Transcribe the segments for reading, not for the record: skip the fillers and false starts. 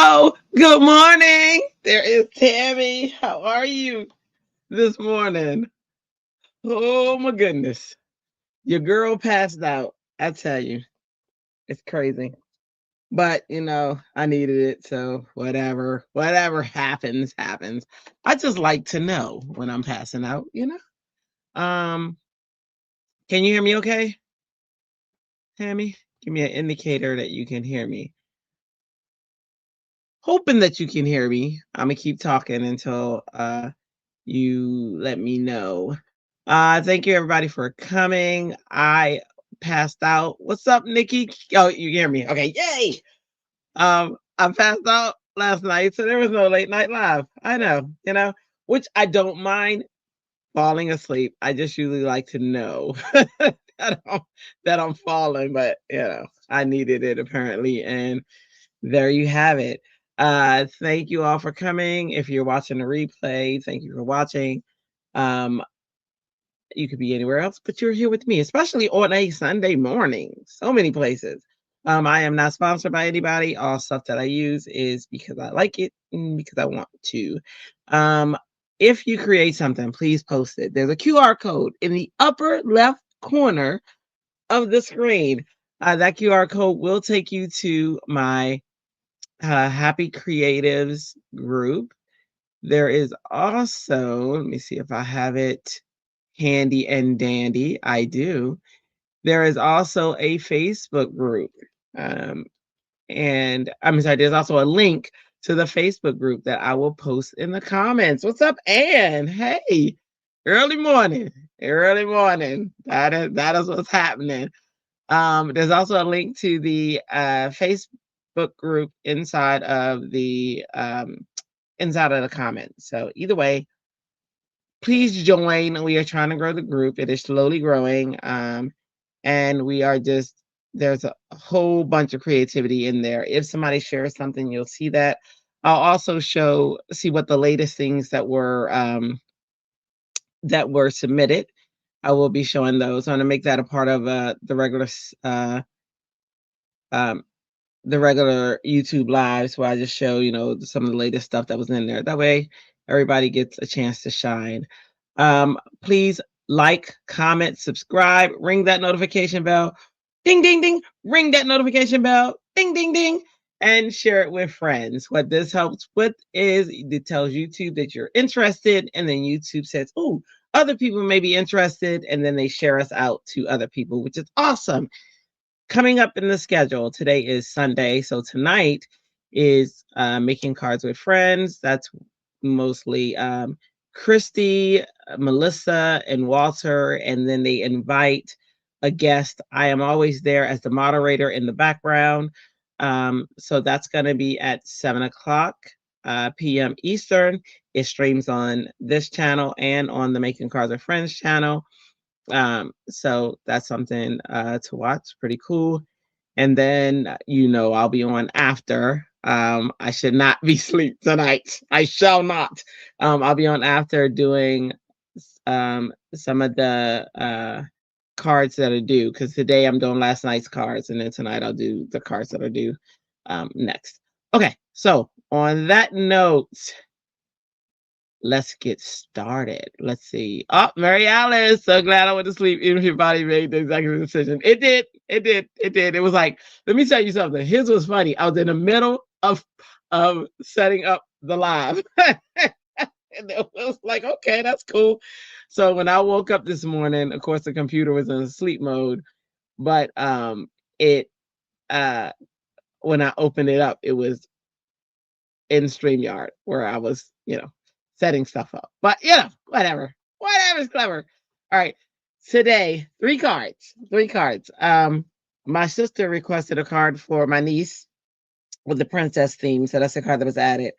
Oh, good morning. There is Tammy. How are you this morning? Oh my goodness. Your girl passed out. I tell you, it's crazy. But I needed it, so whatever happens, happens. I just like to know when I'm passing out. Um, can you hear me okay, Tammy? Give me an indicator that you can hear me. Hoping that you can hear me. I'm gonna keep talking until you let me know. Thank you everybody for coming. I passed out. What's up, Nikki? Oh, you hear me? Okay, yay! I passed out last night, so there was no late night live. I know, which I don't mind falling asleep. I just usually like to know that I'm falling, but I needed it apparently, and there you have it. Thank you all for coming. If you're watching the replay, thank you for watching. Um, you could be anywhere else, but you're here with me, especially on a Sunday morning. So many places. I am not sponsored by anybody. All stuff that I use is because I like it and because I want to. If you create something, please post it. There's a QR code in the upper left corner of the screen. That QR code will take you to my Happy Creatives group. There is also, let me see if I have it handy and dandy. I do. There is also a Facebook group. Um, and I'm sorry, there's also a link to the Facebook group that I will post in the comments. What's up, Ann? Hey, early morning. Early morning. That is what's happening. There's also a link to the Facebook group inside of the comments. So either way, please join. We are trying to grow the group. It is slowly growing. And we are there's a whole bunch of creativity in there. If somebody shares something, you'll see that. I'll also see what the latest things that were submitted. I will be showing those. I'm going to make that a part of um, the regular YouTube lives where I just show, some of the latest stuff that was in there. That way everybody gets a chance to shine. Please like, comment, subscribe, ring that notification bell. Ding, ding, ding. Ring that notification bell. Ding, ding, ding. And share it with friends. What this helps with is it tells YouTube that you're interested, and then YouTube says, oh, other people may be interested, and then they share us out to other people, which is awesome. Coming up in the schedule, today is Sunday, so tonight is making cards with friends. That's mostly Christy, Melissa, and Walter, and then they invite a guest. I am always there as the moderator in the background. So that's going to be at 7:00 p.m. Eastern. It streams on this channel and on the Making Cards with Friends channel. So that's something to watch. Pretty cool. And then I'll be on after. I should not be asleep tonight. I shall not. I'll be on after doing some of the cards that are due, because today I'm doing last night's cards, and then tonight I'll do the cards that are due next. Okay, so on that note, let's get started. Let's see. Oh, Mary Alice, so glad I went to sleep, even if your body made the executive decision. It did. It was like, let me tell you something. His was funny. I was in the middle of setting up the live. And it was like, okay, that's cool. So when I woke up this morning, of course the computer was in sleep mode, but it uh when I opened it up, it was in StreamYard where I was, setting stuff up. But whatever. Whatever's clever. All right. Today, three cards. Three cards. My sister requested a card for my niece with the princess theme, so that's the card that was added.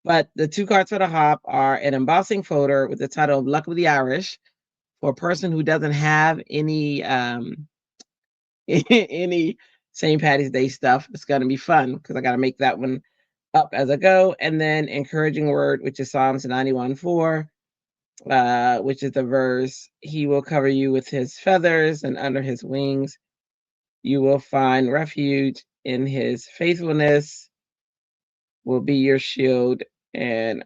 But the two cards for the hop are an embossing folder with the title of Luck of the Irish for a person who doesn't have any any St. Patty's Day stuff. It's gonna be fun because I gotta make that one up as I go. And then encouraging word, which is Psalms 91:4, which is the verse, he will cover you with his feathers, and under his wings you will find refuge. In his faithfulness will be your shield and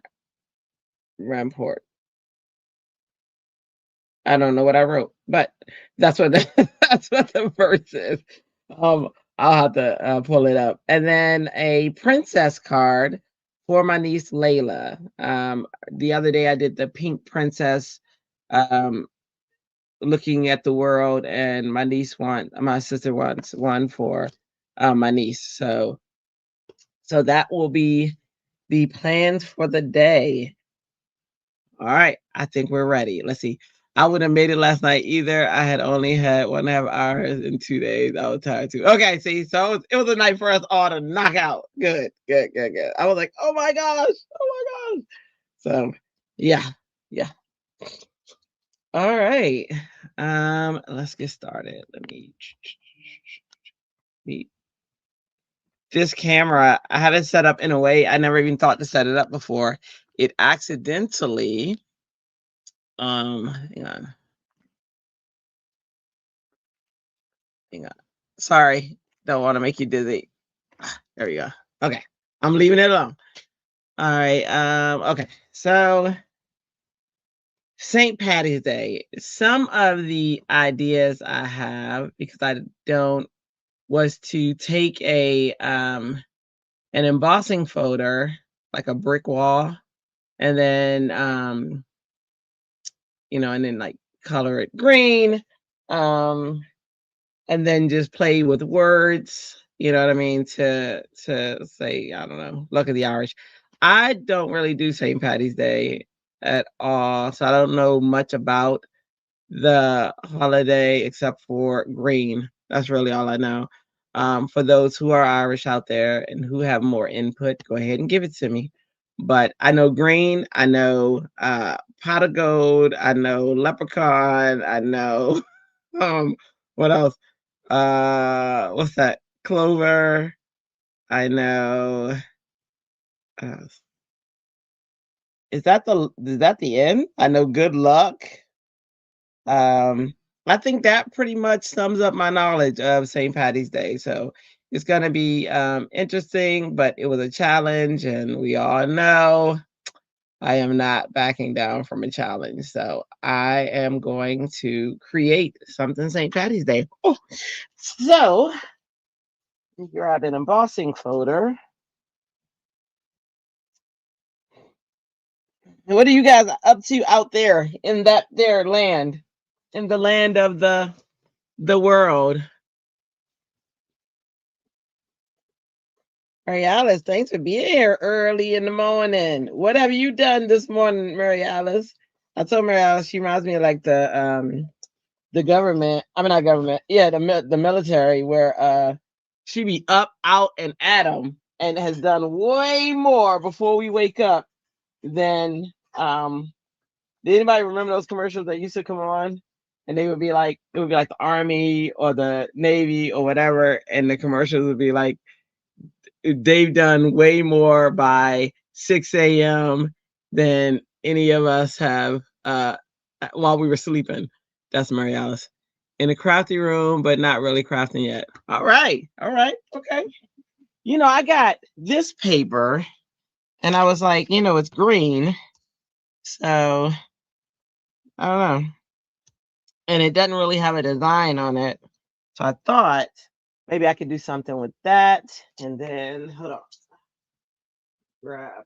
rampart. I don't know what I wrote, but that's what that's what the verse is. Um, I'll have to pull it up. And then a princess card for my niece Layla. The other day I did the pink princess, um, looking at the world, and my sister wants one for my niece. So that will be the plans for the day. All right, I think we're ready. Let's see. I wouldn't have made it last night either. I had only had 1.5 hours in 2 days. I was tired too. Okay, see, so it was a night for us all to knock out. Good, good, good, good. I was like, oh my gosh, oh my gosh. So, yeah, yeah. All right. Let's get started. Me this camera. I had it set up in a way I never even thought to set it up before. It accidentally, hang on. Hang on. Sorry, don't want to make you dizzy. There we go. Okay, I'm leaving it alone. All right. Okay. So St. Patty's Day. Some of the ideas I have, because I don't, was to take an embossing folder, like a brick wall, and then and then like color it green. And then just play with words, you know what I mean, to say, I don't know, luck of the Irish. I don't really do St. Patty's Day at all, so I don't know much about the holiday except for green. That's really all I know. For those who are Irish out there and who have more input, go ahead and give it to me. But I know green, I know pot of gold, I know leprechaun, I know what else? What's that? Clover. I know. Uh, is that the end? I know good luck. Um, I think that pretty much sums up my knowledge of St. Patty's Day. So it's gonna be interesting, but it was a challenge, and we all know I am not backing down from a challenge. So I am going to create something St. Patty's Day. Oh, so you're at an embossing folder. What are you guys up to out there in that there land, in the land of the world? Marialis, thanks for being here early in the morning. What have you done this morning, Marialis? I told Marialis she reminds me of like the government. I mean not government. Yeah, the military where she be up, out, and at 'em, and has done way more before we wake up than did anybody remember those commercials that used to come on? And they would be like, it would be like the Army or the Navy or whatever, and the commercials would be like, they've done way more by 6 a.m. than any of us have while we were sleeping. That's Mary Alice. In a crafty room, but not really crafting yet. All right. All right. Okay. I got this paper and I was like, it's green. So I don't know. And it doesn't really have a design on it. So I thought maybe I could do something with that. And then hold on, grab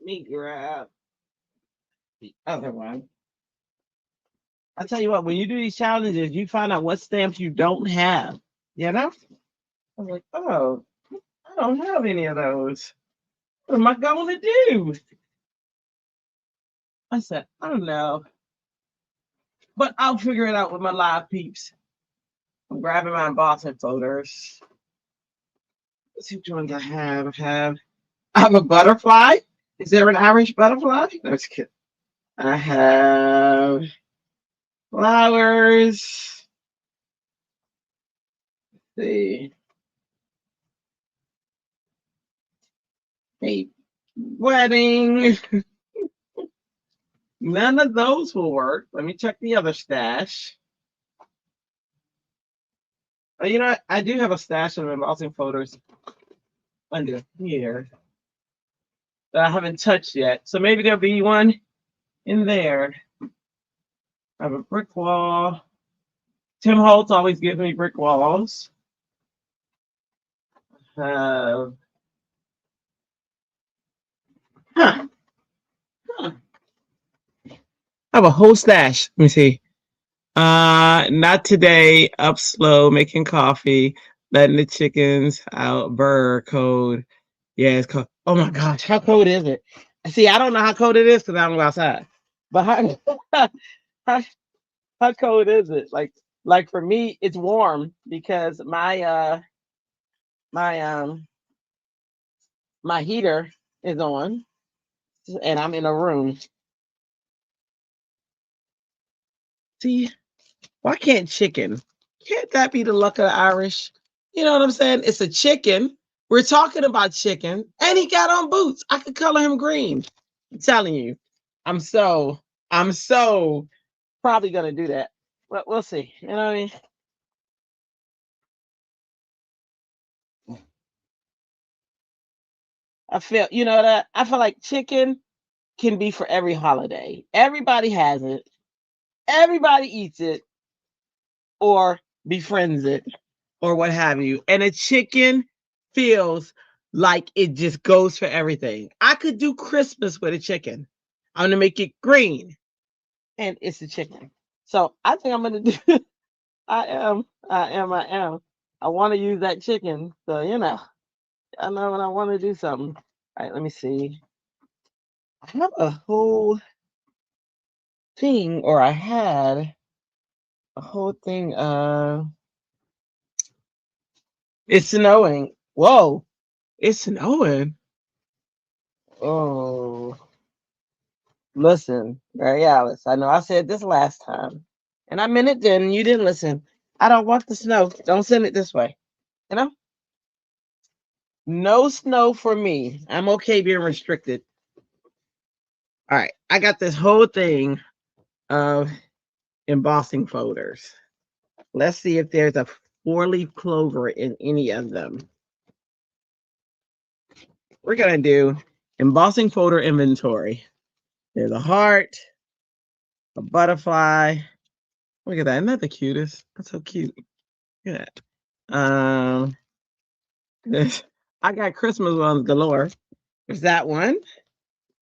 Let me grab the other one. I tell you what, when you do these challenges, you find out what stamps you don't have. You know? I was like, oh, I don't have any of those. What am I going to do? I said, I don't know. But I'll figure it out with my live peeps. I'm grabbing my embossing folders. Let's see which ones I have. I have a butterfly. Is there an Irish butterfly? That's cute. I have flowers. Let's see. A wedding. None of those will work. Let me check the other stash. Oh, you know what? I do have a stash of embossing folders under here that I haven't touched yet. So maybe there'll be one in there. I have a brick wall. Tim Holtz always gives me brick walls. Huh. Huh. I have a whole stash. Let me see. Not today. Up slow, making coffee, letting the chickens out. Burr code. Yeah, it's cold. Oh my gosh, how cold is it? See, I don't know how cold it is because I don't go outside. But how, how cold is it? Like for me, it's warm because my my heater is on and I'm in a room. See, why can't chicken? Can't that be the luck of the Irish? You know what I'm saying? It's a chicken. We're talking about chicken, and he got on boots. I could color him green. I'm telling you, I'm so, I'm so probably gonna do that. But we'll see. You know what I mean? I feel, you know that I feel like chicken can be for every holiday. Everybody has it. Everybody eats it or befriends it or what have you. And a chicken feels like it just goes for everything. I could do Christmas with a chicken. I'm gonna make it green, and it's a chicken. So I think I'm gonna do. I am. I want to use that chicken. So I know when I want to do something. All right, let me see. I have a whole thing, or I had a whole thing. It's snowing. Whoa, it's snowing. Oh, listen, Mary Alice. I know I said this last time, and I meant it then. And you didn't listen. I don't want the snow. Don't send it this way. You know, no snow for me. I'm okay being restricted. All right, I got this whole thing of embossing folders. Let's see if there's a four-leaf clover in any of them. We're gonna do embossing folder inventory. There's a heart, a butterfly. Look at that. Isn't that the cutest? That's so cute. Look at that. I got Christmas ones galore. There's that one.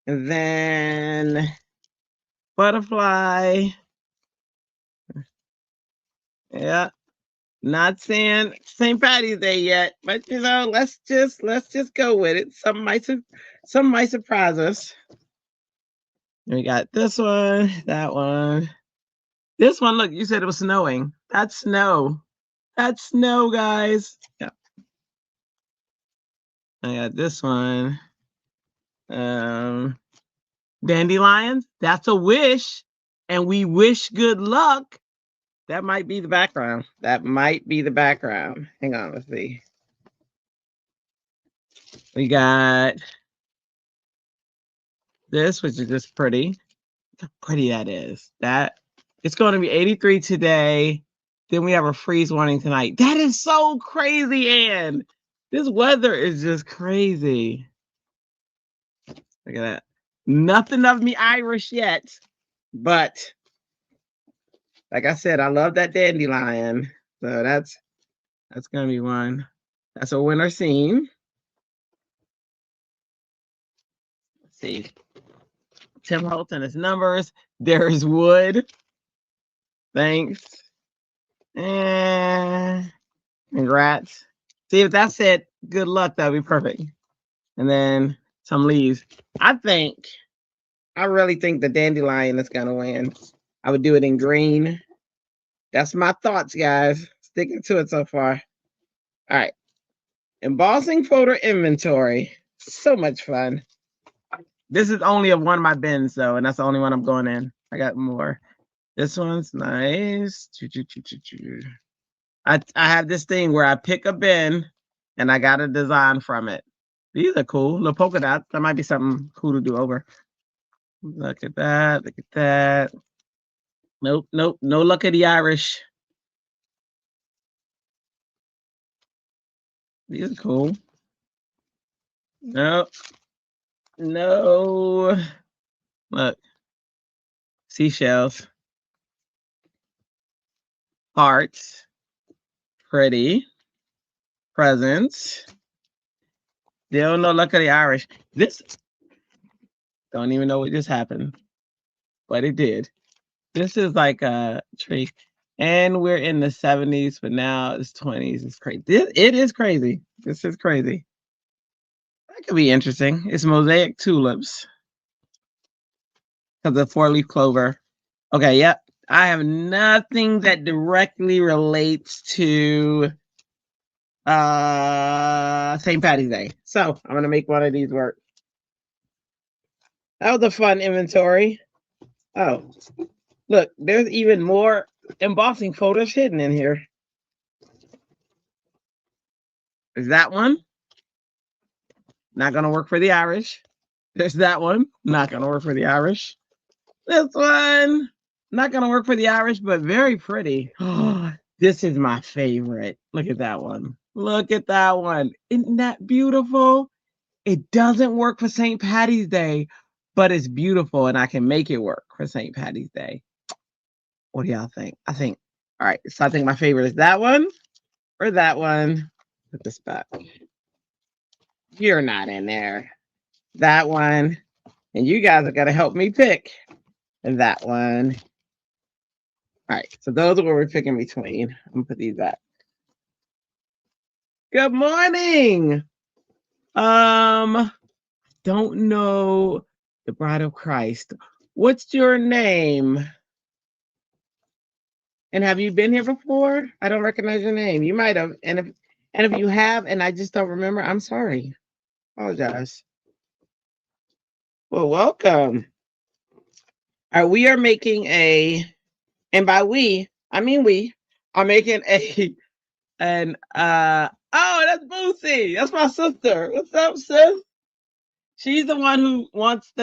And then butterfly. Yeah. Not saying St. Patty's Day yet, but let's just go with it. Some might surprise us. We got this one, that one. This one, look, you said it was snowing. That's snow. That's snow, guys. Yeah. I got this one. Dandelions. That's a wish. And we wish good luck. That might be the background. That might be the background. Hang on, let's see. We got this, which is just pretty. Look how pretty that is. That it's going to be 83 today. Then we have a freeze warning tonight. That is so crazy, Anne. This weather is just crazy. Look at that. Nothing of me Irish yet, but like I said, I love that dandelion. So that's gonna be one. That's a winter scene. see. Tim Holtz and his numbers. There's Wood. Thanks. And congrats. See, if that's it, good luck. That'll be perfect. And then some leaves. I really think the dandelion is going to win. I would do it in green. That's my thoughts, guys. Sticking to it so far. All right. Embossing folder inventory. So much fun. This is only of one of my bins, though, and that's the only one I'm going in. I got more. This one's nice. I have this thing where I pick a bin and I got a design from it. These are cool. Little polka dots. That might be something cool to do over. Look at that. Look at that. Nope. No luck at the Irish. These are cool. Nope. No. Look. Seashells. Hearts. Pretty. Presents. Still no luck at the Irish. This, don't even know what just happened, but it did. This is like a tree. And we're in the 70s, but now it's 20s. It's crazy. It is crazy. This is crazy. That could be interesting. It's mosaic tulips. Because of 4-leaf clover. Okay, yep. I have nothing that directly relates to St. Patty's Day. So I'm gonna make one of these work. That was a fun inventory. Oh, look, there's even more embossing photos hidden in here. Is that one? Not gonna work for the Irish. There's that one. Not gonna work for the Irish. This one, not gonna work for the Irish, but very pretty. Oh, this is my favorite. Look at that one. Look at that one. Isn't that beautiful? It doesn't work for St. Patty's Day, but it's beautiful and I can make it work for St. Patty's Day. What do y'all think? All right, so I think my favorite is that one or that one. Put this back. You're not in there. That one. And you guys are going to help me pick. And that one. All right, so those are what we're picking between. I'm going to put these back. Good morning. Don't know the Bride of Christ. What's your name? And have you been here before? I don't recognize your name. You might have. And if you have and I just don't remember, I'm sorry. Apologize. Well, welcome. All right, we are making and by we, I mean we are making oh, that's Boosie. That's my sister. What's up, sis? She's the one who requested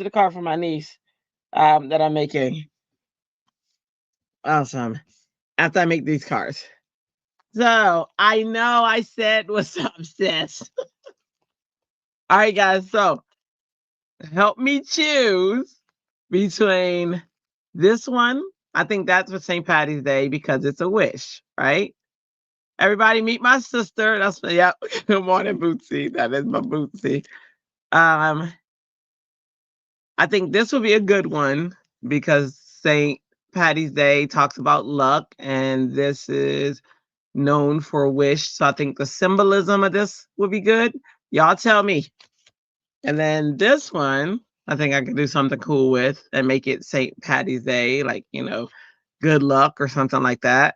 a card for my niece that I'm making. Awesome. After I make these cards. So I know I said what's up, sis. All right, guys. So help me choose between this one. I think that's for St. Patty's Day because it's a wish, right? Everybody meet my sister. That's yep. Good morning, Bootsy. That is my Bootsy. I think this will be a good one because St. Patty's Day talks about luck, and this is known for a wish. So I think the symbolism of this would be good. Y'all tell me. And then this one, I think I could do something cool with and make it St. Patty's Day, like, good luck or something like that.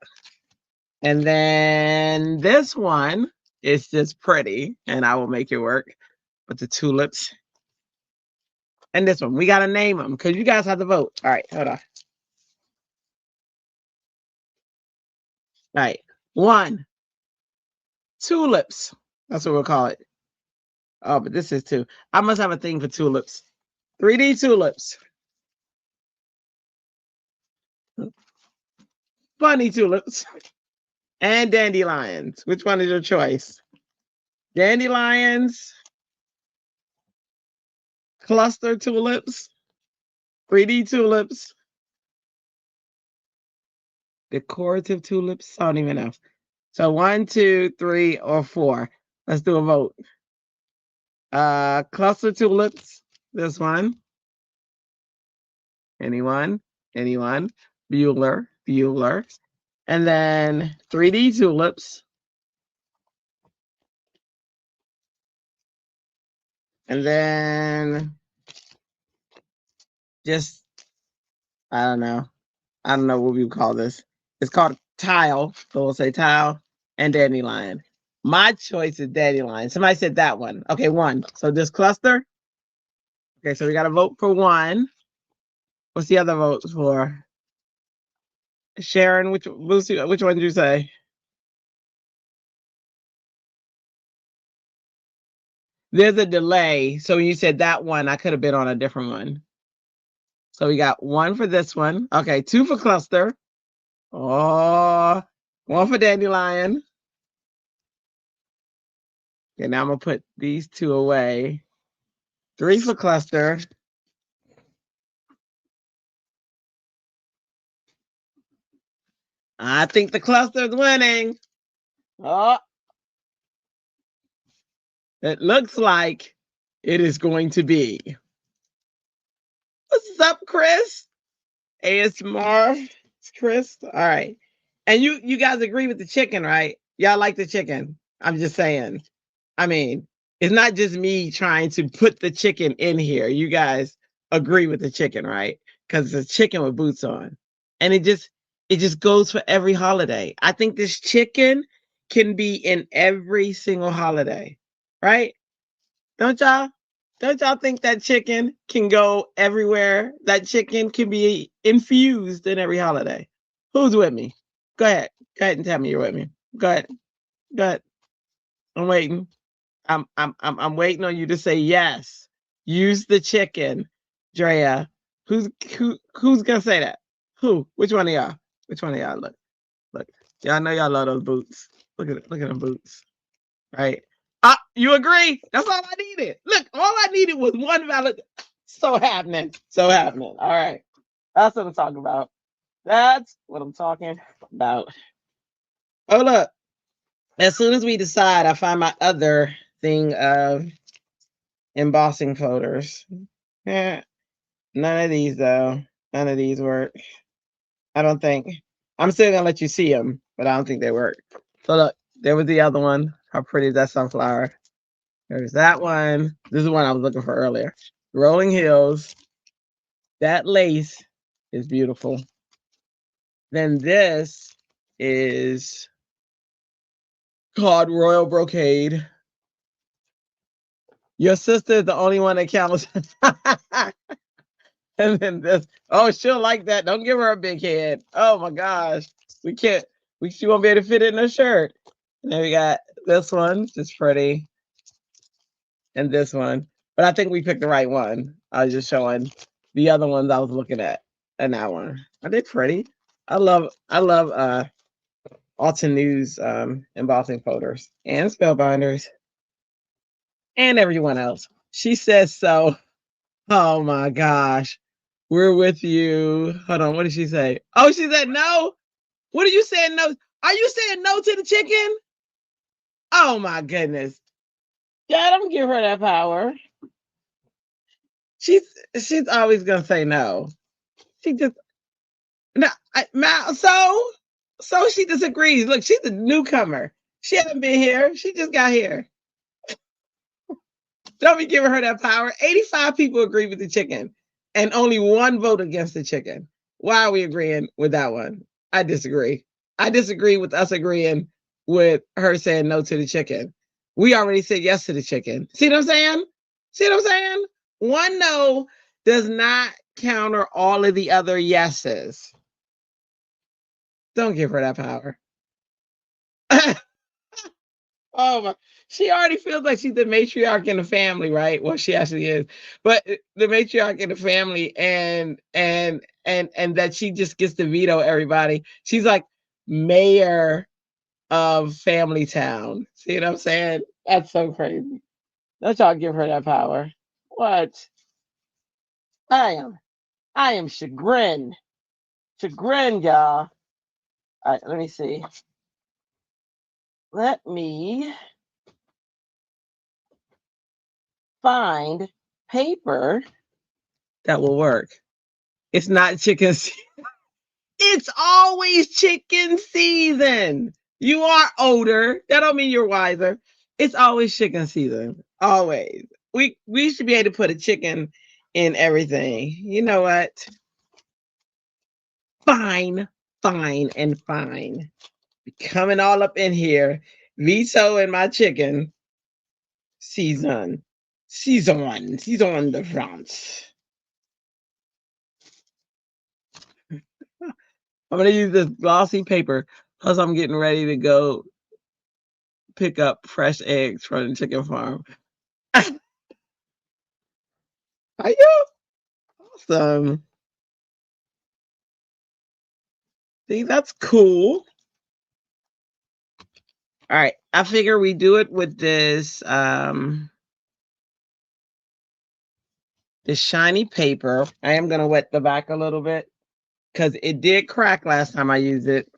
And then this one is just pretty and I will make it work with the tulips. And this one, we got to name them because you guys have to vote. All right, hold on. All right, 1, tulips. That's what we'll call it. Oh, but this is 2. I must have a thing for tulips. 3D tulips. Bunny tulips. And dandelions. Which one is your choice? Dandelions, cluster tulips, 3D tulips, decorative tulips. I don't even know. So 1, 2, 3, or 4. Let's do a vote. Cluster tulips. This one. Anyone? Anyone? Bueller. Bueller. And then 3D tulips. And then just, I don't know. I don't know what we would call this. It's called tile. So we'll say tile and dandelion. My choice is dandelion. Somebody said that one. Okay, one. So this cluster. Okay, so we got to vote for one. What's the other votes for? Sharon, Lucy, which one did you say? There's a delay. So when you said that one, I could have been on a different one. So we got one for this one. Okay, two for cluster. Oh, one for dandelion. Okay, now I'm gonna put these two away. Three for cluster. I think the cluster is winning. Oh, it looks like it is going to be. What's up, Chris? ASMR, it's Chris. All right. And you guys agree with the chicken, right? Y'all like the chicken. I'm just saying. I mean, it's not just me trying to put the chicken in here. You guys agree with the chicken, right? Because it's a chicken with boots on. And it just goes for every holiday. I think this chicken can be in every single holiday, right? Don't y'all? Don't y'all think that chicken can go everywhere? That chicken can be infused in every holiday. Who's with me? Go ahead. Go ahead and tell me you're with me. Go ahead. Go ahead. I'm waiting. I'm waiting on you to say yes. Use the chicken, Drea. Who's gonna say that? Who? Which one of y'all? Which one of y'all? Look. Y'all know y'all love those boots. Look at them boots. Right? You agree? That's all I needed. Look, all I needed was one valid. So happening. So happening. All right. That's what I'm talking about. That's what I'm talking about. Oh, look. As soon as we decide, I find my other thing of embossing folders. Yeah, none of these, though. None of these work. I don't think. I'm still going to let you see them, but I don't think they work. So, look, there was the other one. How pretty is that sunflower? There's that one. This is the one I was looking for earlier. Rolling Hills. That lace is beautiful. Then this is called Royal Brocade. Your sister is the only one that counts. And then this, oh, she'll like that. Don't give her a big head. Oh my gosh. We can't, she won't be able to fit it in her shirt. And then we got this one, just pretty. And this one. But I think we picked the right one. I was just showing the other ones I was looking at. And that one. Are they pretty? I love Alton News embossing folders and spellbinders and everyone else. She says so. Oh my gosh. We're with you. Hold on. What did she say? Oh, she said no. What are you saying? No. Are you saying no to the chicken? Oh my goodness. Yeah, don't give her that power. She's she's always gonna say no. She just no. So she disagrees. Look, she's a newcomer. She hasn't been here. She just got here. Don't be giving her that power. 85 people agree with the chicken, and only one vote against the chicken. Why are we agreeing with that one? I disagree. I disagree with us agreeing with her saying no to the chicken. We already said yes to the chicken. See what I'm saying? See what I'm saying? One no does not counter all of the other yeses. Don't give her that power. Oh my, she already feels like she's the matriarch in the family, right? Well, she actually is, but the matriarch in the family, and that she just gets to veto everybody. She's like mayor of Family Town. See what I'm saying? That's so crazy. Don't y'all give her that power. What? I am. I am chagrined. Chagrined, y'all. All right, let me see. Let me find paper that will work. It's not chicken season. It's always chicken season. You are older. That don't mean you're wiser. It's always chicken season. Always. We should be able to put a chicken in everything. You know what? Fine, fine, and fine. Coming all up in here, vetoing my chicken season. Season de France. I'm gonna use this glossy paper. Plus, I'm getting ready to go pick up fresh eggs from the chicken farm. Are you awesome? See, that's cool. All right, I figure we do it with this shiny paper. I am gonna wet the back a little bit because it did crack last time I used it.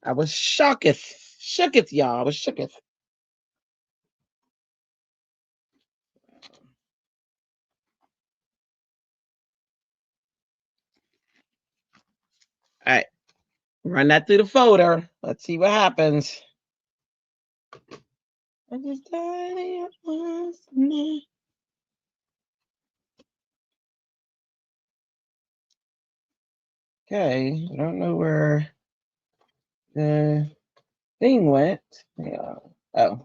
I was shooketh, y'all. I was shooketh. All right, run that through the folder. Let's see what happens. I just died it once more. Okay, I don't know where the thing went. Yeah. Oh.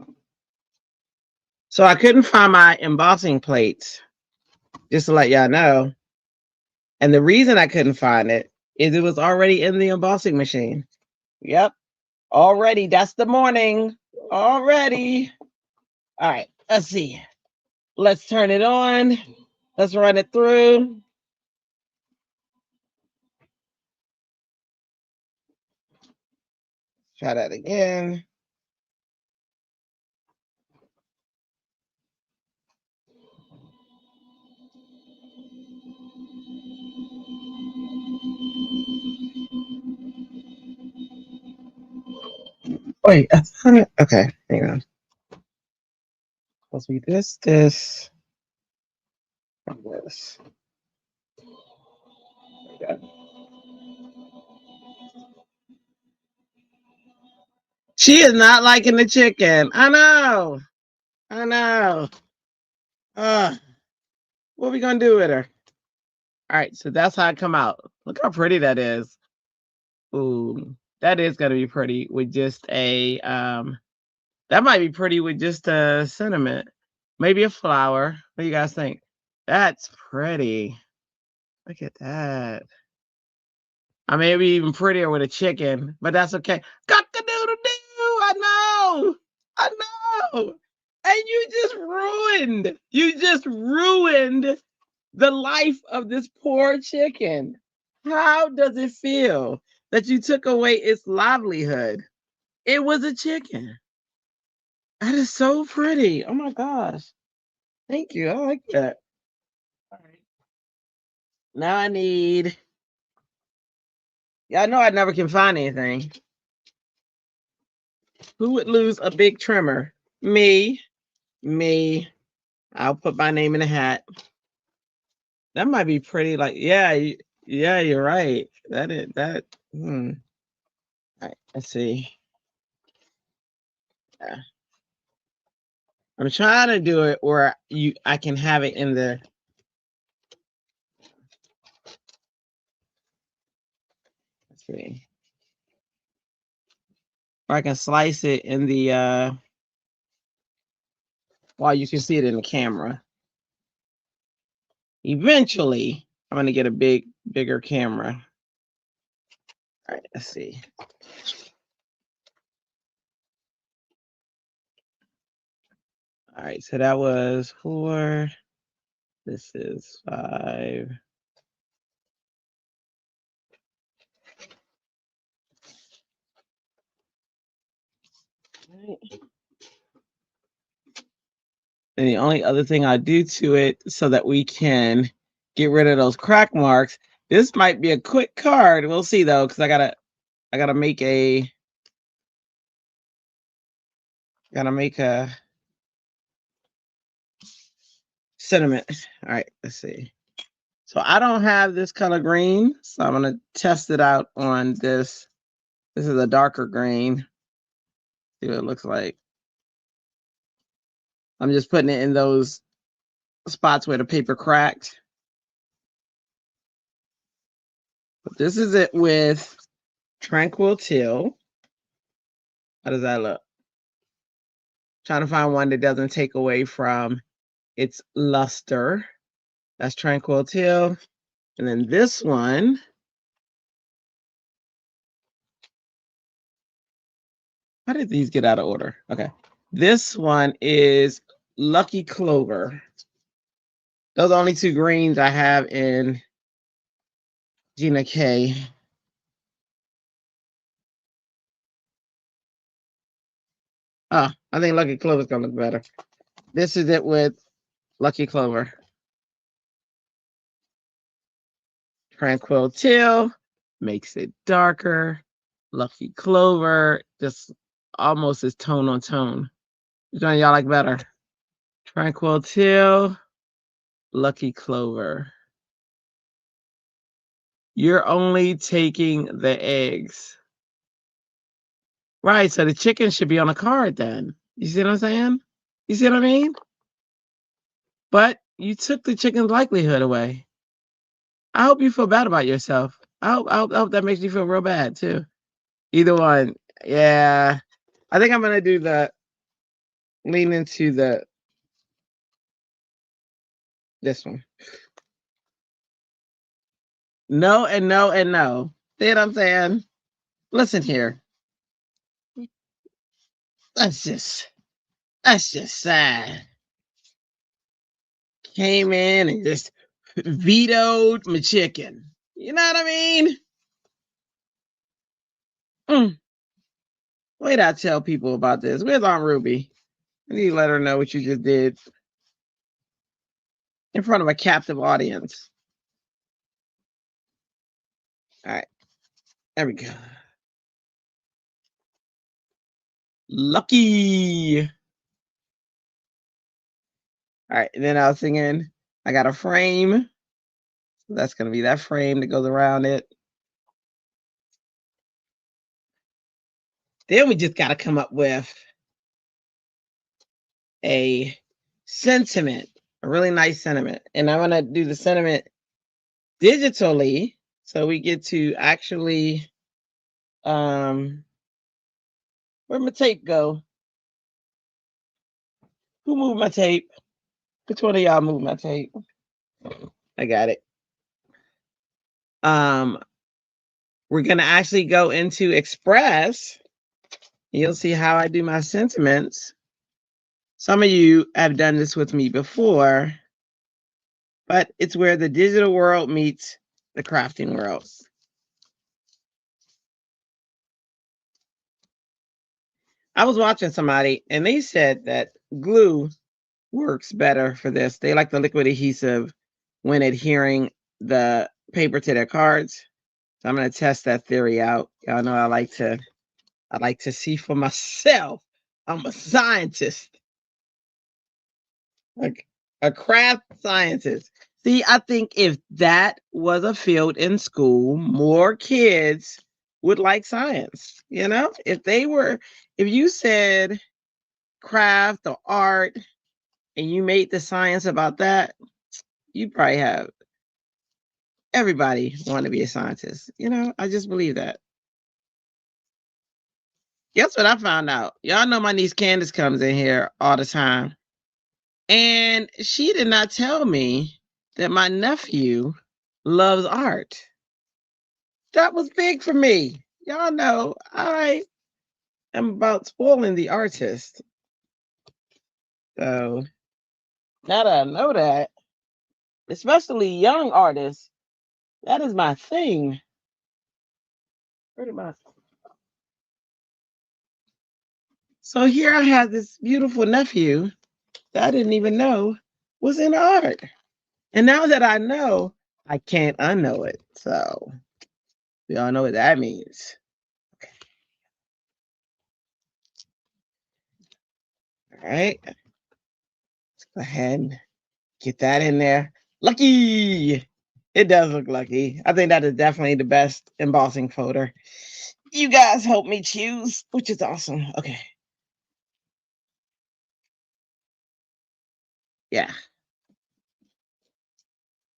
So I couldn't find my embossing plates, just to let y'all know. And the reason I couldn't find it is it was already in the embossing machine. Yep. Already. That's the morning. Already. All right. Let's see. Let's turn it on. Let's run it through. Try that again. Wait, okay, hang on. Supposed to be this, this, and this. Okay. She is not liking the chicken. I know. I know. What are we gonna do with her? All right, so that's how it come out. Look how pretty that is. Ooh, that is gonna be pretty with just a that might be pretty with just a sentiment. Maybe a flower. What do you guys think? That's pretty. Look at that. I may be even prettier with a chicken, but that's okay. Cock-a-doodle-doo! I know! I know! And you just ruined the life of this poor chicken. How does it feel that you took away its livelihood? It was a chicken. That is so pretty. Oh my gosh. Thank you. I like that. All right. Now I need. Yeah, I know I never can find anything. Who would lose a big trimmer? Me. Me. I'll put my name in the hat. That might be pretty. Like, yeah, yeah, you're right. That is that. All right, let's see. Yeah. I'm trying to do it where I can have it in the. Let's see. Or I can slice it in the. While you can see it in the camera. Eventually, I'm gonna get a bigger camera. All right, let's see. All right, so that was 4. This is 5. Right. And the only other thing I do to it so that we can get rid of those crack marks. This might be a quick card. We'll see though, because I gotta make a sentiment. All right, let's see. So I don't have this color green, so I'm gonna test it out on this. This is a darker green. See what it looks like. I'm just putting it in those spots where the paper cracked. But this is it with Tranquil Teal. How does that look? Trying to find one that doesn't take away from its luster. That's Tranquil Teal. And then this one. How did these get out of order? Okay. This one is Lucky Clover. Those are only two greens I have in Gina K. Oh, I think Lucky Clover is going to look better. This is it with Lucky Clover. Tranquil Teal makes it darker. Lucky Clover just almost is tone on tone. Which one y'all like better? Tranquil Teal, Lucky Clover. You're only taking the eggs. Right, so the chicken should be on a card then. You see what I'm saying? You see what I mean? But you took the chicken's likelihood away. I hope you feel bad about yourself. I hope that makes you feel real bad too. Either one. Yeah. I think I'm gonna do the lean into this one. No and no and no. See what I'm saying? Listen here. That's just sad. Came in and just vetoed my chicken. You know what I mean? Wait, I tell people about this. Where's Aunt Ruby? I need to let her know what you just did in front of a captive audience. All right, there we go. Lucky. All right, and then I was thinking I got a frame. So that's going to be that frame that goes around it. Then we just got to come up with a sentiment, a really nice sentiment. And I'm going to do the sentiment digitally so we get to actually, where'd my tape go? Who moved my tape? Which one of y'all moved my tape? I got it. We're going to actually go into Express. You'll see how I do my sentiments. Some of you have done this with me before, but it's where the digital world meets the crafting world. I was watching somebody and they said that glue works better for this. They like the liquid adhesive when adhering the paper to their cards. So I'm going to test that theory out. Y'all know I like to see for myself. I'm a scientist. Like a craft scientist. See, I think if that was a field in school, more kids would like science. You know, if you said craft or art and you made the science about that, you'd probably have everybody want to be a scientist. You know, I just believe that. Guess what I found out? Y'all know my niece Candace comes in here all the time. And she did not tell me that my nephew loves art. That was big for me. Y'all know I am about spoiling the artist. So now that I know that, especially young artists, that is my thing. Pretty much. So here I have this beautiful nephew that I didn't even know was in art. And now that I know, I can't unknow it. So we all know what that means. Okay. All right. Let's go ahead and Get that in there. Lucky. It does look lucky. I think that is definitely the best embossing folder you guys helped me choose, which is awesome. Okay. Yeah.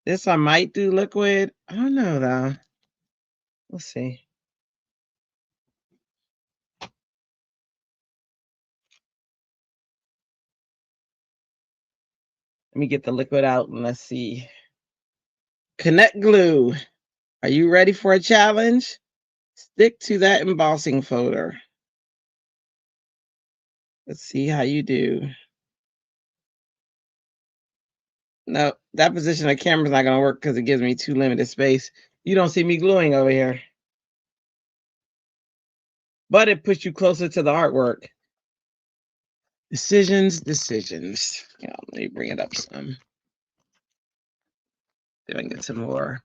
This I might do liquid. I don't know though. We'll see. Let me get the liquid out and let's see. Connect glue. Are you ready for a challenge? Stick to that embossing folder. Let's see how you do. No, that position of the camera's not going to work because it gives me too limited space. You don't see me gluing over here. But it puts you closer to the artwork. Decisions. Yeah, let me bring it up some. See if I can get some more.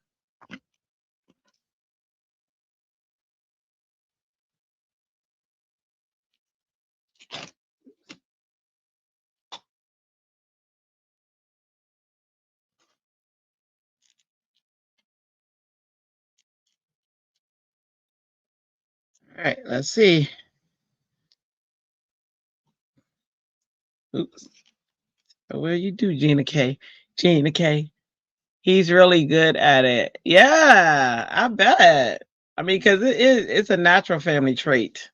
All right, let's see. Oops. What do you do, Gina K? Gina K. He's really good at it. Yeah, I bet. I mean, because it's a natural family trait,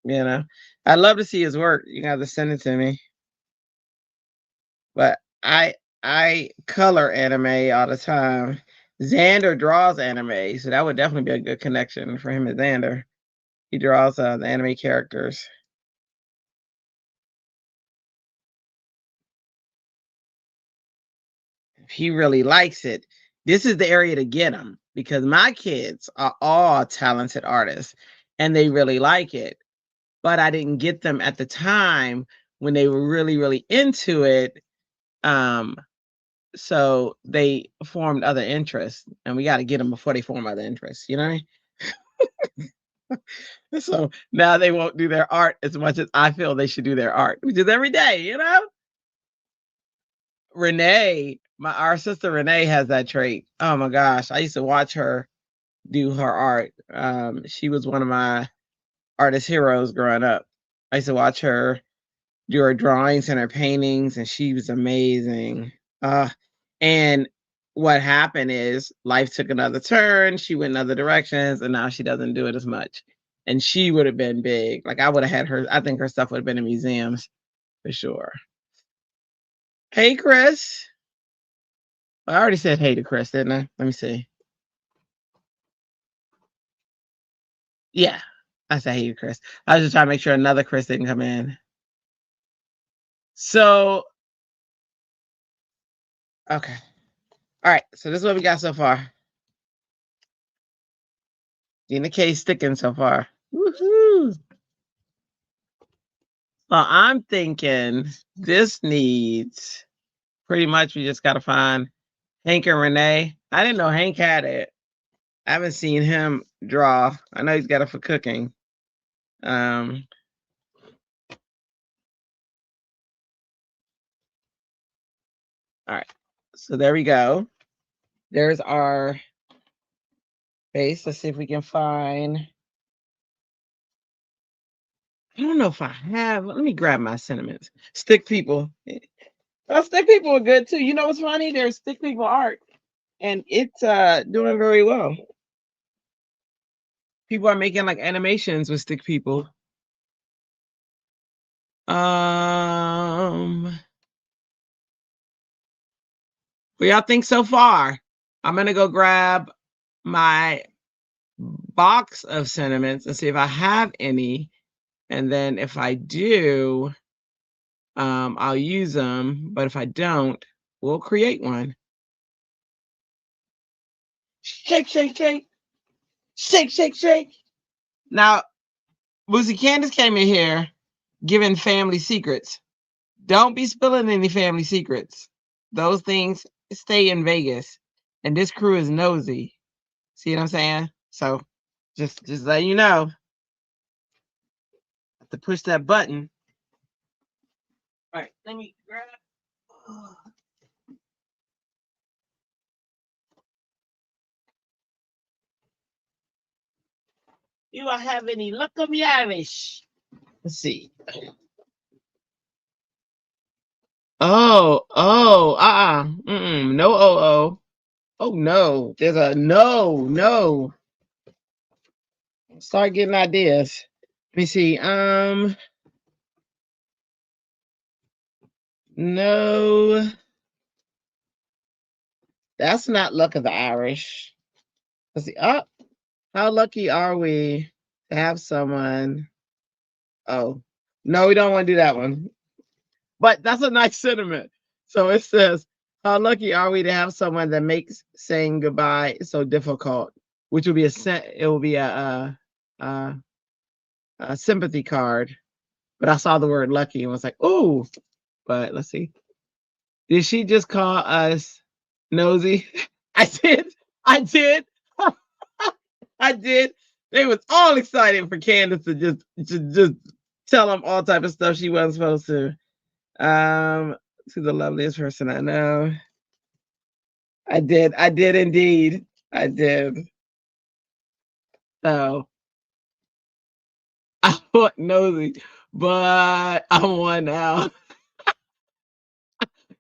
you know. I'd love to see his work. You got to send it to me. But I color anime all the time. Xander draws anime, so that would definitely be a good connection for him and Xander. He draws the anime characters. If he really likes it, this is the area to get him because my kids are all talented artists and they really like it. But I didn't get them at the time when they were really, really into it. Um, so they formed other interests, and we got to get them before they form other interests. You know what I mean? So now they won't do their art as much as I feel they should do their art, which is every day. You know, Renee, our sister Renee has that trait. Oh my gosh, I used to watch her do her art. She was one of my artist heroes growing up. I used to watch her do her drawings and her paintings, and she was amazing. And what happened is life took another turn. She went in other directions, and now she doesn't do it as much. And she would have been big. Like I would have had her. I think her stuff would have been in museums for sure. Hey, Chris. I already said hey to Chris, didn't I? Let me see. Yeah, I said hey to Chris. I was just trying to make sure another Chris didn't come in. So, okay. All right. So this is what we got so far. Gina K sticking so far. Woohoo! So I'm thinking this needs pretty much we just gotta find Hank and Renee. I didn't know Hank had it. I haven't seen him draw. I know he's got it for cooking. Um all right. So there we go. There's our base. Let's see if we can find. I don't know if I have. Let me grab my sentiments. Stick people. Well, stick people are good too. You know what's funny? There's stick people art, and it's doing very well. People are making like animations with stick people. What y'all think so far? I'm gonna go grab my box of sentiments and see if I have any, and then if I do, I'll use them. But if I don't, we'll create one. Shake, shake, shake, shake, shake, shake. Now, Boozy Candace came in here giving family secrets. Don't be spilling any family secrets. Those things stay in Vegas, and this crew is nosy. See what I'm saying? So just let you know. Have to push that button. All right, let me grab. You are have any luck of me Irish. Let's see. No, oh, no. There's a no. Start getting ideas. Let me see. No, that's not luck of the Irish. Let's see. Oh, how lucky are we to have someone? Oh, no, we don't want to do that one. But that's a nice sentiment. So it says, how lucky are we to have someone that makes saying goodbye so difficult? Which will be it will be a sympathy card. But I saw the word lucky and was like, oh, but let's see. Did she just call us nosy? I did. I did. I did. They was all excited for Candace to just tell them all type of stuff she wasn't supposed to. Um, to the loveliest person I know. I did. I did indeed. I did. So I want nosy, but I'm one now.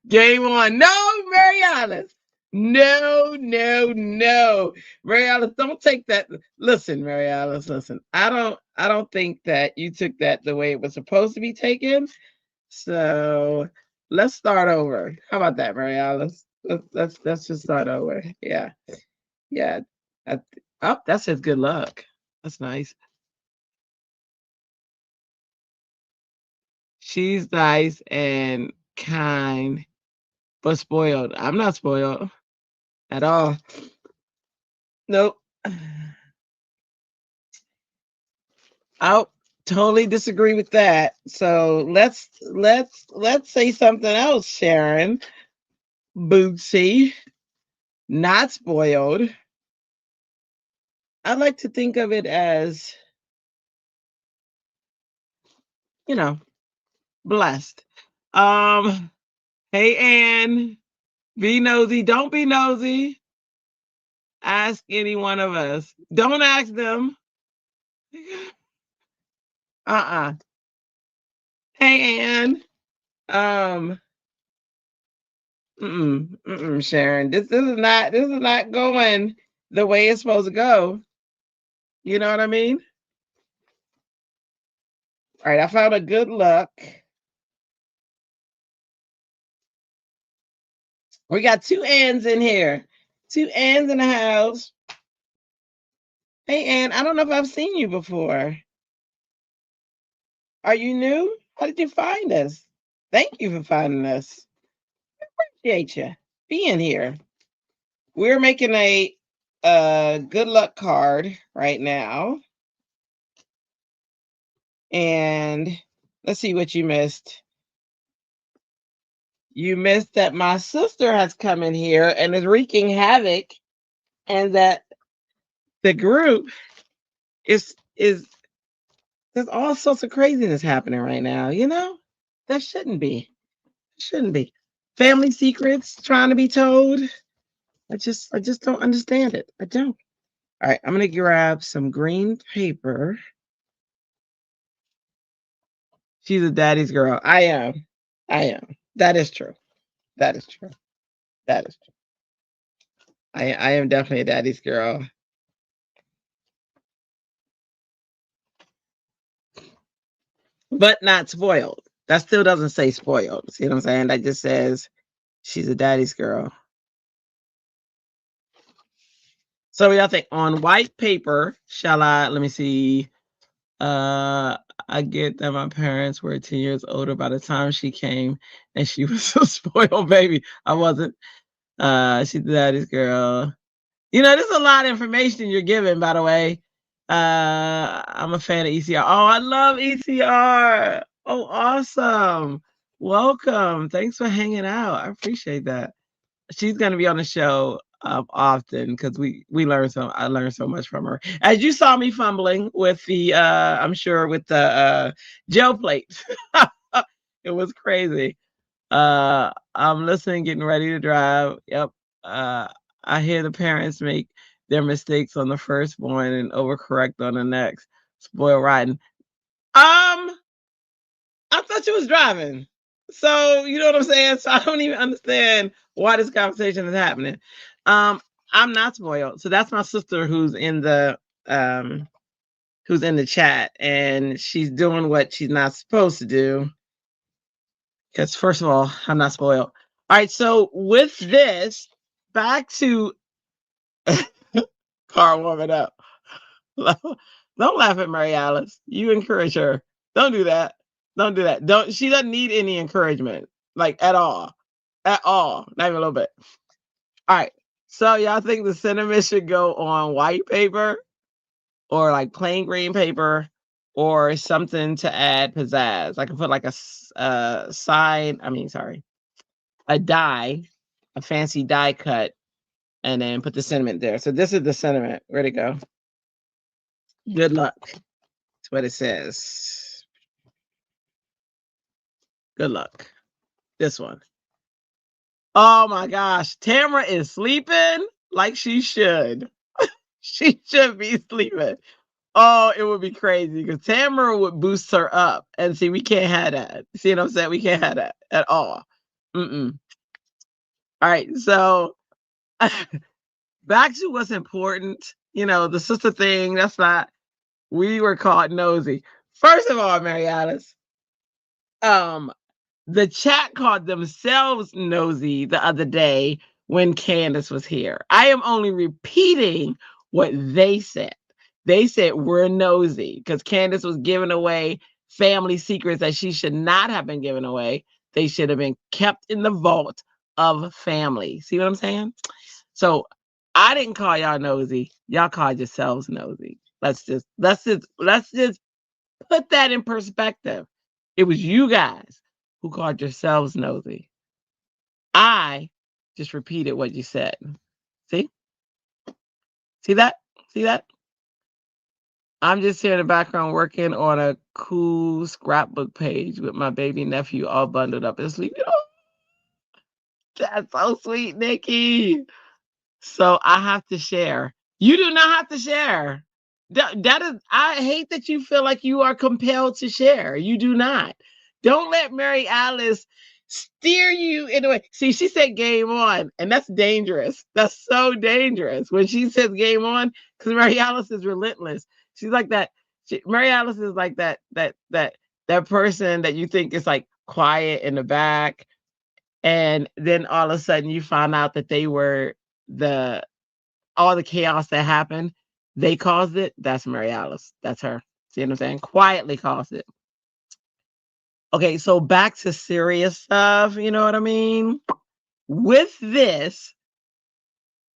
Game on. No, Mariana. No. Mariana, don't take that. Listen, Mariana, listen. I don't think that you took that the way it was supposed to be taken. So let's start over. How about that, Mariana? Let's just start over. Yeah. Yeah. Oh, that says good luck. That's nice. She's nice and kind, but spoiled. I'm not spoiled at all. Nope. I totally disagree with that. So let's say something else, Sharon. Bootsy, not spoiled. I like to think of it as, you know, blessed. Um, hey Ann, be nosy. Don't be nosy. Ask any one of us. Don't ask them. Uh-uh. Hey Ann. Um, Sharon. This is not going the way it's supposed to go. You know what I mean? All right, I found a good luck. We got two Anns in here. Two Anns in the house. Hey Ann, I don't know if I've seen you before. Are you new? How did you find us? Thank you for finding us. Appreciate you being here. We're making a good luck card right now. And let's see what you missed. You missed that my sister has come in here and is wreaking havoc, and that the group is there's all sorts of craziness happening right now, you know? That shouldn't be. Shouldn't be. Family secrets trying to be told. I just don't understand it. I don't. All right, I'm gonna grab some green paper. She's a daddy's girl. I am. I am. That is true. That is true. That is true. I am definitely a daddy's girl. But not spoiled. That still doesn't say spoiled. See what I'm saying? That just says she's a daddy's girl. So y'all think on white paper, shall I let me see. I get that my parents were 10 years older by the time she came and she was a spoiled baby. I wasn't. She's the daddy's girl. You know, there's a lot of information you're giving, by the way. I'm a fan of ECR. Oh, I love ECR. Oh, awesome. Welcome. Thanks for hanging out. I appreciate that. She's going to be on the show often because we learn so I learned so much from her. As you saw me fumbling with the I'm sure with the gel plate. It was crazy. I'm listening, getting ready to drive. Yep. I hear the parents make their mistakes on the firstborn and overcorrect on the next. Spoiled rotten. I thought you was driving. So you know what I'm saying? So I don't even understand why this conversation is happening. Um, I'm not spoiled. So that's my sister who's in the chat, and she's doing what she's not supposed to do. Because first of all, I'm not spoiled. All right, so with this, back to car warming up. Don't laugh at Mary Alice. You encourage her. Don't do that. Don't do that. Don't. She doesn't need any encouragement, like at all, at all. Not even a little bit. All right. So y'all think the cinnamon should go on white paper, or like plain green paper, or something to add pizzazz? I could put like a side. I mean, sorry, a die, a fancy die cut, and then put the sentiment there. So this is the sentiment. Where'd it go? Good luck. That's what it says. Good luck. This one. Oh my gosh. Tamara is sleeping like she should. She should be sleeping. Oh, it would be crazy because Tamara would boost her up. And see, we can't have that. See what I'm saying? We can't have that at all. Mm-mm. All right. So back to what's important. You know, the sister thing, that's not, we were called nosy. First of all, Mary Alice, the chat called themselves nosy the other day when Candace was here. I am only repeating what they said. They said we're nosy because Candace was giving away family secrets that she should not have been giving away. They should have been kept in the vault of family. See what I'm saying? So I didn't call y'all nosy. Y'all called yourselves nosy. Let's just put that in perspective. It was you guys who called yourselves nosy. I just repeated what you said. See? See that? See that? I'm just here in the background working on a cool scrapbook page with my baby nephew all bundled up and sleeping. Oh, that's so sweet, Nikki. So I have to share. You do not have to share. That is, I hate that you feel like you are compelled to share. You do not. Don't let Mary Alice steer you in a way. See, she said game on, and that's dangerous. That's so dangerous when she says game on, because Mary Alice is relentless. She's like that. Mary Alice is like that person that you think is like quiet in the back, and then all of a sudden you find out that they were the all the chaos that happened, they caused it. That's Mary Alice. That's her. See what I'm saying? Quietly caused it. Okay, so back to serious stuff. You know what I mean? With this,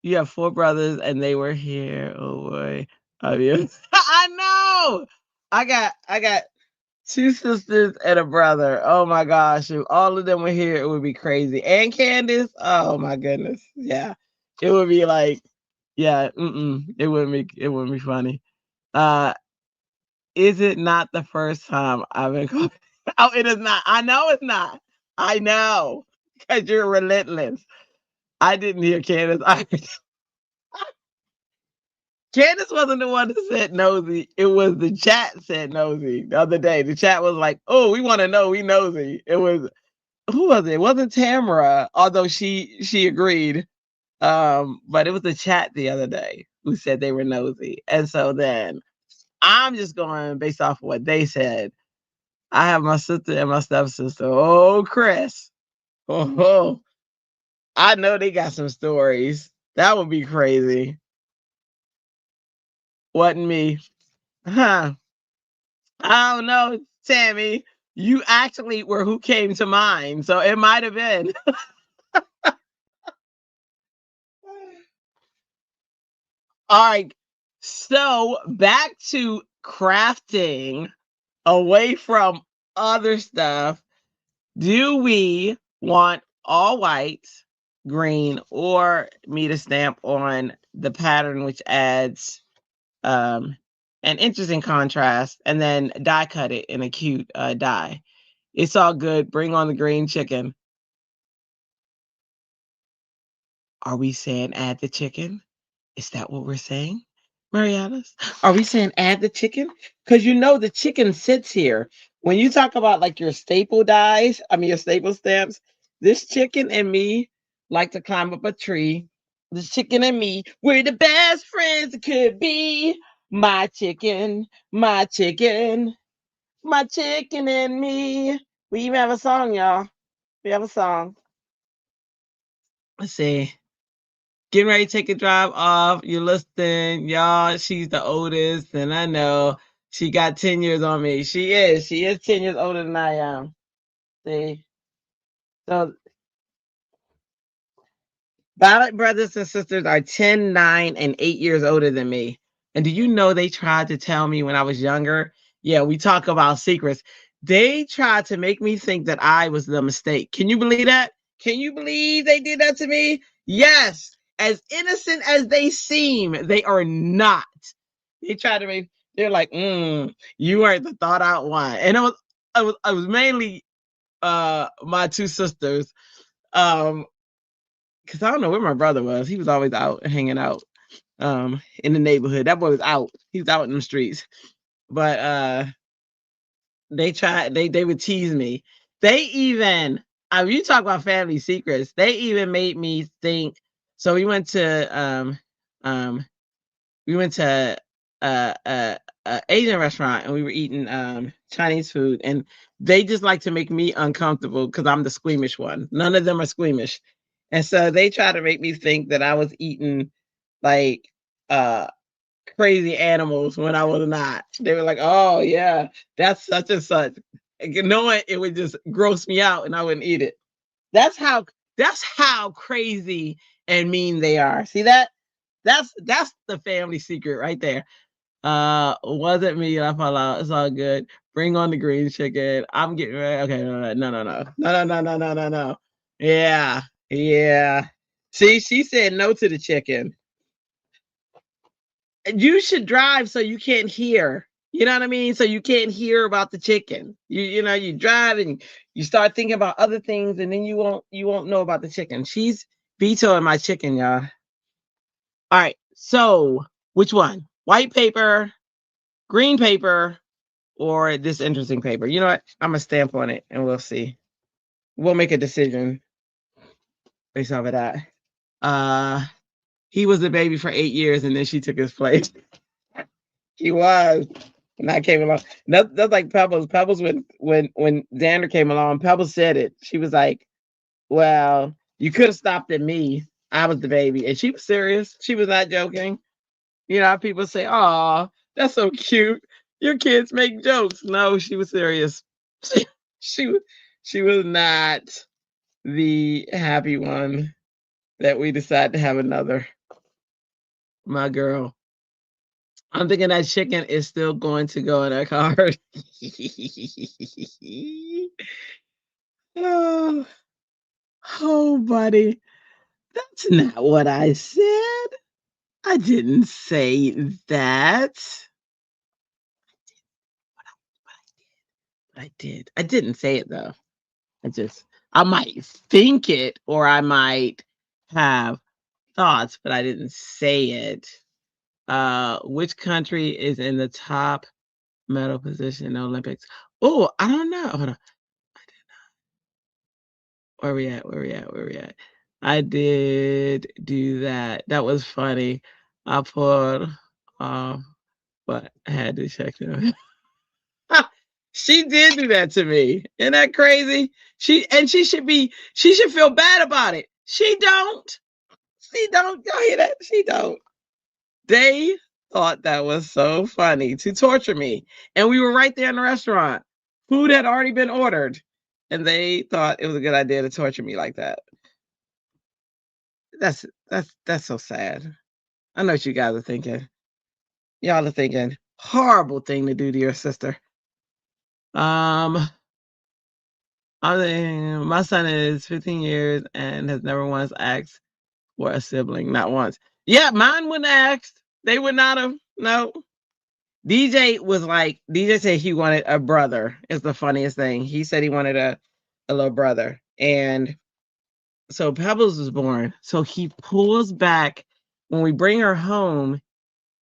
you have 4 brothers, and they were here. Oh boy, I mean, I know. I got 2 sisters and a brother. Oh my gosh, if all of them were here, it would be crazy. And Candace. Oh my goodness. Yeah, it would be like, yeah, it wouldn't be funny. Uh, is it not the first time I've been called? Oh, it is not. I know it's not. I know. Because you're relentless. I didn't hear Candace. Candace wasn't the one that said nosy. It was the chat said nosy the other day. The chat was like, oh, we want to know, we nosy. It was, who was it? It wasn't Tamara, although she agreed. But it was the chat the other day who said they were nosy. And so then I'm just going based off of what they said. I have my sister and my stepsister. Oh, Chris. Oh, I know they got some stories. That would be crazy. Wasn't me. Huh. I don't know, Tammy. You actually were who came to mind. So it might have been. All right. So back to crafting away from other stuff. Do we want all white, green, or me to stamp on the pattern, which adds an interesting contrast, and then die cut it in a cute die? It's all good. Bring on the green chicken. Are we saying add the chicken? Is that what we're saying, Marianas? Are we saying add the chicken? Because you know the chicken sits here. When you talk about like your staple dyes, I mean your staple stamps, this chicken and me like to climb up a tree. This chicken and me, we're the best friends it could be. My chicken, my chicken, my chicken and me. We even have a song, y'all. We have a song. Let's see. Getting ready to take a drive off. You're listening, y'all. She's the oldest, and I know she got 10 years on me. She is. She is 10 years older than I am. See? So Violet brothers and sisters are 10, 9, and 8 years older than me. And do you know they tried to tell me when I was younger? Yeah, we talk about secrets. They tried to make me think that I was the mistake. Can you believe that? Can you believe they did that to me? Yes. As innocent as they seem, they are not. They tried to make they're like, you weren't the thought out one. And it was mainly my two sisters. Um, because I don't know where my brother was. He was always out hanging out in the neighborhood. That boy was out. He was out in the streets. But they would tease me. They even I mean, you talk about family secrets. They even made me think. So um we went to a Asian restaurant and we were eating Chinese food, and they just like to make me uncomfortable because I'm the squeamish one. None of them are squeamish. And so they try to make me think that I was eating like uh crazy animals when I was not. They were like, "Oh yeah, that's such and such." And knowing it would just gross me out and I wouldn't eat it. That's how that's how crazy and mean they are. See that? That's the family secret right there. Wasn't me. I fall out. It's all good. Bring on the green chicken. I'm getting ready. Okay, no. Yeah, yeah. See, she said no to the chicken. You should drive so you can't hear. You know what I mean? So you can't hear about the chicken. You drive and you start thinking about other things, and then you won't know about the chicken. She's vetoing my chicken, y'all. All right. So which one? White paper, green paper, or this interesting paper? You know what? I'm gonna stamp on it and we'll see. We'll make a decision based off of that. Uh he was the baby for 8 years and then she took his place. He was. And I came along. That's like Pebbles. Pebbles when Xander came along, Pebbles said it. She was like, well, you could have stopped at me. I was the baby. And she was serious. She was not joking. You know how people say, "Oh, that's so cute. Your kids make jokes." No, she was serious. She she was she was not the happy one that we decided to have another. My girl. I'm thinking that chicken is still going to go in that card. oh, oh, buddy. That's not what I said. I didn't say that. I did. I didn't say it though. I might think it or I might have thoughts, but I didn't say it. Which country is in the top medal position in the Olympics? Oh, I don't know. Hold on. Where we at? Where we at? Where we at? I did do that. That was funny. I pulled but I had to check them. She did do that to me. Isn't that crazy? She should feel bad about it. She don't. She don't. Y'all hear that? She don't. They thought that was so funny to torture me. And we were right there in the restaurant. Food had already been ordered. And they thought it was a good idea to torture me like that. That's so sad. I know what you guys are thinking. Y'all are thinking, horrible thing to do to your sister. Um, my son is 15 years and has never once asked for a sibling, not once. Yeah, mine wouldn't have asked. They would not have. No. DJ said he wanted a brother. It's the funniest thing. He said he wanted a little brother. And so Pebbles was born. So he pulls back when we bring her home,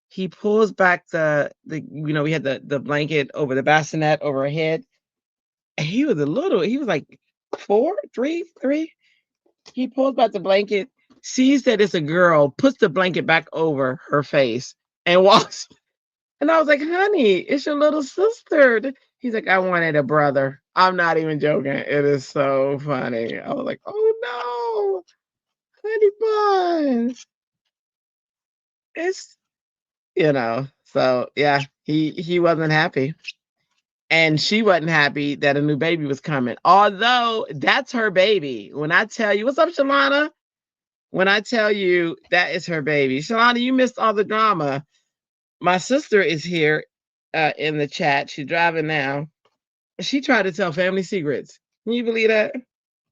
he pulls back we had the blanket over the bassinet over her head. And he was like 3. He pulls back the blanket, sees that it's a girl, puts the blanket back over her face, and walks. And I was like, honey, it's your little sister. He's like, I wanted a brother. I'm not even joking. It is so funny. I was like, oh no, honey bun. It's so yeah, he wasn't happy. And she wasn't happy that a new baby was coming. Although that's her baby. When I tell you, what's up, Shalana? When I tell you that is her baby. Shalana, you missed all the drama. My sister is here in the chat. She's driving now. She tried to tell family secrets. Can you believe that?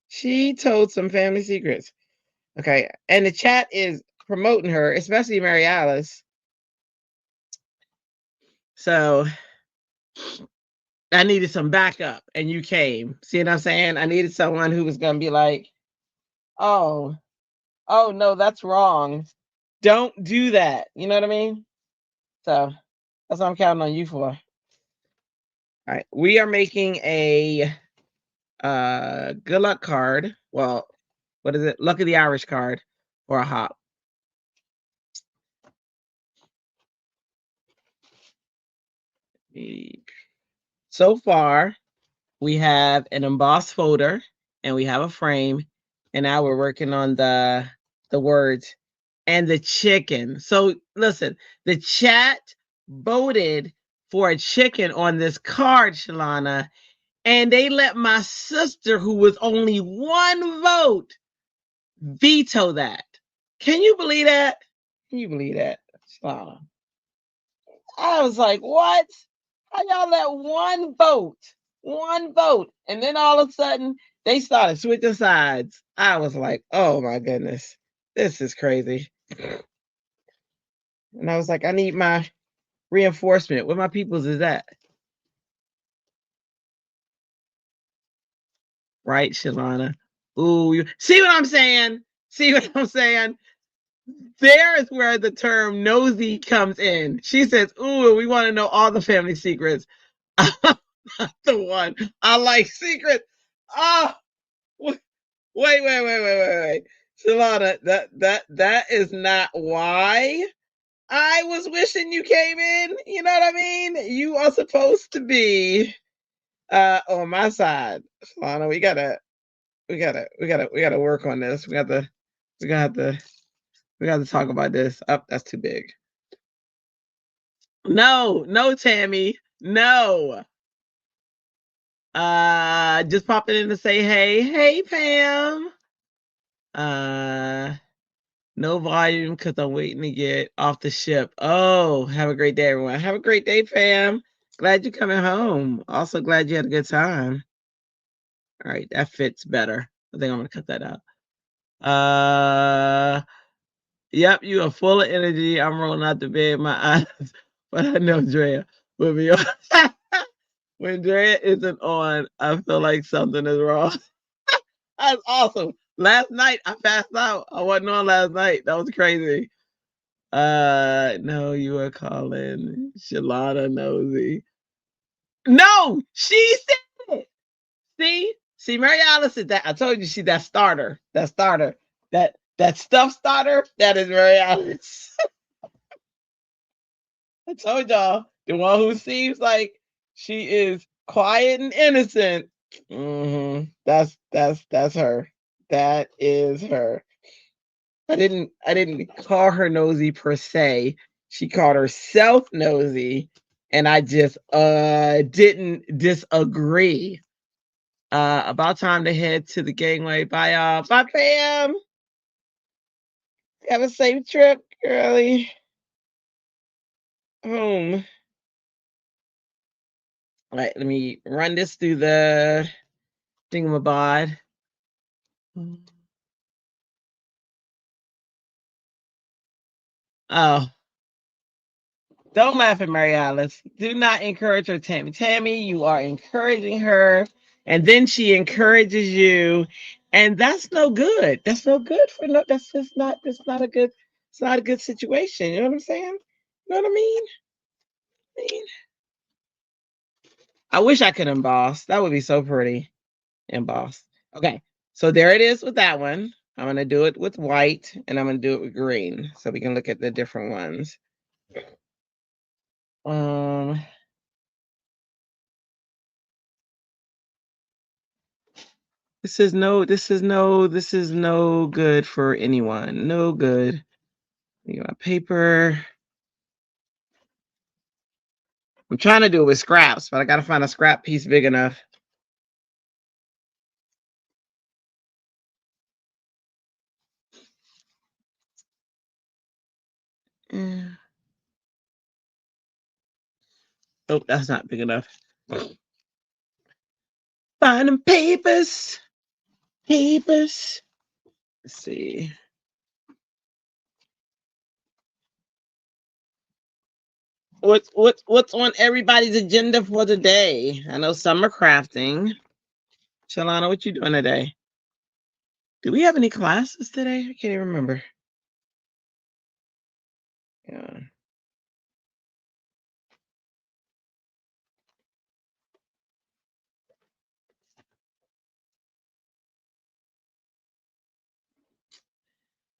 She told some family secrets. Okay. And the chat is promoting her, especially Mary Alice. So I needed some backup and you came. See what I'm saying? I needed someone who was going to be like, oh no, that's wrong. Don't do that. You know what I mean? So that's what I'm counting on you for. All right. We are making a good luck card. Well, what is it? Luck of the Irish card or a hop. So far, we have an embossed folder and we have a frame, and now we're working on the words and the chicken. So listen, the chat voted for a chicken on this card, Shalana, and they let my sister, who was only one vote, veto that. Can you believe that? Can you believe that, Shalana? I was like, what? How y'all let one vote, and then all of a sudden they started switching sides. I was like, oh my goodness, this is crazy. And I was like, I need my reinforcement. Where my peoples is that? Right, Shalana? Ooh, see what I'm saying? See what I'm saying? There is where the term nosy comes in. She says, ooh, we want to know all the family secrets. I'm not the one. I like secrets. Ah, oh, wait. Shalana, that is not why I was wishing you came in. You know what I mean? You are supposed to be on my side. Shalana, we gotta work on this. We gotta talk about this. Oh, that's too big. No, Tammy. No. Just popping in to say hey. Hey, Pam. No volume because I'm waiting to get off the ship. Oh, have a great day, everyone. Have a great day, Pam. Glad you're coming home. Also glad you had a good time. All right, that fits better. I think I'm gonna cut that out. Yep, you are full of energy. I'm rolling out the bed, my eyes, but I know Drea will be on. When Drea isn't on, I feel like something is wrong. That's awesome. Last night I passed out. I wasn't on last night. That was crazy. No, you are calling Shalana nosy. No, she said it. See, Mary Alice is that. I told you she's that starter. That starter. That stuff starter. That is Mary Alice. I told y'all the one who seems like she is quiet and innocent. Mm-hmm. That's her. That is her. I didn't call her nosy per se. She called herself nosy, and I just didn't disagree. About time to head to the gangway. Bye, y'all. Bye, Pam. Have a safe trip, girlie. Home. All right, let me run this through the thingamabod. Oh, don't laugh at Mary Alice. Do not encourage her, Tammy. Tammy, you are encouraging her, and then she encourages you, and that's no good. That's no good for no. That's just not. That's not a good. It's not a good situation. You know what I'm saying? You know what I mean? I wish I could emboss. That would be so pretty. Emboss. Okay. So there it is with that one. I'm going to do it with white and I'm going to do it with green so we can look at the different ones. Um, this is no good for anyone. No good. You got paper. I'm trying to do it with scraps, but I got to find a scrap piece big enough. Yeah. Oh, that's not big enough. Finding papers. Papers. Let's see. What's on everybody's agenda for today? I know some are crafting. Shalana, what you doing today? Do we have any classes today? I can't even remember. Yeah.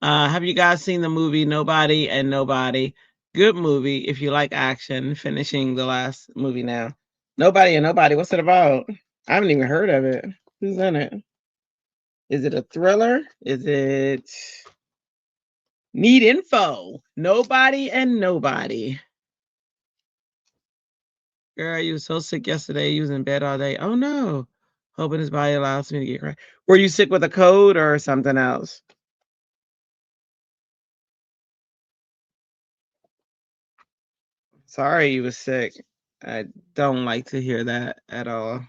Have you guys seen the movie Nobody and Nobody? Good movie if you like action. Finishing the last movie now. Nobody and Nobody. What's it about? I haven't even heard of it. Who's in it? Is it a thriller? Is it need info? Nobody and Nobody. Girl, you were so sick yesterday. You was in bed all day. Oh no. Hoping his body allows me to get right. Were you sick with a cold or something else? Sorry you was sick. I don't like to hear that at all.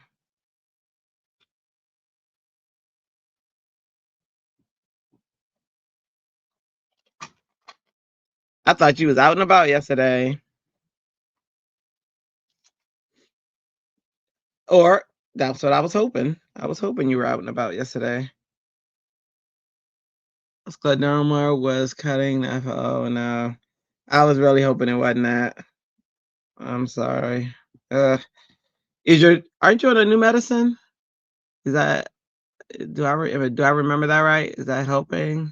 I thought you was out and about yesterday. Or that's what I was hoping. I was hoping you were out and about yesterday. Scleroderma was cutting. Oh no. I was really hoping it wasn't that. I'm sorry. Uh, aren't you on a new medicine? Is that do I remember that right? Is that helping?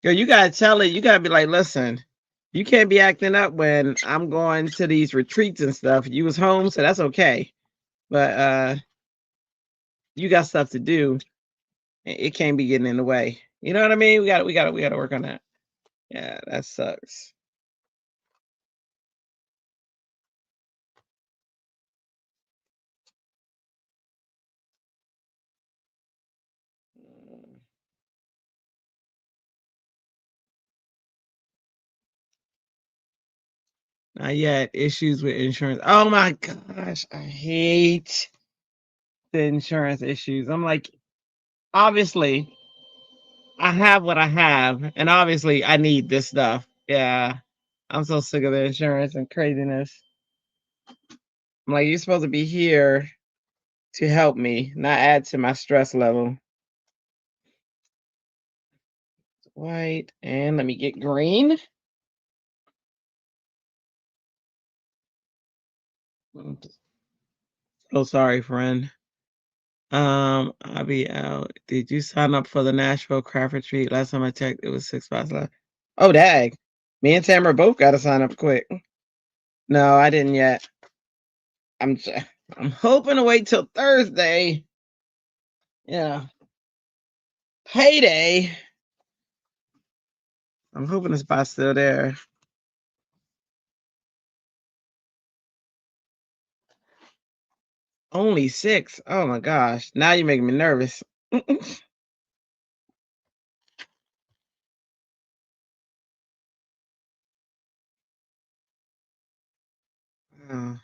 Yo, you gotta tell it. You gotta be like, listen, you can't be acting up when I'm going to these retreats and stuff. You was home, so that's okay. But you got stuff to do. It can't be getting in the way. You know what I mean? We gotta work on that. Yeah, that sucks. Not yet. Issues with insurance. Oh my gosh, I hate the insurance issues. I'm like, obviously, I have what I have, and obviously, I need this stuff. Yeah, I'm so sick of the insurance and craziness. I'm like, you're supposed to be here to help me, not add to my stress level. White, and let me get green. Oh, sorry, friend. I'll be out. Did you sign up for the Nashville craft retreat? Last time I checked, it was 6 spots left. Oh, dag. Me and Tamara both got to sign up quick. No, I didn't yet. I'm I'm hoping to wait till Thursday. Yeah, payday. I'm hoping the spot's still there. Only 6. Oh my gosh. Now you're making me nervous. Oh.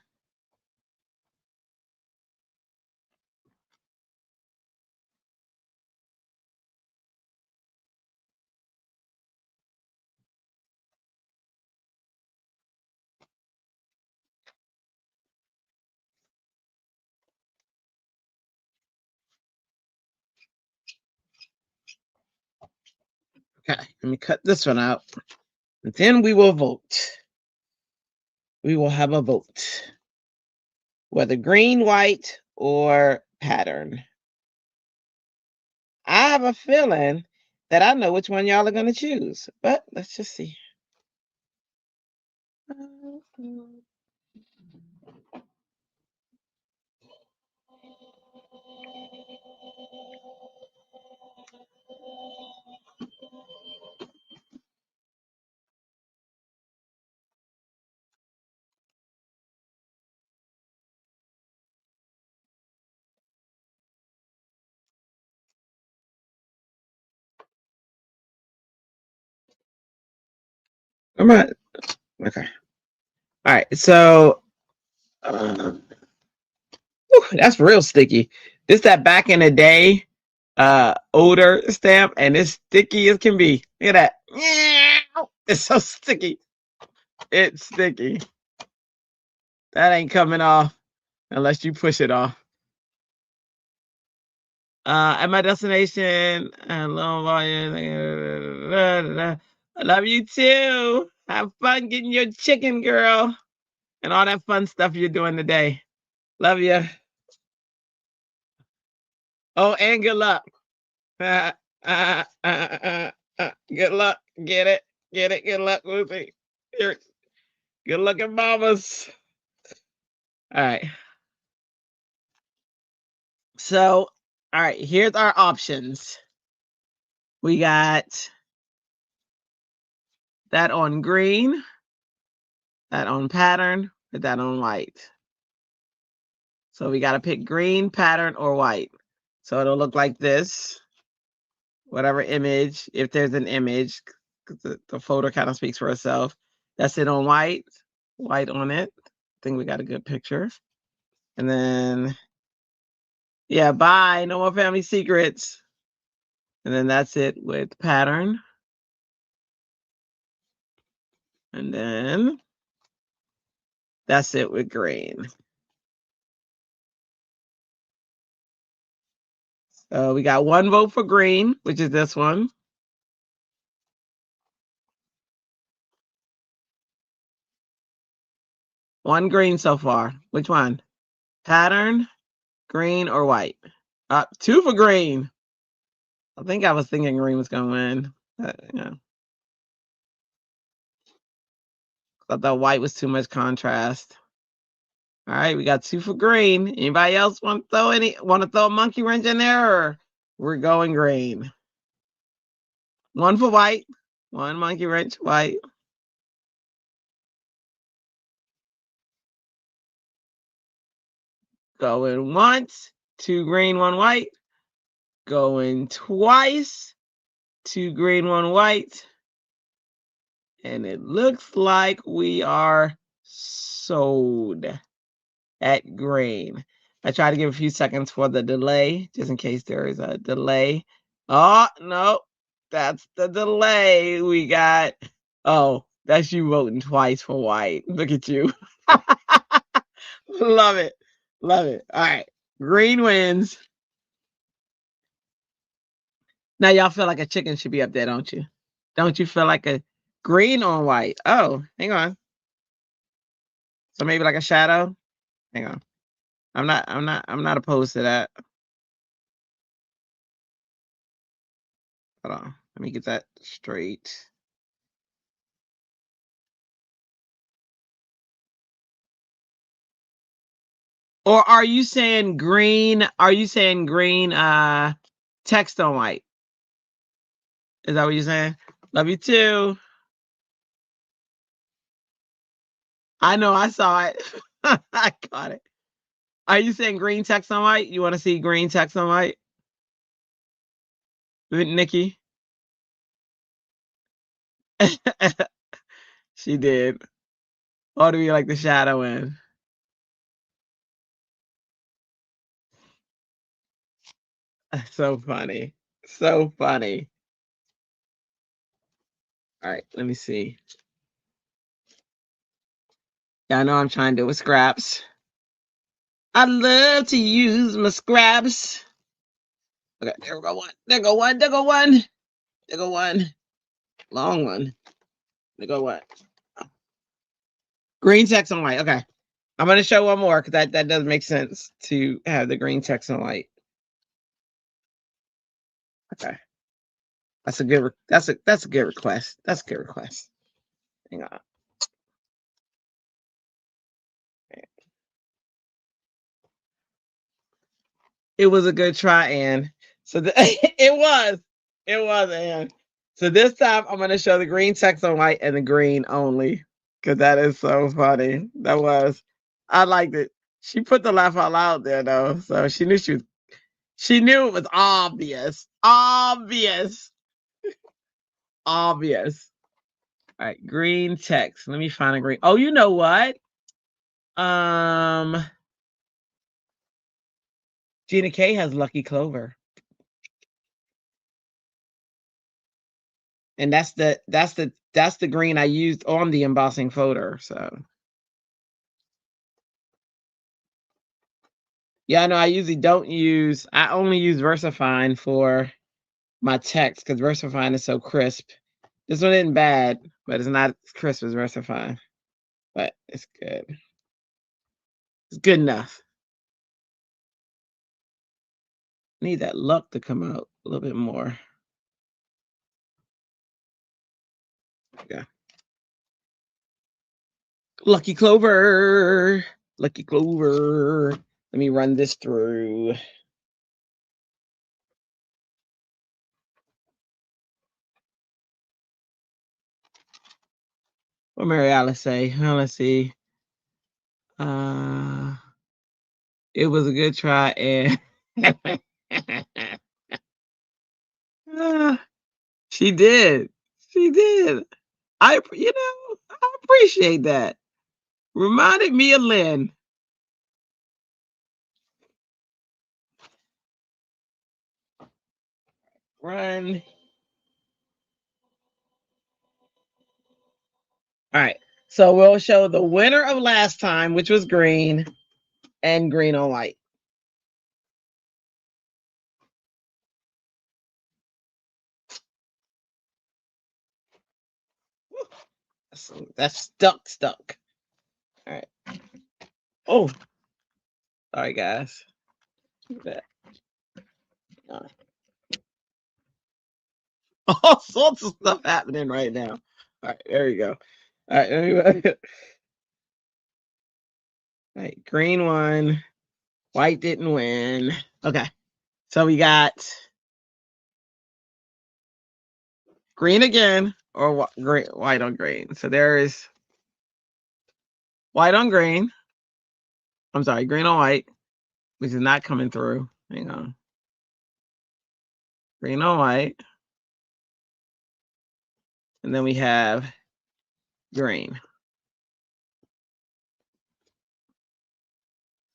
Let me cut this one out. And then we will vote. We will have a vote. Whether green, white, or pattern. I have a feeling that I know which one y'all are going to choose. But let's just see. I'm not. Okay. All right. So that's real sticky. This that back in the day odor stamp, and it's sticky as can be. Look at that. It's so sticky. It's sticky. That ain't coming off unless you push it off. At my destination, low volume. I love you too. Have fun getting your chicken, girl, and all that fun stuff you're doing today. Love you. Oh, and good luck. Good luck. Get it. Get it. Good luck, Lucy. Here. Good looking mamas. All right. So, all right, here's our options. We got that on green, that on pattern, or that on white. So we got to pick green, pattern, or white. So it'll look like this. Whatever image, if there's an image, the photo kind of speaks for itself. That's it on white, white on it. I think we got a good picture. And then, yeah, bye. No more family secrets. And then that's it with pattern. And then that's it with green. So we got one vote for green, which is this one. One green so far. Which one? Pattern, green, or white? Two for green. I think I was thinking green was going to win. Yeah. I thought white was too much contrast. All right, we got two for green. Anybody else want to throw a monkey wrench in there, or we're going green? One for white. One monkey wrench, white. Going once, two green, one white. Going twice, two green, one white. And it looks like we are sold at green. I try to give a few seconds for the delay, just in case there is a delay. Oh, no, that's the delay we got. Oh, that's you voting twice for white. Look at you. Love it. Love it. All right. Green wins. Now y'all feel like a chicken should be up there, don't you? Don't you feel like a green on white? Oh, hang on. So maybe like a shadow? Hang on. I'm not opposed to that. Hold on. Let me get that straight. Or are you saying green? Are you saying green text on white? Is that what you're saying? Love you too. I know I saw it. I got it. Are you saying green text on white? You want to see green text on white? Nikki? She did. Or do we like the shadow in? So funny. So funny. All right, let me see. Yeah, I know I'm trying to do with scraps. I love to use my scraps. Okay, there we go one. There go one. There go one. There go one. Long one. They go what? Green text on white. Okay. I'm going to show one more because that does make sense to have the green text on white. Okay. That's a good that's a good request. That's a good request. Hang on. It was a good try, Ann. So it was, Ann. So this time I'm gonna show the green text on white and the green only. Cause that is so funny. I liked it. She put the laugh out loud there though. So she knew it was obvious. Obvious. Obvious. All right, green text. Let me find a green. Oh, you know what? Um Gina K has Lucky Clover. And that's the green I used on the embossing folder. So yeah, no, I only use VersaFine for my text because VersaFine is so crisp. This one isn't bad, but it's not as crisp as VersaFine. But it's good. It's good enough. Need that luck to come out a little bit more. Okay. Lucky Clover. Lucky Clover. Let me run this through. What Mary Alice say? Let's see. It was a good try, and she did. She did. I appreciate that. Reminded me of Lynn. Run. All right. So we'll show the winner of last time, which was green, and green on white. That's stuck. All right. Oh, sorry, guys. All sorts of stuff happening right now. All right, there you go. All right, anyway. All right, green won. White didn't win. Okay, so we got green again, or green, white on green. So there is white on green. I'm sorry, green on white, which is not coming through. Hang on. Green on white. And then we have green.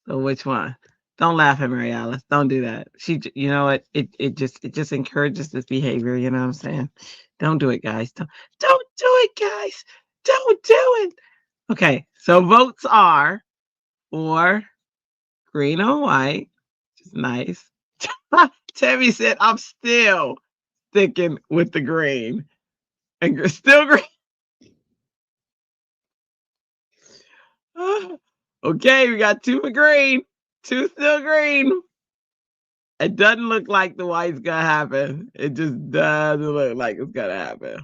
So which one? Don't laugh at Mary Alice. Don't do that. You know what? It just encourages this behavior. You know what I'm saying? Don't do it, guys. Don't do it, guys. Don't do it. Okay. So votes are for green on white, which is nice. Tammy said, "I'm still sticking with the green, and still green." Okay, we got two for green, two still green. It doesn't look like the white's gonna happen. It just doesn't look like it's gonna happen.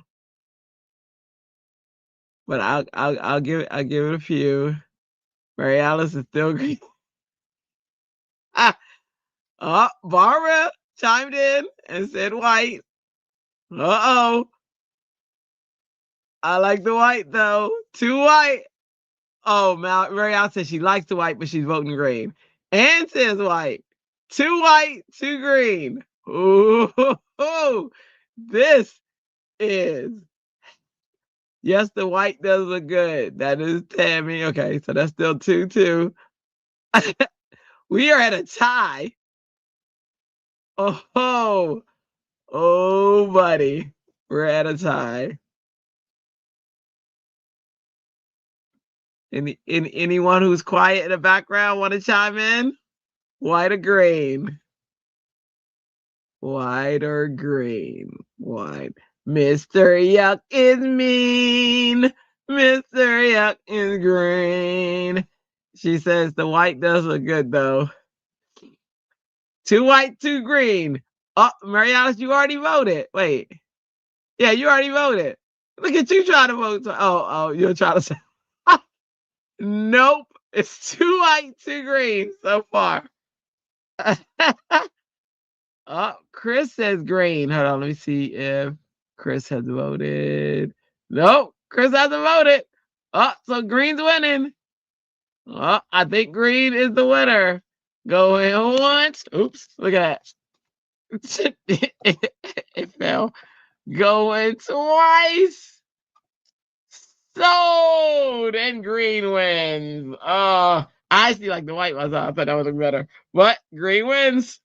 But I'll give it a few. Mary Alice is still green. Oh, Barbara chimed in and said white. Uh-oh. I like the white though. Two white. Oh, Mary Alice says she likes the white, but she's voting green. Ann says white. Two white, two green. Ooh, this is. Yes, the white does look good. That is Tammy. Okay, so that's still 2-2. We are at a tie. Oh, buddy. We're at a tie. Anyone who's quiet in the background want to chime in? White or green? White or green? White. Mr. Yuck is mean. Mr. Yuck is green. She says the white does look good though. 2 white, 2 green. Oh, Mariana, you already voted. Wait. Yeah, you already voted. Look at you trying to vote. Oh, you're trying to say. Nope. It's 2 white, 2 green so far. Oh, Chris says green. Hold on, let me see if Chris has voted. Nope, Chris hasn't voted. Oh, so green's winning. Oh, I think green is the winner. Going once. Oops, look at that. It fell. Going twice. Sold and green wins. I actually like the white ones. I thought that would look better. But green wins.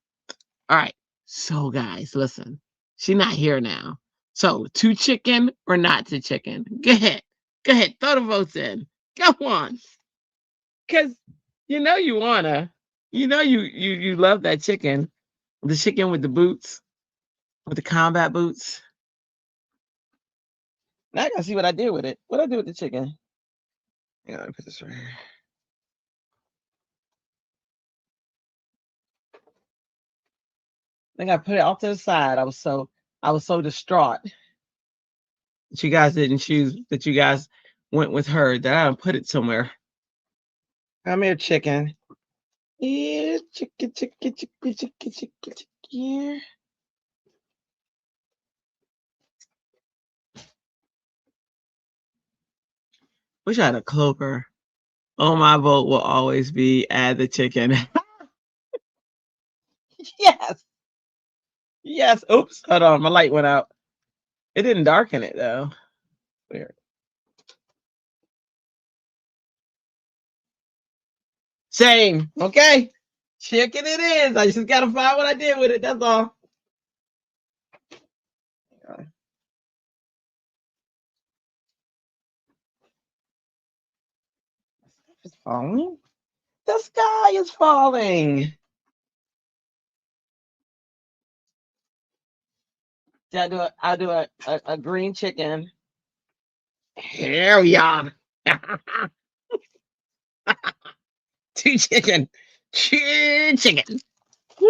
All right. So guys, listen. She's not here now. So to chicken or not to chicken? Go ahead. Go ahead. Throw the votes in. Go on. Cause you know you wanna. You know you love that chicken. The chicken with the boots, with the combat boots. Now I gotta see what I did with it. What I do with the chicken? Hang on, let me put this right here. I think I put it off to the side. I was so distraught that you guys didn't choose, that you guys went with her, that I put it somewhere. Come here, chicken. Yeah, chicken, chicken, chicken, chicken, chicken, chicken. Wish I had a cloaker. Oh, my vote will always be add the chicken. Yes. Yes. Oops. Hold on. My light went out. It didn't darken it though. Weird. Same. Okay. Chicken it is. I just gotta find what I did with it. That's all. It's falling. The sky is falling. I'll do a green chicken. Hell yeah. 2 chicken. 2 chicken. Woo!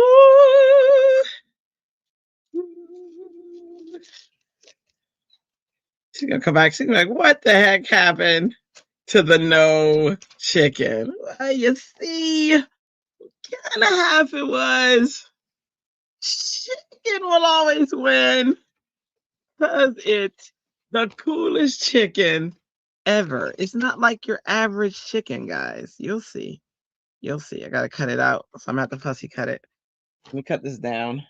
She's gonna come back. She's gonna be like, what the heck happened to the no chicken? Well, you see, kind of half it was. Chicken will always win because it's the coolest chicken ever. It's not like your average chicken, guys. You'll see. You'll see. I gotta cut it out, so I'm gonna have to fussy cut it. Let me cut this down.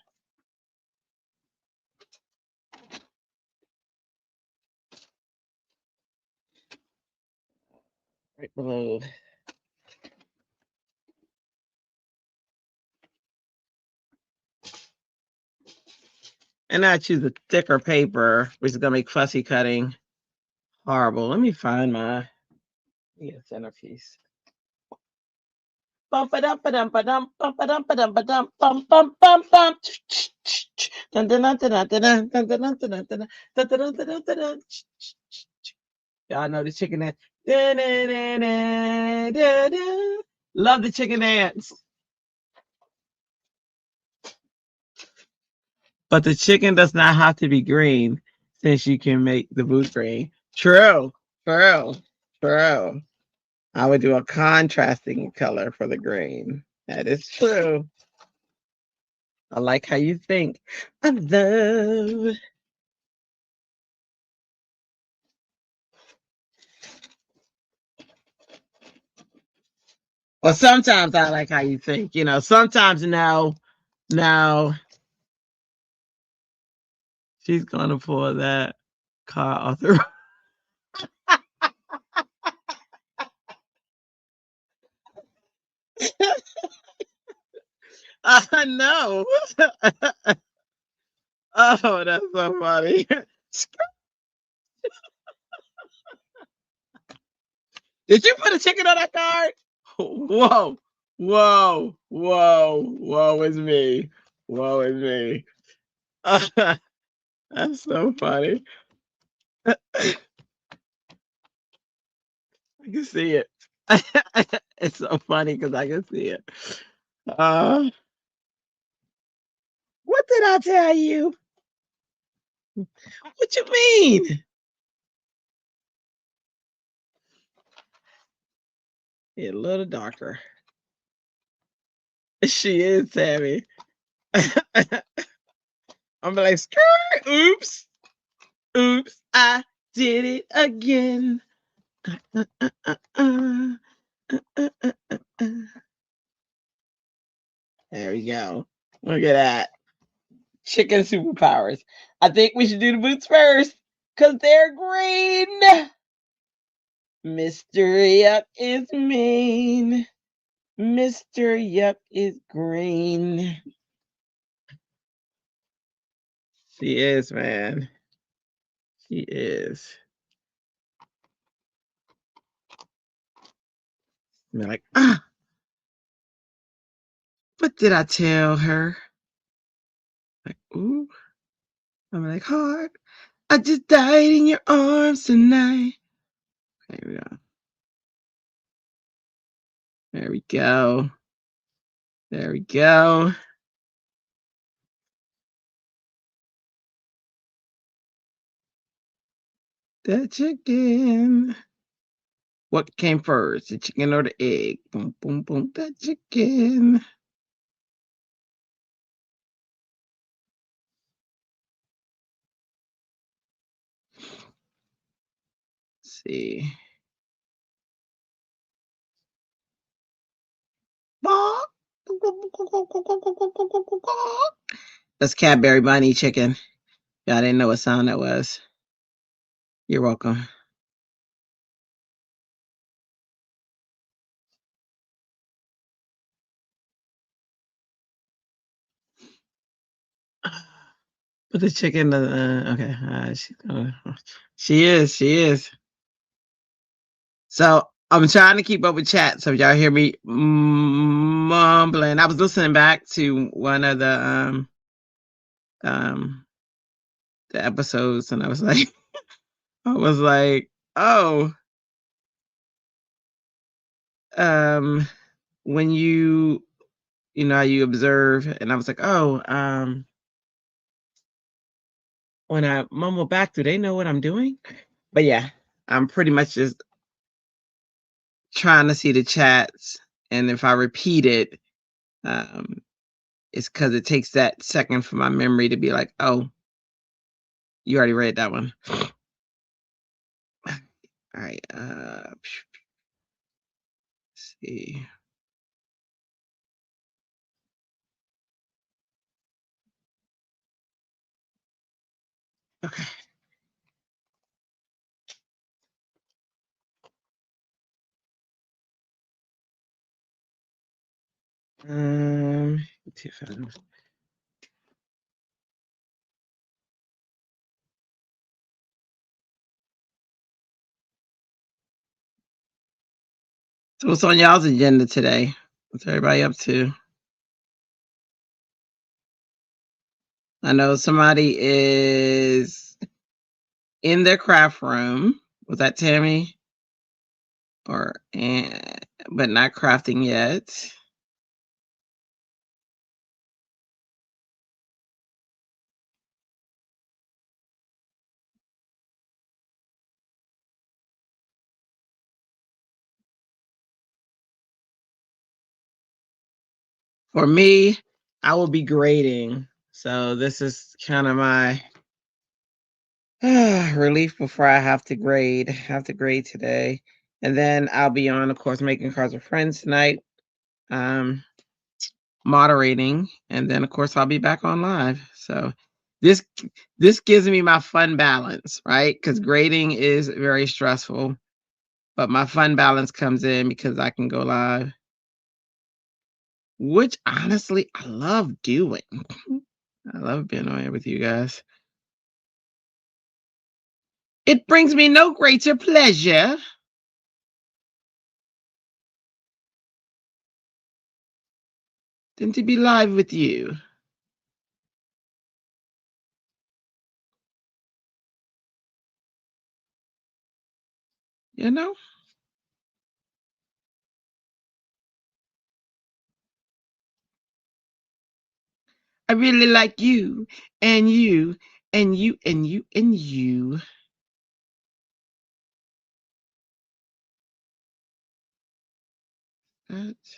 Right below. And I choose a thicker paper, which is gonna make fussy cutting horrible. Let me find my centerpiece. Bump dum ba dum ba dum bump dum ba dum ba dum bum bum bum bum. Dun dun dun dun dun dun dun dun dun dun dun dun dun dun dun dun. Y'all know the chicken dance. Love the chicken dance. But the chicken does not have to be green since you can make the boot green. True. True. True. I would do a contrasting color for the green. That is true. I like how you think. I love. Well, sometimes I like how you think. You know, sometimes no. No. She's gonna pull that car off the road. I know. Oh, that's so funny. Did you put a chicken on that card? Whoa, whoa, whoa, woe is me. Woe is me. That's so funny. I can see it. It's so funny because I can see it. Uh, what did I tell you? What you mean? Yeah, a little darker. She is, Tammy. I'm like, skirt, oops, oops, I did it again. Uh, uh, uh, uh, uh, uh, uh. There we go. Look at that. Chicken superpowers. I think we should do the boots first because they're green. Mr. Yuck is mean. Mr. Yuck is green. She is, man. She is. I'm like, what did I tell her? Like, ooh. I'm like, heart, I just died in your arms tonight. There we go. There we go. There we go. That chicken. What came first, the chicken or the egg? Boom, boom, boom. That chicken. Let's see. That's Cadbury Bunny chicken. Yeah, I didn't know what sound that was. You're welcome. Put the chicken. Okay. She is. She is. So I'm trying to keep up with chat. So if y'all hear me mumbling, I was listening back to one of um the episodes, and I was like, oh, when you observe, and I was like, oh, when I mumble back, do they know what I'm doing? But yeah, I'm pretty much just trying to see the chats, and if I repeat it, um, it's because it takes that second for my memory to be like, oh, you already read that one. All right. Let's see. Okay. Um. So what's on y'all's agenda today? What's everybody up to? I know somebody is in their craft room. Was that Tammy? But not crafting yet. For me, I will be grading. So this is kind of my relief before I have to grade. I have to grade today. And then I'll be on, of course, making cards with friends tonight. Moderating, and then of course I'll be back on live. So this gives me my fun balance, right? Because grading is very stressful, but my fun balance comes in because I can go live, which honestly I love doing. I love being on here with you guys. It brings me no greater pleasure than to be live with you. You know? I really like you and you and you and you and you. That's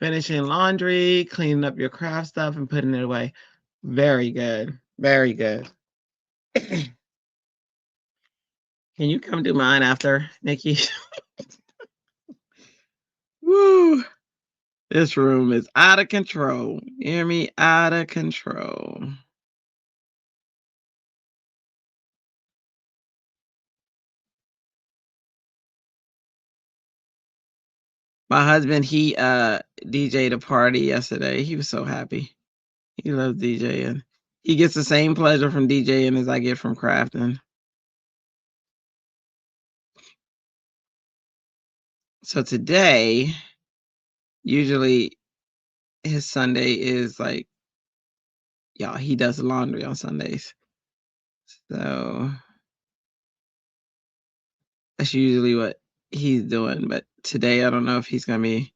finishing laundry, cleaning up your craft stuff, and putting it away. Very good. Very good. Can you come do mine after, Nikki? Woo! This room is out of control. You hear me? Out of control. My husband, he DJ'd a party yesterday. He was so happy. He loves DJing. He gets the same pleasure from DJing as I get from crafting. So today, usually his Sunday is like, y'all, he does laundry on Sundays. So that's usually what he's doing. But today, I don't know if he's going to be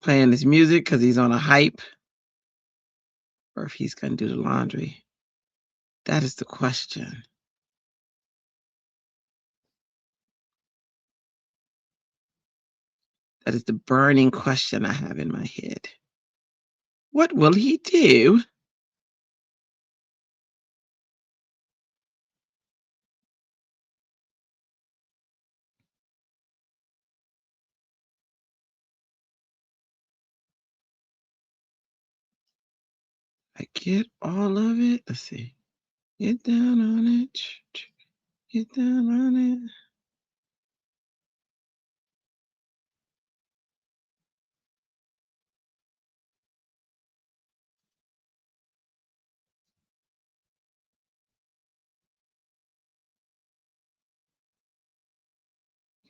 playing his music because he's on a hype or if he's going to do the laundry. That is the question. That is the burning question I have in my head. What will he do? I get all of it. Let's see. Get down on it. Get down on it.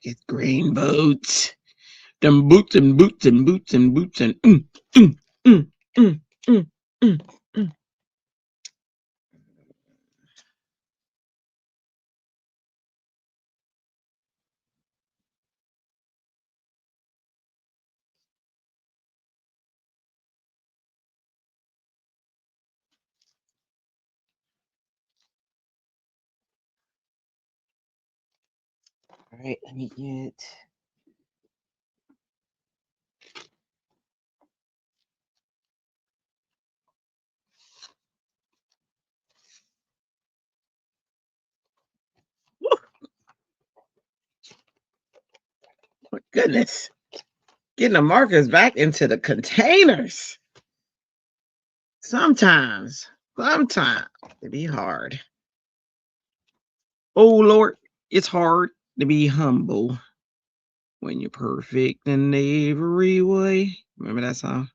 Get green boots. Them boots and boots and boots and boots and mm, mm, mm, mm, mm. All right, let me get. My goodness. Getting the markers back into the containers. Sometimes it be hard. Oh Lord, it's hard to be humble when you're perfect in every way. Remember that song?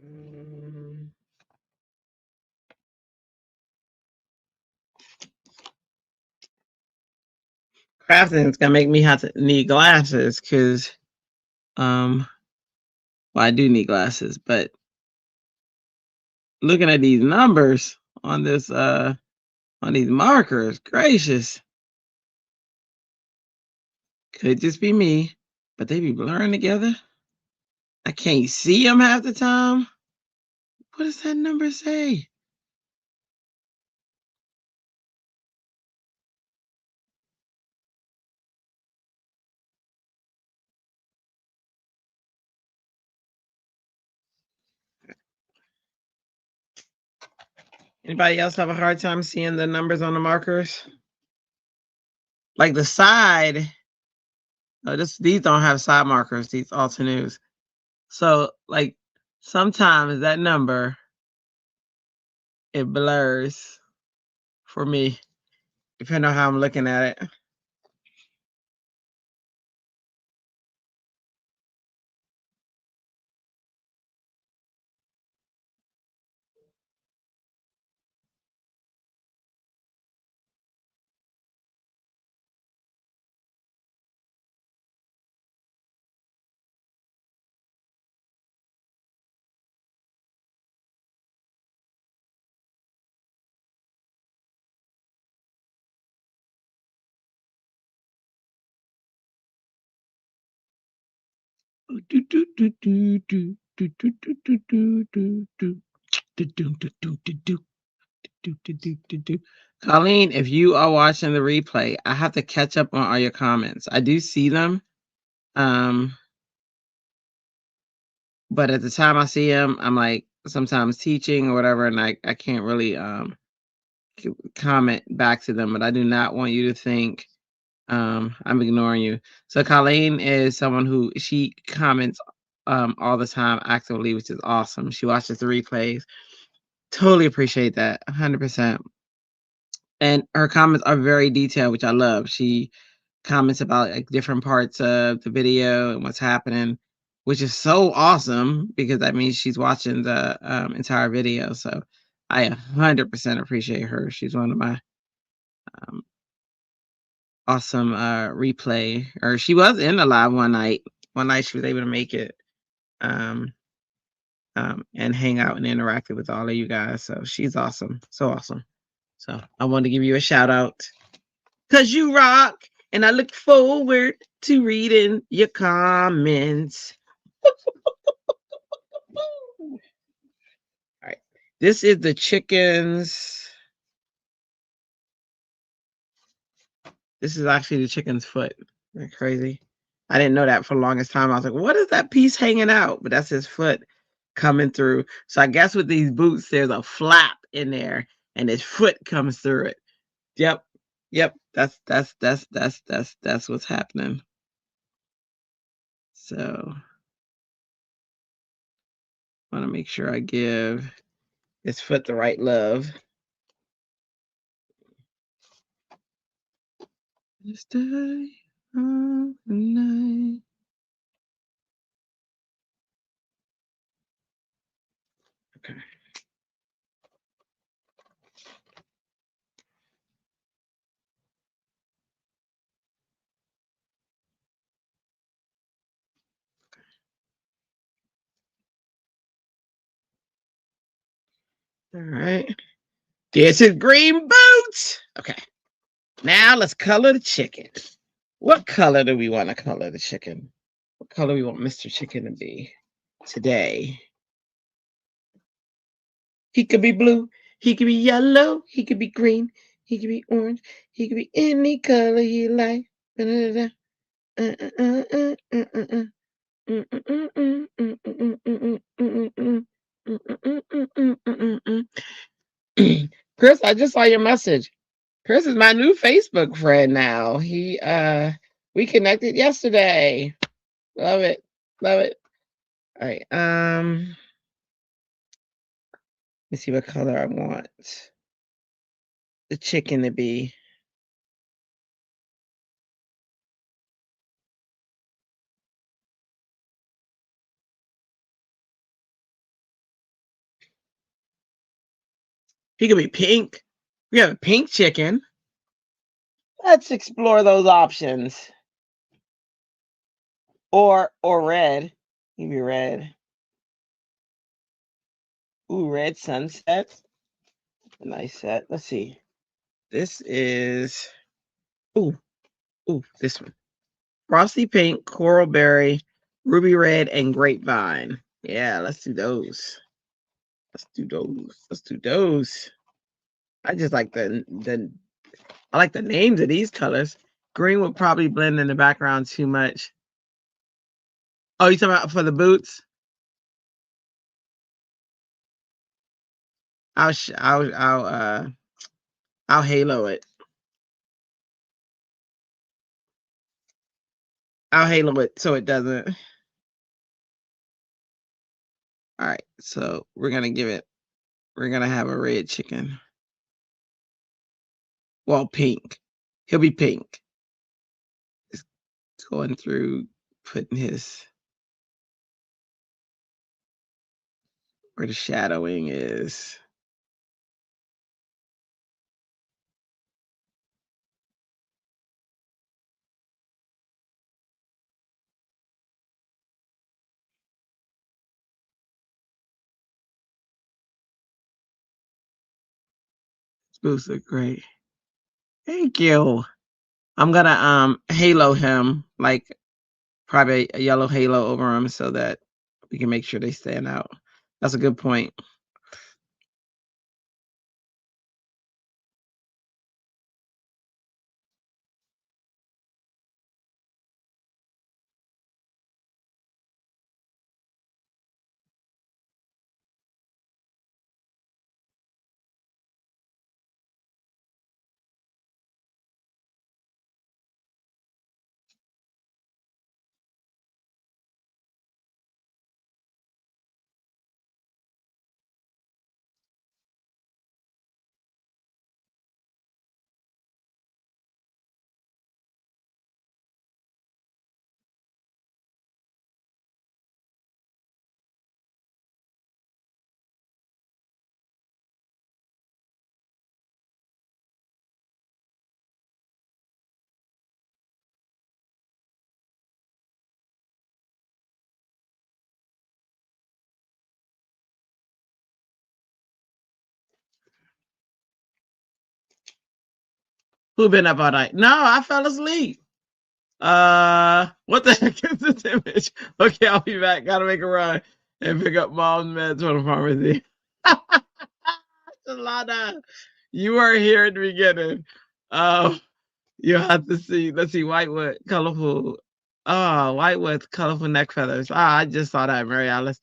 Mm. Crafting is gonna make me have to need glasses because um well I do need glasses, but looking at these numbers on these markers, gracious. Could just be me, but they be blurring together. I can't see them half the time. What does that number say? Anybody else have a hard time seeing the numbers on the markers? Like the side, these don't have side markers, these Altenews. So like sometimes that number, it blurs for me, depending on how I'm looking at it. Colleen, if you are watching the replay, I have to catch up on all your comments. I do see them. But at the time I see them, I'm like sometimes teaching or whatever, and I can't really comment back to them. But I do not want you to think I'm ignoring you. So Colleen is someone who she comments all the time actively, which is awesome. She watches the replays. Totally appreciate that, 100%. And her comments are very detailed, which I love. She comments about like different parts of the video and what's happening, which is so awesome because that means she's watching the entire video. So I 100% appreciate her. She's one of my awesome replay. Or she was in the live one night. One night she was able to make it and hang out and interact with all of you guys. So she's awesome. So awesome. So I wanted to give you a shout out because you rock. And I look forward to reading your comments. All right. This is the chickens. This is actually the chicken's foot. Isn't that crazy? I didn't know that for the longest time. I was like, what is that piece hanging out? But that's his foot coming through. So I guess with these boots, there's a flap in there and his foot comes through it. Yep. Yep. That's what's happening. So I want to make sure I give his foot the right love. Stay all night. Okay. All right. This is green boots. Okay. Now let's color the chicken. What color do we want to color the chicken? What color we want Mr. Chicken to be today? He could be blue. He could be yellow. He could be green. He could be orange. He could be any color you like. Chris, I just saw your message. Chris is my new Facebook friend now. We connected yesterday. Love it. Love it. All right. Let's see what color I want the chicken to be. He could be pink. We have a pink chicken. Let's explore those options. Or red. He be red. Ooh, red sunset. A nice set. Let's see. This is this one. Frosty pink, coral berry, ruby red, and grapevine. Yeah, let's do those. Let's do those. Let's do those. I just like I like the names of these colors. Green would probably blend in the background too much. Oh, you talking about for the boots? I'll halo it. I'll halo it so it doesn't. All right, so we're gonna have a red chicken. Well, pink. He'll be pink. Just going through putting his where the shadowing is. Boots look great. Thank you. I'm gonna halo him, like probably a yellow halo over him so that we can make sure they stand out. That's a good point. Who been up all night? No, I fell asleep. What the heck is this image? Okay, I'll be back. Gotta make a run and pick up mom's meds from the pharmacy. Shalana, you were here at the beginning. You have to see. Let's see, white with colorful. Oh, white with colorful neck feathers. Ah, I just saw that, Mary Alice.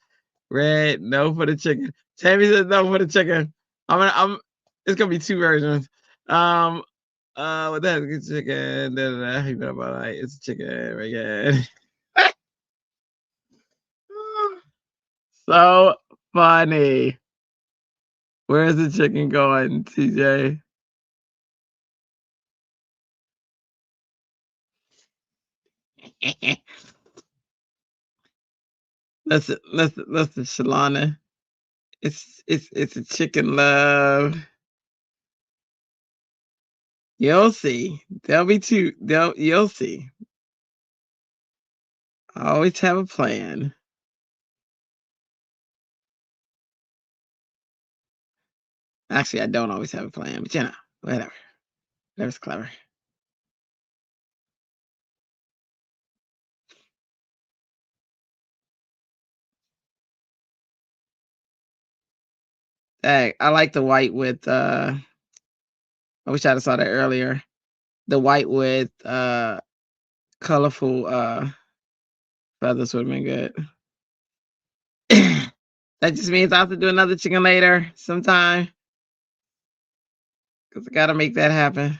Red, no for the chicken. Tammy says no for the chicken. I'm. It's gonna be two versions. What the heck is chicken? It's chicken again. So funny. Where's the chicken going, TJ? Listen, Shalana. It's a chicken love. You'll see. There'll be two. You'll see. I always have a plan. Actually, I don't always have a plan, but you know, whatever. Whatever's clever. Hey, I like the white with I wish I'd have saw that earlier. The white with colorful feathers would have been good. That just means I have to do another chicken later sometime. Because I gotta make that happen.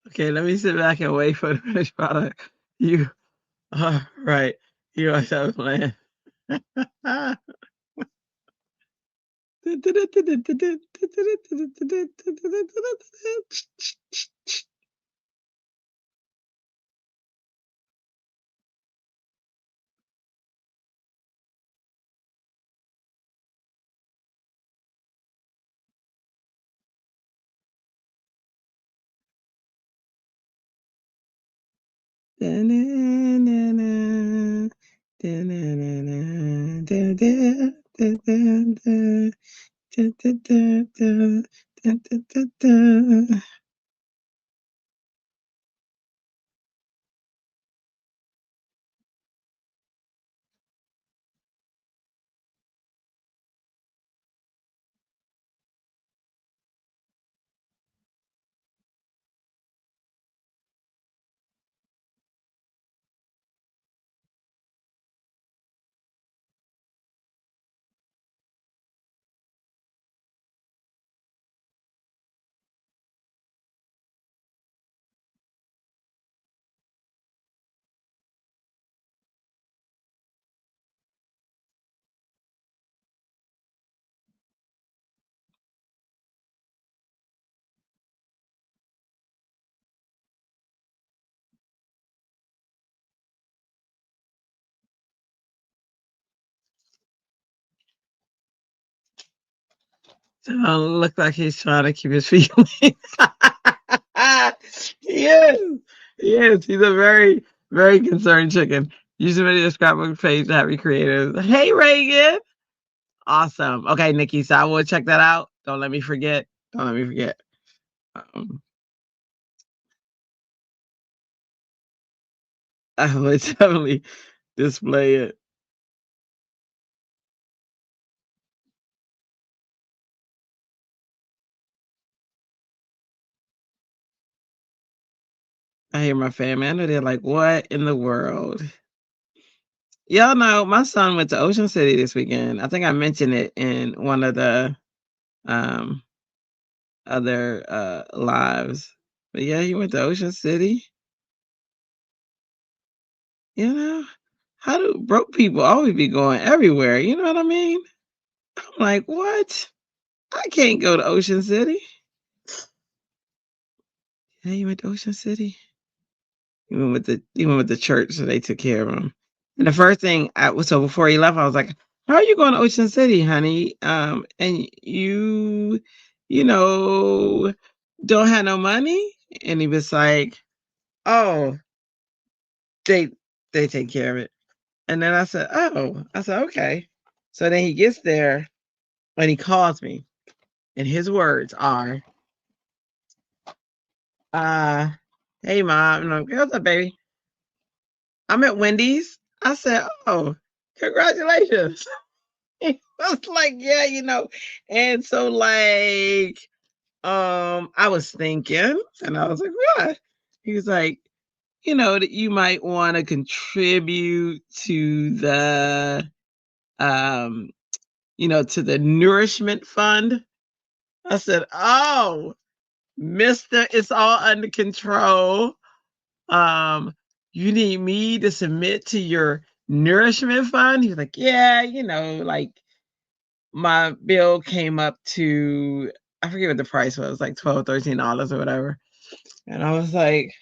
Okay, let me sit back and wait for the finished product. You right. You always have a plan. Dun, dun, dun, dun. Look like he's trying to keep his feelings. Yes, yes, he's a very, very concerned chicken. You submitted a scrapbook page to Happy Creators. Hey, Reagan. Awesome. Okay, Nikki, so I will check that out. Don't let me forget. Don't let me forget. Um, I will definitely display it. I hear my family. I know they're like, what in the world? Y'all know my son went to Ocean City this weekend. I think I mentioned it in one of the um other lives. But yeah, he went to Ocean City. You know, how do broke people always be going everywhere? You know what I mean? I'm like, what? I can't go to Ocean City. Yeah, he went to Ocean City. Even with the church, so they took care of him. And the first thing I was so before he left, I was like, "How are you going to Ocean City, honey? And you know, don't have no money?" And he was like, "Oh, they they take care of it." And then I said, "Oh," I said, "Okay." So then he gets there and he calls me, and his words are, uh, "Hey, mom," and I'm like, "What's up, baby? I'm at Wendy's." I said, "Oh, congratulations." He was like, "Yeah, you know." And so like, I was thinking, and I was like, "What?" He was like, "You know, that you might want to contribute to the um, to the nourishment fund." I said, "Oh, Mister, it's all under control. Um, you need me to submit to your nourishment fund?" He was like, "Yeah, like my bill came up to, I forget what the price was, like 12, $13 or whatever." And I was like,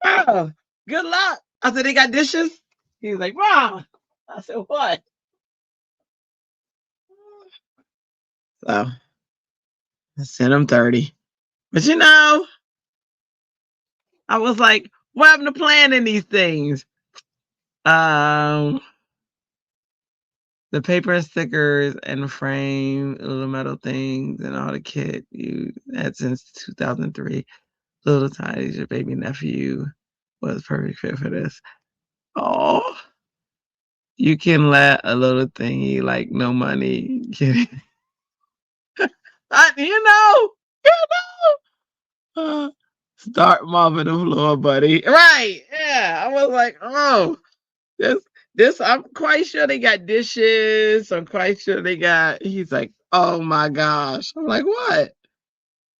"Oh, good luck." I said, "They got dishes?" He was like, "Wow." I said, "What?" So I sent him 30. But I was like, what happened to planning these things? Um, the paper and stickers and frame, little metal things, and all the kit you had since 2003. Little Tiny, your baby nephew, was perfect fit for this. Oh, you can let a little thingy like no money get it. You know, start mopping the floor, buddy. Right? Yeah. I was like, oh, this, this. I'm quite sure they got dishes. I'm quite sure they got. He's like, oh my gosh. I'm like, what?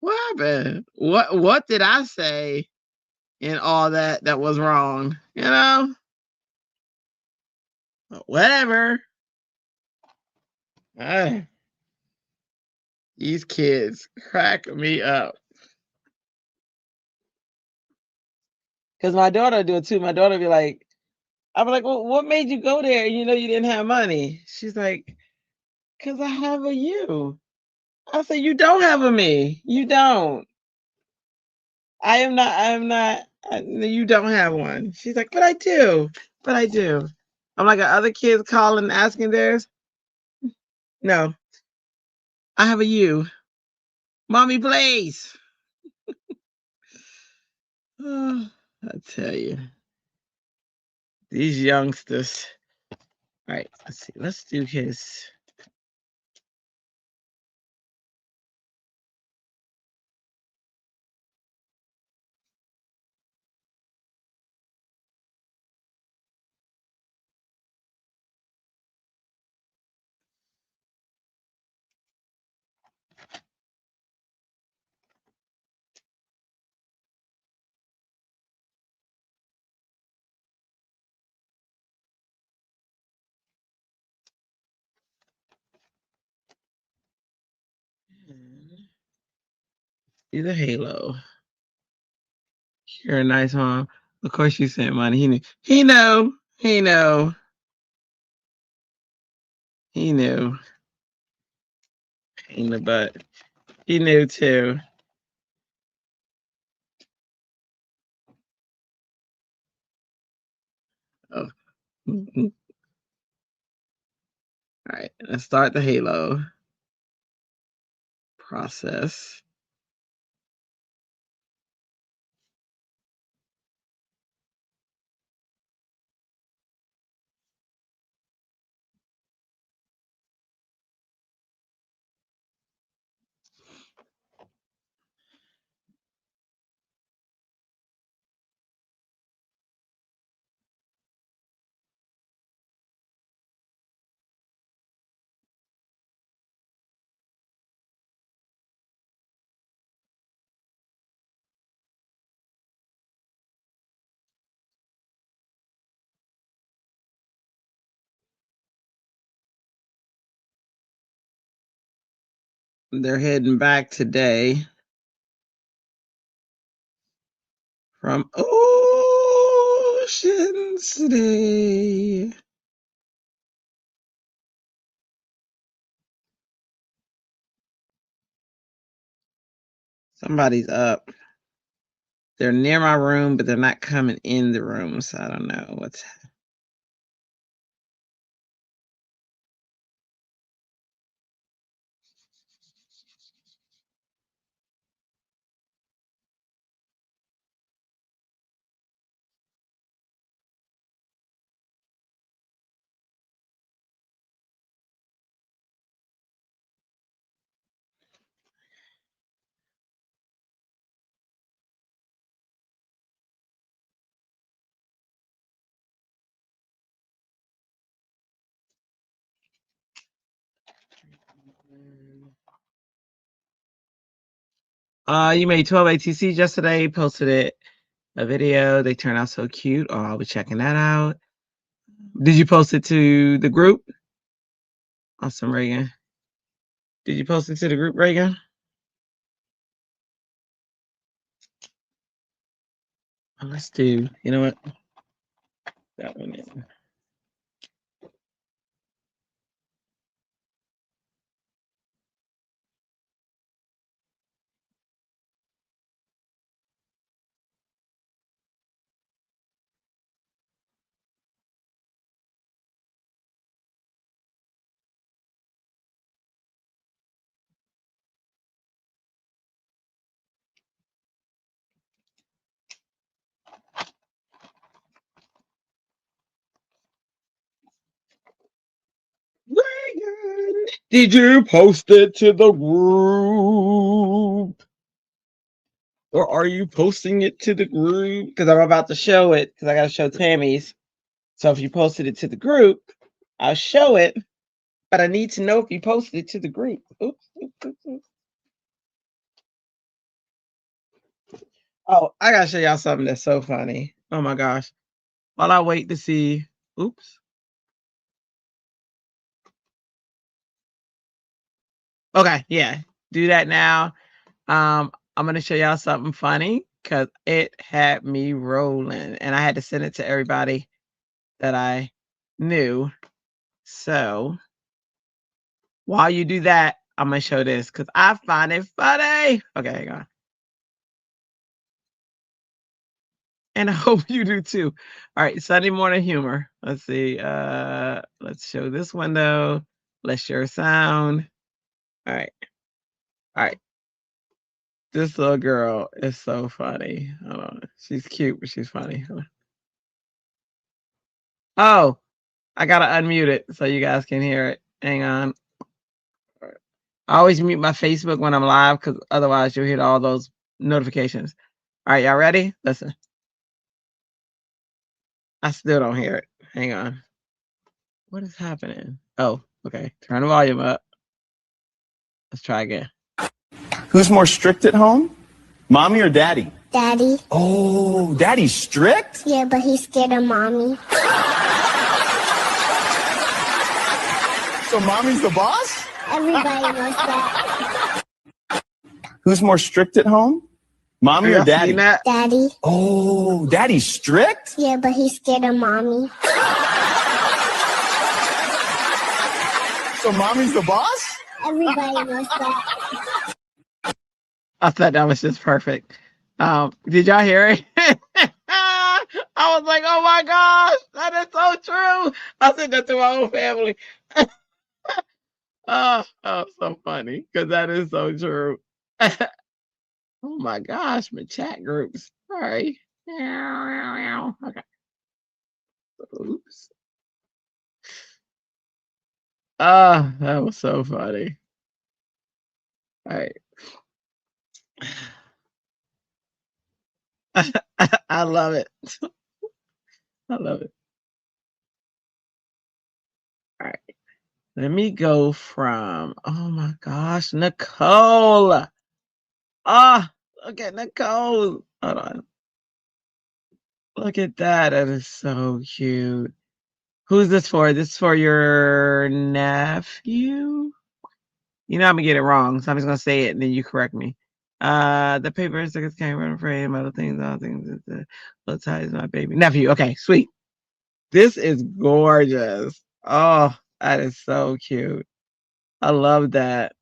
What happened? What did I say in all that was wrong? Whatever. Uh, these kids crack me up. Because my daughter do it too. My daughter be like, I'm like, well, what made you go there? You know, you didn't have money. She's like, because I have a you. I said, you don't have a me. You don't. I am not. You don't have one. She's like, but I do. But I do. I'm like, are other kids calling asking theirs? No, I have a you. Mommy, please. Oh, I tell you, these youngsters. All right, let's see. Let's do his. Do the halo. You're a nice mom. Of course you sent money. He knew. He know. He know. He knew. In the butt. He knew too. Oh. All right. Let's start the halo process. They're heading back today from Ocean City. Somebody's up. They're near my room, but they're not coming in the room, so I don't know what's. You made 12 ATCs yesterday. Posted it a video. They turned out so cute. Oh, I'll be checking that out. Did you post it to the group? Awesome, Reagan. Did you post it to the group, Reagan? Oh, let's do. You know what? That one in. Reagan, did you post it to the group? Or are you posting it to the group? Because I'm about to show it, because I got to show Tammy's. So if you posted it to the group, I'll show it. But I need to know if you posted it to the group. Oops, oops, oops, oops. Oh, I got to show y'all something that's so funny. Oh my gosh. While I wait to see. Oops. Okay, yeah. Do that now. I'm gonna show y'all something funny because it had me rolling, and I had to send it to everybody that I knew. So while you do that, I'm gonna show this because I find it funny. Okay, hang on. And I hope you do too. All right, Sunday morning humor. Let's see. Let's show this window. Let's share sound. All right. All right. This little girl is so funny. Hold on. She's cute, but she's funny. Hold on. Oh, I gotta unmute it so you guys can hear it. Hang on. I always mute my Facebook when I'm live because otherwise you'll hit all those notifications. All right, y'all ready? Listen. I still don't hear it. Hang on. What is happening? Oh, okay. Turn the volume up. Let's try again. Who's more strict at home? Mommy or daddy? Daddy. Oh, daddy's strict? Yeah, but he's scared of mommy. So mommy's the boss? Everybody knows that. Who's more strict at home? Mommy or daddy? Daddy. Oh, daddy's strict? Yeah, but he's scared of mommy. So mommy's the boss? Everybody knows that. I thought that was just perfect. Did y'all hear it? I was like, oh my gosh, that is so true. I said that to my whole family. Oh, so funny because that is so true. Oh my gosh, my chat groups. Sorry. Okay. Oops. That was so funny. All right. I love it. I love it. All right. Let me go from, oh my gosh, Nicole. Ah, look at Nicole. Hold on. Look at that. That is so cute. Who's this for? This is for your nephew? You know I'm gonna get it wrong, so I'm just gonna say it and then you correct me. The paper stickers came from frame, other things, all things. Let's ties my baby nephew. Okay, sweet. This is gorgeous. Oh, that is so cute. I love that.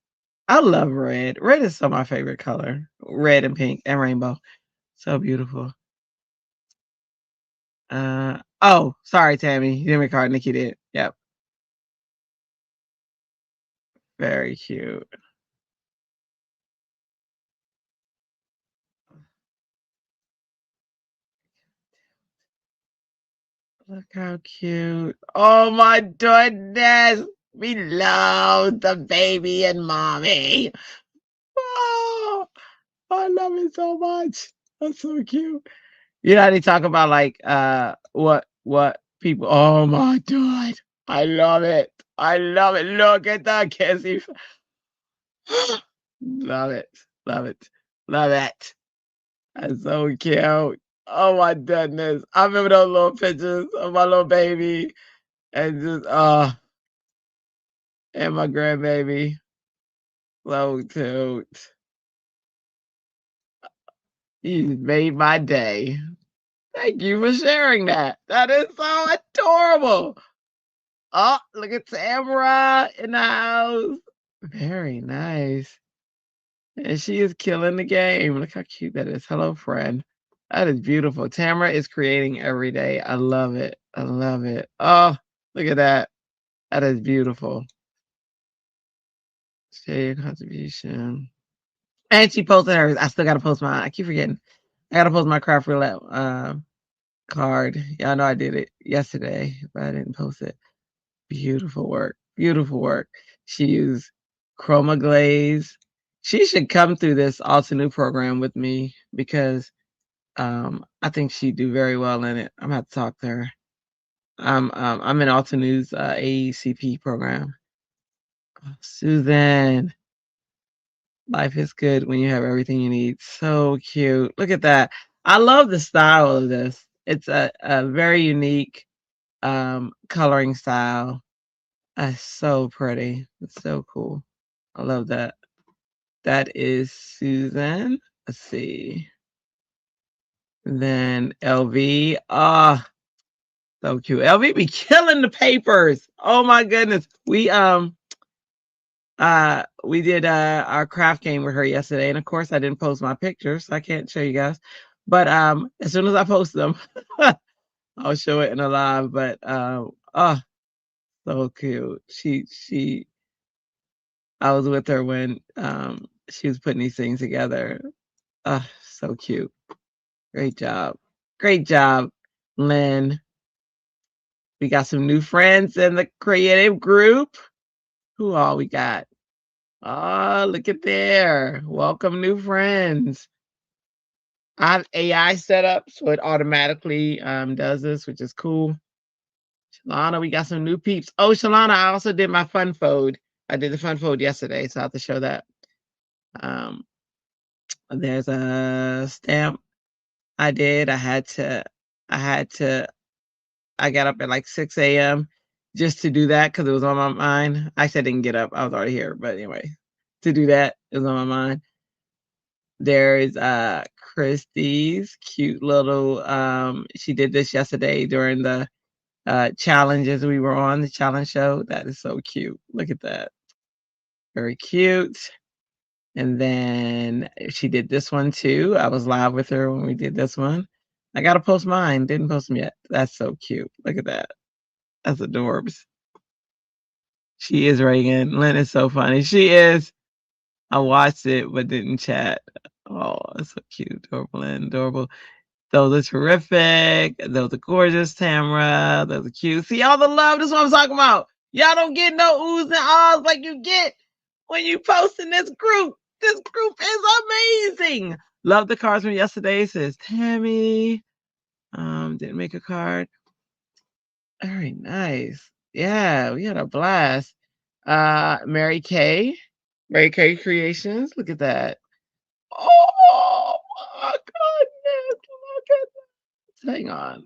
I love red. Red is so my favorite color. Red and pink and rainbow. So beautiful. Oh, sorry, Tammy. You didn't record. Nikki did. Yep. Very cute. Look how cute. Oh my goodness. We love the baby and mommy. Oh, I love it so much. That's so cute. You know how they talk about like what people, oh my god. I love it. I love it. Look at that, Cassie. Love it. Love it. Love it. That's so cute. Oh my goodness. I remember those little pictures of my little baby and just and my grandbaby. So cute. You made my day. Thank you for sharing that. That is so adorable. Oh, look at Tamara in the house. Very nice. And she is killing the game. Look how cute that is. Hello, friend. That is beautiful. Tamara is creating every day. I love it. I love it. Oh, look at that. That is beautiful. Share your contribution. And she posted hers. I still gotta post mine. I keep forgetting. I gotta post my craft roulette card. Y'all know I did it yesterday, but I didn't post it. Beautiful work. Beautiful work. She used chroma glaze. She should come through this Altenew program with me because I think she'd do very well in it. I'm gonna have to talk to her. I'm in Altenew's AECP program. Oh, Susan, life is good when you have everything you need. So cute. Look at that. I love the style of this. It's a very unique coloring style. It's so pretty. It's so cool. I love that. That is Susan. Let's see. Then LV. Ah, so cute. LV be killing the papers. Oh my goodness. We did our craft game with her yesterday, and of course I didn't post my pictures, so I can't show you guys. But as soon as I post them, I'll show it in a live. But oh, so cute. I was with her when she was putting these things together. So cute. Great job. Great job, Lynn. We got some new friends in the creative group. Who all we got? Oh, look at there. Welcome, new friends. I have AI set up so it automatically does this, which is cool. Shalana, we got some new peeps. Oh, Shalana, I also did my fun fold. I did the fun fold yesterday, so I have to show that. There's a stamp I did. I got up at like 6 a.m. just to do that because it was on my mind. Actually, I didn't get up. I was already here. But anyway, to do that, it was on my mind. There's Christy's cute little she did this yesterday during the challenges we were on, the challenge show. That is so cute. Look at that. Very cute. And then she did this one too. I was live with her when we did this one. I got to post mine. Didn't post them yet. That's so cute. Look at that. That's adorbs. She is Reagan. Lynn is so funny. She is. I watched it but didn't chat. Oh, that's so cute. Adorable Lynn. Adorable. Those are terrific. Those are gorgeous, Tamara. Those are cute. See all the love. This is what I'm talking about. Y'all don't get no oohs and ahs like you get when you post in this group. This group is amazing. Love the cards from yesterday. Says Tammy. Didn't make a card. Very nice. Yeah, we had a blast. Mary Kay Creations. Look at that. Oh my goodness. Look at that. Hang on.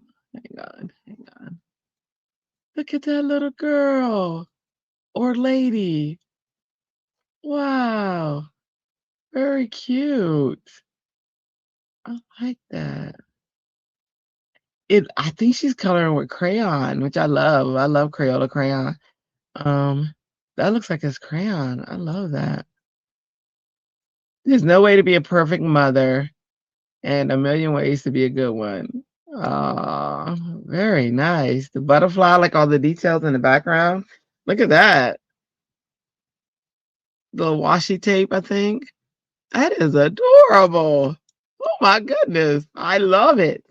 Look at that little girl or lady. Wow. Very cute. I like that. I think she's coloring with crayon, which I love. I love Crayola crayon. That looks like it's crayon. I love that. There's no way to be a perfect mother and a million ways to be a good one. Very nice. The butterfly, like all the details in the background. Look at that. The washi tape, I think. That is adorable. Oh my goodness. I love it.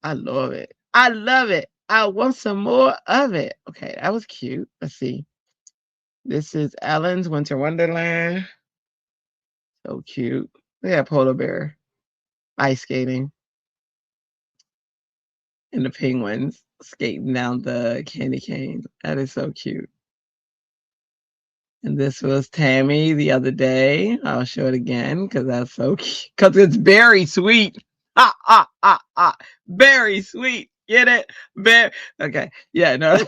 I love it. I love it. I want some more of it. Okay, that was cute. Let's see. This is Ellen's Winter Wonderland. So cute. Look at polar bear ice skating. And the penguins skating down the candy cane. That is so cute. And this was Tammy the other day. I'll show it again because that's so cute. Because it's very sweet. Very sweet. Get it? Okay. Yeah, no.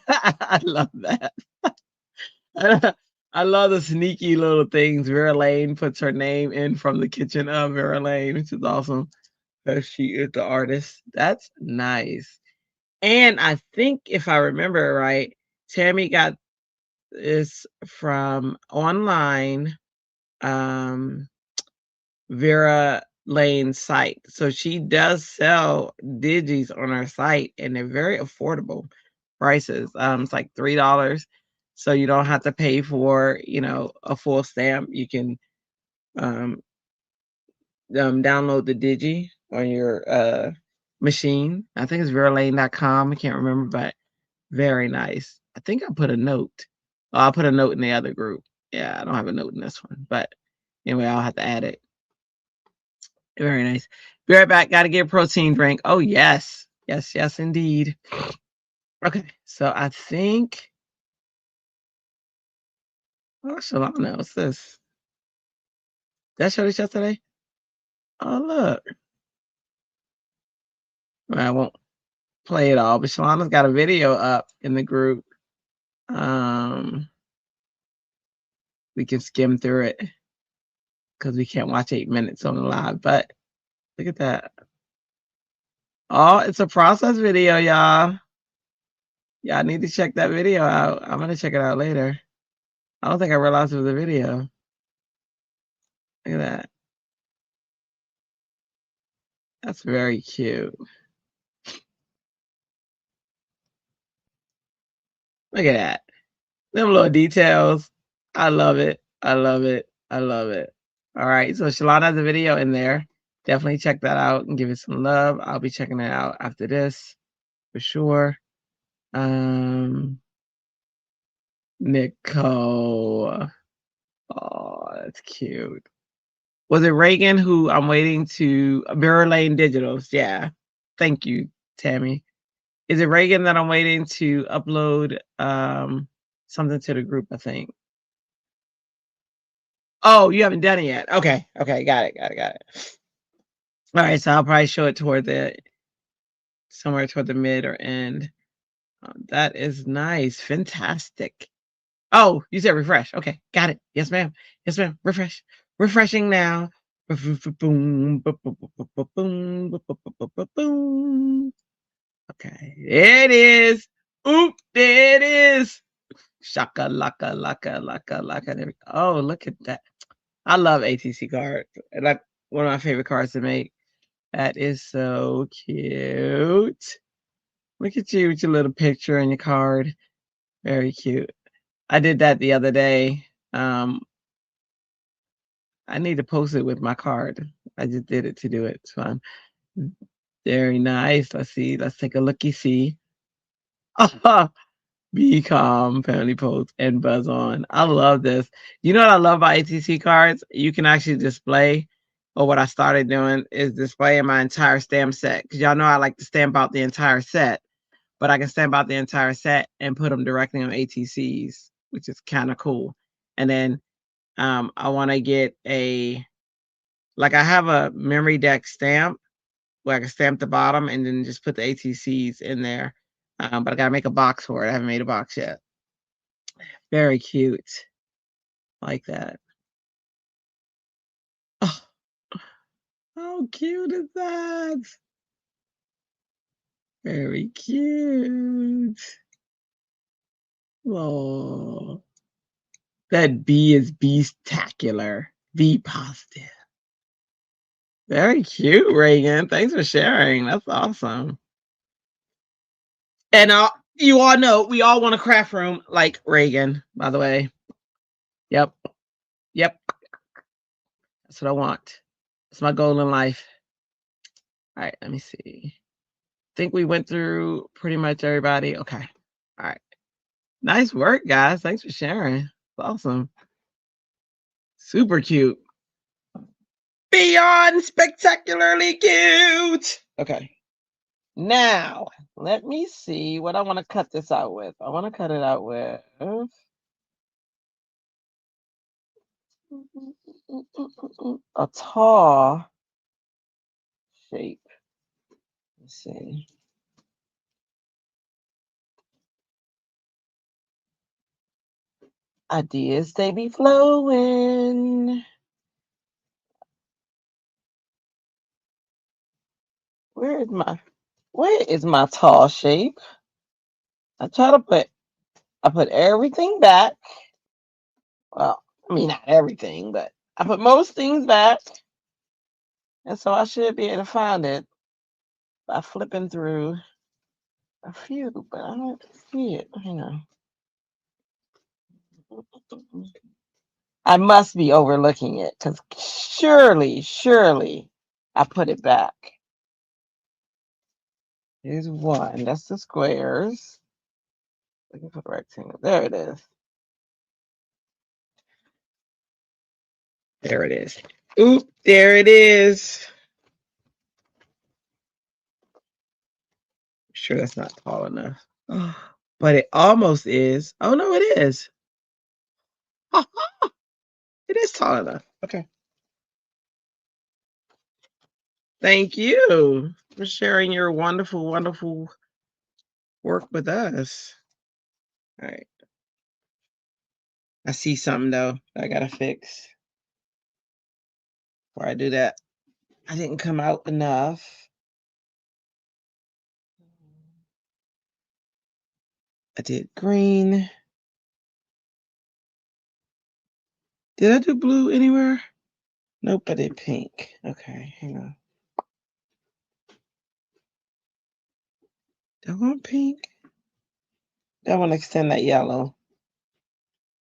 I love that. I love the sneaky little things. Vera Lane puts her name in from the kitchen of Vera Lane, which is awesome. Because she is the artist. That's nice. And I think if I remember right, Tammy got this from online Vera Lane's site. So she does sell digis on her site and they're very affordable prices. It's like $3. So you don't have to pay for, a full stamp. You can download the digi on your machine. I think it's veralane.com. I can't remember, but very nice. I think I put a note. Oh, I'll put a note in the other group. Yeah, I don't have a note in this one, but anyway, I'll have to add it. Very nice. Be right back. Got to get a protein drink. Oh, yes. Yes, indeed. Okay, so I think. Oh, Shalana, what's this? Did I show this yesterday? Oh, look. Well, I won't play it all, but Shalana's got a video up in the group. We can skim through it because we can't watch 8 minutes on the live, but look at that. Oh, it's a process video, y'all. Y'all need to check that video out. I'm going to check it out later. I don't think I realized it was a video. Look at that. That's very cute. Look at that. Them little details. I love it. I love it. I love it. All right. So Shalana has a video in there. Definitely check that out and give it some love. I'll be checking it out after this for sure. Nicole. Oh, that's cute. Was it Reagan who I'm waiting to Mirror Lane Digitals? Yeah. Thank you, Tammy. Is it Reagan that I'm waiting to upload something to the group, I think? Oh, you haven't done it yet. Okay. Okay. Got it. All right. So I'll probably show it somewhere toward the mid or end. That is nice. Fantastic. Oh, you said refresh. Okay. Got it. Yes, ma'am. Refresh. Refreshing now. Boom. Boom. Okay. There it is. Oop. There it is. Shaka laka laka laka laka. There we go. Oh, look at that. I love ATC cards. Like one of my favorite cards to make. That is so cute. Look at you with your little picture and your card. Very cute. I did that the other day. I need to post it with my card. I just did it to do it. It's fun. Very nice. Let's see. Let's take a looky see. Be calm, family post, and buzz on. I love this. You know what I love about ATC cards? You can actually display, or what I started doing is displaying my entire stamp set. Because y'all know I like to stamp out the entire set, but I can stamp out the entire set and put them directly on ATCs, which is kind of cool. And then I want to get I have a memory deck stamp where I can stamp the bottom and then just put the ATCs in there. But I got to make a box for it. I haven't made a box yet. Very cute. Like that. Oh, how cute is that? Very cute. Oh, that B is beastacular. Be positive. Very cute, Reagan. Thanks for sharing. That's awesome. And you all know we all want a craft room like Reagan, by the way. Yep. That's what I want. It's my goal in life. All right, let me see. Think we went through pretty much everybody. Okay. All right. Nice work, guys. Thanks for sharing. It's awesome. Super cute. Beyond spectacularly cute. Okay. Now, let me see what I want to cut this out with. I want to cut it out with a tall shape. Let's see. Ideas, they be flowing. Where is my tall shape? I put everything back. Well, I mean, not everything, but I put most things back. And so I should be able to find it by flipping through a few, but I don't see it. Hang on. I must be overlooking it because surely I put it back. Here's one. That's the squares. Looking for the rectangle. There it is. There it is. Oop, there it is. Sure, that's not tall enough. Oh, but it almost is. Oh, no, it is. It is tall enough. Okay. Thank you for sharing your wonderful, wonderful work with us. All right. I see something, though, I got to fix. Before I do that, I didn't come out enough. I did green. Did I do blue anywhere? Nope, I did pink. Okay, hang on. Do I want pink? I want to extend that yellow.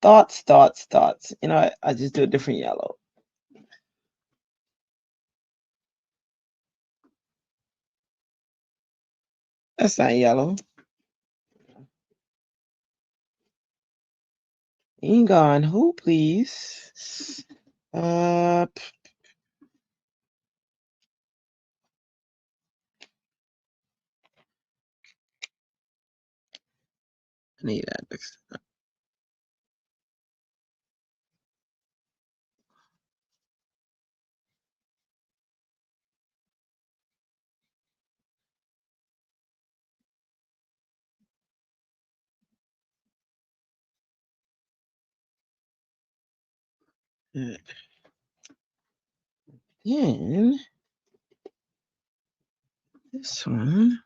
Thoughts. You know what? I just do a different yellow. That's not yellow. Ain't gone. Who, please? I need that. Then this one.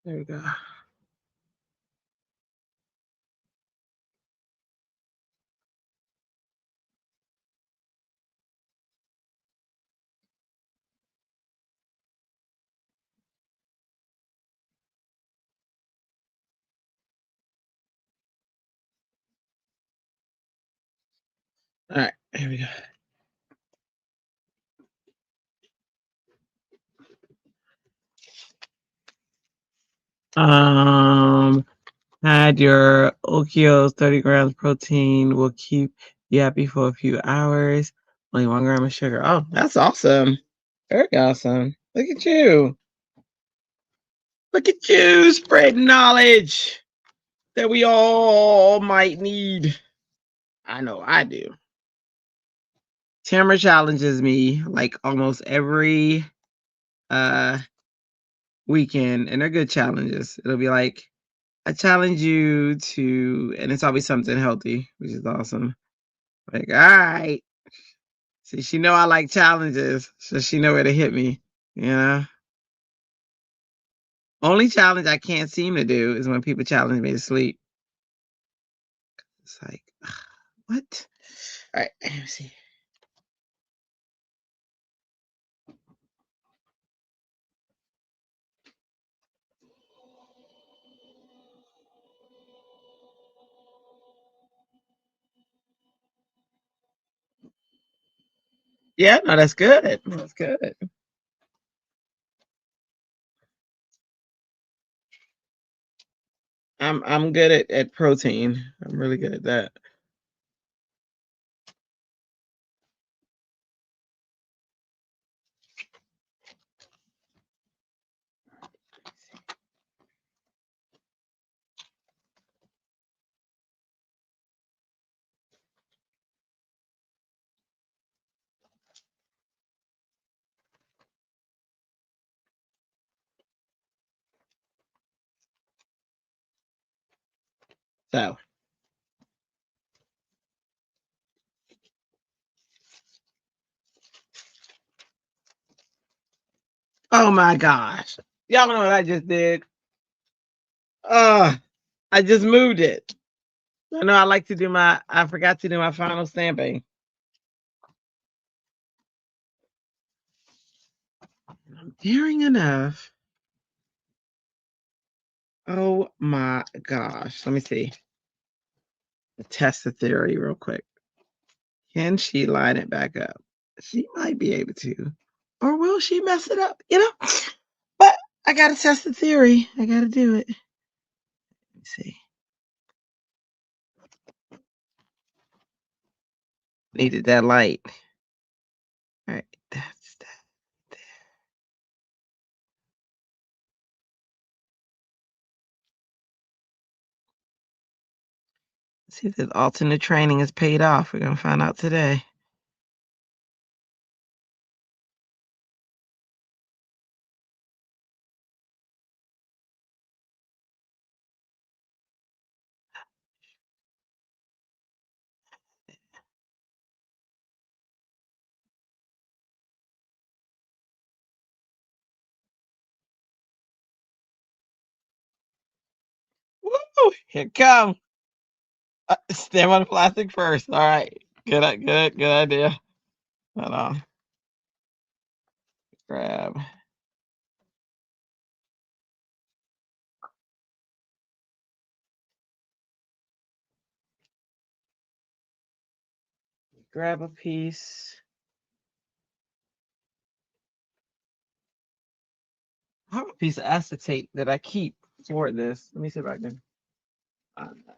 There we go. All right, here we go. Add your Okios, 30 grams protein will keep you happy for a few hours. Only 1 gram of sugar. Oh, that's awesome. Very awesome. Look at you. Look at you spreading knowledge that we all might need. I know I do. Tamara challenges me like almost every weekend, and they're good challenges. It'll be like, I challenge you to, and it's always something healthy, which is awesome. Like, all right. See, she know I like challenges, so she know where to hit me. You know? Only challenge I can't seem to do is when people challenge me to sleep. It's like, what? All right, let me see. Yeah, no, that's good. That's good. I'm good at protein. I'm really good at that. So, oh my gosh, y'all know what I just did? I just moved it. I know I like to do I forgot to do my final stamping. I'm daring enough. Oh my gosh. Let me see. Test the theory real quick. Can she line it back up? She might be able to. Or will she mess it up? You know? But I gotta test the theory. I gotta do it. Let me see. Needed that light. All right, that's that there. See if the alternate training is paid off. We're gonna find out today. Woo! Here it comes. Stem on the plastic first. All right. Good idea. Hold on. Grab. Grab a piece. I have a piece of acetate that I keep for this. Let me see if I can find that.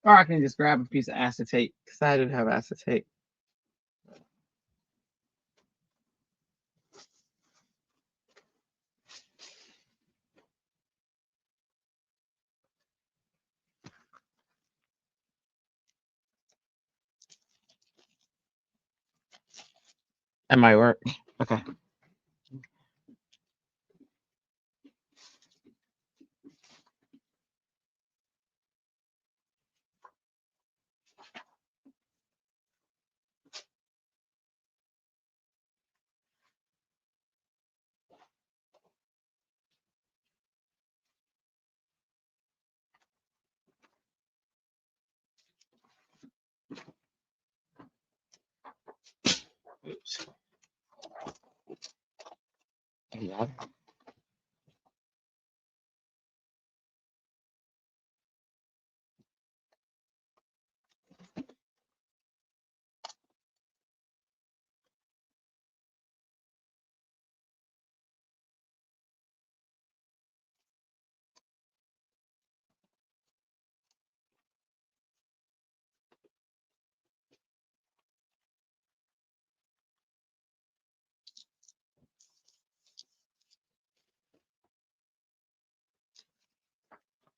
Or I can just grab a piece of acetate because I didn't have acetate. That might work. Okay. Oops. Yeah.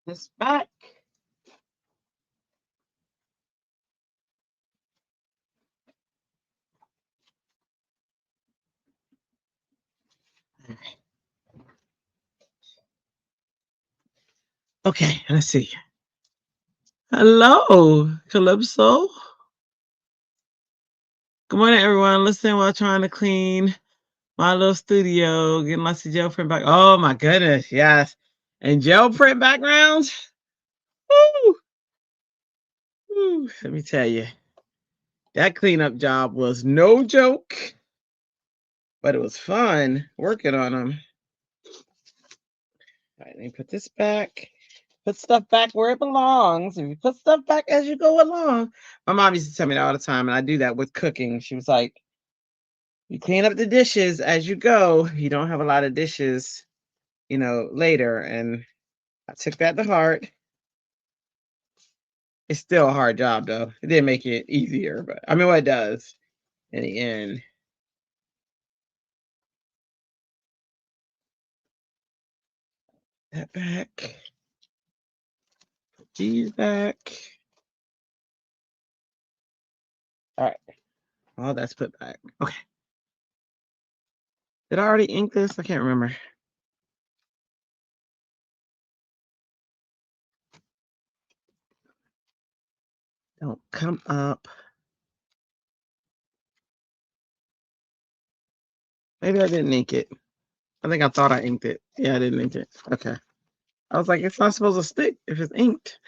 This back. Okay, let's see. Hello, Calypso. Good morning, everyone. Listen while trying to clean my little studio, getting lots of gel print back. Oh my goodness, yes. And gel print backgrounds. Woo, woo. Let me tell you, that cleanup job was no joke, but it was fun working on them. All right, let me put this back. Put stuff back where it belongs. If you put stuff back as you go along. My mom used to tell me that all the time, and I do that with cooking. She was like, you clean up the dishes as you go. You don't have a lot of dishes, later. And I took that to heart. It's still a hard job, though. It didn't make it easier, but I mean, what it does in the end. That back. Put these back. All right. All that's put back. Okay. Did I already ink this? I can't remember. Don't come up. Maybe I didn't ink it. I think I thought I inked it. Yeah, I didn't ink it. Okay. I was like, it's not supposed to stick if it's inked.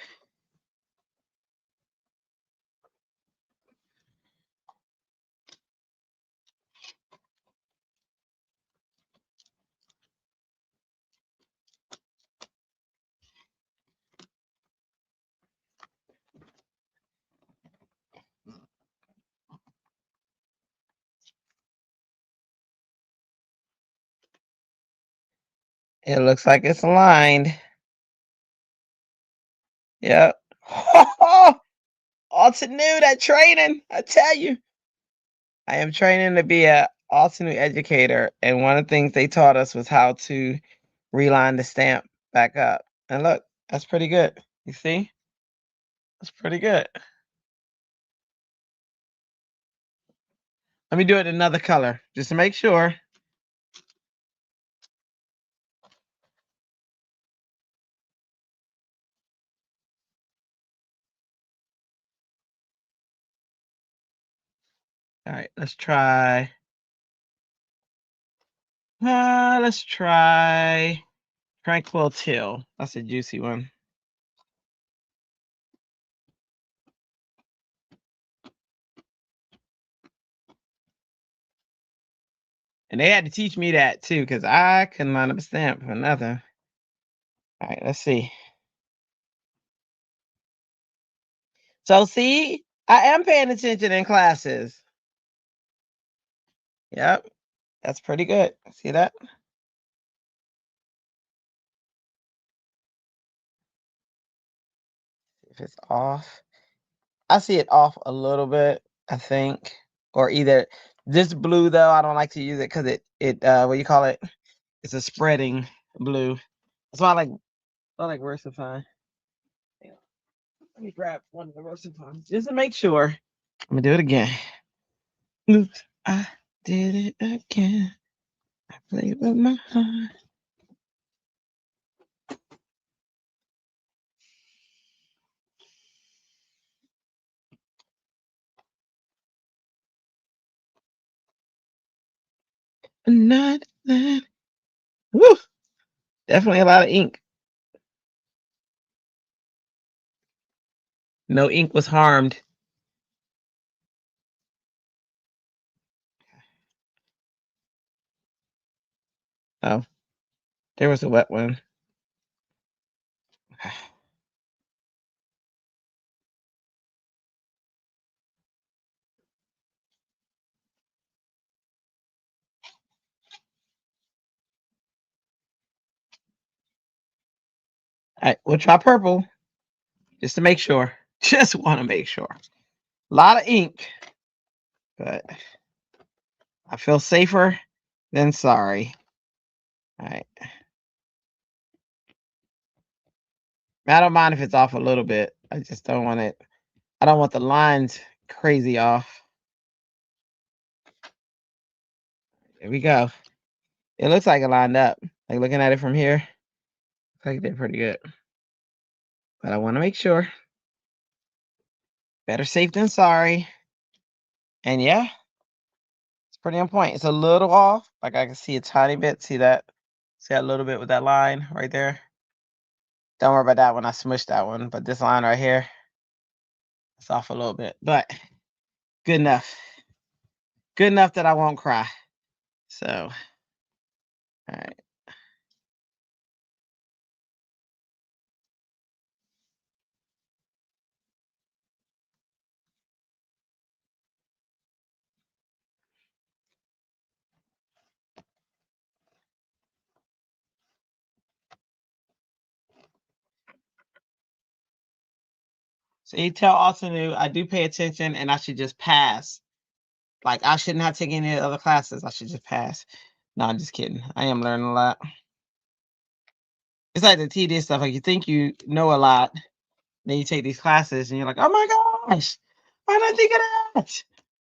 It looks like it's aligned. Yep. Alton knew that training. I tell you. I am training to be a alternate educator, and one of the things they taught us was how to reline the stamp back up. And look, that's pretty good. You see? That's pretty good. Let me do it another color just to make sure. All right, let's try Let's try Tranquil Till. That's a juicy one. And they had to teach me that too, because I couldn't line up a stamp for nothing. All right, let's see. So see, I am paying attention in classes. Yep, that's pretty good. See that? If it's off, I see it off a little bit, I think. Or either this blue though, I don't like to use it because it what do you call it? It's a spreading blue. That's why I like Versafine. Let me grab one of the Versafines just to make sure. I'm gonna do it again. Oops, I did it again. I played with my heart. Not that. Woo! Definitely a lot of ink. No ink was harmed. Oh, there was a wet one. All right, we'll try purple just to make sure. Just want to make sure. A lot of ink, but I feel safer than sorry. All right. I don't mind if it's off a little bit. I just don't want it. I don't want the lines crazy off. There we go. It looks like it lined up. Like looking at it from here, looks like it did pretty good. But I want to make sure. Better safe than sorry. And yeah, it's pretty on point. It's a little off. Like I can see a tiny bit. See that? See that little bit with that line right there? Don't worry about that one. I smushed that one. But this line right here, it's off a little bit. But good enough. Good enough that I won't cry. So, all right. So you tell Altanu I do pay attention and I should just pass. Like I shouldn't have taken any other classes. I should just pass. No, I'm just kidding. I am learning a lot. It's like the tedious stuff. Like you think you know a lot, then you take these classes and you're like, oh my gosh, why did I think of that?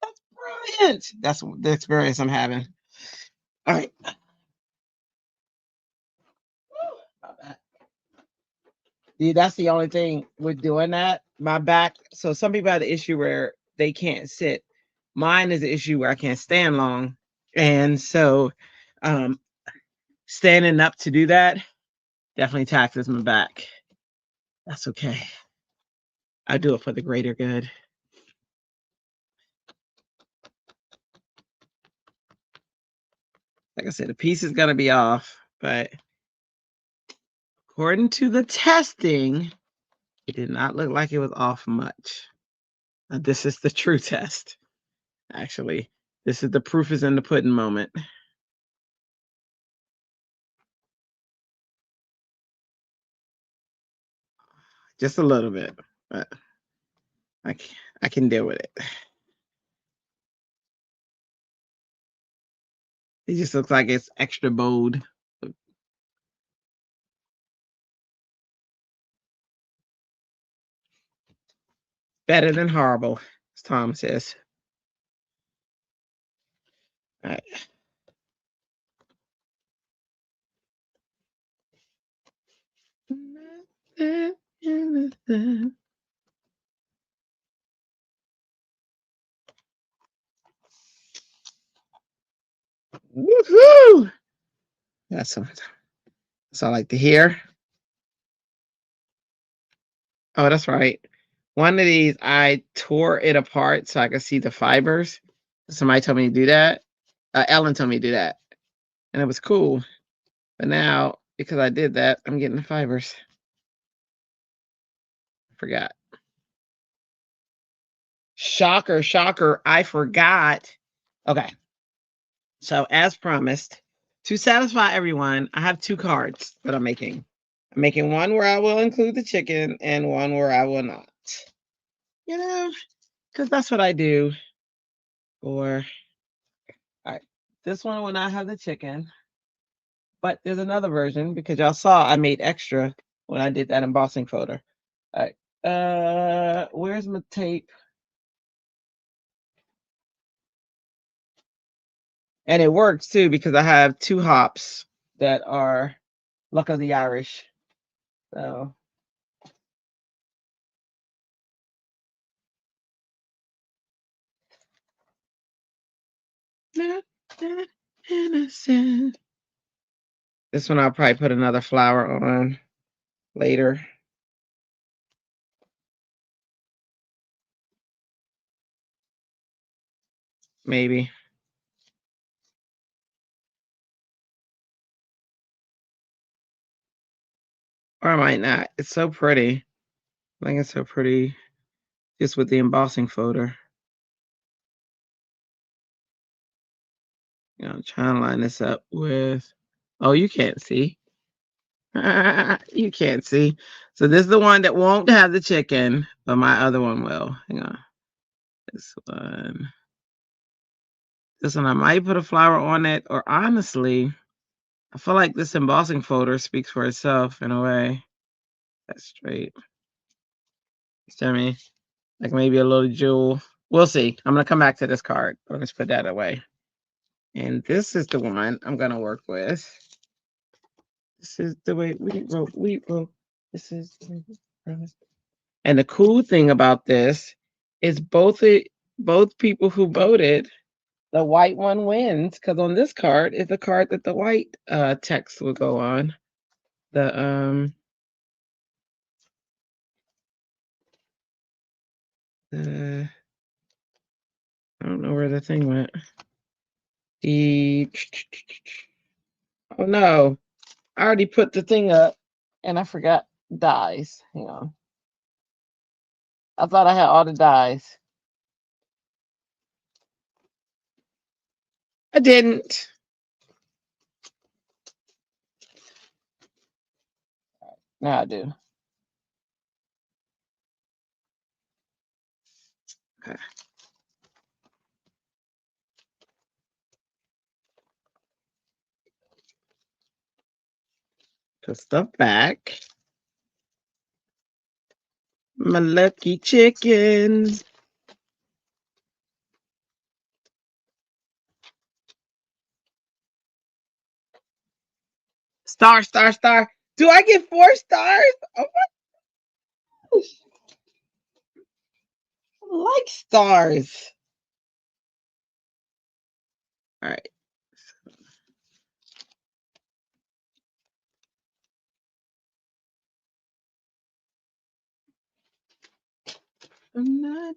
That's brilliant. That's the experience I'm having. All right. Dude, that's the only thing with doing that. My back. So some people have the issue where they can't sit. Mine is the issue where I can't stand long. And so um standing up to do that definitely taxes my back. That's okay. I do it for the greater good. Like I said, the piece is gonna be off, but according to the testing, it did not look like it was off much. This is the true test. Actually, this is the proof is in the pudding moment. Just a little bit, but I can deal with it. It just looks like it's extra bold. Better than horrible, as Tom says. All right. Woohoo! That's what I like to hear. Oh, that's right. One of these, I tore it apart so I could see the fibers. Somebody told me to do that. Ellen told me to do that, and it was cool. But now, because I did that, I'm getting the fibers. Forgot. Shocker, shocker. I forgot. Okay. So, as promised, to satisfy everyone, I have 2 cards that I'm making. I'm making one where I will include the chicken and one where I will not. You know, because that's what I do. Or, all right, this one will not have the chicken, but there's another version because y'all saw I made extra when I did that embossing folder. All right, where's my tape? And it works too because I have 2 hops that are Luck of the Irish. So not that innocent. This one I'll probably put another flower on later. Maybe. Or I might not. It's so pretty. I think it's so pretty just with the embossing folder. You know, I'm trying to line this up with, oh, you can't see. You can't see. So this is the one that won't have the chicken, but my other one will. Hang on. This one. This one I might put a flower on it, or honestly, I feel like this embossing folder speaks for itself in a way. That's straight. You me? Like maybe a little jewel. We'll see. I'm gonna come back to this card. Let's put that away. And this is the one I'm gonna work with. This is the way we wrote. This is the way. And the cool thing about this is both people who voted, the white one wins because on this card is the card that the white text will go on. The I don't know where the thing went. Oh no, I already put the thing up and I forgot dies. Hang on. I thought I had all the dies. I didn't. Now I do. Okay. Put stuff back. My lucky chicken. Star, star, star. Do I get 4 stars? Oh my gosh. I like stars. All right. I'm not.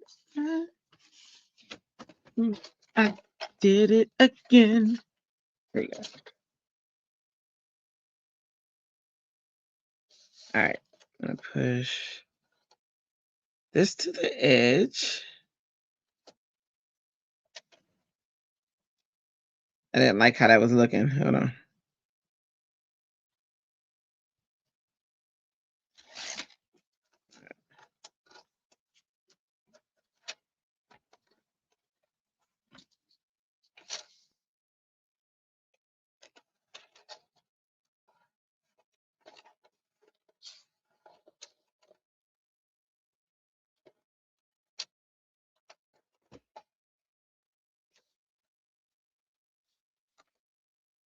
I did it again. There you go. All right. I'm gonna push this to the edge. I didn't like how that was looking. Hold on.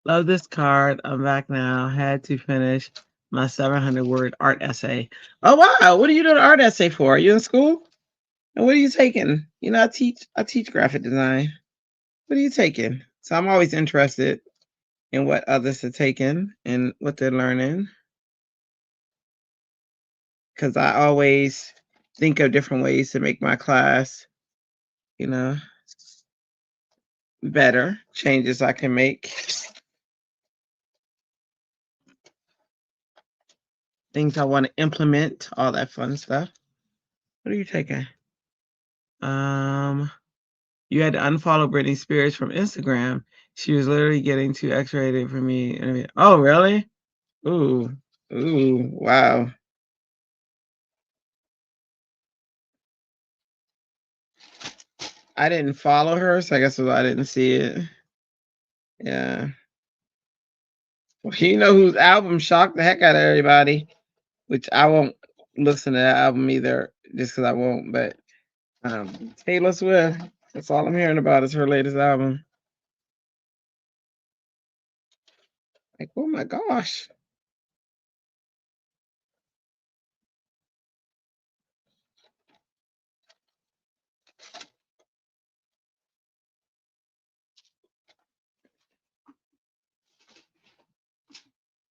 Love this card. I'm back now. Had to finish my 700-word art essay. Oh wow! What are you doing an art essay for? Are you in school? And what are you taking? You know, I teach graphic design. What are you taking? So I'm always interested and what others are taking and what they're learning. Because I always think of different ways to make my class, you know, better, changes I can make, things I want to implement, all that fun stuff. What are you taking? You had to unfollow Britney Spears from Instagram. She was literally getting too X-rated for me. Oh, really? Ooh, ooh, wow. I didn't follow her, so I guess I didn't see it. Yeah. Well, you know whose album shocked the heck out of everybody, which I won't listen to that album either, just because I won't. But Taylor Swift. That's all I'm hearing about is her latest album. Like, oh my gosh.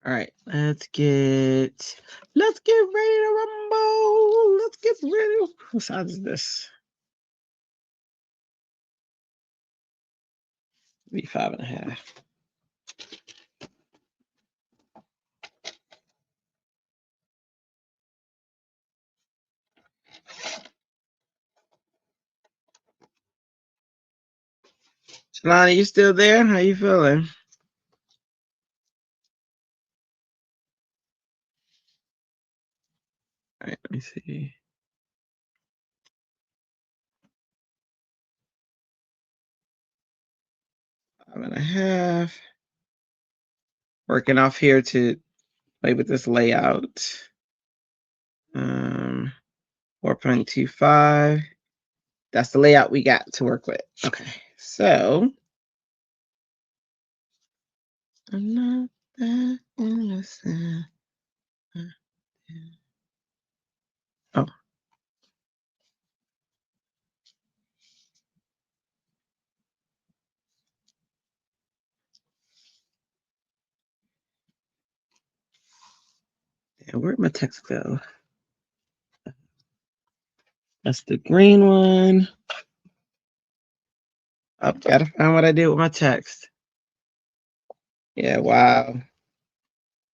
All right, let's get ready to rumble. Let's get ready. Whose size is this? Be 5.5. Shalani, you still there? How you feeling? All right, let me see. 5.5. Working off here to play with this layout. 4.25. That's the layout we got to work with. Okay, so I'm not that innocent. Oh. Yeah, where'd my text go? That's the green one. I've got to find what I did with my text. Yeah, wow.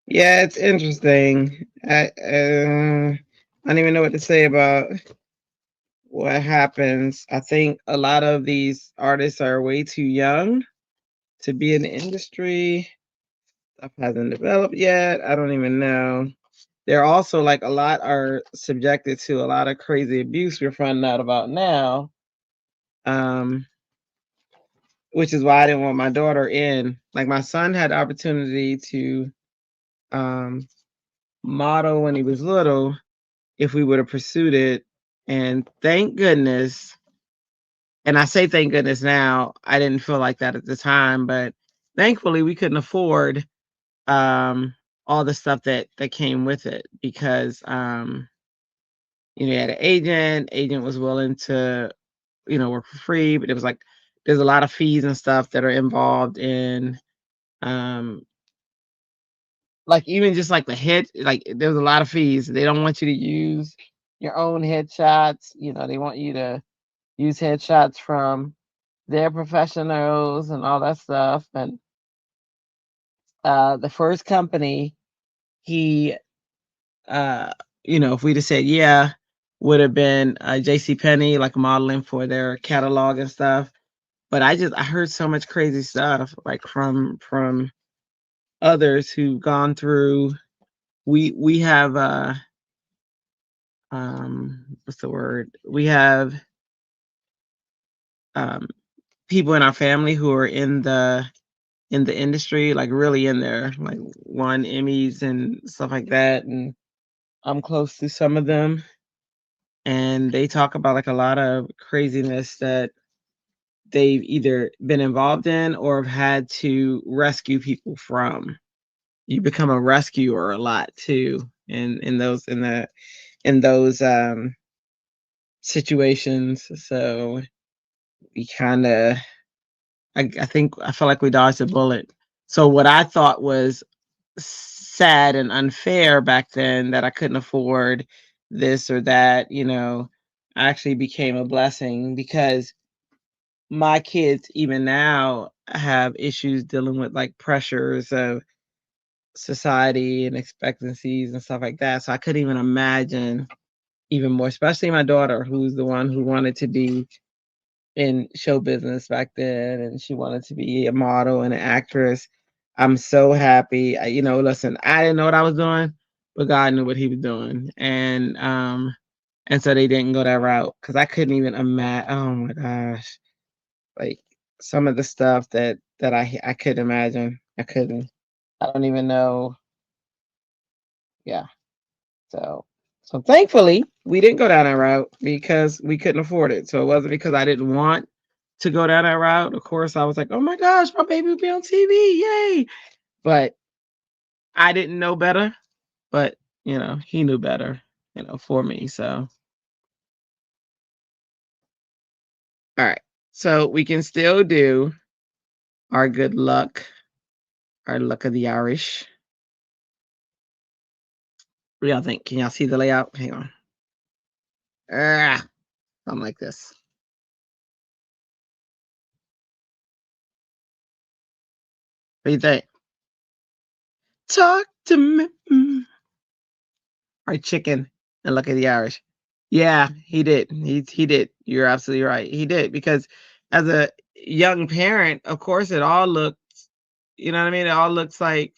Yeah, it's interesting. I don't even know what to say about what happens. I think a lot of these artists are way too young to be in the industry. Stuff hasn't developed yet. I don't even know. They're also like a lot are subjected to a lot of crazy abuse we're finding out about now. Which is why I didn't want my daughter in. Like my son had the opportunity to model when he was little if we would have pursued it. And thank goodness, and I say thank goodness now, I didn't feel like that at the time, but thankfully we couldn't afford all the stuff that came with it because you had an agent was willing to, work for free, but it was like there's a lot of fees and stuff that are involved in like even just like the head, like there's a lot of fees. They don't want you to use your own headshots. They want you to use headshots from their professionals and all that stuff. And the first company, he, if we'd have said yeah, would have been J.C. Penney, like modeling for their catalog and stuff. But I heard so much crazy stuff, like from others who've gone through. We have what's the word? We have people in our family who are in the industry, like really in there, like won Emmys and stuff like that. And I'm close to some of them, and they talk about like a lot of craziness that they've either been involved in or have had to rescue people from. You become a rescuer a lot too, in those situations. So we kind of, I feel like we dodged a bullet So what I thought was sad and unfair back then, that I couldn't afford this or that, actually became a blessing, because my kids even now have issues dealing with like pressures of society and expectancies and stuff like that. So I couldn't even imagine even more, especially my daughter, who's the one who wanted to be in show business back then, and she wanted to be a model and an actress. I'm so happy. Listen, I didn't know what I was doing, but God knew what He was doing, and so they didn't go that route, because I couldn't even imagine. Oh my gosh, like some of the stuff that I couldn't imagine. I couldn't. I don't even know. Yeah. So so thankfully we didn't go down that route because we couldn't afford it. So it wasn't because I didn't want to go down that route. Of course, I was like, oh my gosh, my baby will be on TV. Yay. But I didn't know better. But he knew better, for me. So all right. So we can still do our good luck, our luck of the Irish. What do y'all think? Can y'all see the layout? Hang on. Something like this. What do you think? Talk to me. Our chicken and luck of the Irish. Yeah, he did. He did. You're absolutely right. He did, because as a young parent, of course, it all looks, you know what I mean? It all looks like,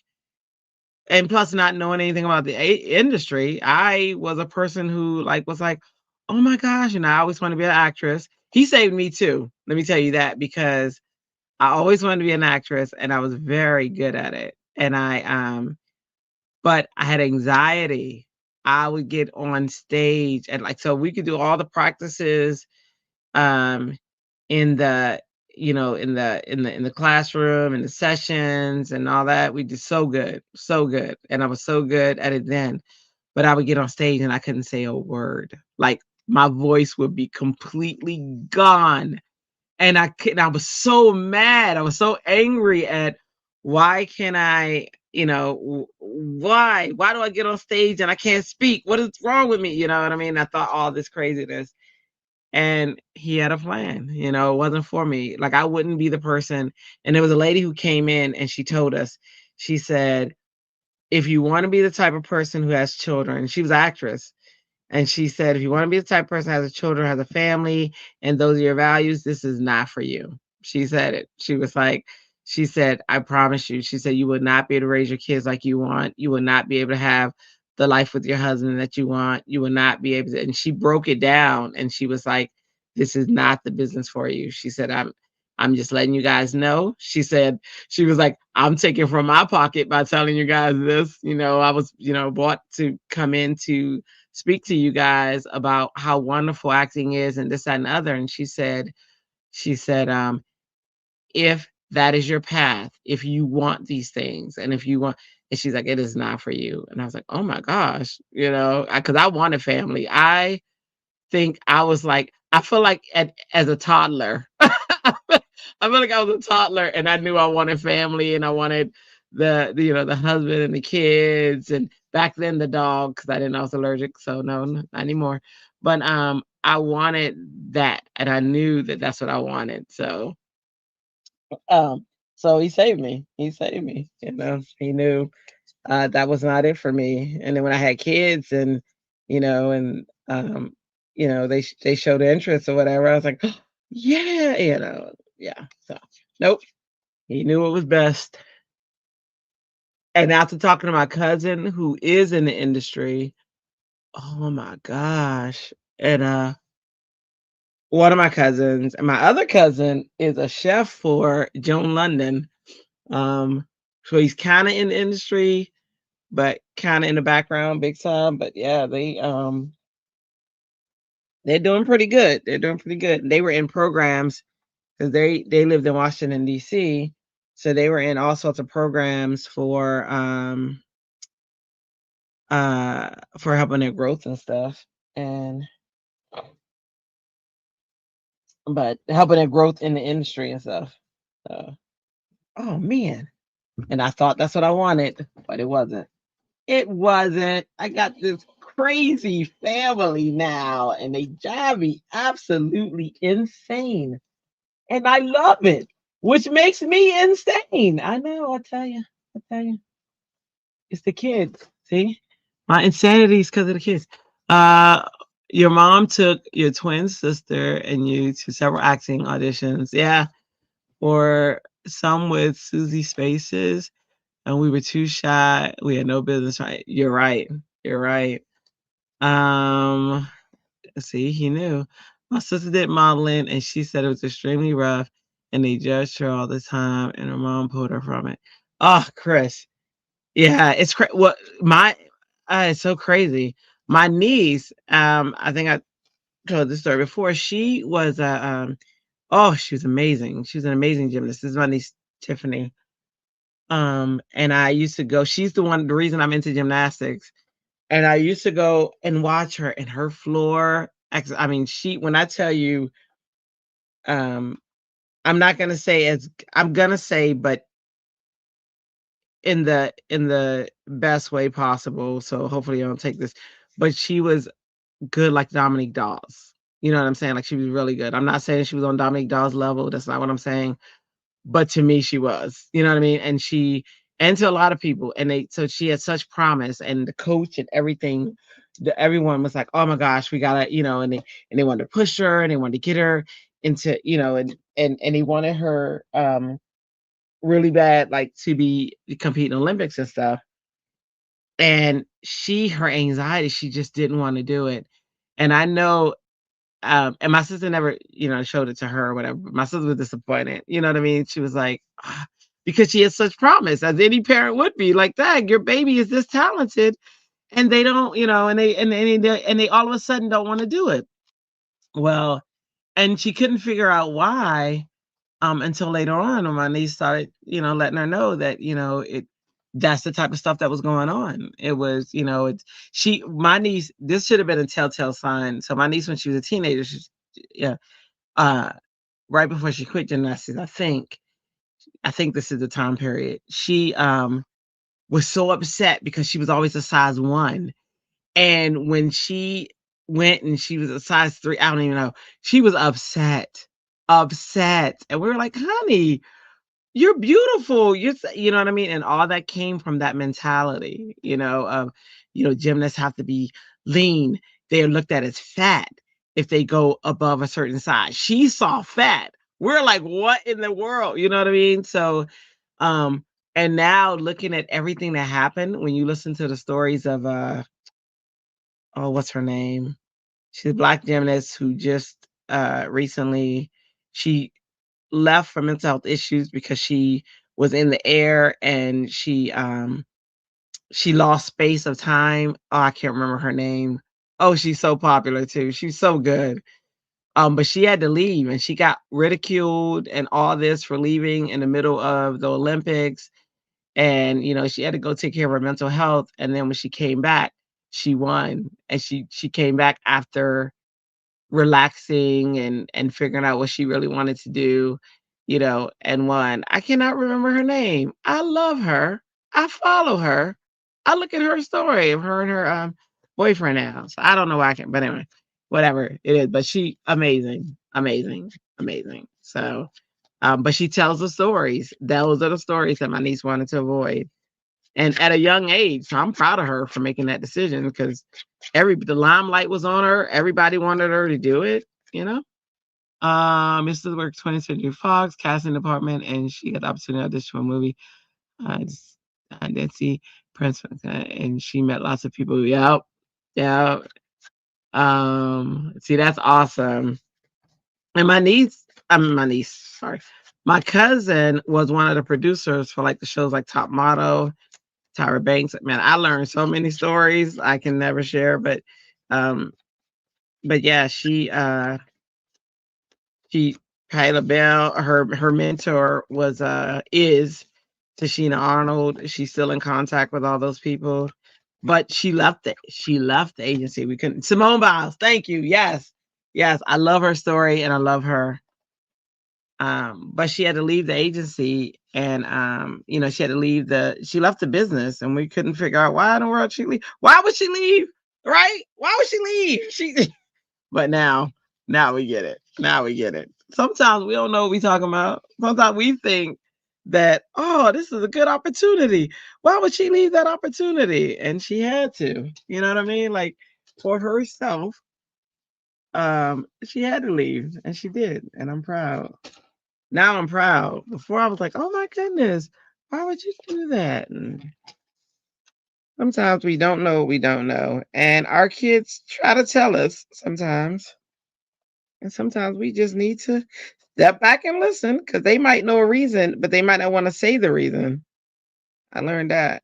and plus not knowing anything about the industry, I was a person who was like, oh my gosh, and I always want to be an actress. He saved me too. Let me tell you that, because I always wanted to be an actress, and I was very good at it. And but I had anxiety. I would get on stage, and so we could do all the practices um in the in the classroom, and the sessions and all that. We did so good, so good. And I was so good at it then. But I would get on stage and I couldn't say a word. Like, my voice would be completely gone. And I was so mad. I was so angry at, why can't I, why do I get on stage and I can't speak? What is wrong with me? You know what I mean? I thought all this craziness. And he had a plan, it wasn't for me. Like, I wouldn't be the person. And there was a lady who came in and she told us, she said, if you want to be the type of person who has children, she was an actress. And she said, if you want to be the type of person who has a children, has a family, and those are your values, this is not for you. She said it. She was like, she said, I promise you. She said, you will not be able to raise your kids like you want. You will not be able to have the life with your husband that you want. You will not be able to. And she broke it down, and she was like, this is not the business for you. She said, I'm just letting you guys know. She said, she was like, I'm taking from my pocket by telling you guys this. I was, bought to come in to speak to you guys about how wonderful acting is, and this, that, and the other. And she said, if that is your path, if you want these things, and if you want, and she's like, it is not for you. And I was like, oh my gosh, because I wanted family. I think I was like, I feel like as a toddler, I feel like I was a toddler, and I knew I wanted family, and I wanted the husband and the kids, and back then the dog, because I didn't know I was allergic, so no, not anymore. But I wanted that, and I knew that that's what I wanted. Um, so he saved me. He saved me. He knew that was not it for me. And then when I had kids, and and they showed interest or whatever, I was like, yeah, yeah. So nope, he knew what was best. And after talking to my cousin who is in the industry, oh my gosh. And one of my cousins, and my other cousin is a chef for Joan London. So he's kind of in the industry, but kind of in the background big time. But yeah, they're doing pretty good. They're doing pretty good. They were in programs, because they lived in Washington D.C., so they were in all sorts of programs for helping their growth and stuff, and but helping their growth in the industry and stuff. So, oh man, And I thought that's what I wanted, but it wasn't. It wasn't. I got this crazy family now, and they drive me absolutely insane. And I love it, which makes me insane. I know, I tell you. I tell you. It's the kids. See? My insanity is because of the kids. Uh your mom took your twin sister and you to several acting auditions. Yeah. Or some with Susie Spaces, and we were too shy. We had no business, right? You're right. You're right. Um, see, he knew. My sister did modeling, and she said it was extremely rough, and they judged her all the time, and her mom pulled her from it. Oh, Chris, yeah, it's what my it's so crazy. My niece, I think I told this story before. She was a oh, she was amazing. She was an amazing gymnast. This is my niece Tiffany. And I used to go. She's the reason I'm into gymnastics. And I used to go and watch her and her floor. I mean, when I tell you, um, I'm not gonna say I'm gonna say, but in the best way possible. So hopefully I don't take this. But she was good like Dominique Dawes. You know what I'm saying? Like she was really good. I'm not saying she was on Dominique Dawes level. That's not what I'm saying. But to me, she was. You know what I mean? And to a lot of people, so she had such promise, and the coach and everything. Everyone was like, "Oh my gosh, we gotta," and they wanted to push her, and they wanted to get her into, and they wanted her really bad, like to be competing in Olympics and stuff. And her anxiety, she just didn't want to do it. And I know, and my sister never, showed it to her or whatever. But my sister was disappointed. You know what I mean? She was like, "Ah," because she had such promise, as any parent would be. Like, "Dang, your baby is this talented, and they don't, and they all of a sudden don't want to do it." Well, and she couldn't figure out why, until later on when my niece started, letting her know that, that's the type of stuff that was going on. It was, my niece, this should have been a telltale sign. So my niece, when she was a teenager, yeah, uh, right before she quit gymnastics, I think this is the time period. She was so upset because she was always a size 1. And when she went and she was a size 3, I don't even know, she was upset. Upset. And we were like, "Honey, you're beautiful. You know what I mean?" And all that came from that mentality, of, gymnasts have to be lean. They're looked at as fat if they go above a certain size. She saw fat. We're like, what in the world? You know what I mean? So, um, and now looking at everything that happened when you listen to the stories of oh, what's her name? She's a black gymnast who just recently she left for mental health issues because she was in the air, and she lost space of time. Oh, I can't remember her name. Oh, she's so popular too. She's so good. But she had to leave, and she got ridiculed and all this for leaving in the middle of the Olympics. And she had to go take care of her mental health. And then when she came back, she won. And she came back after relaxing and figuring out what she really wanted to do, and won. I cannot remember her name. I love her. I follow her. I look at her story of her and her boyfriend now. So I don't know why I can, but anyway, whatever it is. But she amazing, amazing, amazing. So but she tells the stories. Those are the stories that my niece wanted to avoid. And at a young age. So I'm proud of her for making that decision, because the limelight was on her. Everybody wanted her to do it, you know. Mr. Work 20th Century Fox casting department, and she got the opportunity to audition for a movie. Uh, Nancy Prince, and she met lots of people. Yep, yeah. See, that's awesome. And sorry, my cousin was one of the producers for like the shows like Top Model, Tyra Banks. Man, I learned so many stories I can never share, um, but yeah, she Kyla Bell, her mentor is Tashina Arnold. She's still in contact with all those people, but she left it. She left the agency. We couldn't. Simone Biles, thank you. Yes, yes, I love her story and I love her. But she had to leave the agency, and she had to leave she left the business, and we couldn't figure out why in the world she leave. Why would she leave? Right? Why would she leave? But now we get it. Now we get it. Sometimes we don't know what we're talking about. Sometimes we think that, oh, this is a good opportunity. Why would she leave that opportunity? And she had to. You know what I mean? Like, for herself, she had to leave, and she did. And I'm proud. Now I'm proud. Before I was like, oh my goodness, why would you do that? And sometimes we don't know what we don't know. And our kids try to tell us sometimes. And sometimes we just need to step back and listen, because they might know a reason, but they might not want to say the reason. I learned that.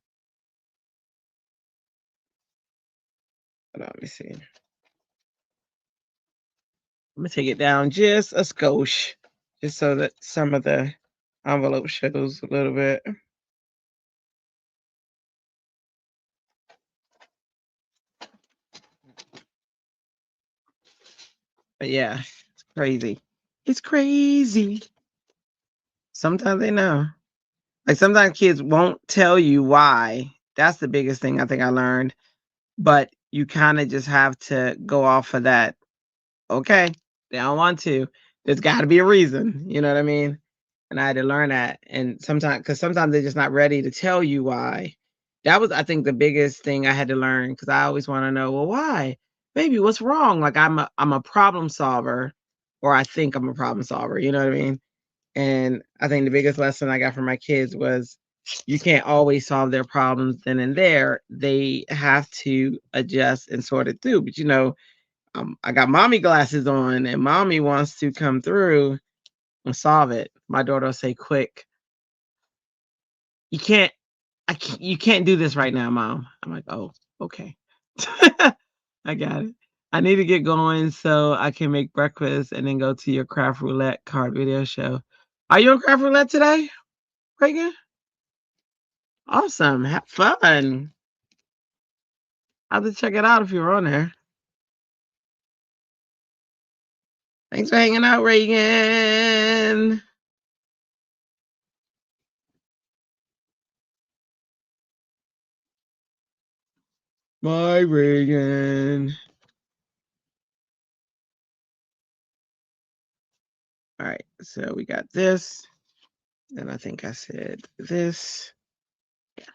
Hold on, let me see. I'm going to take it down just a skosh, just so that some of the envelope shows a little bit. But yeah, it's crazy. It's crazy. Sometimes they know. Like, sometimes kids won't tell you why. That's the biggest thing I think I learned. But you kind of just have to go off of that. Okay, they don't want to. There's got to be a reason. You know what I mean? And I had to learn that. And because sometimes they're just not ready to tell you why. That was, I think, the biggest thing I had to learn, because I always want to know, well, why? Baby, what's wrong? Like, I'm a problem solver, or I think I'm a problem solver. You know what I mean? And I think the biggest lesson I got from my kids was, you can't always solve their problems then and there. They have to adjust and sort it through. But I got mommy glasses on, and mommy wants to come through and solve it. My daughter will say, quick, you can't, you can't do this right now, mom. I'm like, oh, okay. I got it. I need to get going so I can make breakfast and then go to your craft roulette card video show. Are you on craft roulette today, Reagan? Awesome. Have fun. I'll have to check it out if you're on there. Thanks for hanging out, Reagan. My Reagan. All right, so we got this. And I think I said this. Yeah.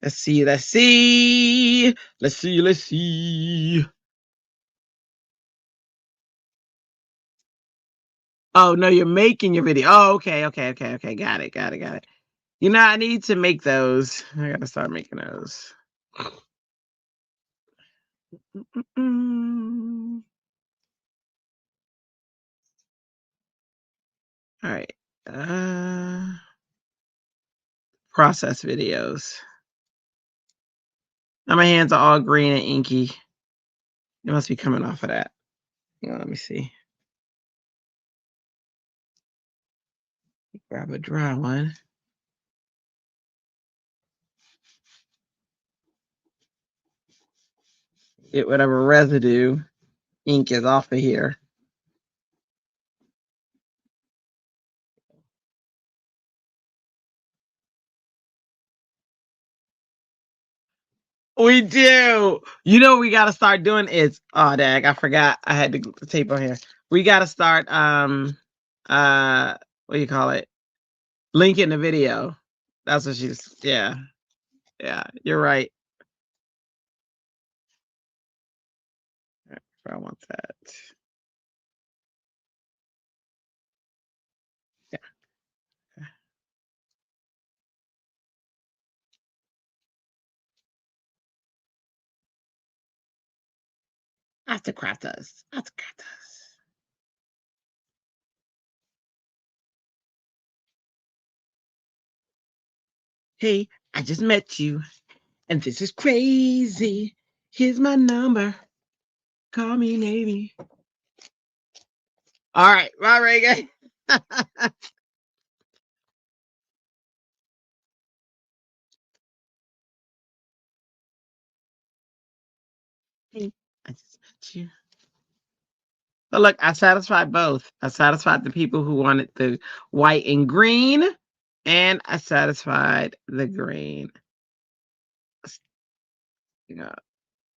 Let's see. Let's see. Let's see. Let's see. Oh, no, you're making your video. Oh, okay. Okay. Okay. Okay. Got it. Got it. Got it. I need to make those. I got to start making those. Mm-mm. All right. Process videos. Now my hands are all green and inky. It must be coming off of that. Let me see. Grab a dry one. Get whatever residue ink is off of here. We do. We got to start doing is, oh, dag, I forgot. I had the tape on here. We got to start, what do you call it? Linking the video. That's what she's, yeah. Yeah, you're right. I want that. Yeah. I have to craft us. I have to craft us. Hey, I just met you, and this is crazy. Here's my number. Call me maybe. All right, my reggae. Hey, I just met you. But look, I satisfied both. I satisfied the people who wanted the white and green, and I satisfied the green. Yeah,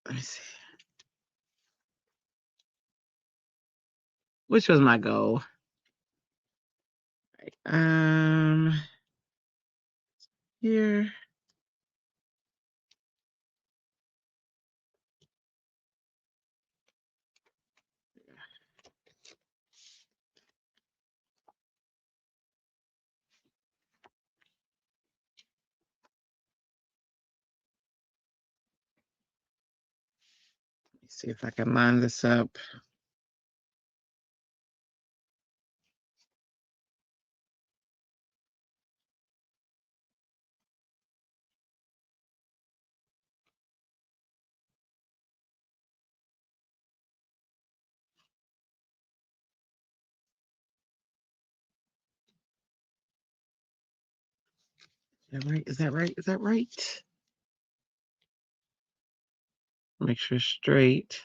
let me see. Which was my goal? Here. Let me see if I can line this up. Is that right? Is that right? Is that right? Make sure straight.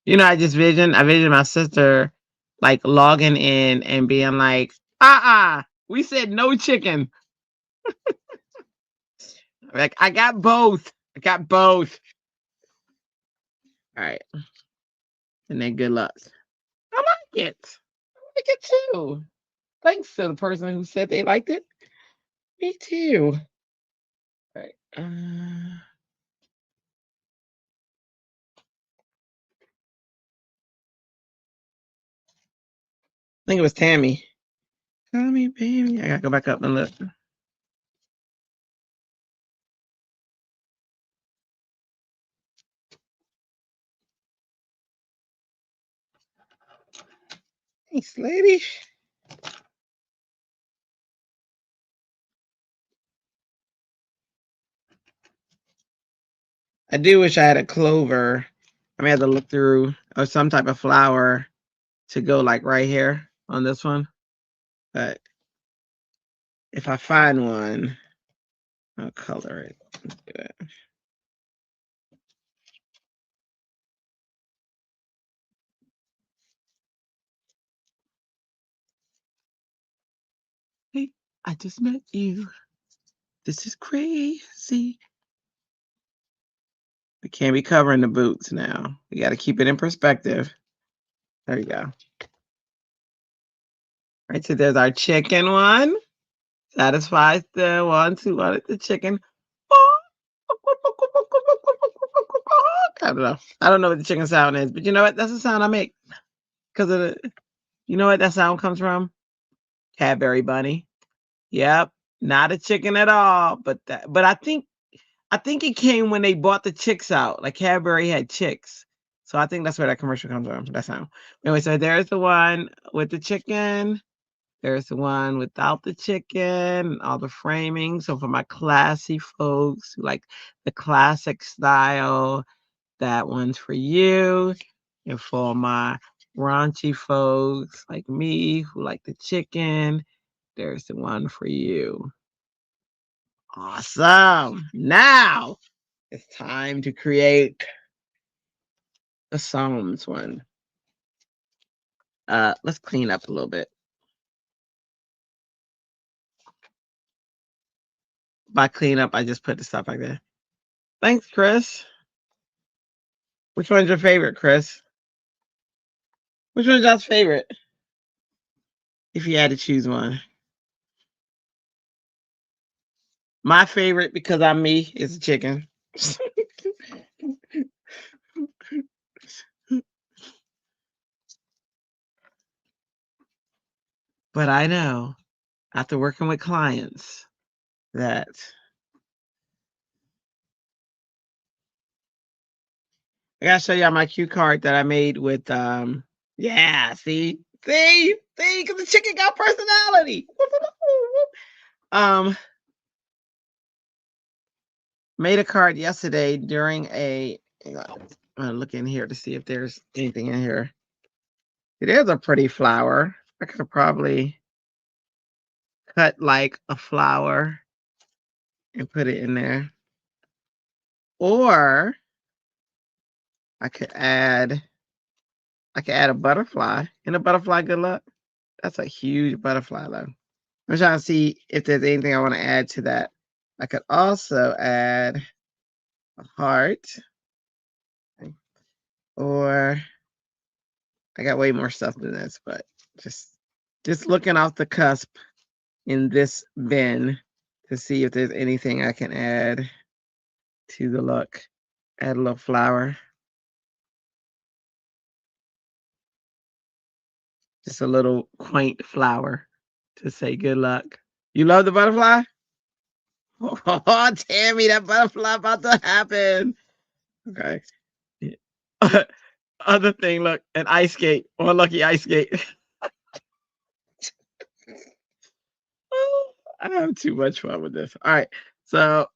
I I visioned my sister like logging in and being like, we said no chicken. Like, I got both. I got both. All right. And then good luck. I like it. I like it too. Thanks to the person who said they liked it. Me too. All right. I think it was Tammy. Call me, baby. I gotta go back up and look. Thanks, lady. I do wish I had a clover. I may have to look through or some type of flower to go like right here on this one. But if I find one, I'll color it. Let's do it. Hey, I just met you. This is crazy. We can't be covering the boots now. We got to keep it in perspective. There you go. Right, so there's our chicken one. Satisfies the ones who wanted the chicken. I don't know. I don't know what the chicken sound is, but you know what? That's the sound I make because of the. You know what that sound comes from? Cadbury bunny. Yep, not a chicken at all. But I think it came when they bought the chicks out. Like Cadbury had chicks, so I think that's where that commercial comes from. That sound. Anyway, so there's the one with the chicken. There's the one without the chicken, all the framing. So for my classy folks who like the classic style, that one's for you. And for my raunchy folks like me who like the chicken, there's the one for you. Awesome. Now it's time to create the Psalms one. Let's clean up a little bit. By clean up, I just put the stuff like that. Thanks, Chris. Which one's your favorite, Chris? Which one's y'all's favorite? If you had to choose one. My favorite, because I'm me, is chicken. But I know, after working with clients, that I gotta show y'all my cue card that I made with yeah, see, because the chicken got personality. Made a card yesterday during a I'm gonna look in here to see if there's anything in here. It is a pretty flower. I could probably cut like a flower and put it in there. Or I could add a butterfly. And a butterfly good luck? That's a huge butterfly though. I'm trying to see if there's anything I want to add to that. I could also add a heart. Or I got way more stuff than this, but just looking off the cusp in this bin to see if there's anything I can add to the look. Add a little flower. Just a little quaint flower to say good luck. You love the butterfly? Oh, Tammy, that butterfly about to happen. Okay. Other thing, look, an ice skate. One lucky ice skate. I have too much fun with this. All right. So,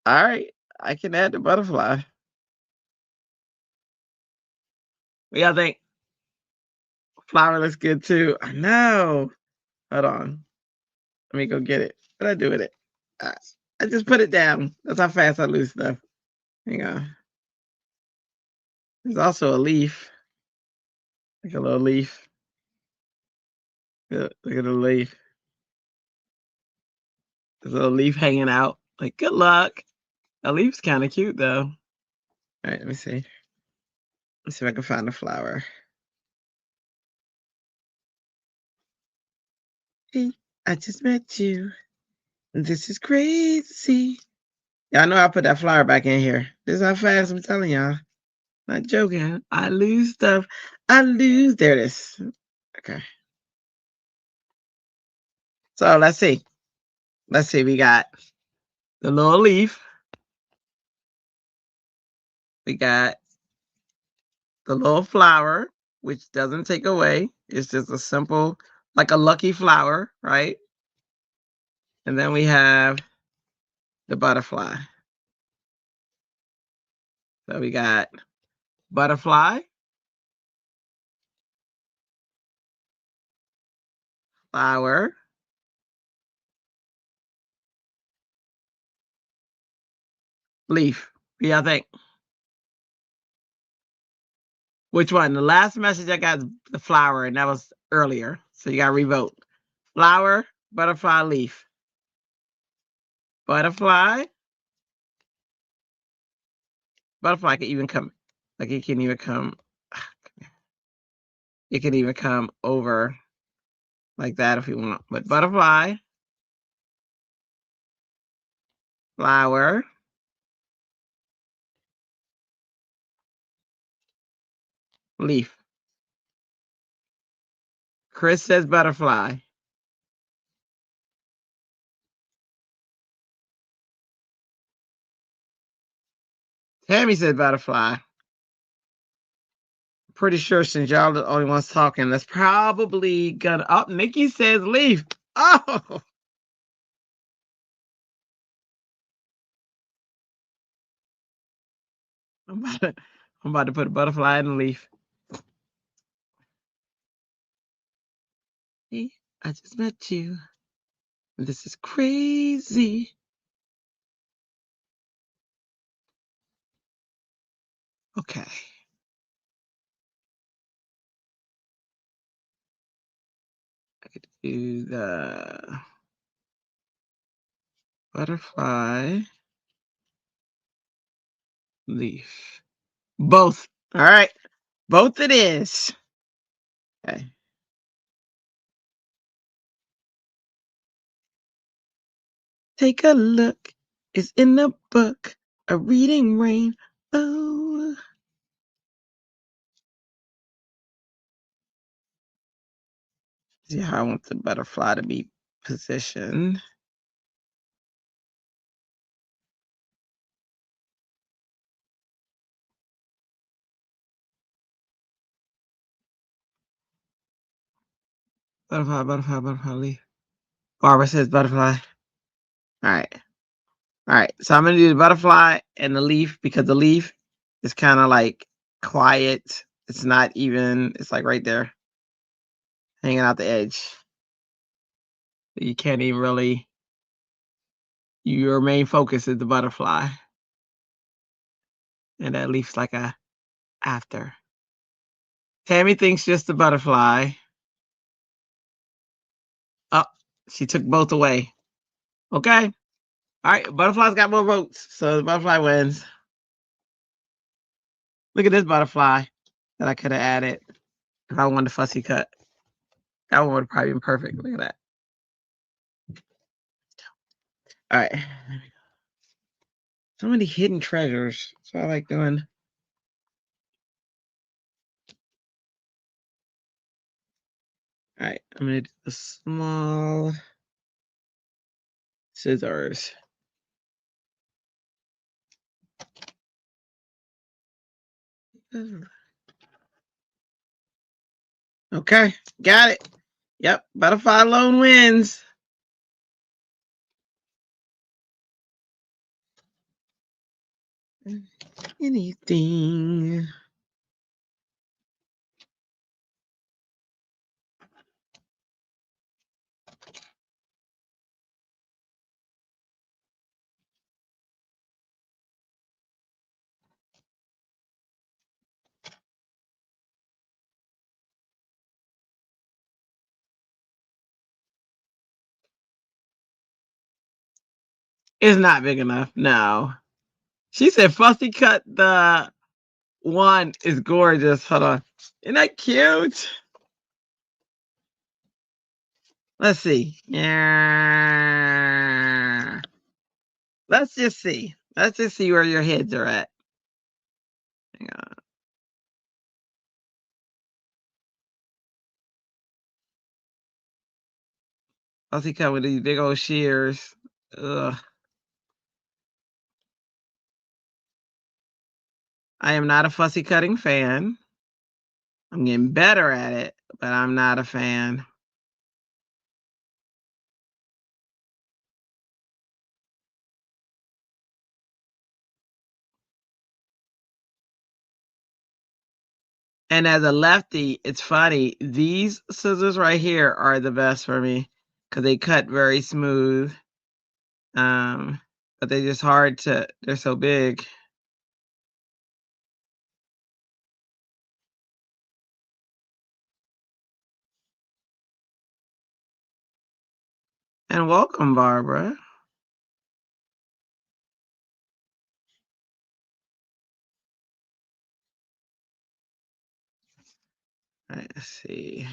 all right. I can add the butterfly. What y'all think? Flower looks good too. I know. Hold on. Let me go get it. What did I do with it? I just put it down. That's how fast I lose stuff. Hang on. There's also a leaf. Like a little leaf. Look at the leaf. There's a little leaf hanging out. Like, good luck. The leaf's kind of cute though. All right, let me see. Let's see if I can find a flower. Hey, I just met you. This is crazy. Y'all know I put that flower back in here. This is how fast I'm telling y'all. Not joking. I lose stuff. I lose. There it is. Okay. So let's see. Let's see. We got the little leaf. We got the little flower, which doesn't take away. It's just a simple, like a lucky flower, right? And then we have the butterfly. So we got butterfly, flower, leaf. What do y'all think? Which one? The last message I got is the flower, and that was earlier. So you got to revote. Flower, butterfly, leaf. Butterfly. Butterfly can even come, like it can even come, it can even come over like that if you want. But butterfly, flower, leaf. Chris says butterfly. Tammy said butterfly. Pretty sure since y'all the only ones talking, that's probably gonna. Oh, Nikki says leaf. Oh, I'm about to put a butterfly in the leaf. Hey, I just met you. This is crazy. Okay. I could do the butterfly leaf. Both. All right. Both it is. Okay. Take a look. It's in the book. A reading rain. Oh. See how I want the butterfly to be positioned. Butterfly, butterfly, butterfly leaf. Barbara says butterfly. All right. All right. So I'm going to do the butterfly and the leaf because the leaf is kind of like quiet It's not even, it's like right there, hanging out the edge. You can't even really, your main focus is the butterfly. And that leaves like a after. Tammy thinks just the butterfly. Oh, she took both away. Okay. All right. Butterfly's got more votes. So the butterfly wins. Look at this butterfly that I could have added if I wanted a fussy cut. That one would have probably been perfect. Look at that. All right. So many hidden treasures. So I like doing. All right. I'm going to do the small scissors. Okay. Got it. Yep. Butterfly alone wins. Anything. It's not big enough. No. She said fussy cut the one is gorgeous. Hold on. Isn't that cute? Let's see. Yeah. Let's just see. Let's just see where your heads are at. Hang on. Fussy cut with these big old shears. Ugh. I am not a fussy cutting fan. I'm getting better at it, but I'm not a fan. And as a lefty, it's funny. These scissors right here are the best for me because they cut very smooth. But they're just hard to, they're so big. And welcome, Barbara. All right, let's see.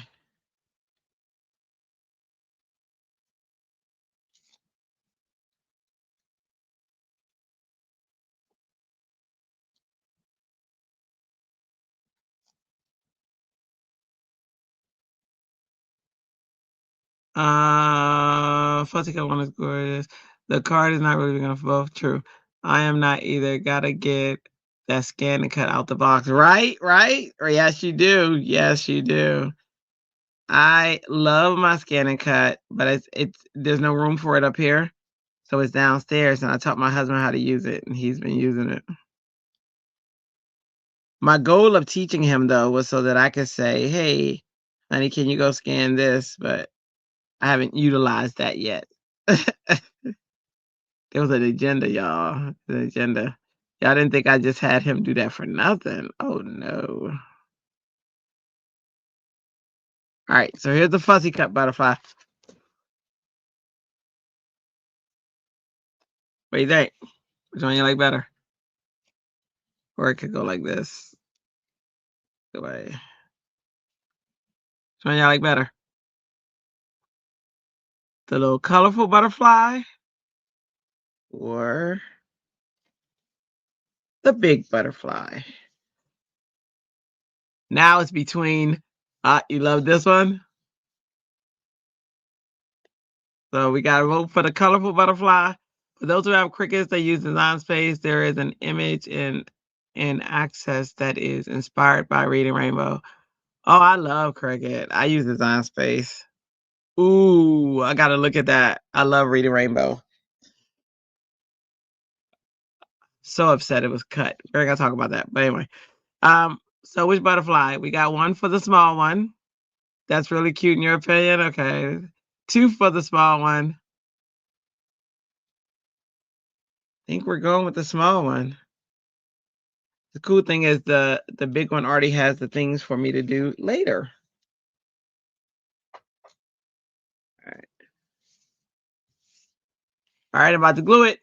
Fussy cut one is gorgeous. The card is not really big enough for both. True. I am not either. Gotta get that scan and cut out the box. Right? Right? Or yes, you do. Yes, you do. I love my scan and cut, but it's there's no room for it up here. So it's downstairs, and I taught my husband how to use it, and he's been using it. My goal of teaching him, though, was so that I could say, hey, honey, can you go scan this? But I haven't utilized that yet. There was an agenda, y'all. An agenda. Y'all didn't think I just had him do that for nothing. Oh, no. All right, so here's the fussy cut butterfly. What do you think? Which one you like better? Or it could go like this. Go away. Which one you like better? The little colorful butterfly or the big butterfly? Now it's between, you love this one? So we got to vote for the colorful butterfly. For those who have crickets, they use Design Space. There is an image in Access that is inspired by Reading Rainbow. Oh, I love Cricket. I use Design Space. Ooh, I got to look at that. I love Reading Rainbow. So upset it was cut. We're going to talk about that. But anyway, So which butterfly? We got one for the small one. That's really cute in your opinion? Okay. 2 for the small one. I think we're going with the small one. The cool thing is the big one already has the things for me to do later. All right. All right, I'm about to glue it.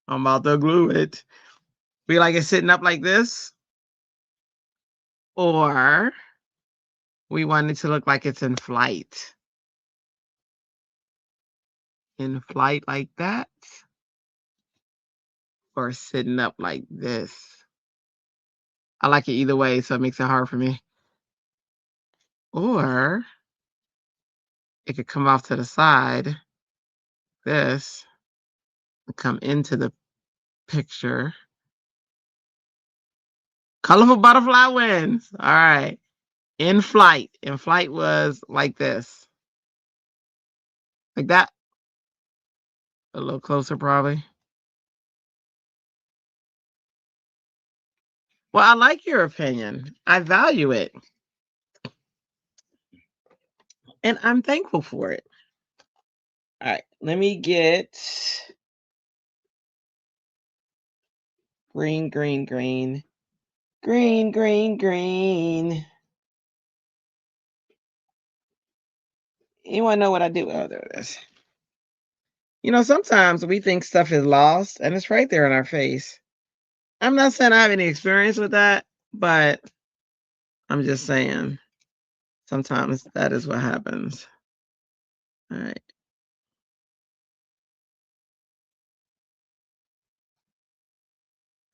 I'm about to glue it. We like it sitting up like this, or we want it to look like it's in flight. In flight like that, or sitting up like this. I like it either way, so it makes it hard for me. Or it could come off to the side, this, and come into the picture. Colorful butterfly wins. All right. In flight. In flight was like this. Like that. A little closer, probably. Well, I like your opinion. I value it. And I'm thankful for it. All right. Let me get green, green, green. Green, green, green. You want to know what I do? Oh, there it is. You know, sometimes we think stuff is lost and it's right there in our face. I'm not saying I have any experience with that, but I'm just saying sometimes that is what happens. All right.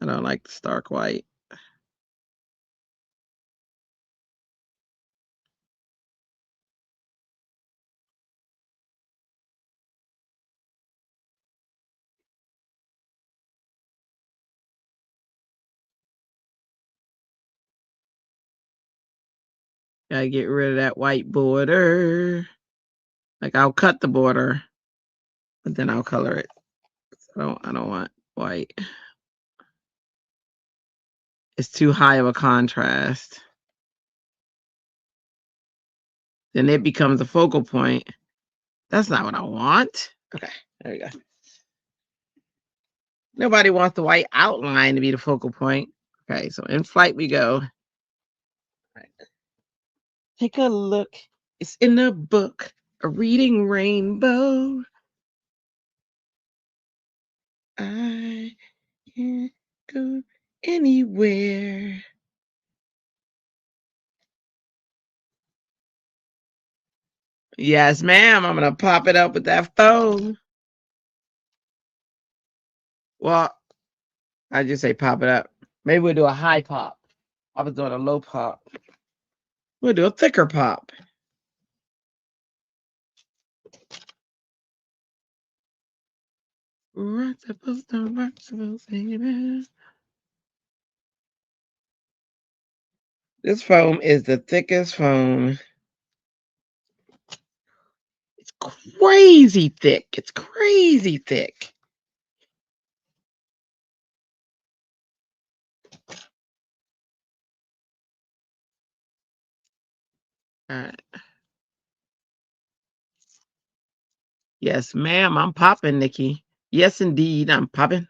I don't like the stark white. Gotta get rid of that white border. Like I'll cut the border, but then I'll color it. I don't want white. It's too high of a contrast. Then it becomes a focal point. That's not what I want. Okay, there we go. Nobody wants the white outline to be the focal point. Okay, so in flight we go. Right. Take a look. It's in the book, A Reading Rainbow. I can't go anywhere. Yes, ma'am. I'm gonna pop it up with that phone. Well, I just say pop it up. Maybe we'll do a high pop. I was doing a low pop. We'll do a thicker pop. This foam is the thickest foam. It's crazy thick. It's crazy thick. All right. Yes, ma'am. I'm popping, Nikki. Yes, indeed. I'm popping.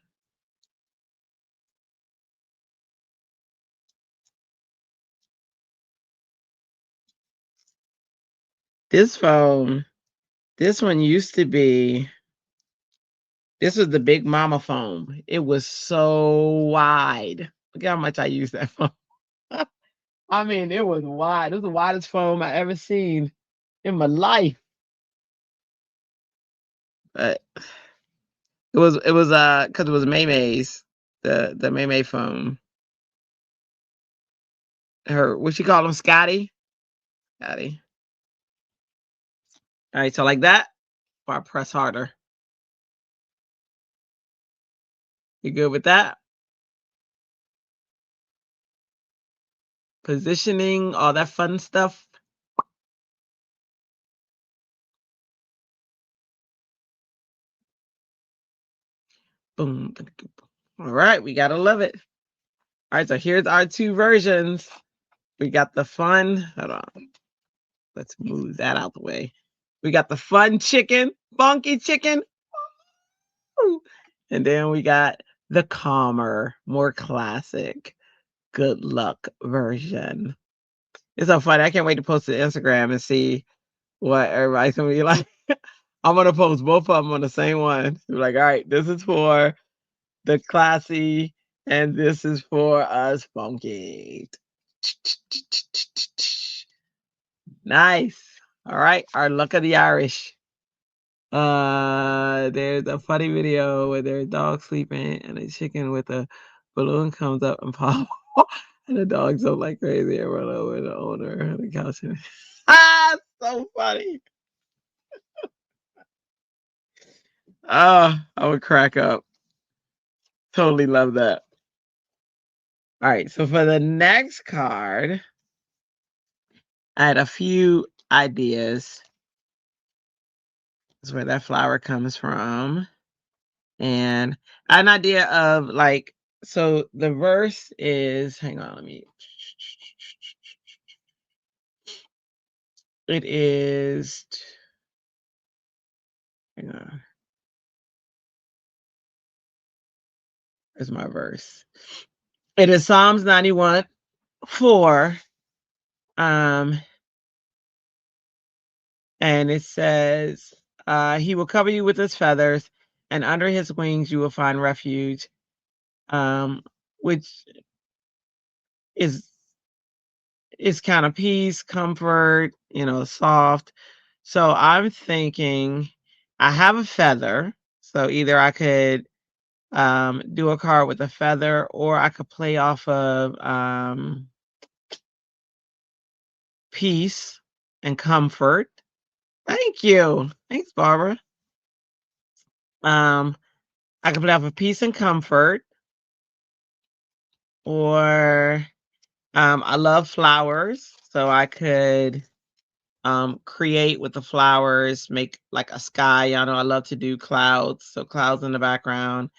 This foam, this one used to be, this was the Big Mama foam. It was so wide. Look how much I use that foam. I mean, it was wide. It was the widest foam I ever seen in my life. But because it was Maymay's, the Maymay foam. Her, what she call him, Scotty? Scotty. All right, so like that, or I press harder. You good with that? Positioning, all that fun stuff. Boom. All right, we gotta love it. right, so here's our two versions. We got the fun. Hold on. Let's move that out the way. We got the fun chicken, funky chicken. And then we got the calmer, more classic, good luck version. It's so funny. I can't wait to post to Instagram and see what everybody's gonna be like. I'm gonna post both of them on the same one. Be like, all right, this is for the classy, and this is for us funky. Nice. All right, our luck of the Irish. There's a funny video where there's a dog sleeping and a chicken with a balloon comes up and pops. And the dog's so like crazy and run over the owner of the couch. So funny. I would crack up. Totally love that. All right, so for the next card, I had a few ideas. That's where that flower comes from. And an idea of like, so the verse is, hang on, it is, hang on. There's my verse. It is Psalms 91:4. And it says, he will cover you with his feathers, and under his wings you will find refuge, which is kind of peace, comfort, soft. So I'm thinking I have a feather. So either I could do a card with a feather, or I could play off of peace and comfort. Thank you. Thanks, Barbara. I could play off of peace and comfort, or I love flowers, so I could create with the flowers, make like a sky. Y'all know I love to do clouds, so clouds in the background,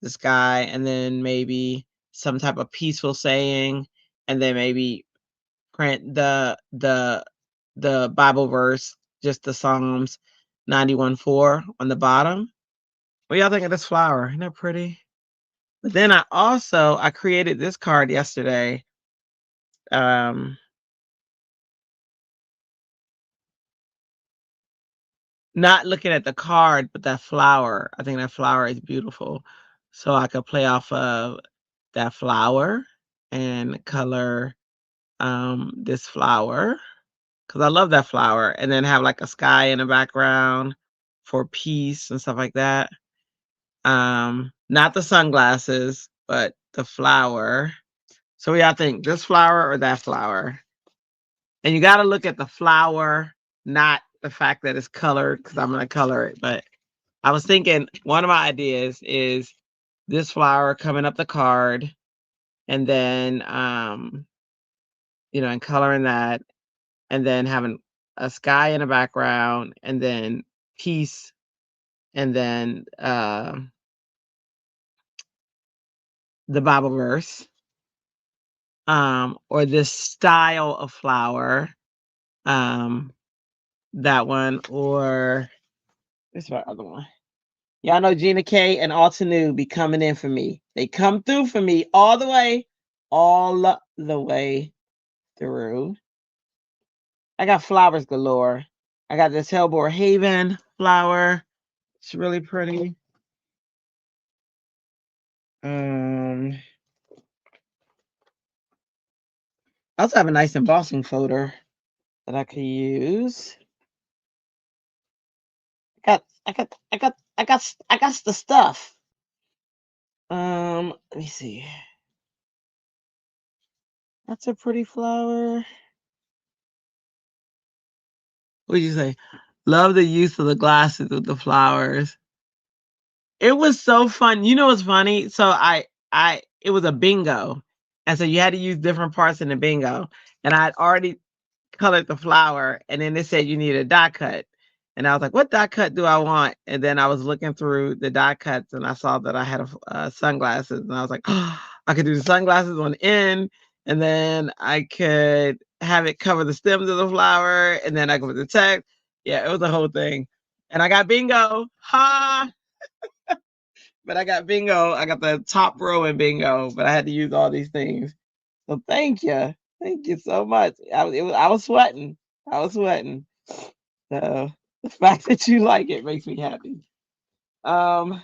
the sky, and then maybe some type of peaceful saying, and then maybe print the Bible verse, just the Psalms 91:4 on the bottom. What y'all think of this flower? Isn't that pretty? But then I created this card yesterday. Not looking at the card, but that flower. I think that flower is beautiful. So I could play off of that flower and color this flower, because I love that flower, and then have like a sky in the background for peace and stuff like that. Not the sunglasses, but the flower. So what y'all think? This flower or that flower? And you got to look at the flower, not the fact that it's colored, because I'm going to color it. But I was thinking one of my ideas is this flower coming up the card, and then, and coloring that, and then having a sky in the background, and then peace, and then the Bible verse, or this style of flower, that one, or this is my other one. Y'all know Gina K and Altenew be coming in for me. They come through for me all the way through. I got flowers galore. I got this Hellbore Haven flower. It's really pretty. I also have a nice embossing folder that I could use. I got the stuff. Let me see. That's a pretty flower. What did you say? Love the use of the glasses with the flowers. It was so fun. You know what's funny? So it was a bingo. And so you had to use different parts in the bingo. And I'd already colored the flower, and then they said you need a die cut. And I was like, what die cut do I want? And then I was looking through the die cuts, and I saw that I had sunglasses, and I was like, oh, I could do the sunglasses on the end, and then I could have it cover the stems of the flower, and then I could put the text. Yeah, it was a whole thing. And I got bingo. Ha! But I got bingo. I got the top row in bingo, but I had to use all these things. So thank you. Thank you so much. I was sweating. I was sweating. So the fact that you like it makes me happy. I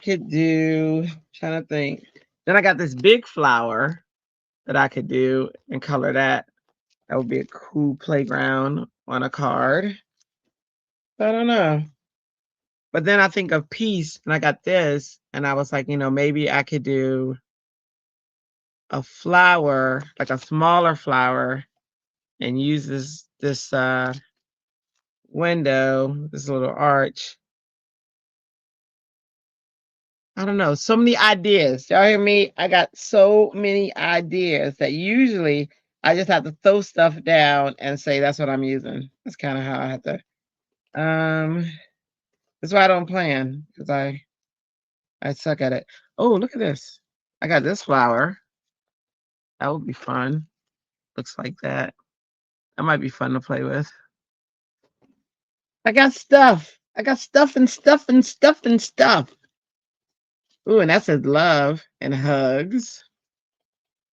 could do, trying to think. Then I got this big flower that I could do and color that. That would be a cool playground on a card. I don't know. But then I think of peace and I got this and I was like, maybe I could do a flower, like a smaller flower, and use this window, this little arch. I don't know. So many ideas. Y'all hear me? I got so many ideas that usually I just have to throw stuff down and say that's what I'm using. That's kind of how I have to. That's why I don't plan because I suck at it. Oh, look at this. I got this flower. That would be fun. Looks like that. That might be fun to play with. I got stuff. I got stuff and stuff and stuff and stuff. Ooh, and that says love and hugs.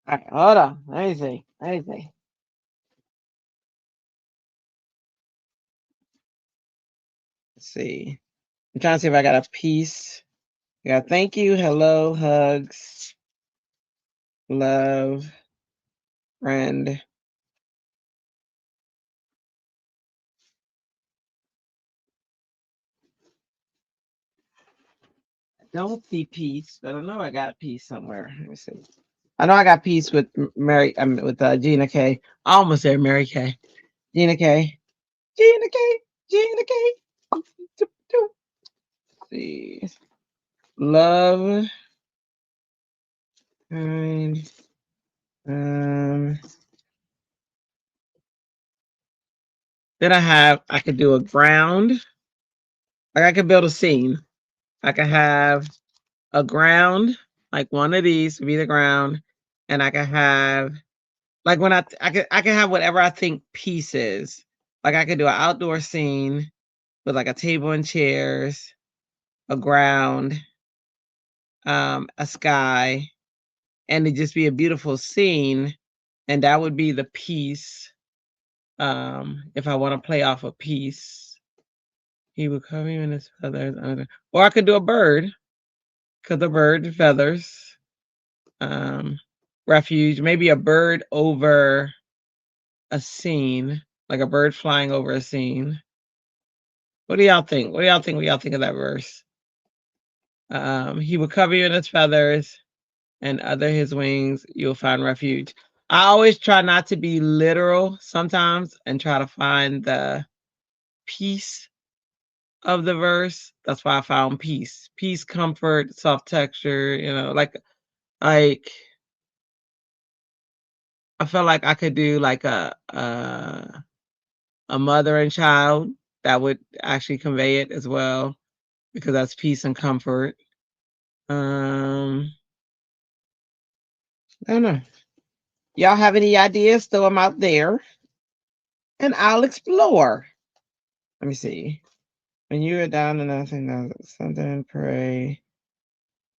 All right, hold on. Let me see. Let me see. Let's see. I'm trying to see if I got a piece. I got thank you, hello, hugs, love, friend. I don't see peace, but I know I got peace somewhere. Let me see. I know I got peace with with Gina K. I almost said Mary K. Gina K. Gina K. Gina K. Let's see. Love. Kind. Then I could do a ground. Like I could build a scene. I could have a ground, like one of these would be the ground, and I could have like when I could have whatever I think peace is. Like I could do an outdoor scene with like a table and chairs, a ground, a sky, and it just be a beautiful scene, and that would be the piece. If I want to play off a piece, he would cover me in his feathers. Or I could do a bird, because the bird feathers. Refuge, maybe a bird over a scene, like a bird flying over a scene. What do y'all think? What do y'all think? What y'all think of that verse? He will cover you in his feathers, and under his wings you'll find refuge. I always try not to be literal sometimes and try to find the peace of the verse. That's why I found peace. Peace, comfort, soft texture, like I felt like I could do like a mother and child that would actually convey it as well because that's peace and comfort. I don't know. Y'all have any ideas? Throw them out there and I'll explore. Let me see. When you are down and nothing, something, pray.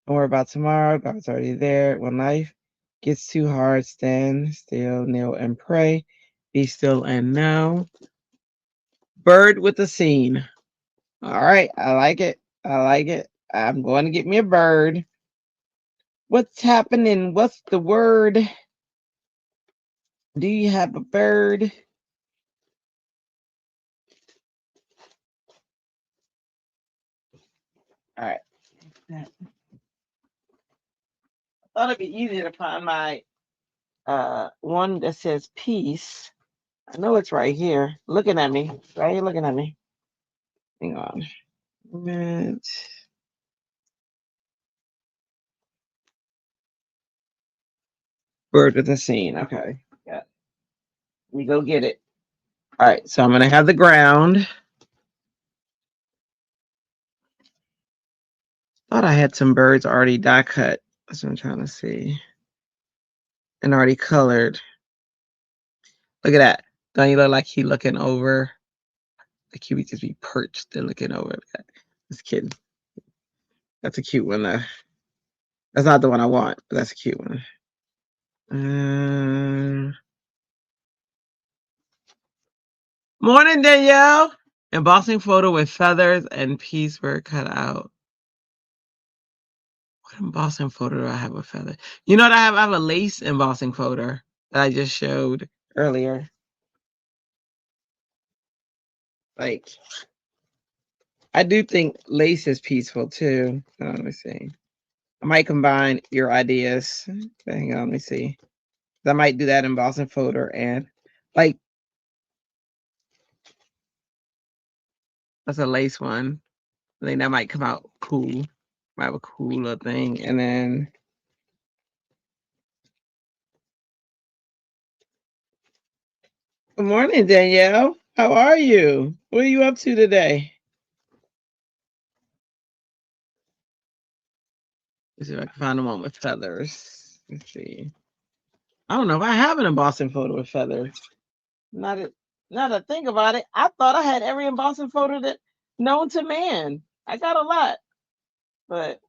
Don't worry about tomorrow. God's already there. When life gets too hard, stand still, kneel, and pray. Be still and know. Bird with the scene. All right. I like it. I like it. I'm going to get me a bird. What's happening? What's the word? Do you have a bird? All right. I thought it'd be easier to find my one that says peace. I know it's right here. Looking at me. Right here looking at me. Hang on. Bird with the scene. Okay. Yeah. Let me go get it. All right. So I'm gonna have the ground. Thought I had some birds already die cut. That's what I'm trying to see. And already colored. Look at that. Don't you look like he looking over? Like he would just be perched and looking over that. Just kidding. That's a cute one though. That's not the one I want, but that's a cute one. Morning, Danielle. Embossing photo with feathers and piecework cut out. What embossing photo do I have with feathers? You know what I have? I have a lace embossing photo that I just showed earlier. Like, I do think lace is peaceful too. Let me see. I might combine your ideas. Hang on, let me see. I might do that embossing photo and like that's a lace one. I think that might come out cool. Might have a cooler thing. And then good morning, Danielle. How are you? What are you up to today? Let's see if I can find the one with feathers. Let's see. I don't know if I have an embossing photo with feathers. Now to think about it, I thought I had every embossing photo that known to man. I got a lot, but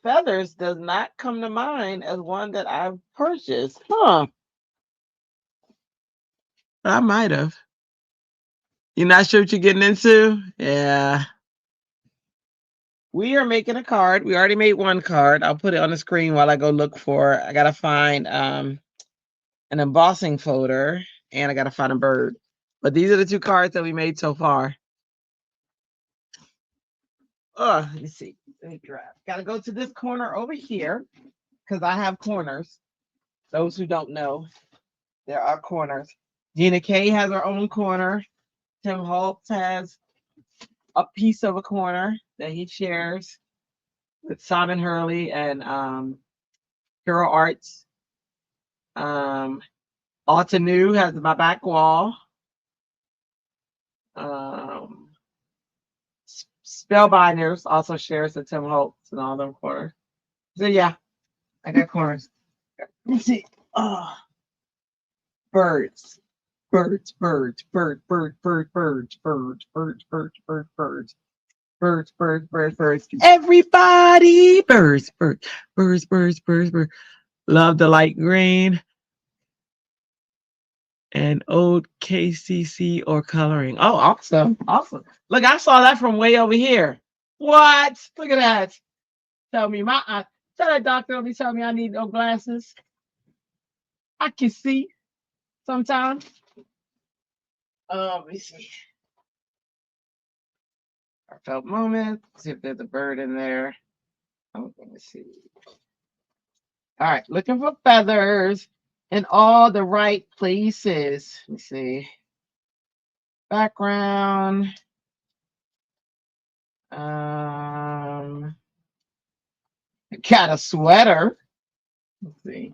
feathers does not come to mind as one that I've purchased. Huh. But I might have. You're not sure what you're getting into? Yeah. We are making a card. We already made one card. I'll put it on the screen while I go look for. I gotta find an embossing folder and I gotta find a bird. But these are the two cards that we made so far. Oh, let me see. Let me grab. Gotta go to this corner over here because I have corners. Those who don't know, there are corners. Gina K has her own corner. Tim Holtz has a piece of a corner that he shares with Simon Hurley and Hero Arts. Alta New has my back wall. Spellbinders also shares the Tim Holtz and all them corners. So yeah, I got corners. Let's see. Oh, birds. Birds, birds, bird, bird, bird, birds, birds, birds, birds, birds, birds. Birds, birds, birds, birds. Everybody, birds, birds, birds, birds, birds, birds. Love the light green and old KCC or coloring. Oh, awesome, awesome. Look, I saw that from way over here. What? Look at that. Tell me tell that doctor don't be telling me I need no glasses. I can see sometimes. Let me see. Heartfelt moment. See if there's a bird in there. Oh, let me see. All right, looking for feathers in all the right places. Let me see. Background. Got a sweater. Let's see.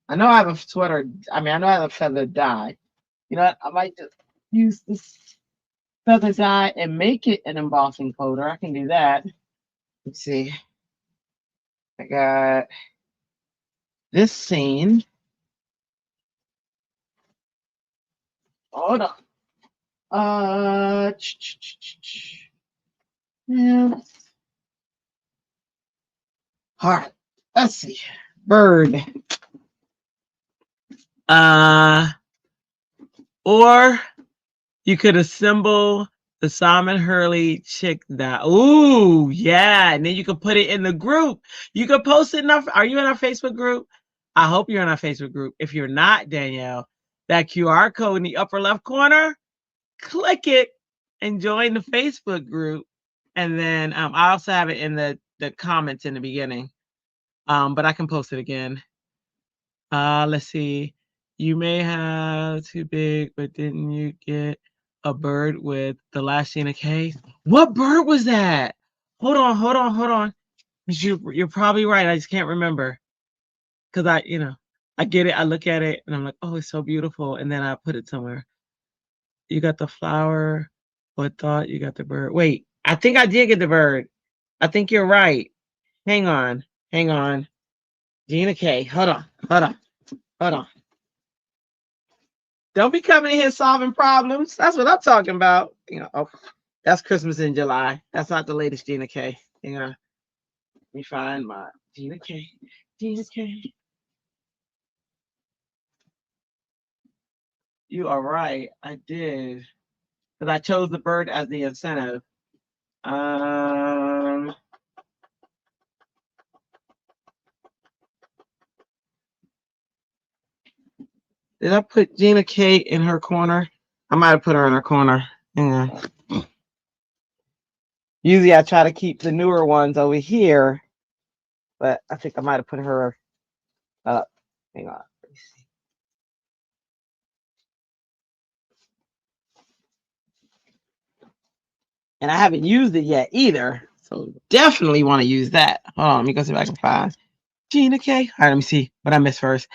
I know I have a sweater. I mean, I know I have a feather dye. You know what? I might just use this feather dye and make it an embossing folder. I can do that. Let's see. I got this scene. Hold on. Yeah. All right. Let's see. Bird. Or you could assemble the Simon Hurley chick dot. Ooh, yeah. And then you could put it in the group. You could post it in our, are you in our Facebook group? I hope you're in our Facebook group. If you're not, Danielle, that QR code in the upper left corner, click it and join the Facebook group. And then I also have it in the comments in the beginning. But I can post it again. Let's see. You may have too big, but didn't you get a bird with the last Gina K? What bird was that? Hold on. You're probably right. I just can't remember. Because I get it. I look at it and I'm like, oh, it's so beautiful. And then I put it somewhere. You got the flower, but thought you got the bird. Wait, I think I did get the bird. I think you're right. Hang on. Hang on. Gina K. Hold on. Hold on. Hold on. Don't be coming in here solving problems. That's what I'm talking about. Oh, that's Christmas in July. That's not the latest Gina K. Let me find my Gina K. Gina K. You are right. I did. Because I chose the bird as the incentive. Did I put Gina K in her corner? I might have put her in her corner. Yeah. Usually I try to keep the newer ones over here, but I think I might have put her up. Hang on. Let me see. And I haven't used it yet either. So definitely want to use that. Hold on, let me go see if I can find Gina K. All right, let me see what I missed first.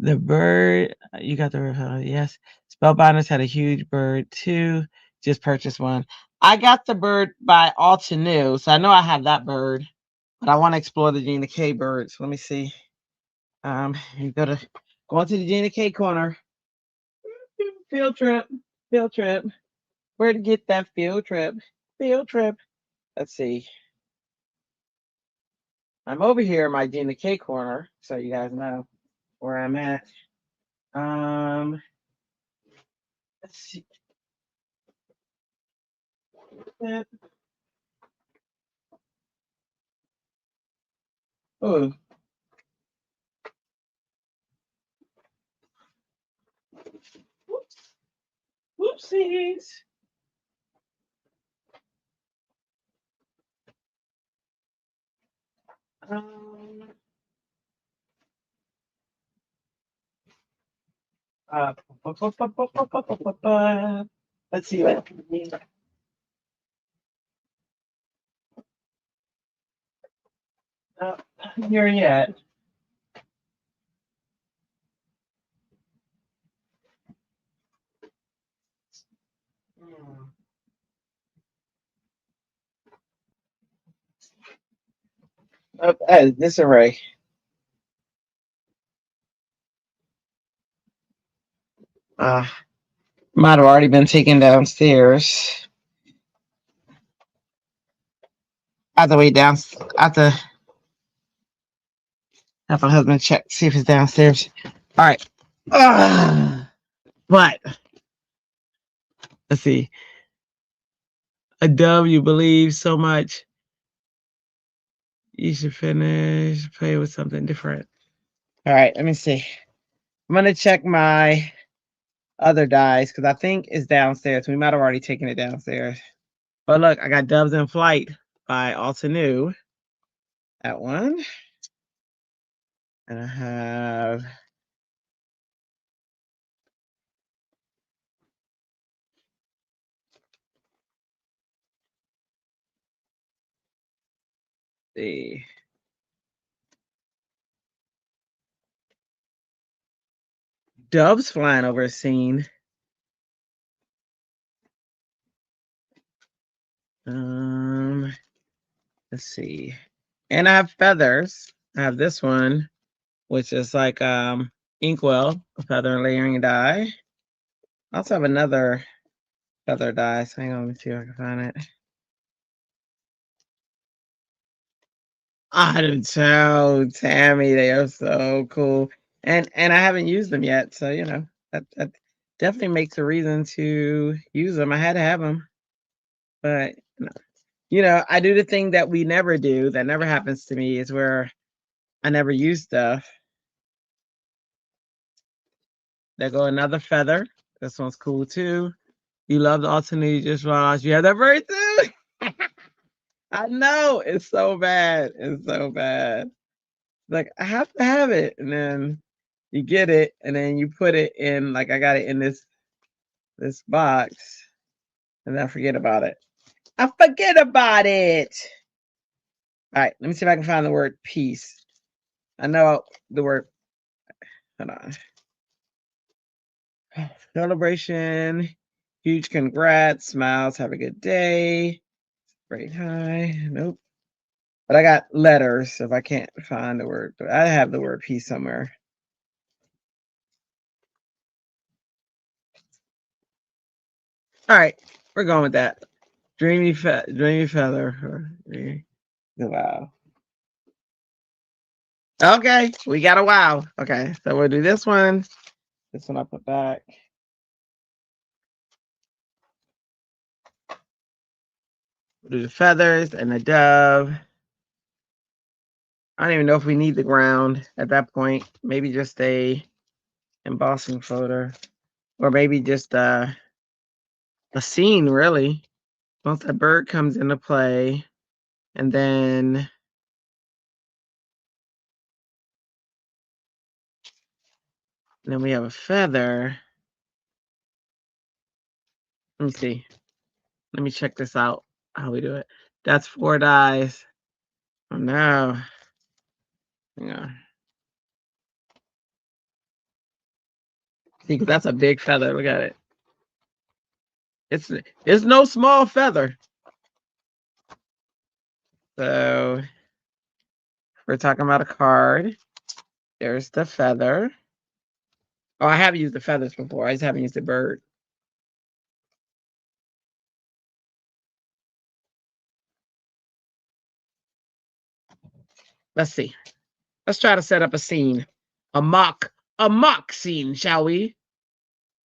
The bird, you got the yes. Spellbinders had a huge bird too. Just purchased one. I got the bird by Alta New, so I know I have that bird, but I want to explore the Gina K birds. Let me see. You go into the Gina K corner. Field trip. Field trip. Where to get that field trip? Field trip. Let's see. I'm over here in my Gina K corner, so you guys know where I'm at. Let's see. Oh. Whoops. Whoopsies. Uh, let's see what not here yet. Oh, disarray. Might have already been taken downstairs. Either way down. After have my husband check see if it's downstairs. All right. But let's see. A dove you believe so much. You should finish play with something different. All right, let me see. I'm gonna check my other dice because I think it's downstairs. We might have already taken it downstairs. But look, I got Doves in Flight by Alta New. That one. And I have the doves flying over a scene. Let's see. And I have feathers. I have this one, which is like inkwell, a feather and layering die. I also have another feather die. So hang on, let me see if I can find it. I didn't tell Tammy they are so cool. And I haven't used them yet. So that definitely makes a reason to use them. I had to have them. But I do the thing that we never do, that never happens to me, is where I never use stuff. There go another feather. This one's cool too. You love the alternate, you just realized you have that bird too. I know, it's so bad. It's so bad. Like, I have to have it. And then you get it, and then you put it in, like I got it in this box, and then I forget about it. I forget about it. All right, let me see if I can find the word peace. I know the word. Hold on. Celebration. Huge congrats. Smiles. Have a good day. Great high. Nope. But I got letters if I can't find the word. I have the word peace somewhere. All right, we're going with that. Dreamy feather. Wow. Okay, we got a wow. Okay, so we'll do this one. This one I put back. We'll do the feathers and the dove. I don't even know if we need the ground at that point. Maybe just a embossing photo, or maybe just a scene. Really, once that bird comes into play, and then we have a feather. Let me see. Let me check this out. How we do it? That's 4 dies. Oh no. Yeah. See, 'cause that's a big feather. Look at it. It's no small feather. So we're talking about a card. There's the feather. Oh, I have used the feathers before. I just haven't used the bird. Let's see. Let's try to set up a scene. A mock scene, shall we?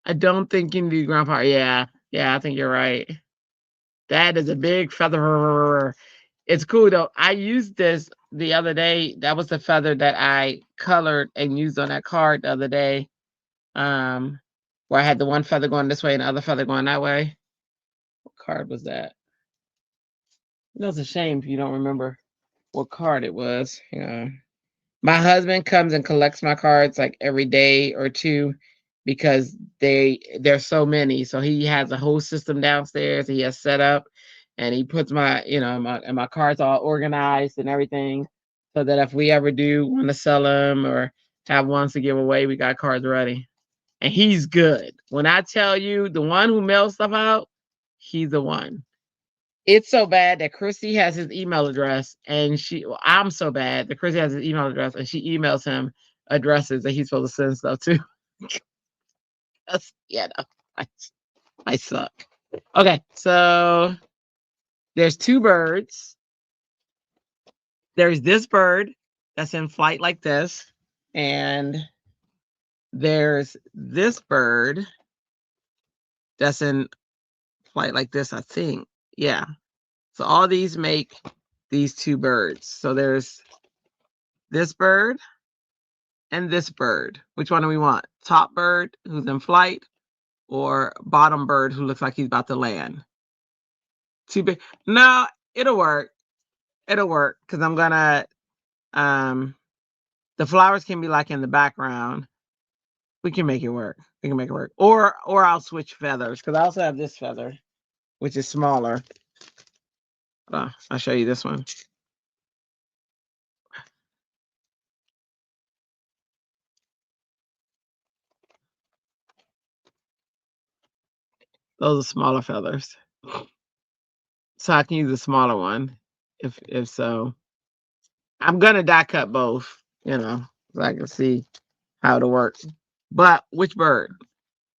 I don't think you need grandpa. Yeah, I think you're right. That is a big feather. It's cool though. I used this the other day. That was the feather that I colored and used on that card the other day. Where I had the one feather going this way and the other feather going that way. What card was that? It's a shame if you don't remember what card it was. Yeah. My husband comes and collects my cards like every day or two because there's so many. So he has a whole system downstairs he has set up, and he puts my my cards all organized and everything, so that if we ever do want to sell them or have ones to give away, we got cards ready. And he's good. When I tell you, the one who mails stuff out, he's the one. It's so bad that Christy has his email address, and I'm so bad that Christy has his email address, and she emails him addresses that he's supposed to send stuff to. Yeah, no, I suck. Okay, so there's 2 birds. There's this bird that's in flight like this, and there's this bird that's in flight like this, I think. Yeah. So all these make these 2 birds. So there's this bird and this bird. Which one do we want? Top bird who's in flight, or bottom bird who looks like he's about to land? Too big. No, it'll work. It'll work because I'm gonna the flowers can be like in the background. We can make it work. We can make it work. Or I'll switch feathers because I also have this feather, which is smaller. I'll show you this one. Those are smaller feathers. So I can use a smaller one if so. I'm gonna die cut both, so I can see how it'll work. But which bird?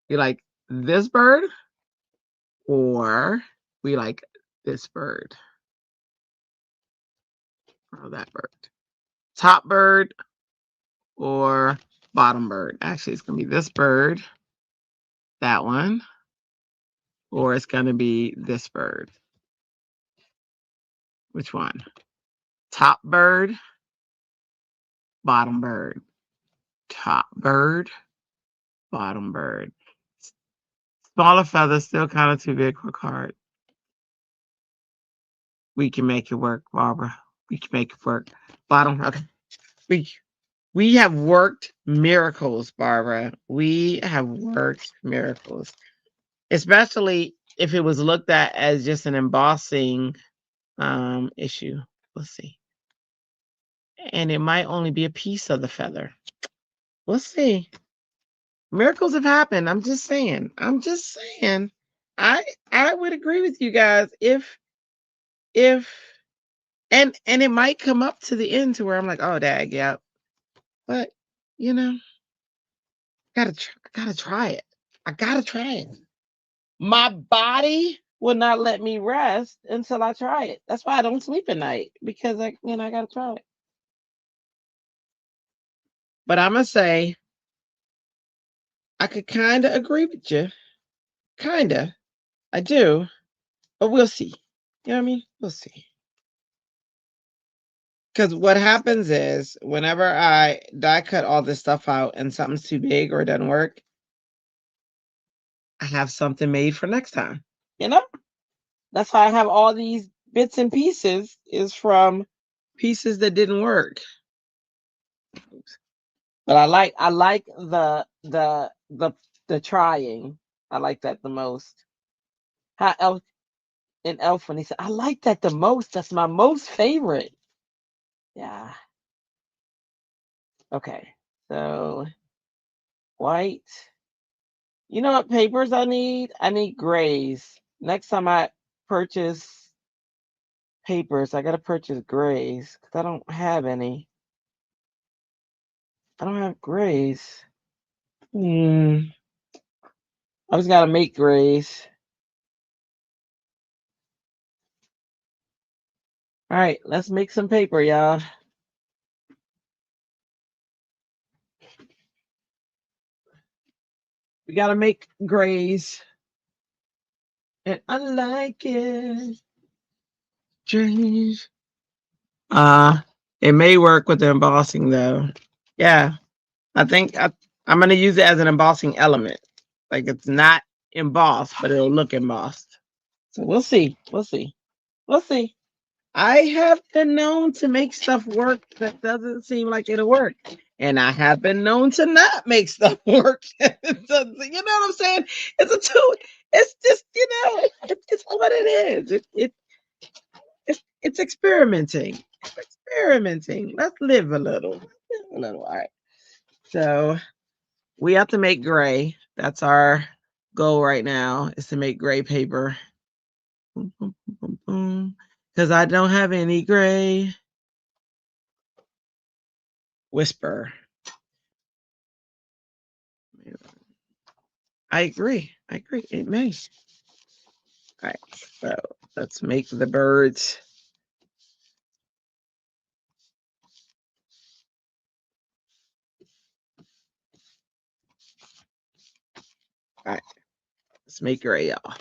You like this bird, or we like this bird? Or that bird? Top bird or bottom bird? Actually, it's gonna be this bird, that one, or it's gonna be this bird. Which one? Top bird, bottom bird. Top bird, bottom bird. Smaller feathers, still kind of too big for a card. We can make it work, Barbara. We can make it work. Bottom, okay. We have worked miracles, Barbara. We have worked miracles. Especially if it was looked at as just an embossing issue. Let's see. And it might only be a piece of the feather. We'll see. Miracles have happened. I'm just saying. I would agree with you guys if And it might come up to the end to where I'm like, oh dag, yeah. But you know, gotta try it. I gotta try it. My body will not let me rest until I try it. That's why I don't sleep at night because I gotta try it. But I'm gonna say I could kind of agree with you, kinda. I do, but we'll see. You know what I mean? We'll see. Because what happens is whenever I die cut all this stuff out and something's too big or it doesn't work, I have something made for next time. You know? That's why I have all these bits and pieces is from pieces that didn't work. But I like the trying. I like that the most. How Elf in Elf when he said, I like that the most. That's my most favorite. Yeah. Okay. So white. You know what papers I need? I need grays. Next time I purchase papers, I gotta purchase grays because I don't have any. I don't have grays. I just gotta make grays. All right, let's make some paper, y'all. We gotta make grays. And I like it. Strange. It may work with the embossing though. Yeah, I think I'm gonna use it as an embossing element. Like it's not embossed, but it'll look embossed. So we'll see. We'll see. We'll see. I have been known to make stuff work that doesn't seem like it'll work. And I have been known to not make stuff work. You know what I'm saying? It's a tool. It's just, it's what it is. It's experimenting. It's experimenting. Let's live a little. Let's live a little. All right. So we have to make gray. That's our goal right now is to make gray paper. Because I don't have any gray. Whisper. I agree. I agree. It may. All right. So let's make the birds. All right. Let's make gray, y'all.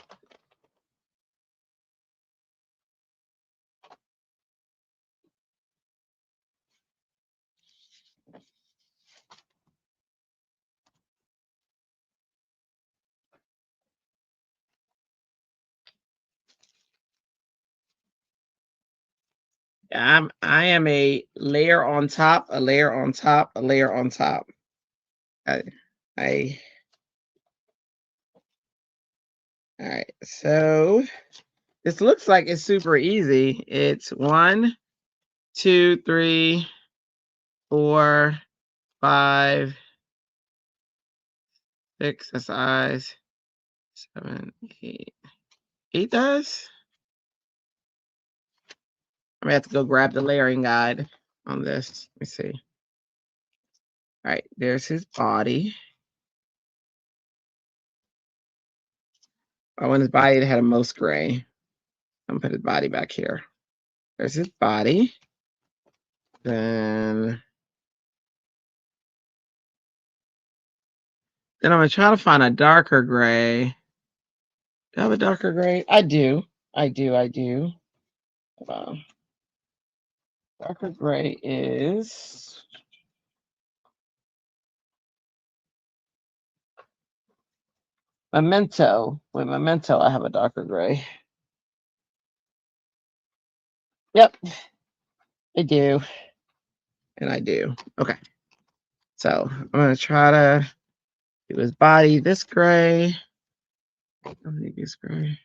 I am a layer on top, a layer on top, a layer on top. I, I all right. So this looks like it's super easy. It's 1, 2, 3, 4, 5, 6. That's eyes. 7, 8. 8 does. I'm gonna have to go grab the layering guide on this. Let me see. All right, there's his body. I want his body to have the most gray. I'm gonna put his body back here. There's his body. Then I'm gonna try to find a darker gray. Do I have a darker gray? I do. I do. Hold on. Darker gray is Memento. With Memento, I have a darker gray. Yep, I do. And I do. Okay. So I'm gonna try to do his body this gray. I think it's gray.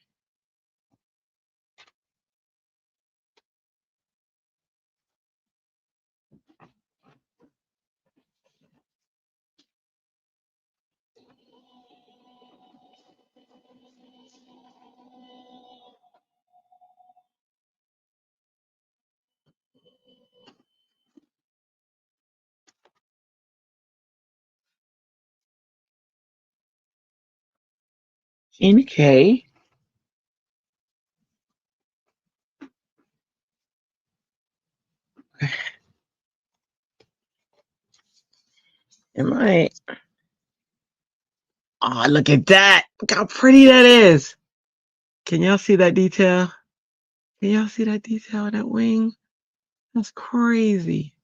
Okay. Am I? Oh, look at that. Look how pretty that is. Can y'all see that detail? Can y'all see that detail on that wing? That's crazy.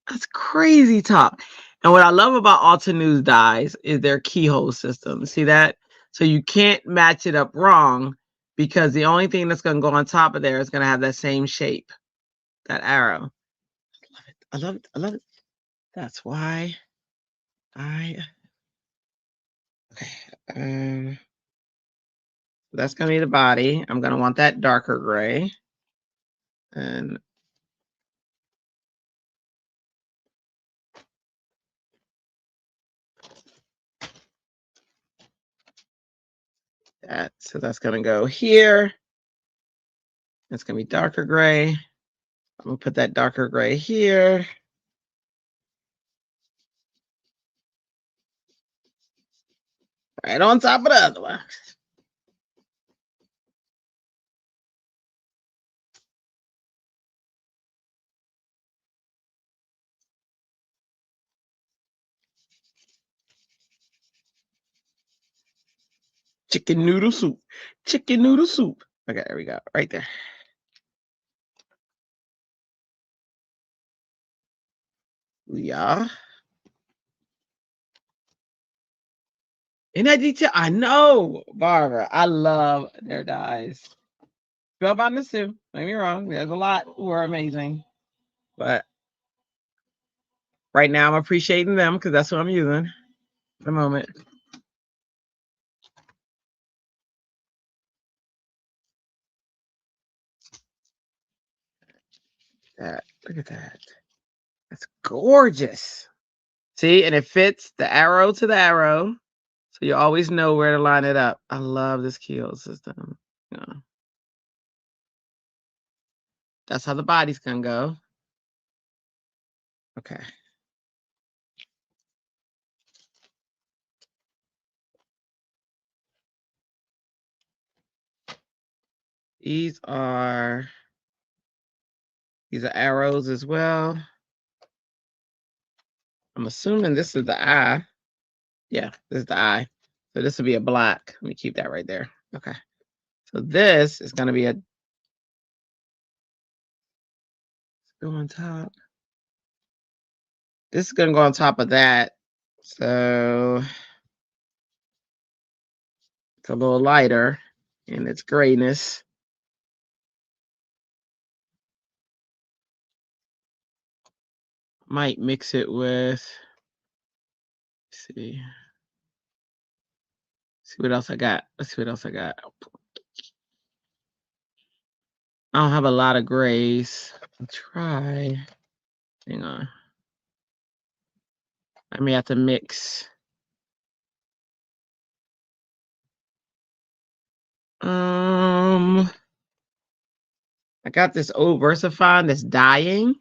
That's crazy top. And what I love about Alta News dyes is their keyhole system. See that? So you can't match it up wrong because the only thing that's going to go on top of there is going to have that same shape, that arrow. I love it. I love it. That's why okay. That's going to be the body. I'm going to want that darker gray. And so that's going to go here. It's going to be darker gray. I'm going to put that darker gray here. Right on top of the other one. Chicken noodle soup. Chicken noodle soup. Okay, there we go. Right there. Yeah. In that detail, I know, Barbara. I love their dyes. Spellbound too. Don't get me wrong. There's a lot who are amazing. But right now I'm appreciating them because that's what I'm using at the moment. Look at that. That's gorgeous. See, and it fits the arrow to the arrow. So you always know where to line it up. I love this keel system. Yeah. That's how the body's gonna go. Okay. These are arrows as well. I'm assuming this is the eye. Yeah, this is the eye. So this will be a black. Let me keep that right there. Okay. So this is going to be a go on top. This is going to go on top of that. So it's a little lighter in its grayness. Might mix it with, let's see what else I got. Let's see what else I got. I don't have a lot of grays. I'll try. Hang on. I may have to mix. I got this old Versafine that's dying,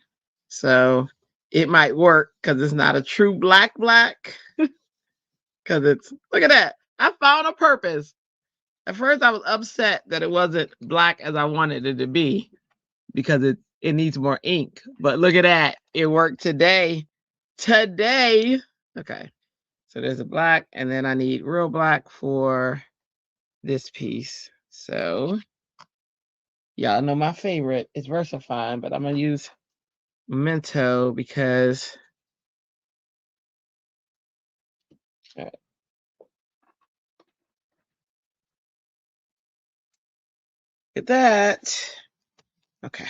so it might work because it's not a true black. Because it's, look at that. I found a purpose. At first, I was upset that it wasn't black as I wanted it to be because it needs more ink. But look at that. It worked today. Today. Okay. So there's a black, and then I need real black for this piece. So y'all know my favorite is Versafine, but I'm going to use Memento because right. Get that. Okay.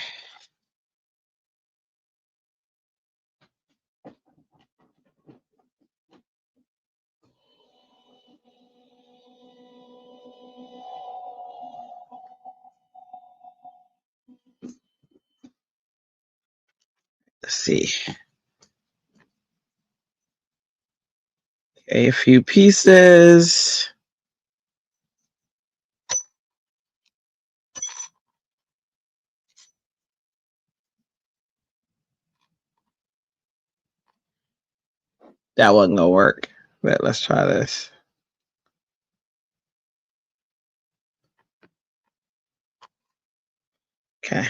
Let's see. Okay, a few pieces. That wasn't gonna work, but let's try this. Okay.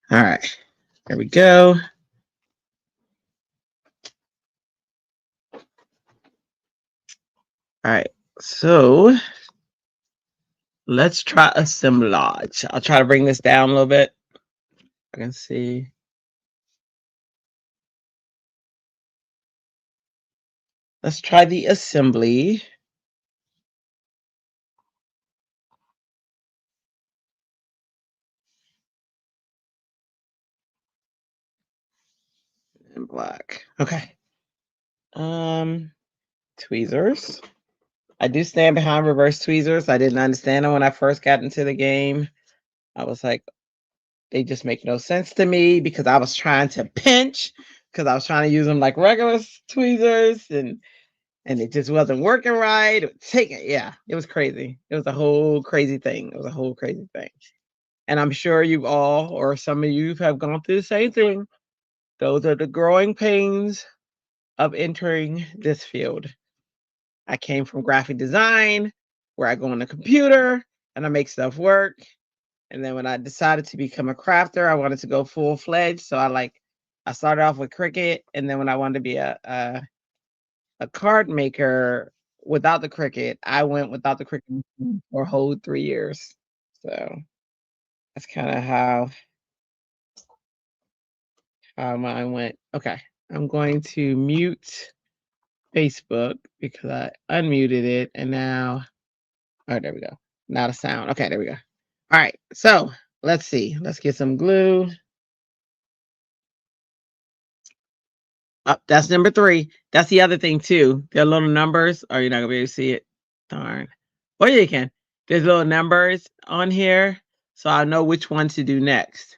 All right. There we go. All right. So let's try assemblage. I'll try to bring this down a little bit. I can see. Let's try the assembly. In black. Okay. Tweezers. I do stand behind reverse tweezers. I didn't understand them when I first got into the game. I was like, they just make no sense to me because I was trying to pinch because I was trying to use them like regular tweezers and it just wasn't working right. Yeah, it was crazy. It was a whole crazy thing. It was a whole crazy thing. And I'm sure you all or some of you have gone through the same thing. Those are the growing pains of entering this field. I came from graphic design, where I go on the computer and I make stuff work. And then when I decided to become a crafter, I wanted to go full fledged. So I started off with Cricut, and then when I wanted to be a card maker without the Cricut, I went without the Cricut for a whole 3 years. So that's kind of how mine went. Okay, I'm going to mute Facebook because I unmuted it, and now, oh, there we go. Now the sound. Okay, there we go. All right, so let's see. Let's get some glue. That's number 3. That's the other thing too. There are little numbers. Or you're not gonna be able to see it. Darn. Well, you can. There's little numbers on here, so I know which one to do next.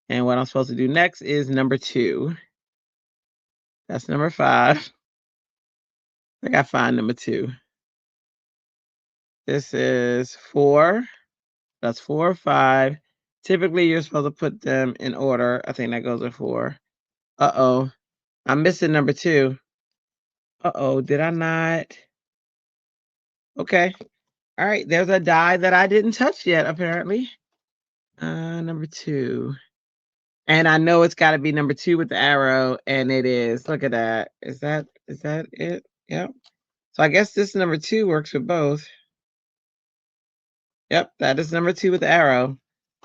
And what I'm supposed to do next is number 2. That's number 5. I gotta find number 2. This is 4. That's 4 or 5. Typically, you're supposed to put them in order. I think that goes with 4. Uh-oh. I'm missing number 2. Uh-oh, did I not? Okay. All right, there's a die that I didn't touch yet, apparently. Number 2. And I know it's gotta be number 2 with the arrow, and it is. Look at that. Is that it? Yep. So I guess this number 2 works for both. Yep, that is number 2 with the arrow.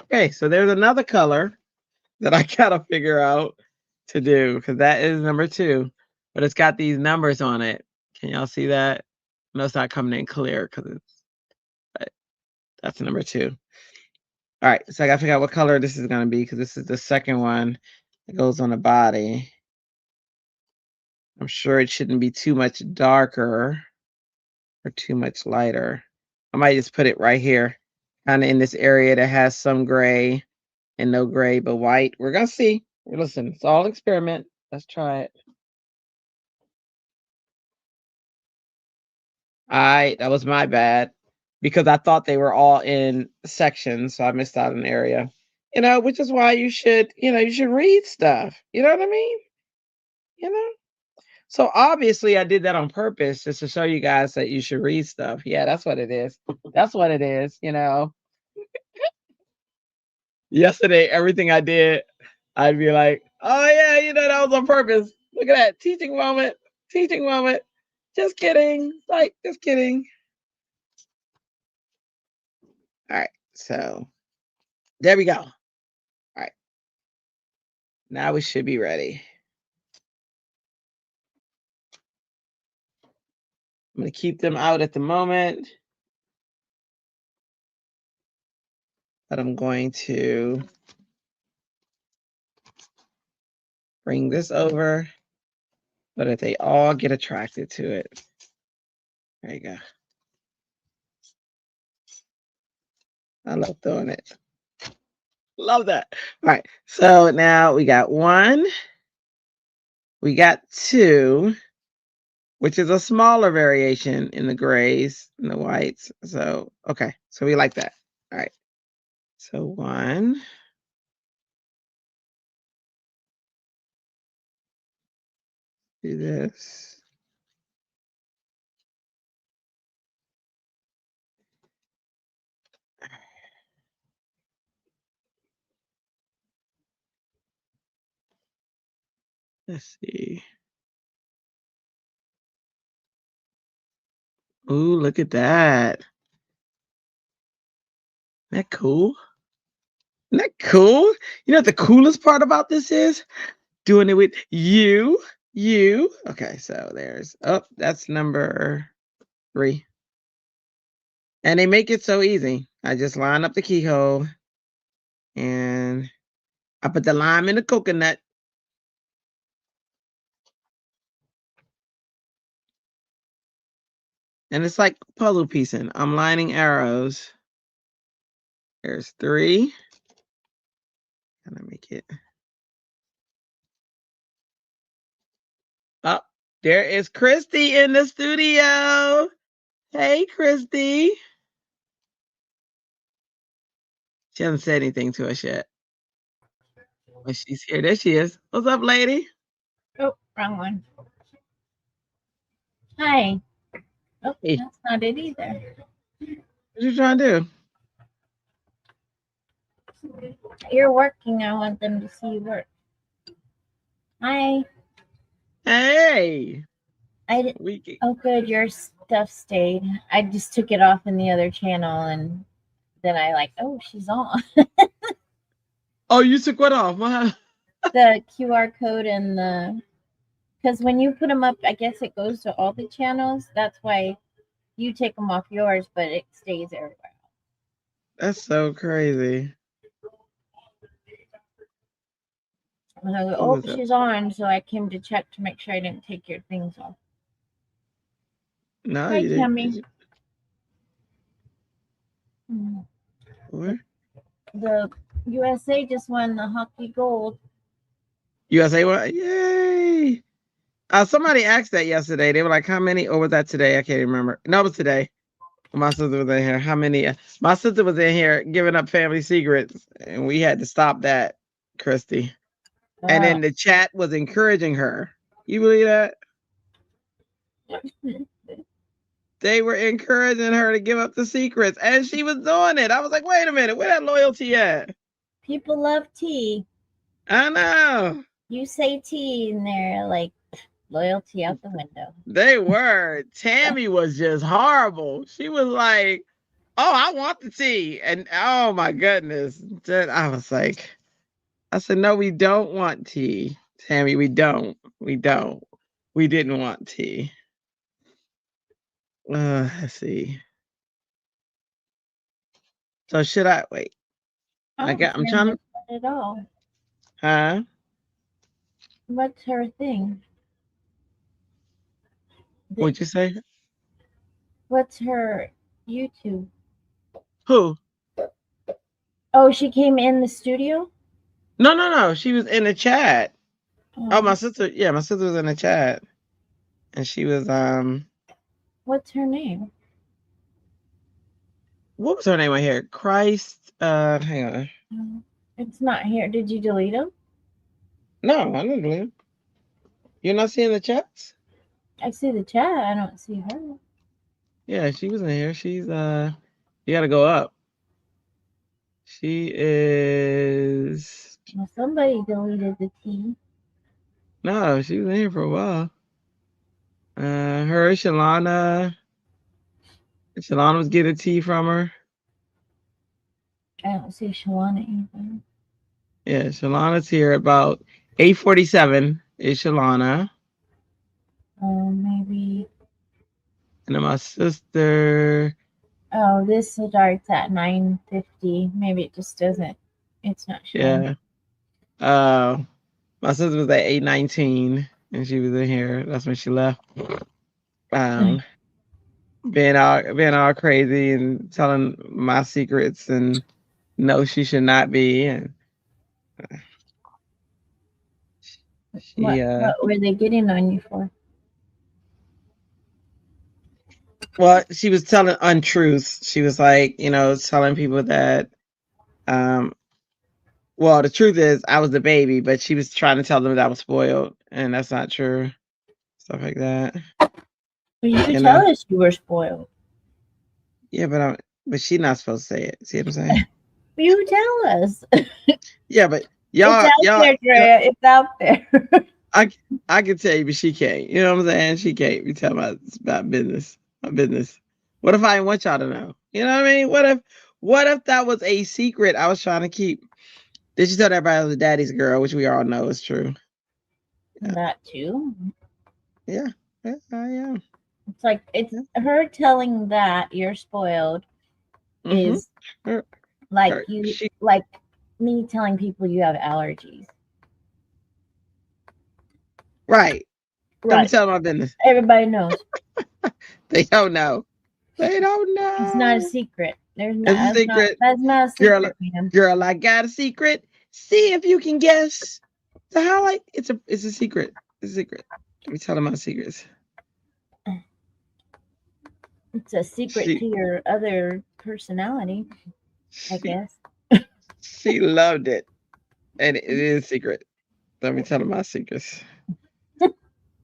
Okay, so there's another color that I gotta figure out to do because that is number 2, but it's got these numbers on it. Can y'all see that? No, it's not coming in clear because that's number 2. All right, so I gotta figure out what color this is gonna be because this is the second one that goes on the body. I'm sure it shouldn't be too much darker or too much lighter. I might just put it right here, kind of in this area that has some gray and no gray but white. We're gonna see. Listen, it's all experiment. Let's try it. That was my bad because I thought they were all in sections, so I missed out an area. Which is why you should read stuff. You know what I mean? You know? So obviously I did that on purpose just to show you guys that you should read stuff. Yeah, that's what it is. That's what it is. Yesterday, everything I did, I'd be like, oh yeah, that was on purpose. Look at that. Teaching moment. Teaching moment. Just kidding. Like, just kidding. All right. So there we go. All right. Now we should be ready. I'm going to keep them out at the moment. But I'm going to bring this over so that they all get attracted to it. There you go. I love doing it. Love that. All right. So now we got 1. We got 2, which is a smaller variation in the grays and the whites. So, okay. So we like that. All right. So 1. Do this. Let's see. Ooh, look at that. Isn't that cool? Isn't that cool? You know what the coolest part about this is? Doing it with you. Okay, so there's, oh, that's number 3. And they make it so easy. I just line up the keyhole and I put the lime in the coconut. And it's like puzzle piecing. I'm lining arrows. There's 3. Can I make it? Oh, there is Christy in the studio. Hey, Christy. She hasn't said anything to us yet. But she's here. There she is. What's up, lady? Oh, wrong one. Hi. Oh, Hey. that's not it either. What you trying to do? You're working. I want them to see you work. Hi. Hey. Oh, good. Your stuff stayed. I just took it off in the other channel, and then I oh, she's on. Oh, you took what off? The QR code and because when you put them up, I guess it goes to all the channels. That's why you take them off yours, but it stays everywhere. That's so crazy. And I go, oh, she's on. So I came to check to make sure I didn't take your things off. No, Hi, you Tammy. Where? The USA just won the hockey gold. USA won? Yay! Somebody asked that yesterday. They were like, how many, or was that today? I can't remember. No, it was today. My sister was in here. How many? My sister was in here giving up family secrets, and we had to stop that, Christy. And then the chat was encouraging her. You believe that? They were encouraging her to give up the secrets, and she was doing it. I was like, wait a minute, where that loyalty at? People love tea. I know. You say tea, and they're like, loyalty out the window. They were. Tammy was just horrible. She was like, oh, I want the tea. And oh my goodness. Then I was like, I said, no, we don't want tea. Tammy, we don't. We didn't want tea. Let's see. So should I wait? I'm trying to at all. Huh? What's her thing? What'd you say? What's her YouTube? Who? Oh, she came in the studio? No. She was in the chat. Oh, my sister. Yeah, my sister was in the chat. And she was What's her name? What was her name right here? Christ. Hang on. It's not here. Did you delete them? No, I didn't delete them. You're not seeing the chats? I see the chat. I don't see her. Yeah, she was in here. She's you gotta go up. She is Well, somebody deleted the tea. No, she was in here for a while. Her Shalana was getting tea from her. I don't see Shalana either. Yeah, Shalana's here about 8:47 is Shalana. Maybe. And then my sister. Oh, this starts at 9:50. Maybe it just doesn't. It's not showing. Yeah. My sister was at 8:19 and she was in here. That's when she left. Being all crazy and telling my secrets and no, she should not be. And What were they getting on you for? Well, she was telling untruths. She was like, telling people that, well, the truth is I was the baby, but she was trying to tell them that I was spoiled, and that's not true. Stuff like that. Well, you tell us you were spoiled. Yeah, but she's not supposed to say it. See what I'm saying? You tell us. Yeah, but y'all, it's out there, Drea. It's out there. I can tell you, but she can't. You know what I'm saying? She can't be telling about business. My business. What if I didn't want y'all to know? You know what I mean? What if that was a secret I was trying to keep? Did you tell everybody I was a daddy's girl, which we all know is true? Yeah. That too. Yeah, I am. It's like it's her telling that you're spoiled Mm-hmm. is Her, like her, you she, like me telling people you have allergies. right. Don't be Right. telling my business. Everybody knows. They don't know. They don't It's not a know. secret. There's It's not a secret. that's not a Girl, secret, ma'am. girl, I got a secret. See if you can guess. The highlight. It's a secret. It's a secret. Let me tell them my secrets. It's a secret She to your other personality, I she guess. she loved it. And it is a secret. Let me tell them my secrets.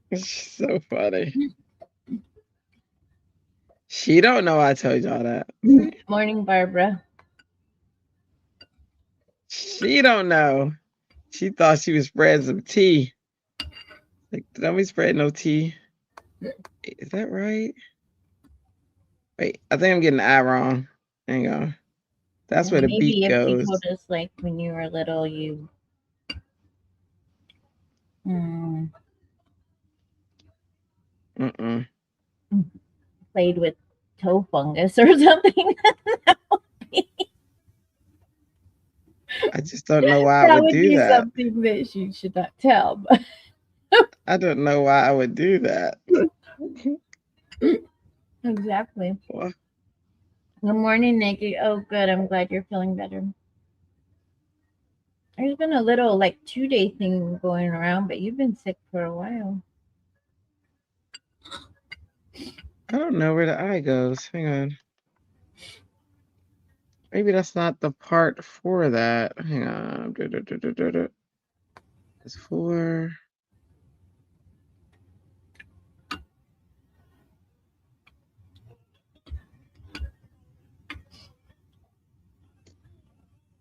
It's so funny. She don't know I told y'all that. Morning, Barbara. She don't know. She thought she was spreading some tea. Like, don't be spreading no tea. Is that right? Wait, I think I'm getting the eye wrong. Hang on. That's where the beat Maybe if you goes. told us like when you were little you Mm-mm. played with toe fungus or something. I just don't know why I That would would do be that. something that she should not tell. But I don't know why I would do that. exactly. Well, Good morning, Nikki. Oh, good. I'm glad you're feeling better. There's been a little like 2-day thing going around, but you've been sick for a while. I don't know where the eye goes. Hang on. Maybe that's not the part for that. Hang on. It's for.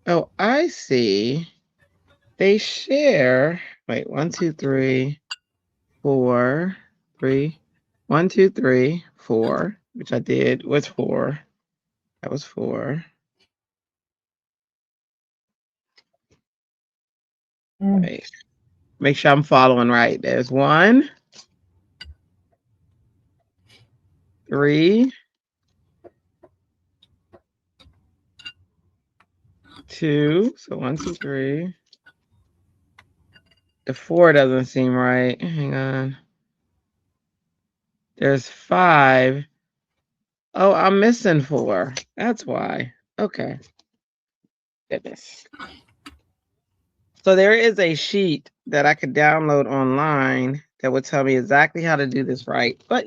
Oh, I see. They share. Wait, 1, 2, 3, 4, 3. 1, 2, 3, 4, which I did. What's 4? That was 4. Wait. Make sure I'm following right. There's 1, 3, 2. So 1, 2, 3. The 4 doesn't seem right. Hang on. There's 5. Oh, I'm missing 4. That's why. Okay. Goodness. So there is a sheet that I could download online that would tell me exactly how to do this right. But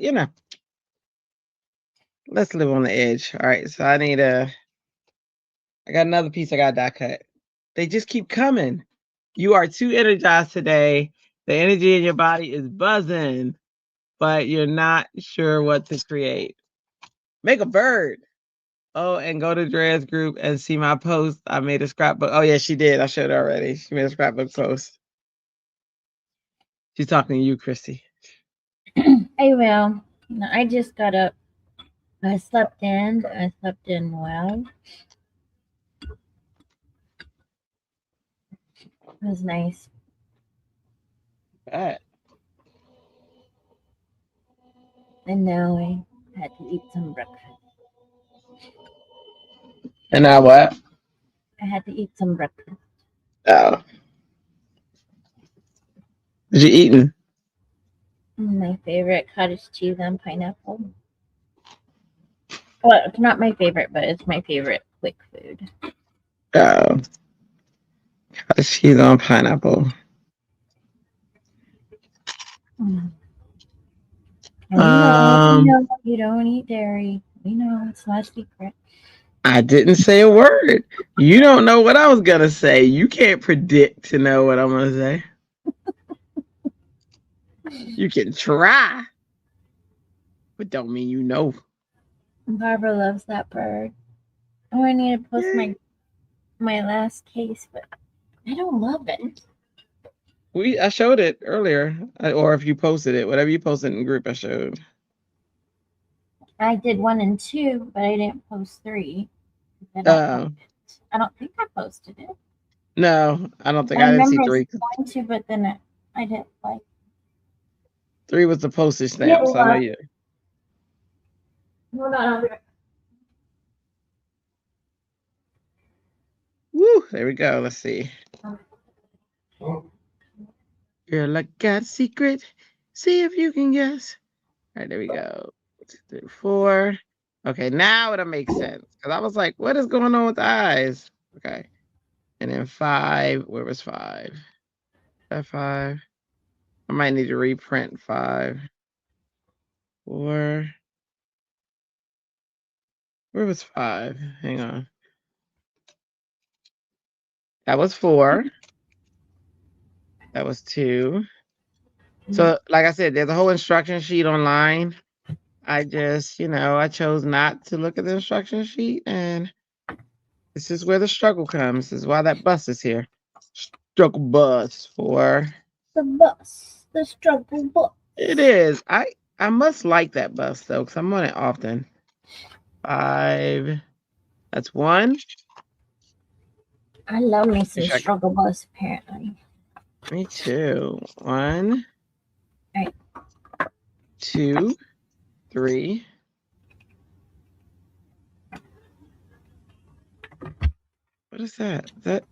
let's live on the edge. All right. So I got another piece I got die cut. They just keep coming. You are too energized today. The energy in your body is buzzing, but you're not sure what to create. Make a bird. Oh, and go to Dre's group and see my post. I made a scrapbook. Oh, yeah, she did. I showed her already. She made a scrapbook post. She's talking to you, Christy. I will. No, I just got up. I slept in. I slept in well. It was nice. Right. And now I had to eat some breakfast. And now what? I had to eat some breakfast. Oh. What you eating? My favorite cottage cheese and pineapple. Well, it's not my favorite, but it's my favorite quick food. Oh. Cottage cheese on pineapple. Mm. And you don't eat dairy. We know it's not a secret. I didn't say a word. You don't know what I was going to say. You can't predict to know what I'm going to say. You can try, but don't mean you know. Barbara loves that bird. Oh, I need to post my last case, but I don't love it. I showed it earlier, or if you posted it, whatever you posted in the group, I showed. I did 1 and 2, but I didn't post 3. I don't think I posted it. No, I don't think I I didn't see remember 3. going to, but then I didn't like. 3 was the postage stamp, so I know you. Hold on. Woo! There we go. Let's see. Girl, I got a secret. See if you can guess. All right, there we go. 2, 3, 4. Okay, now it'll make sense. Because I was like, what is going on with the eyes? Okay. And then 5. Where was 5? That 5. I might need to reprint 5. 4. Where was 5? Hang on. That was 4. That was 2. So, like I said, there's a whole instruction sheet online. I just, I chose not to look at the instruction sheet, and this is where the struggle comes. This is why that bus is here. Struggle bus for the bus, the struggle bus. It is. I must like that bus though, because I'm on it often. 5. That's 1. I love me some Check. struggle bus. Apparently, Me too. 1. Right. 2, 3. What is that? Is that?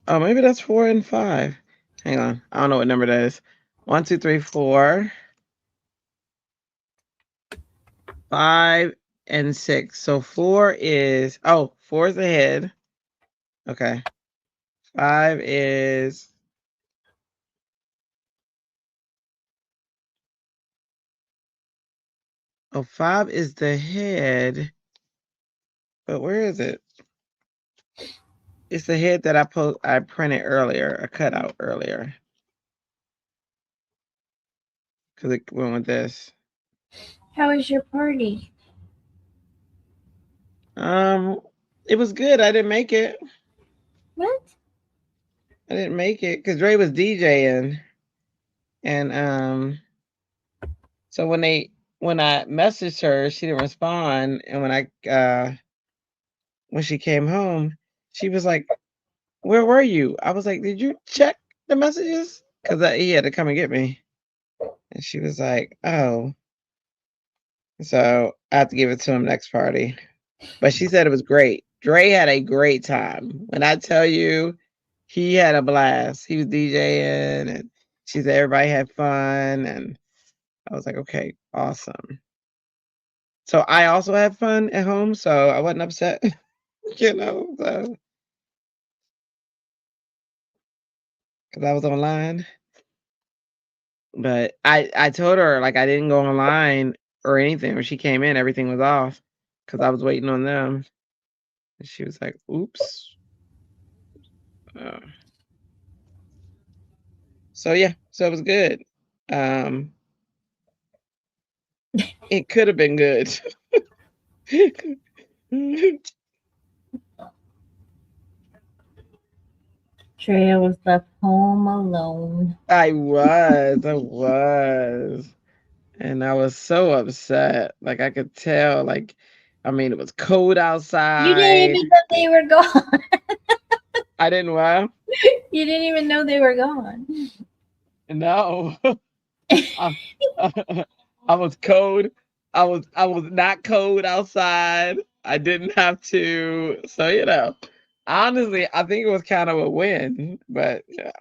Oh, maybe that's 4 and 5. Hang on. I don't know what number that is. 1, 2, 3, 4. 5 and 6. So 4 is 4 is the head. Okay. 5 is Oh, 5 is the head. But where is it? It's the head that I printed earlier, I cut out earlier. Because it went with this. how was your party? It was good. I didn't make it. What? I didn't make it because Dre was DJing. And so when I messaged her, she didn't respond. And when she came home, she was like, "Where were you?" I was like, "Did you check the messages?" Because he had to come and get me. And she was like, "Oh." So I have to give it to him next party. But she said it was great. Dre had a great time. When I tell you, he had a blast. He was DJing, and she said everybody had fun. And I was like, okay, awesome. So I also had fun at home, so I wasn't upset, so because I was online. But I told her, like, I didn't go online or anything. When she came in, everything was off because I was waiting on them. And she was like, oops. So yeah, so it was good. It could have been good. Treya was left home alone. I was. And I was so upset. Like I could tell, like, I mean, it was cold outside. You didn't even know they were gone. I didn't what? You didn't even know they were gone. No. I was cold. I was not cold outside. I didn't have to. So, honestly, I think it was kind of a win, but yeah,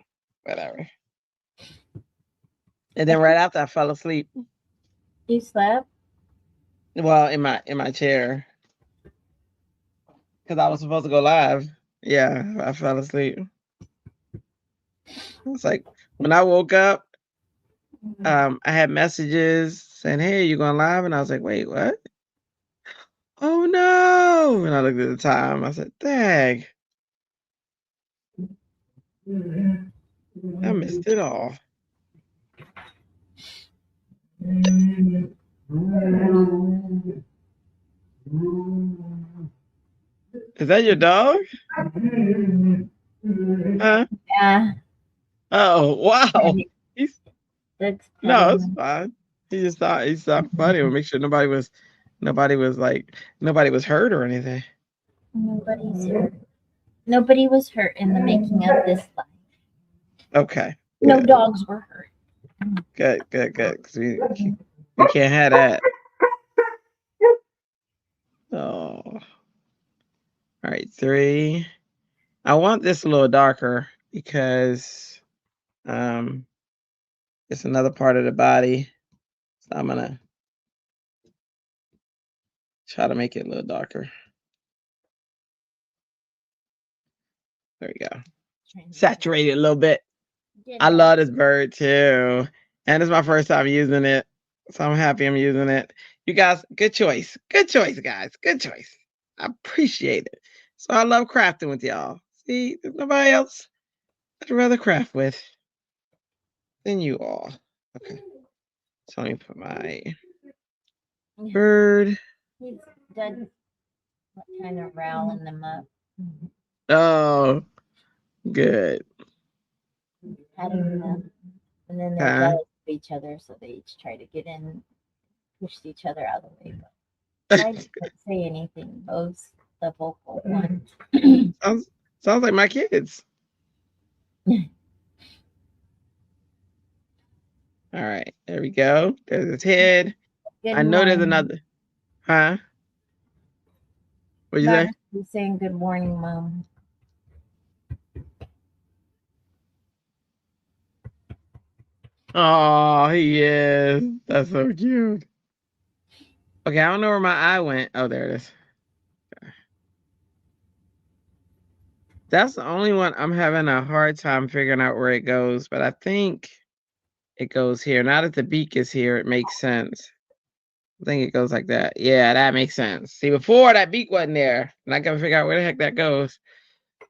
whatever. And then right after I fell asleep. You slept? Well, in my chair. Because I was supposed to go live. Yeah, I fell asleep. It's like when I woke up, I had messages saying, "Hey, you going live?" And I was like, "Wait, what? Oh no!" And I looked at the time. I said, "Dang, I missed it all." Is that your dog? Huh? Yeah, Oh, wow. He's that's no, petting it's him. fine. He just thought funny. We'll make sure nobody was hurt or anything. Nobody's hurt. Nobody was hurt in the making of this life. Okay. No Good. dogs were hurt. Good. Because we can't have that. Oh. All right, 3. I want this a little darker because it's another part of the body. So I'm gonna try to make it a little darker. There we go. Saturate it a little bit. I love this bird too. And it's my first time using it. So I'm happy I'm using it. You guys, good choice. Good choice, guys. Good choice. I appreciate it. So I love crafting with y'all. See, there's nobody else I'd rather craft with than you all. Okay. So let me put my bird. He's done kind of riling them up, Oh, good. petting them, and then they're Huh? jealous of each other, so they each try to get in, push each other out of the way. But I didn't say anything. Those the vocal one. Sounds like my kids. All right, there we go. There's his head. Good I know there's morning. another. Huh? What'd you say? He's saying good morning, Mom. Oh, he is. That's so cute. Okay, I don't know where my eye went. Oh, there it is. Okay. That's the only one I'm having a hard time figuring out where it goes, but I think it goes here. Now that the beak is here, it makes sense. I think it goes like that. Yeah, that makes sense. See, before that beak wasn't there, and I gotta figure out where the heck that goes.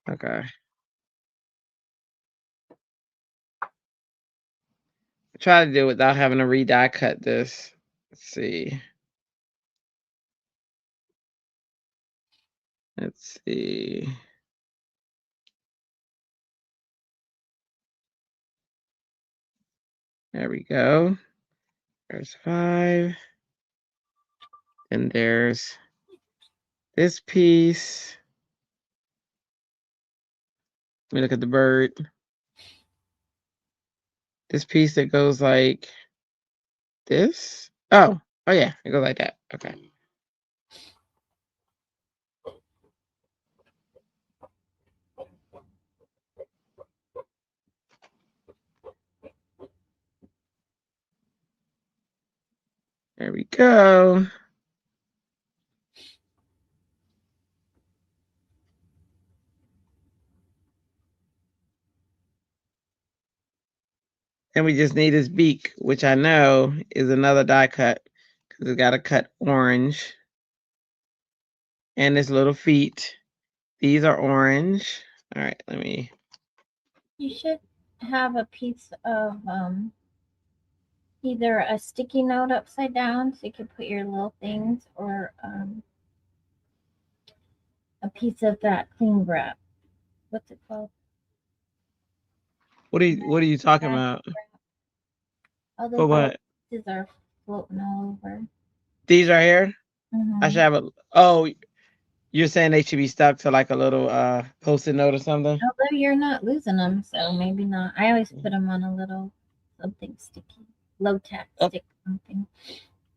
Okay. Try to do it without having to re-die cut this. Let's see. Let's see. There we go. There's 5. And there's this piece. Let me look at the bird. This piece that goes like this. Oh yeah, it goes like that. Okay. There we go. And we just need his beak, which I know is another die cut because it's got to cut orange. And his little feet. These are orange. All right, let me. You should have a piece of either a sticky note upside down so you can put your little things, or a piece of that cling wrap. What's it called? What are you talking about? All For those little what? pieces are floating all over. These right here? Mhm. I should have a. Oh, you're saying they should be stuck to like a little post-it note or something? Although you're not losing them, so maybe not. I always put them on a little something sticky, low tack stick something.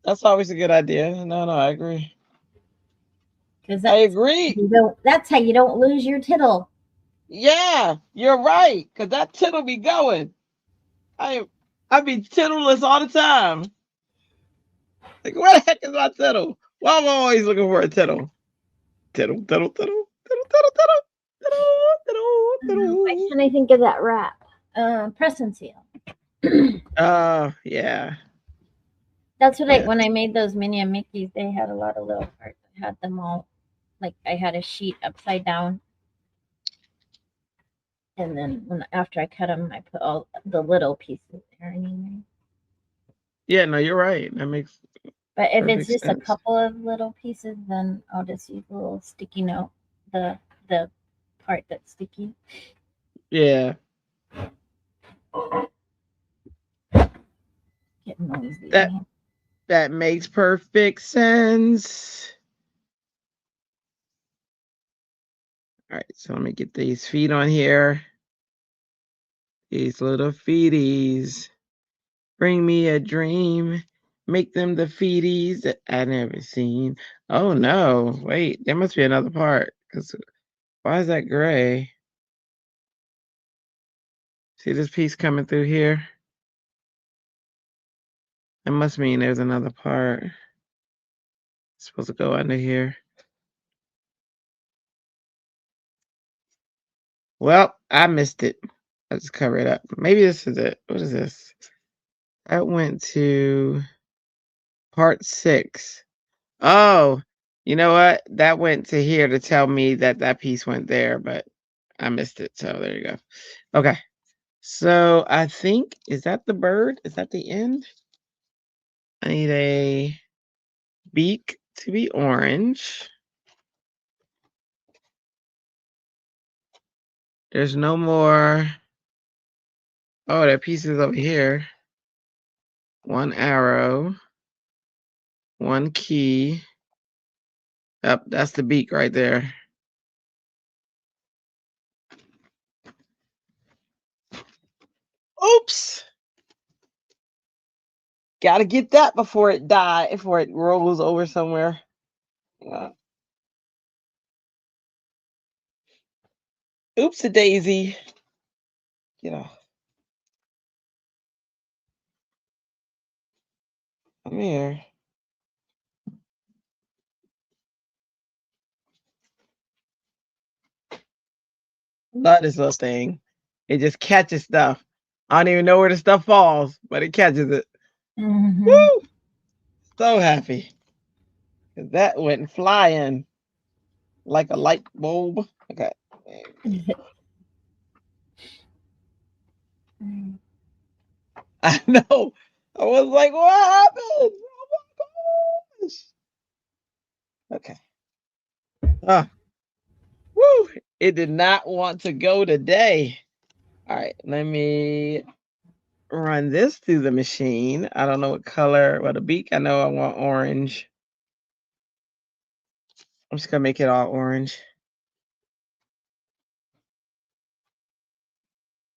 That's always a good idea. No, I agree. Because I agree. That's how you don't lose your tittle. Yeah, you're right. Cause that tittle be going. I be tittleless all the time. Like, where the heck is my tittle? Why am I always looking for a tittle? Tittle. Why can't I think of that wrap? Press and seal. Yeah. That's what when I made those Minnie and Mickeys, they had a lot of little parts. I had them all, like I had a sheet upside down. And then after I cut them, I put all the little pieces there anyway. Yeah, no, you're right. That makes. But if it's perfect just sense. a couple of little pieces, then I'll just use a little sticky note the part that's sticky. Yeah. Getting noisy. That makes perfect sense. All right, so let me get these feet on here. These little feeties. Bring me a dream. Make them the feeties that I never seen. Oh no, wait, there must be another part. Because why is that gray? See this piece coming through here? That must mean there's another part. It's supposed to go under here. Well, I missed it. I'll just cover it up. Maybe this is it. What is this? That went to part 6. Oh, you know what? That went to here to tell me that that piece went there, but I missed it. So there you go. Okay. So I think, is that the bird? Is that the end? I need a beak to be orange. There's no more. Oh, there are pieces over here. 1 arrow. 1 key. Yep, that's the beak right there. Oops. Gotta get that before it before it rolls over somewhere. Oops a daisy. Get off. Come here. Love this little thing. It just catches stuff. I don't even know where the stuff falls, but it catches it. Mm-hmm. Woo! So happy. That went flying like a light bulb. Okay. I know. I was like, what happened? Oh my gosh. Okay. Woo! It did not want to go today. All right, let me run this through the machine. I don't know what color, what a beak. I know I want orange. I'm just gonna make it all orange.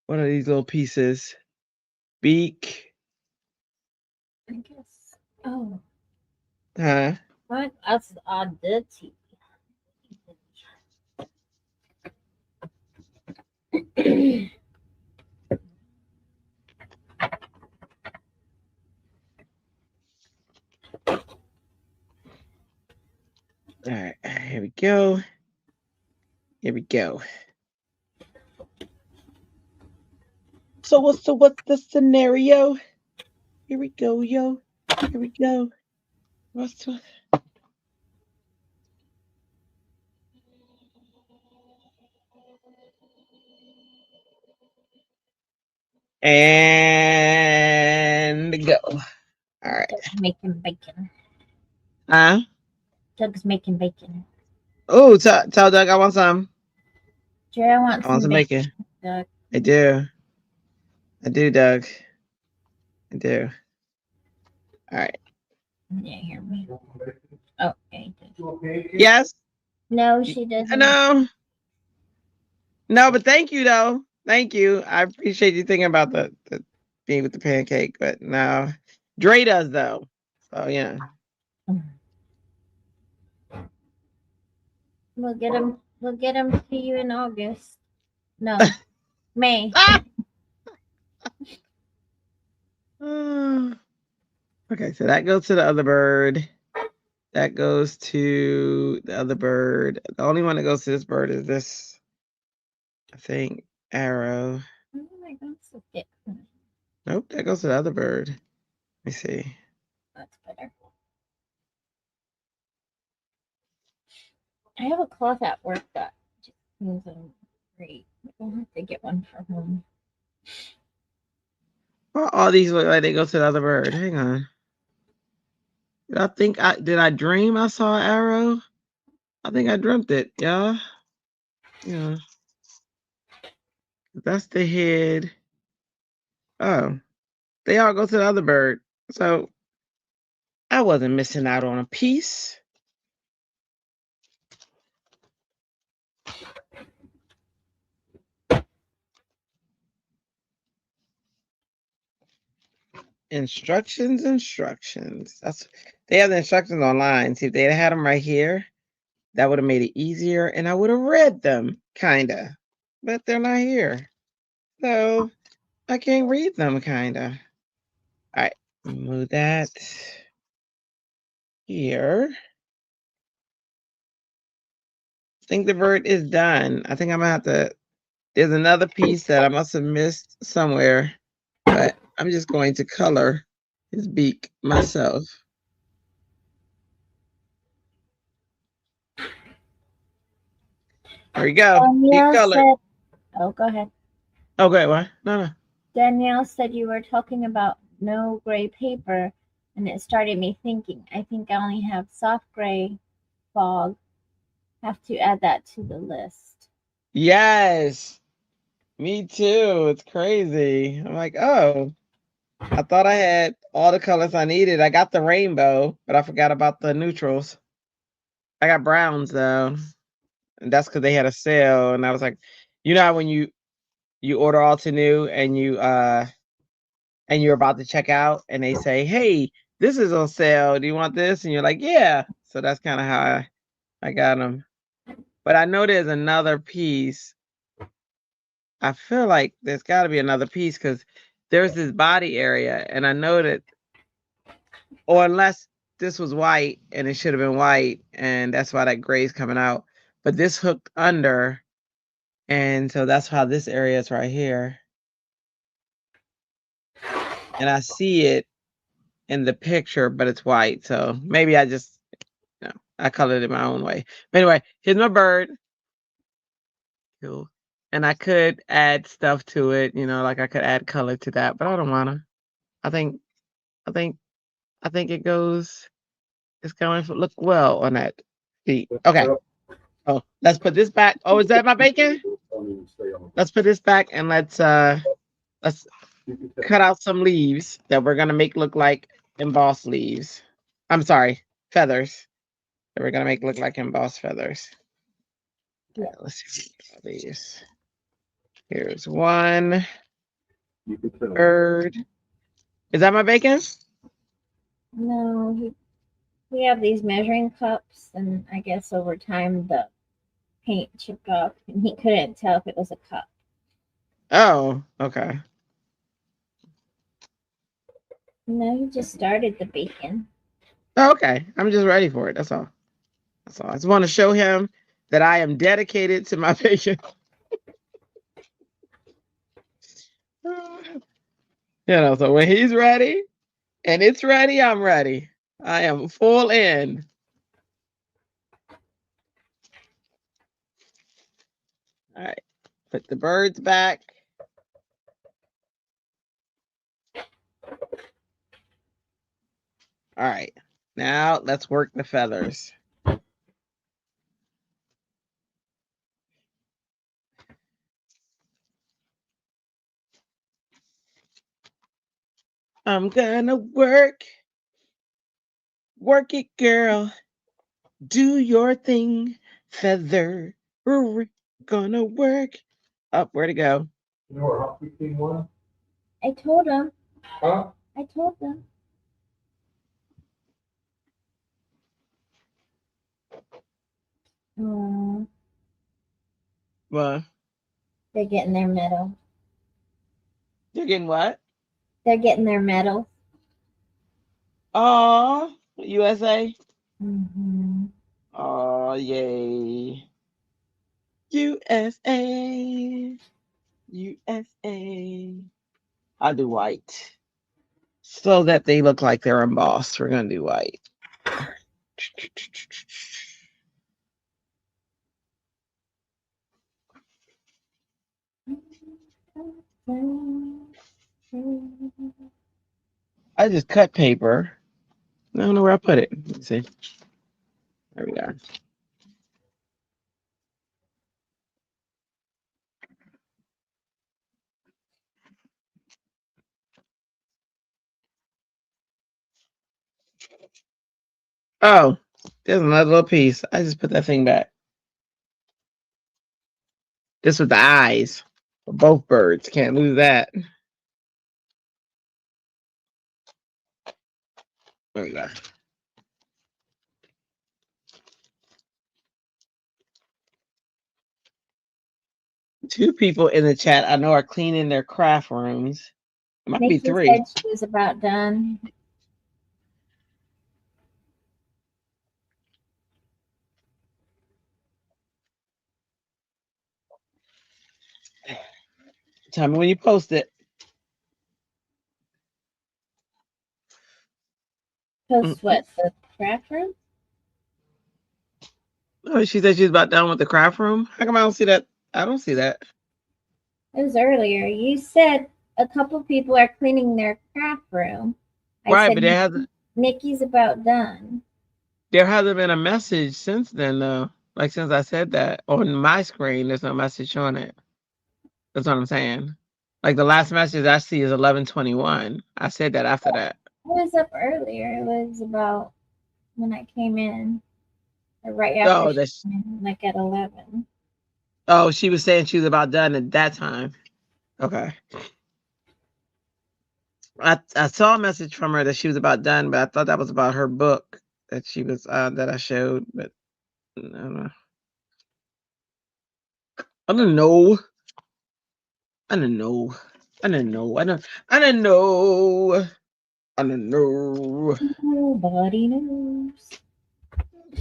What are these little pieces? Beak. I guess. Oh, Huh? what? That's oddity. All right, here we go. Here we go. So what's the scenario? Here we go, yo. Here we go. What's the and go. All right. Doug's making bacon. Huh? Doug's making bacon. Oh, tell Doug I want some. Jerry, I want I want some bacon. Doug. I do. I do, Doug. I do. All right. Yeah, hear me. Oh, okay. Yes. No, she doesn't. No. No, but thank you though. Thank you. I appreciate you thinking about the being with the pancake, but no. Dre does though. So yeah. We'll get him. We'll get him to you in August. No, May. Okay, so that goes to the other bird. That goes to the other bird. The only one that goes to this bird is this, I think, arrow. Nope, that goes to the other bird. Let me see. That's better. I have a cloth at work that just isn't great. I'll have to get one for home. Well, all these look like they go to the other bird. Hang on. Did I dream I saw an arrow? I think I dreamt it, yeah. Yeah, that's the head. Oh, they all go to the other bird. So I wasn't missing out on a piece. Instructions. They have the instructions online. See, if they had them right here, that would have made it easier, and I would have read them, kinda. But they're not here, so I can't read them, kinda. All right, move that here. I think the bird is done. I think I'm gonna have to. There's another piece that I must have missed somewhere, but I'm just going to color his beak myself. There we go. Beak Danielle color. said, "Oh, go ahead." Okay, what? No. Danielle said you were talking about no gray paper, and it started me thinking. I think I only have soft gray fog. Have to add that to the list. Yes, me too. It's crazy. I'm like, oh, I thought I had all the colors I needed. I got the rainbow, but I forgot about the neutrals. I got browns though, and that's because they had a sale. And I was like, you know how when you order all to new and you're about to check out and they say, hey, this is on sale. Do you want this? And you're like, yeah. So that's kind of how I got them. But I know there's another piece. I feel like there's got to be another piece because there's this body area, and I know that, or unless this was white and it should have been white, and that's why that gray's coming out. But this hooked under, and so that's how this area is right here. And I see it in the picture, but it's white. So maybe I just, I colored it my own way. But anyway, here's my bird. Cool. And I could add stuff to it, like I could add color to that, but I don't wanna. I think, I think, I think it's going to look well on that feet. Okay. Oh, let's put this back. Oh, is that my bacon? Let's put this back and let's cut out some leaves that we're gonna make look like embossed leaves. I'm sorry, feathers that we're gonna make look like embossed feathers. Yeah, let's see these. Here's one bird. Is that my bacon? No, we have these measuring cups, and I guess over time the paint chipped off, and he couldn't tell if it was a cup. Oh, okay. No, he just started the bacon. Oh, okay. I'm just ready for it. That's all. That's all. I just want to show him that I am dedicated to my bacon. So when he's ready and it's ready, I'm ready. I am full in. All right. Put the birds back. All right. Now let's work the feathers. I'm gonna work it, girl. Do your thing, feather. We're gonna work. Up, where to go? You know where Happie team won? I told him. Huh? I told them. What? They're getting their medal. You're getting what? They're getting their medal. Oh, USA. Mm-hmm. Oh, yay. USA. USA. I'll do white so that they look like they're embossed. We're going to do white. I just cut paper. I don't know where I put it. Let's see. There we go. Oh, there's another little piece. I just put that thing back. This with the eyes for both birds. Can't lose that. There we go. Two people in the chat I know are cleaning their craft rooms. It might be Nikki three. said she was about done. Tell me when you post it. Post what? The craft room? Oh, she said she's about done with the craft room. How come I don't see that? I don't see that. It was earlier. You said a couple people are cleaning their craft room. I Right, said but Nikki's about done. there hasn't been a message since then, though. Like since I said that on my screen, there's no message showing it. That's what I'm saying. Like the last message I see is 11:21. I said that after that. I was up earlier. It was about when I came in, or right Oh, after she came in, like at 11. Oh, she was saying she was about done at that time. Okay. I saw a message from her that she was about done, but I thought that was about her book that she was that I showed, but I don't know. I don't know. I don't know. I don't know. I don't know. I don't know. Nobody knows.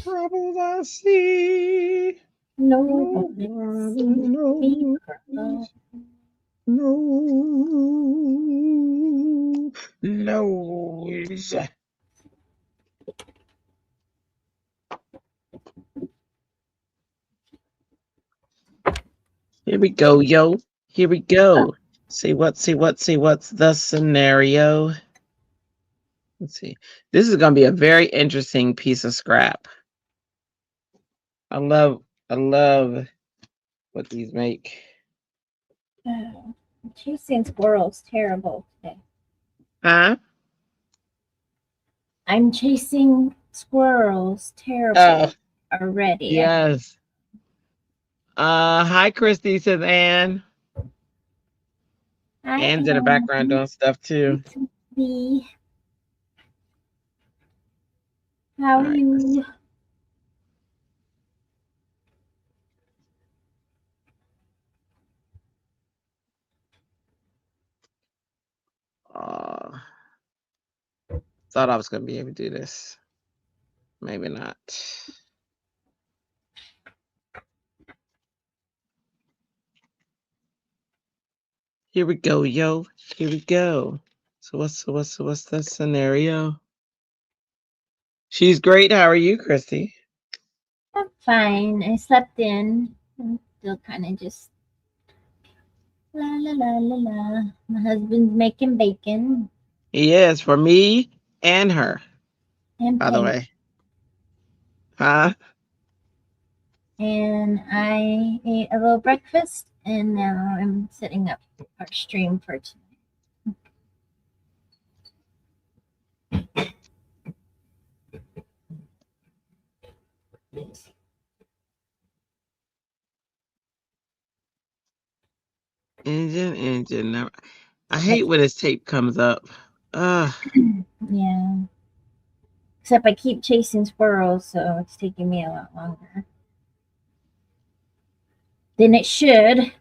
Troubles I see. Nobody Nobody sees knows. No. Knows. Here we go, yo. Here we go. See what's the scenario? Let's see. This is gonna be a very interesting piece of scrap. I love what these make. Oh, chasing squirrels terrible today. Huh? I'm chasing squirrels terrible already. Yes. Hi Christy, says Anne. Anne's in the background doing stuff too. How are you? Thought I was gonna be able to do this. Maybe not. Here we go, yo. Here we go. So what's the scenario? She's great. How are you, Christy? I'm fine. I slept in. I'm still kind of just la la la la la. My husband's making bacon. He is for me and her. And by the way. Huh? And I ate a little breakfast, and now I'm setting up our stream for tonight. Engine. I hate when this tape comes up. Yeah. Except I keep chasing squirrels, so it's taking me a lot longer than it should.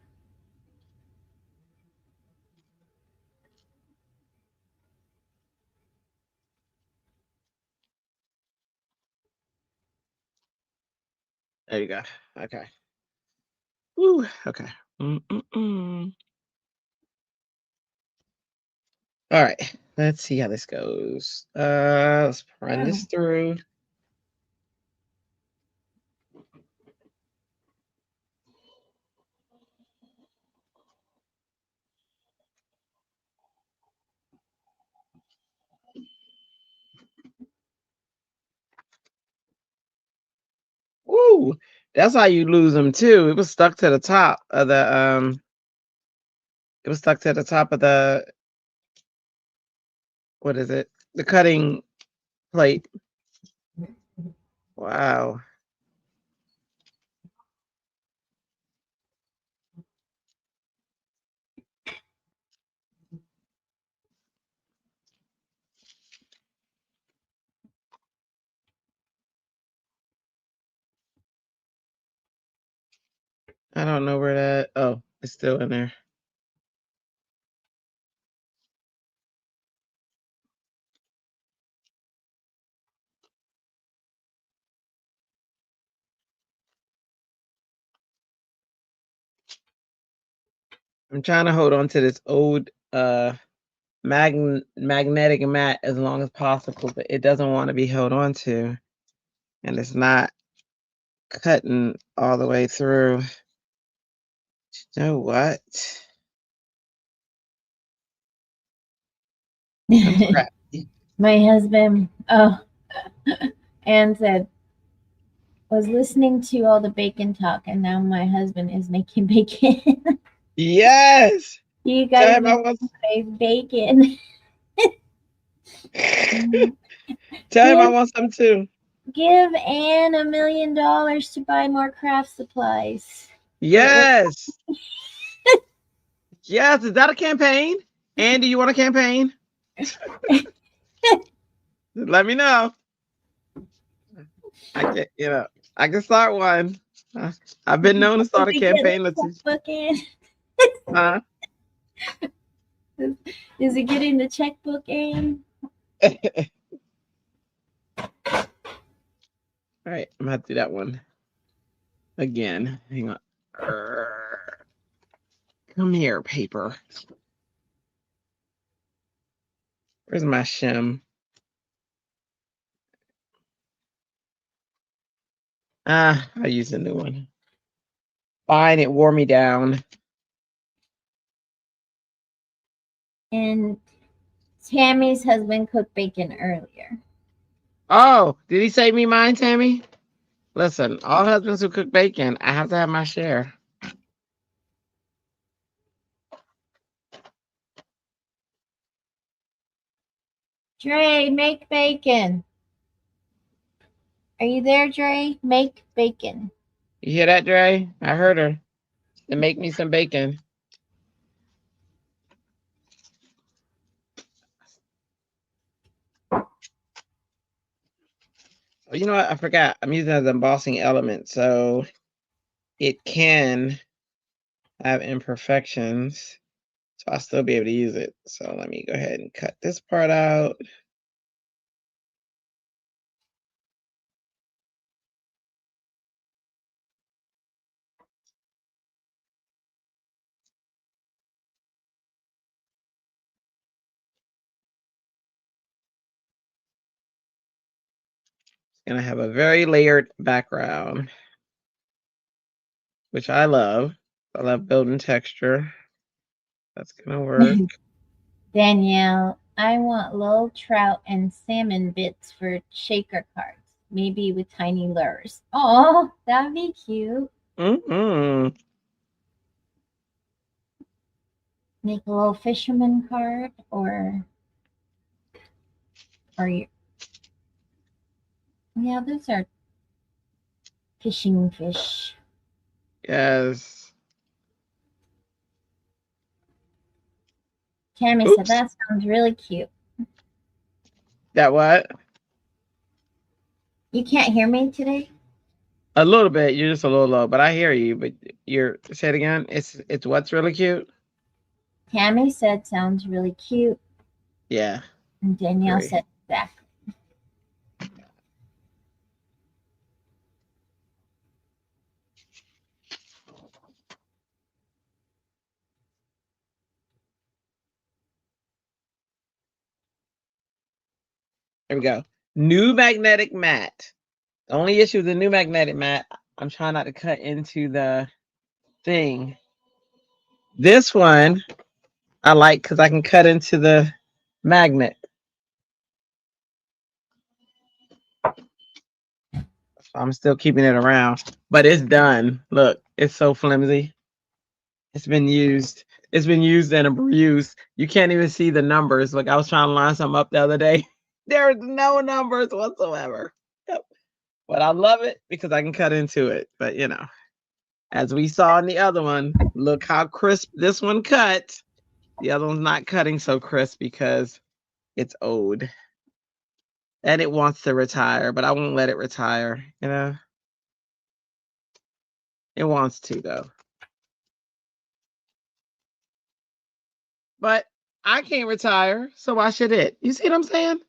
There you go. Okay. Woo. Okay. All right. Let's see how this goes. Let's run this through. Woo! That's how you lose them too. It was stuck to the top of the It was stuck to the top of the what is it? The cutting plate. Wow. I don't know where that. Oh, it's still in there. I'm trying to hold on to this old magnetic mat as long as possible, but it doesn't want to be held on to, and it's not cutting all the way through. You know what? I'm Crafty. My husband, Anne said, was listening to all the bacon talk, and now my husband is making bacon. Yes. You Tell guys him I want. crave bacon. Tell him I want some too. Give Anne $1 million to buy more craft supplies. Yes. Yes. Is that a campaign? Andy, you want a campaign? Let me know. I can start one. I've been known to start a campaign or two. Checkbook in? Huh? Is it getting the checkbook in? All right, I'm gonna have to do that one again. Hang on. Come here, paper. Where's my shim? I'll use a new one. Fine, it wore me down. And Tammy's husband cooked bacon earlier. Oh, did he save me mine, Tammy? Listen, all husbands who cook bacon, I have to have my share. Dre, make bacon. Are you there, Dre? Make bacon. You hear that, Dre? I heard her. To make me some bacon. Oh, you know what? I forgot. I'm using it as an embossing element, so it can have imperfections. So I'll still be able to use it. So let me go ahead and cut this part out. And I have a very layered background, which I love. I love building texture. That's gonna work. Danielle, I want little trout and salmon bits for shaker cards, maybe with tiny lures. Oh, that'd be cute. Mm-hmm. Make a little fisherman card, or you? Yeah, those are fishing fish. Yes. Tammy said that sounds really cute. That what? You can't hear me today? A little bit. You're just a little low, but I hear you. But you're say it again. It's what's really cute. Tammy said sounds really cute. Yeah. And Danielle Very. said exactly. There we go. New magnetic mat. The only issue with the new magnetic mat, I'm trying not to cut into the thing. This one I like because I can cut into the magnet. I'm still keeping it around, but it's done. Look, it's so flimsy. It's been used. It's been used and abused. You can't even see the numbers. Like I was trying to line something up the other day. There's no numbers whatsoever. Yep. But I love it because I can cut into it. But as we saw in the other one, look how crisp this one cut. The other one's not cutting so crisp because it's old. And it wants to retire, but I won't let it retire, It wants to, though. But I can't retire, so why should it? You see what I'm saying?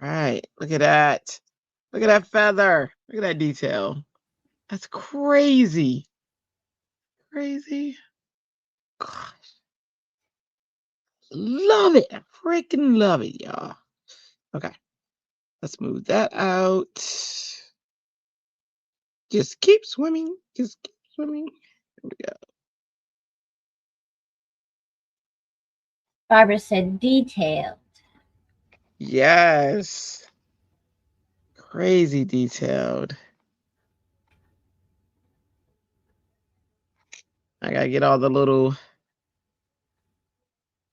Right. Look at that. Look at that feather. Look at that detail. That's crazy. Crazy. Gosh. Love it. I freaking love it, y'all. Okay. Let's move that out. Just keep swimming. Just keep swimming. Here we go. Barbara said detailed. Yes. Crazy detailed. I gotta get all the little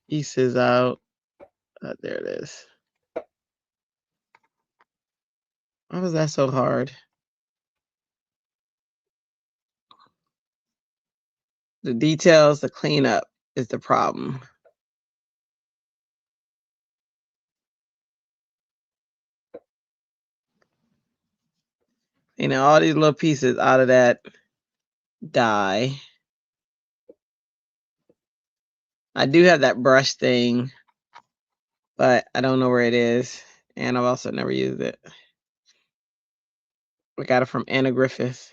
pieces out. There it is. Why was that so hard? The details, the cleanup is the problem. All these little pieces out of that die. I do have that brush thing, but I don't know where it is. And I've also never used it. I got it from Anna Griffith.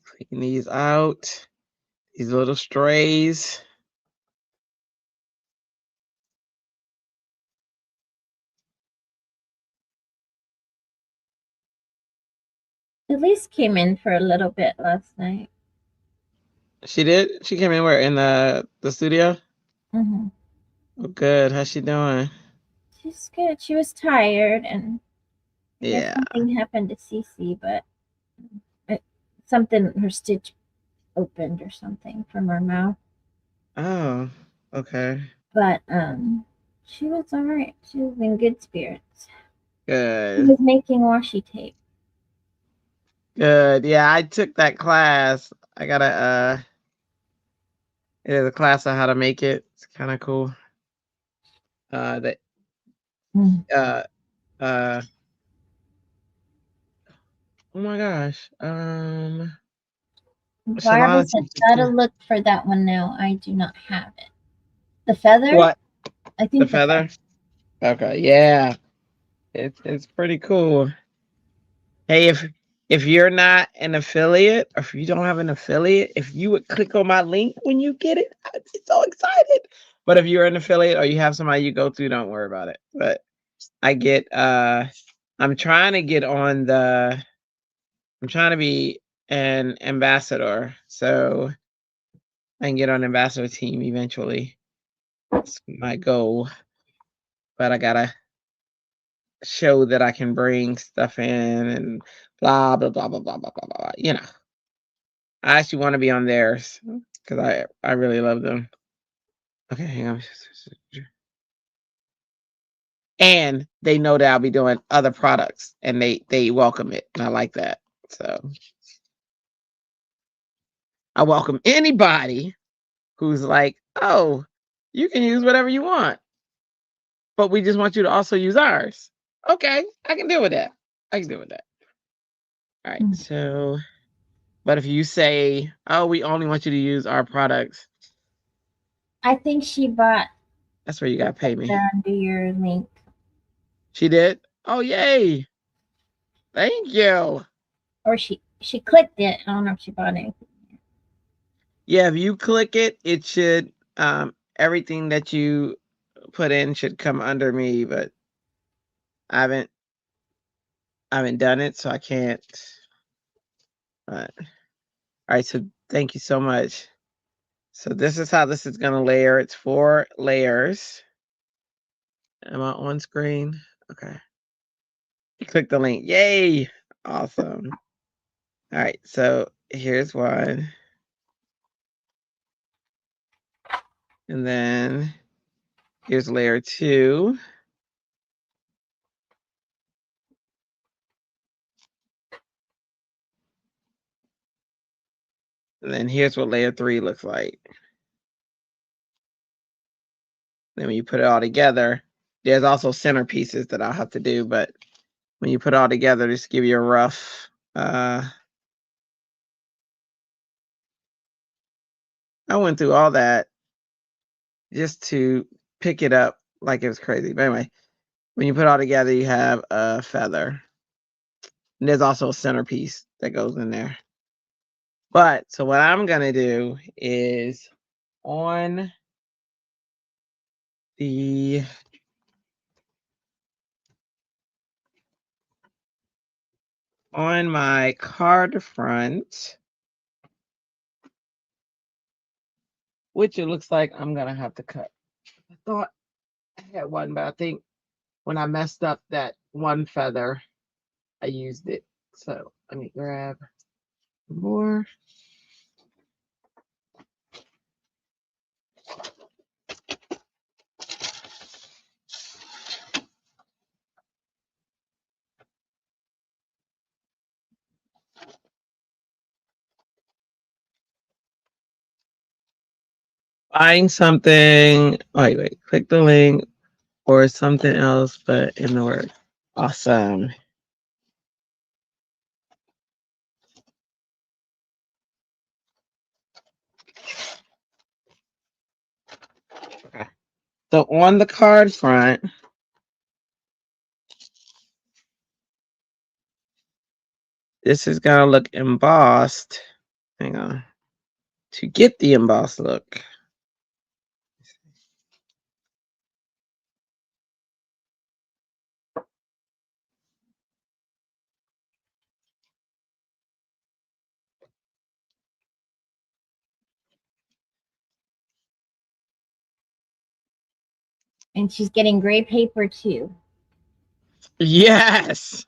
Clean these out. These little strays. Elise came in for a little bit last night. She did? She came in where? In the studio? Mm-hmm. Oh, good. How's she doing? She's good. She was tired, and I guess Yeah. something happened to Cece, but her stitch opened or something from her mouth. Oh, okay. But she was all right. She was in good spirits. She Good. was making washi tape. Good. Yeah, I took that class. I gotta it is a class on how to make it. It's kind of cool. That oh my gosh. Barbara said, gotta look for that one now. I do not have it. The feather? What? I think The feather? Okay, yeah. It's pretty cool. Hey, if you're not an affiliate, or if you don't have an affiliate, if you would click on my link when you get it, I'd be so excited. But if you're an affiliate or you have somebody you go through, don't worry about it. But I'm trying to get on I'm trying to be an ambassador, so I can get on ambassador team eventually. That's my goal. But I gotta show that I can bring stuff in and blah blah blah blah blah blah blah blah. I actually want to be on theirs because I really love them. Okay, hang on. And they know that I'll be doing other products, and they welcome it, and I like that. So I welcome anybody who's like, "Oh, you can use whatever you want, but we just want you to also use ours." Okay, I can deal with that. I can deal with that. All right, so, but if you say, "Oh, we only want you to use our products," I think she bought. That's where you gotta pay me. Under your link. She did? Oh, yay! Thank you. Or she clicked it. I don't know if she bought anything. Yeah, if you click it, it should everything that you put in should come under me, but I haven't done it, so I can't. But all right, so thank you so much. So this is how this is gonna layer. It's 4 layers. Am I on screen? Okay. Click the link. Yay! Awesome. All right, so here's one. And then here's layer 2. And then here's what layer 3 looks like. Then when you put it all together, there's also centerpieces that I'll have to do, but when you put it all together, just give you a rough, I went through all that just to pick it up like it was crazy. But anyway, when you put it all together, you have a feather. And there's also a centerpiece that goes in there. But so what I'm going to do is on the on my card front, which it looks like I'm going to have to cut. I thought I had one, but I think when I messed up that one feather, I used it. So let me grab more. Find something. Wait. Click the link or something else, but in the word. Awesome. Okay. So on the card front, this is going to look embossed. Hang on. To get the embossed look. And she's getting gray paper too. Yes.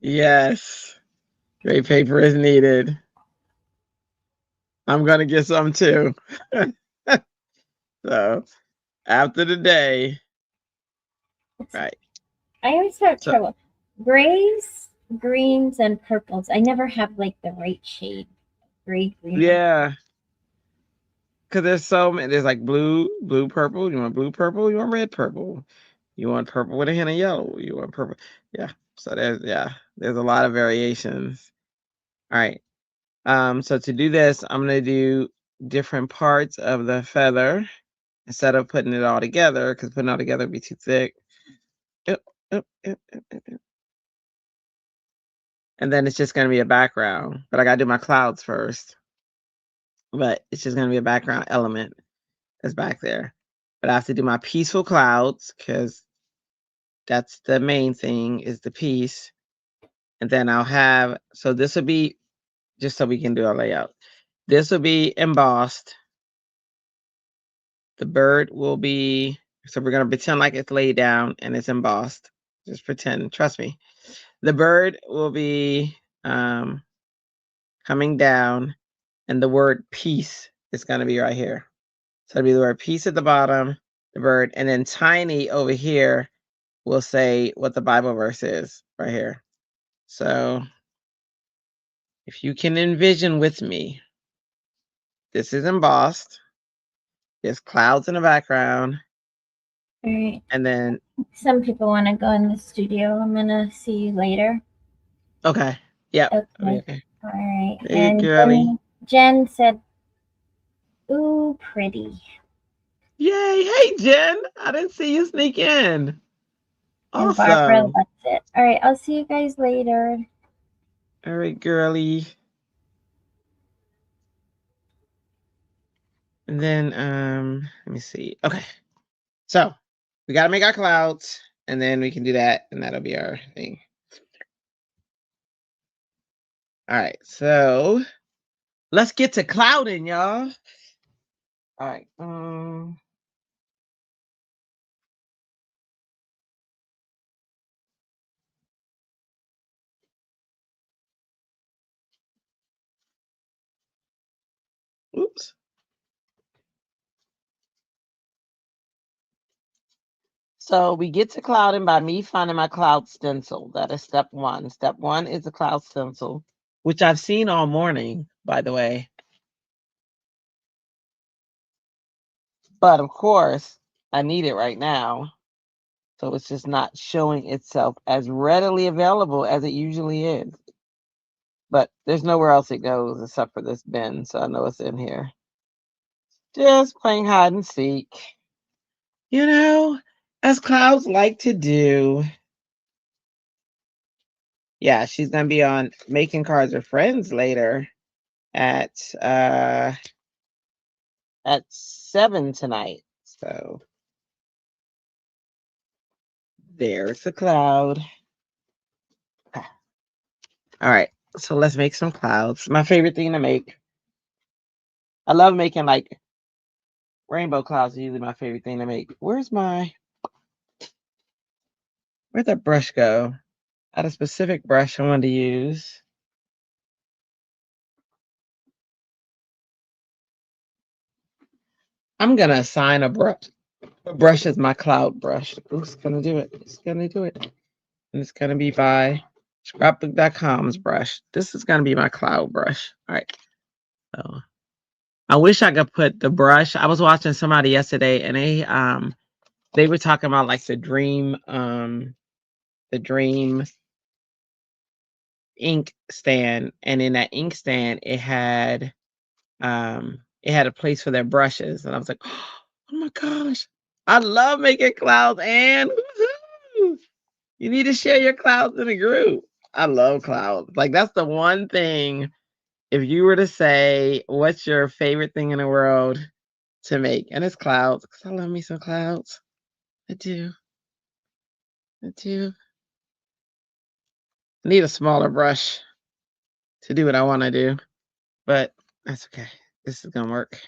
Yes. Gray paper is needed. I'm going to get some too. So after the day, right. I always have trouble. Grays, greens, and purples. I never have like the right shade. Gray, green. Yeah. Because there's so many. There's like blue, purple. You want blue, purple. You want red, purple. You want purple with a hint of yellow. You want purple. Yeah. So there's a lot of variations. All right. So to do this, I'm gonna do different parts of the feather instead of putting it all together, because putting it all together would be too thick. Yep. And then it's just gonna be a background. But I gotta do my clouds first. But it's just gonna be a background element that's back there. But I have to do my peaceful clouds because that's the main thing, is the piece. And then I'll have, so this will be, just so we can do our layout. This will be embossed. The bird will be, so we're going to pretend like it's laid down and it's embossed. Just pretend, trust me. The bird will be coming down, and the word peace is going to be right here. So it'll be the word peace at the bottom, the bird, and then tiny over here will say what the Bible verse is right here. So if you can envision with me, this is embossed. There's clouds in the background. All right. And then some people want to go in the studio. I'm gonna see you later. Okay. Yep. Okay. All right. Hey, and girly. Jen said, "Ooh, pretty." Yay. Hey, Jen. I didn't see you sneak in. And Barbara Awesome. loves it. All right. I'll see you guys later. All right, girly. And then let me see. Okay. So we gotta make our clouds, and then we can do that, and that'll be our thing. All right, so let's get to clouding, y'all. All right. Oops. So we get to clouding by me finding my cloud stencil. That is step one. Step one is the cloud stencil, which I've seen all morning, by the way. But of course, I need it right now. So it's just not showing itself as readily available as it usually is. But there's nowhere else it goes except for this bin. So I know it's in here. Just playing hide and seek. You know, as clouds like to do. Yeah, she's gonna be on Making Cards with Friends later at 7 tonight. So there's the cloud. Okay. All right, so let's make some clouds. My favorite thing to make. I love making like rainbow clouds. Is usually my favorite thing to make. Where'd that brush go? I had a specific brush I wanted to use. I'm gonna assign a brush. A brush as my cloud brush. Who's gonna do it? It's gonna do it. And it's gonna be by scrapbook.com's brush. This is gonna be my cloud brush. All right. So I wish I could put the brush. I was watching somebody yesterday and they were talking about like the dream ink stand, and in that ink stand it had a place for their brushes, and I was like, oh my gosh, I love making clouds, and woo-hoo! You need to share your clouds in a group. I love clouds. Like that's the one thing. If you were to say what's your favorite thing in the world to make, and it's clouds, because I love me some clouds. I do. I do. I need a smaller brush to do what I want to do, but that's okay. This is gonna work.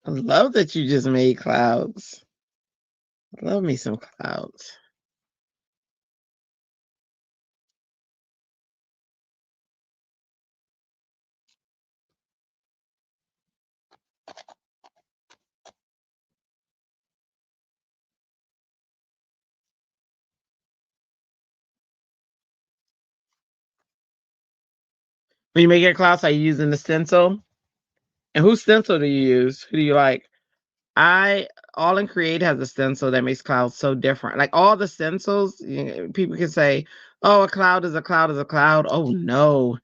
I love that you just made clouds. I love me some clouds. When you make your clouds, are you using the stencil? And whose stencil do you use? Who do you like? I All in Create has a stencil that makes clouds so different. Like all the stencils, people can say, "Oh, a cloud is a cloud is a cloud." Oh no,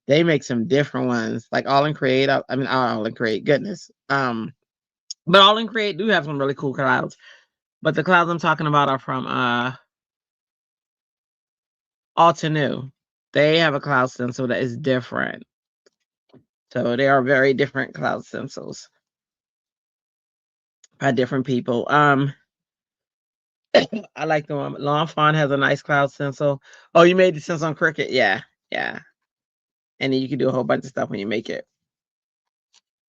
they make some different ones. Like All in Create, All in Create, goodness. But All in Create do have some really cool clouds. But the clouds I'm talking about are from Alta New. They have a cloud stencil that is different. So they are very different cloud stencils by different people. I like the one. Lawn Fawn has a nice cloud stencil. Oh, you made the stencil on Cricut? Yeah, yeah. And then you can do a whole bunch of stuff when you make it.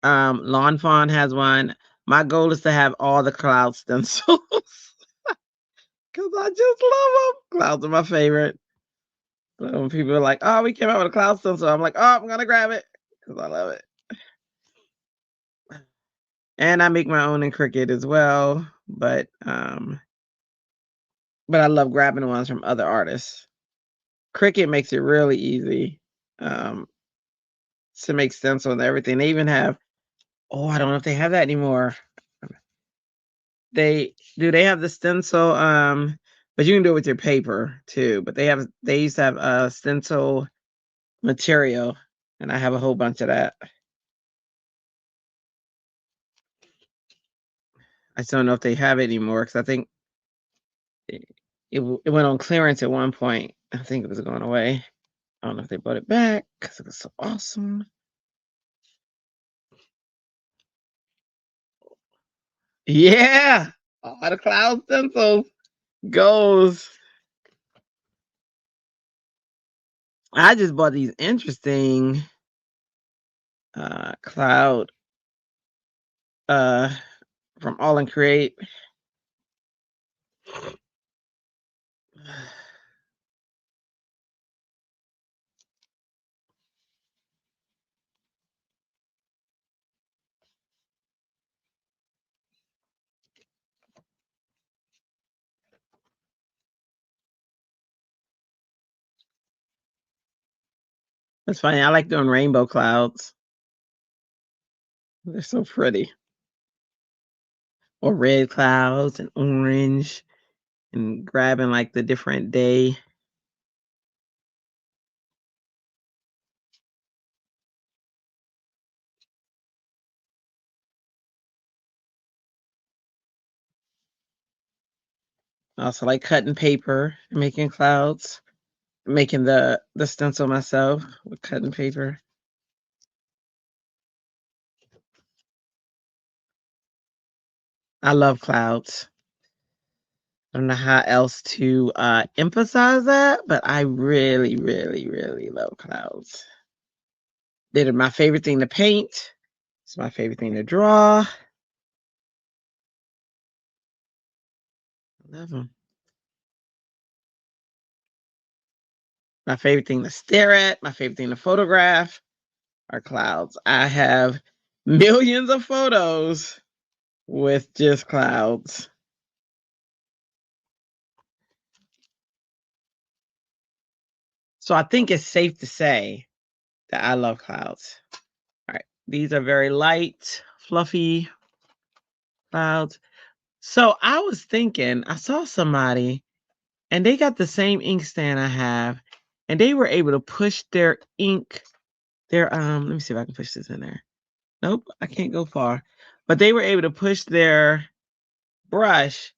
Lawn Fawn has one. My goal is to have all the cloud stencils because I just love them. Clouds are my favorite. So when people are like, "Oh, we came out with a cloud stencil," I'm like, "Oh, I'm gonna grab it because I love it." And I make my own in Cricut as well, but I love grabbing the ones from other artists. Cricut makes it really easy to make stencils and everything. They even have, oh, I don't know if they have that anymore. They have the stencil, but you can do it with your paper too. But they used to have a stencil material, and I have a whole bunch of that. I just don't know if they have it anymore because I think it went on clearance at one point. I think it was going away. I don't know if they brought it back because it was so awesome. Yeah, all the cloud stencils goes. I just bought these interesting cloud from All in Create. It's funny. I like doing rainbow clouds. They're so pretty. Or red clouds and orange and grabbing like the different day. I also like cutting paper and making clouds. Making the stencil myself with cutting paper. I love clouds. I don't know how else to emphasize that, but I really, really, really love clouds. They're my favorite thing to paint. It's my favorite thing to draw. I love them. My favorite thing to stare at, my favorite thing to photograph are clouds. I have millions of photos with just clouds. So I think it's safe to say that I love clouds. All right. These are very light, fluffy clouds. So I was thinking, I saw somebody and they got the same inkstand I have, and they were able to push their ink, let me see if I can push this in there. Nope, I can't go far. But they were able to push their brush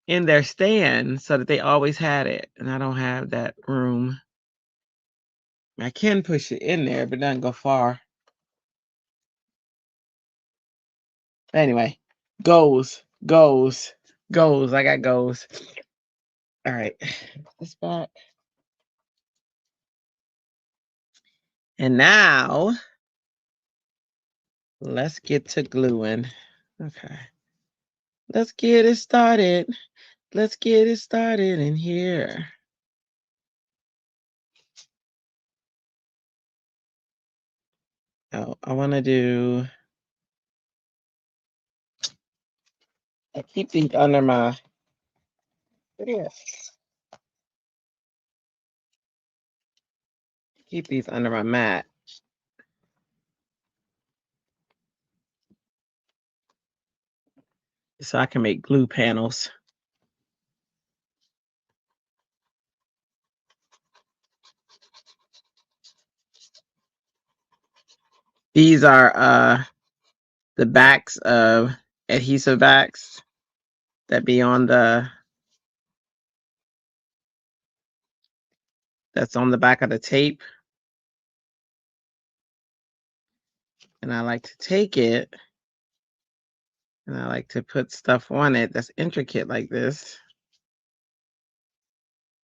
in their stand so that they always had it. And I don't have that room. I can push it in there, but it doesn't go far. Anyway, goes. I got goes. All right, this back. And now let's get to gluing. Okay. Let's get it started. Let's get it started in here. Oh, I want to do. I keep these under my. Keep these under my mat. So I can make glue panels. These are the backs of adhesive backs that be on that's on the back of the tape. And I like to take it and I like to put stuff on it that's intricate like this.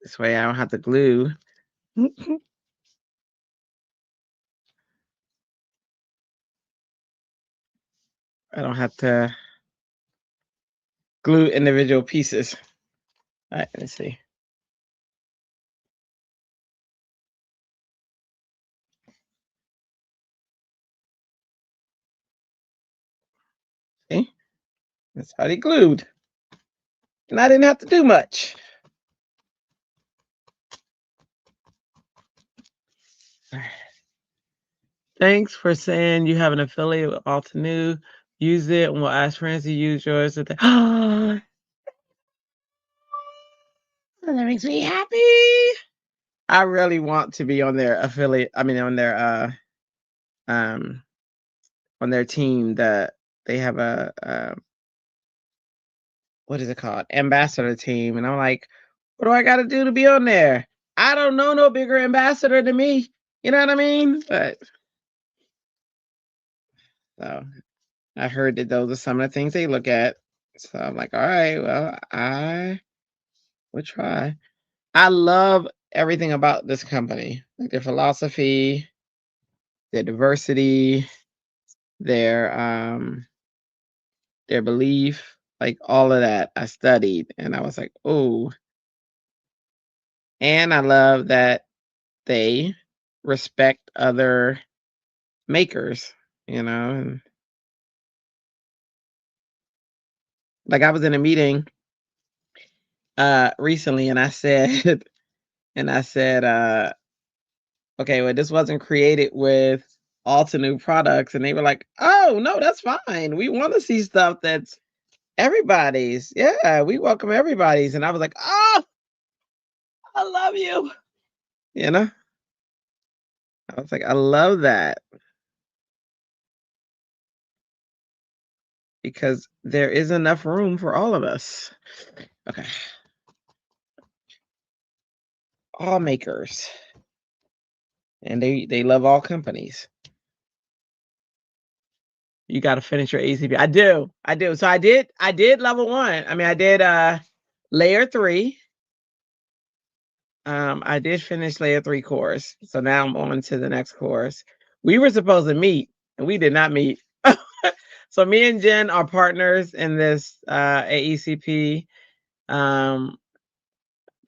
This way I don't have to glue. I don't have to glue individual pieces. All right, let's see. See? That's how they glued. And I didn't have to do much. Thanks for saying you have an affiliate with Altenew. Use it and we'll ask friends to use yours. Oh, that makes me happy. I really want to be on their affiliate. I mean, on their team. That they have a what is it called? Ambassador team. And I'm like, what do I got to do to be on there? I don't know no bigger ambassador than me. You know what I mean? But so I heard that those are some of the things they look at. So I'm like, all right, well, I would try. I love everything about this company, like their philosophy, their diversity, their belief, like all of that. I studied, and I was like, oh. And I love that they respect other makers, and like I was in a meeting recently and I said okay, well, this wasn't created with Altenew products. And they were like, oh, no, that's fine. We want to see stuff that's everybody's. Yeah, we welcome everybody's. And I was like, oh, I love you. You know, I was like, I love that because there is enough room for all of us. Okay. All makers. And they love all companies. You got to finish your ACP. I do. So I did level 1. I mean, I did layer 3. I did finish layer 3 course. So now I'm on to the next course. We were supposed to meet and we did not meet. So me and Jen are partners in this AECP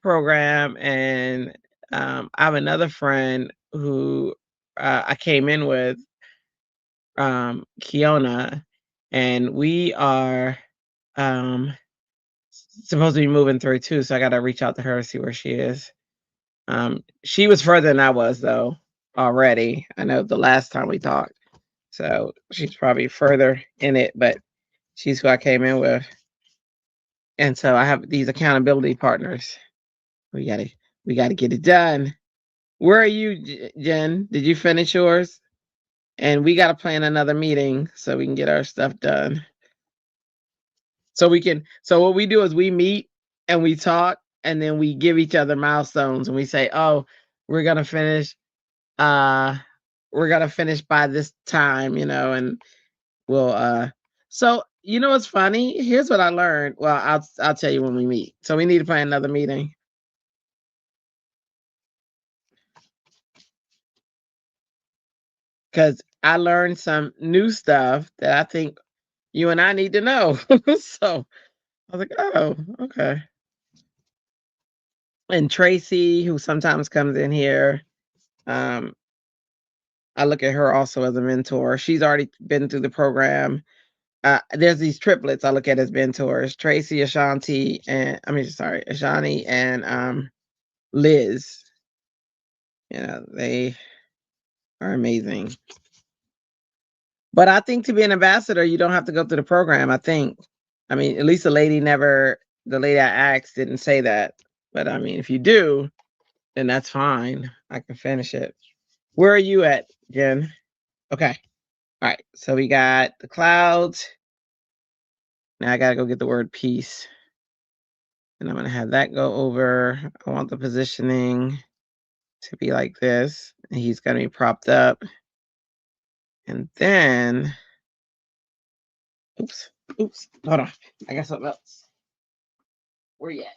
program, and I have another friend who I came in with, Kiona, and we are supposed to be moving through too. So I got to reach out to her, see where she is. She was further than I was though already. I know the last time we talked, so she's probably further in it, but she's who I came in with. And so I have these accountability partners. We gotta get it done. Where are you, Jen? Did you finish yours? And we gotta plan another meeting so we can get our stuff done. So we can. So what we do is we meet and we talk, and then we give each other milestones, and we say, "Oh, we're gonna finish. We're gonna finish by this time," and we'll. So what's funny? Here's what I learned. Well, I'll tell you when we meet. So we need to plan another meeting. Because I learned some new stuff that I think you and I need to know. So I was like, oh, okay. And Tracy, who sometimes comes in here, I look at her also as a mentor. She's already been through the program. There's these triplets I look at as mentors: Tracy, Ashanti, Ashani and Liz. They are amazing. But I think to be an ambassador, you don't have to go through the program. I mean, at least the lady I asked didn't say that. But I mean, if you do, then that's fine. I can finish it. Where are you at, Jen? Okay. All right. So we got the clouds. Now I got to go get the word peace. And I'm going to have that go over. I want the positioning to be like this. And he's going to be propped up. And then, oops. Hold on. I got something else. Where you at?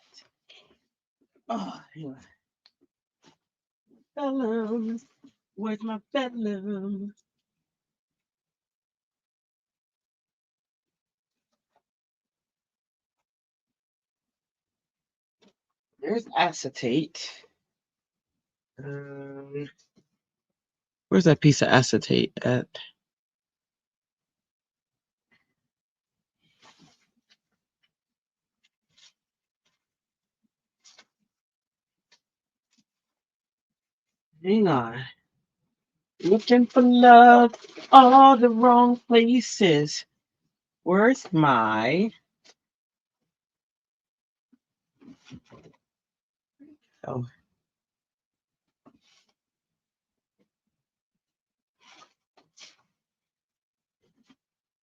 Oh, anyway. Bedlam. Where's my bedlam? There's acetate. Where's that piece of acetate at? Hang on. Looking for love, all the wrong places. Where's my? Oh.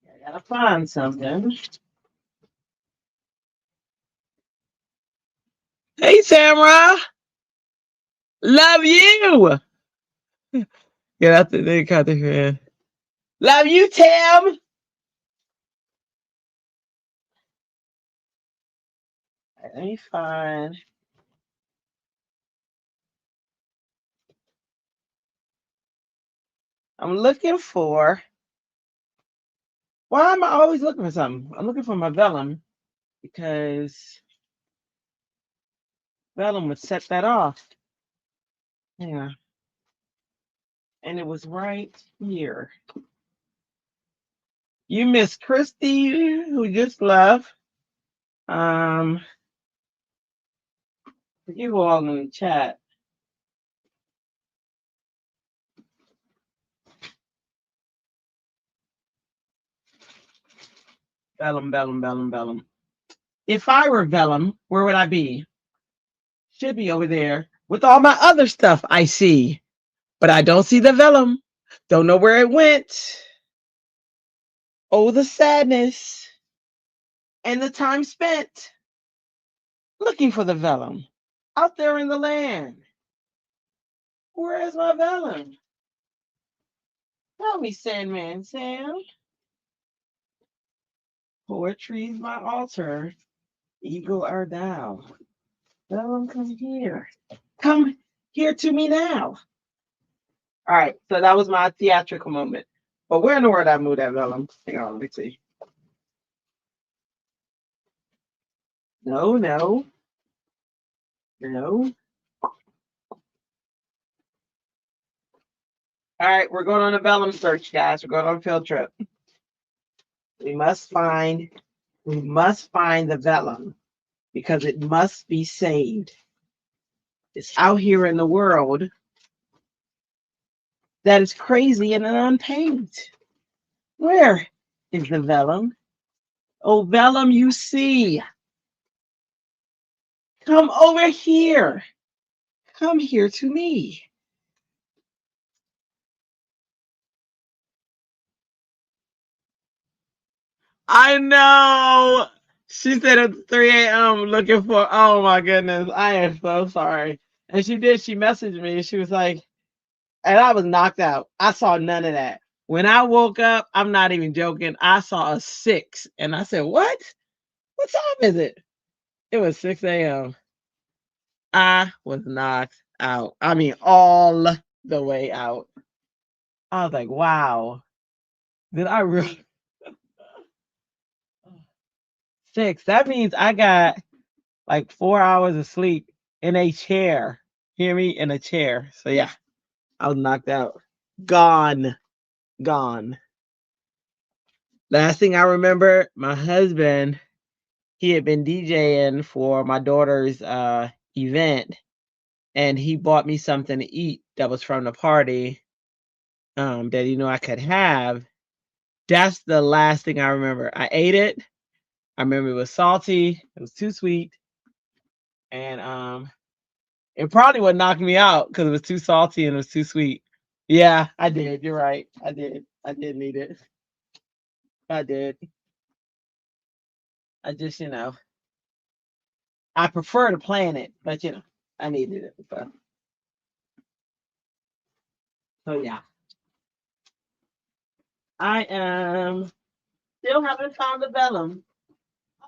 I gotta find something. Hey, Tamara. Love you. Get out the cut the fan. Love you, Tam. Let me find. I'm looking for. Why am I always looking for something? I'm looking for my vellum because vellum would set that off. Yeah. And it was right here. You miss Christy, who just left. You all in the chat. Vellum, vellum, vellum, vellum. If I were vellum, where would I be? Should be over there with all my other stuff I see. But I don't see the vellum. Don't know where it went. Oh, the sadness and the time spent looking for the vellum out there in the land. Where is my vellum? Tell me, Sandman Sam. Poetry's my altar. Eagle are thou. Vellum, come here. Come here to me now. All right, so that was my theatrical moment. But where in the world I moved that vellum? Hang on, let me see. No, no. No. All right, we're going on a vellum search, guys. We're going on a field trip. We must find the vellum because it must be saved. It's out here in the world that is crazy and untamed. Where is the vellum? Oh, vellum, you see. Come over here. Come here to me. I know. She said at 3 a.m. looking for, oh my goodness. I am so sorry. And she did. She messaged me. She was like, and I was knocked out. I saw none of that. When I woke up, I'm not even joking. I saw a 6. And I said, what? What time is it? It was 6 a.m. I was knocked out. I mean, all the way out. I was like, wow. Did I really? 6. That means I got like 4 hours of sleep in a chair. Hear me? In a chair. So yeah, I was knocked out. Gone. Gone. Last thing I remember, my husband, he had been DJing for my daughter's event, and he bought me something to eat that was from the party that he knew I could have. That's the last thing I remember. I ate it. I remember it was salty. It was too sweet. And it probably would knock me out because it was too salty and it was too sweet. Yeah, I did. You're right. I did. I did need it. I did. I just, I prefer to plan it, but I needed it. So yeah. I am still haven't found the vellum.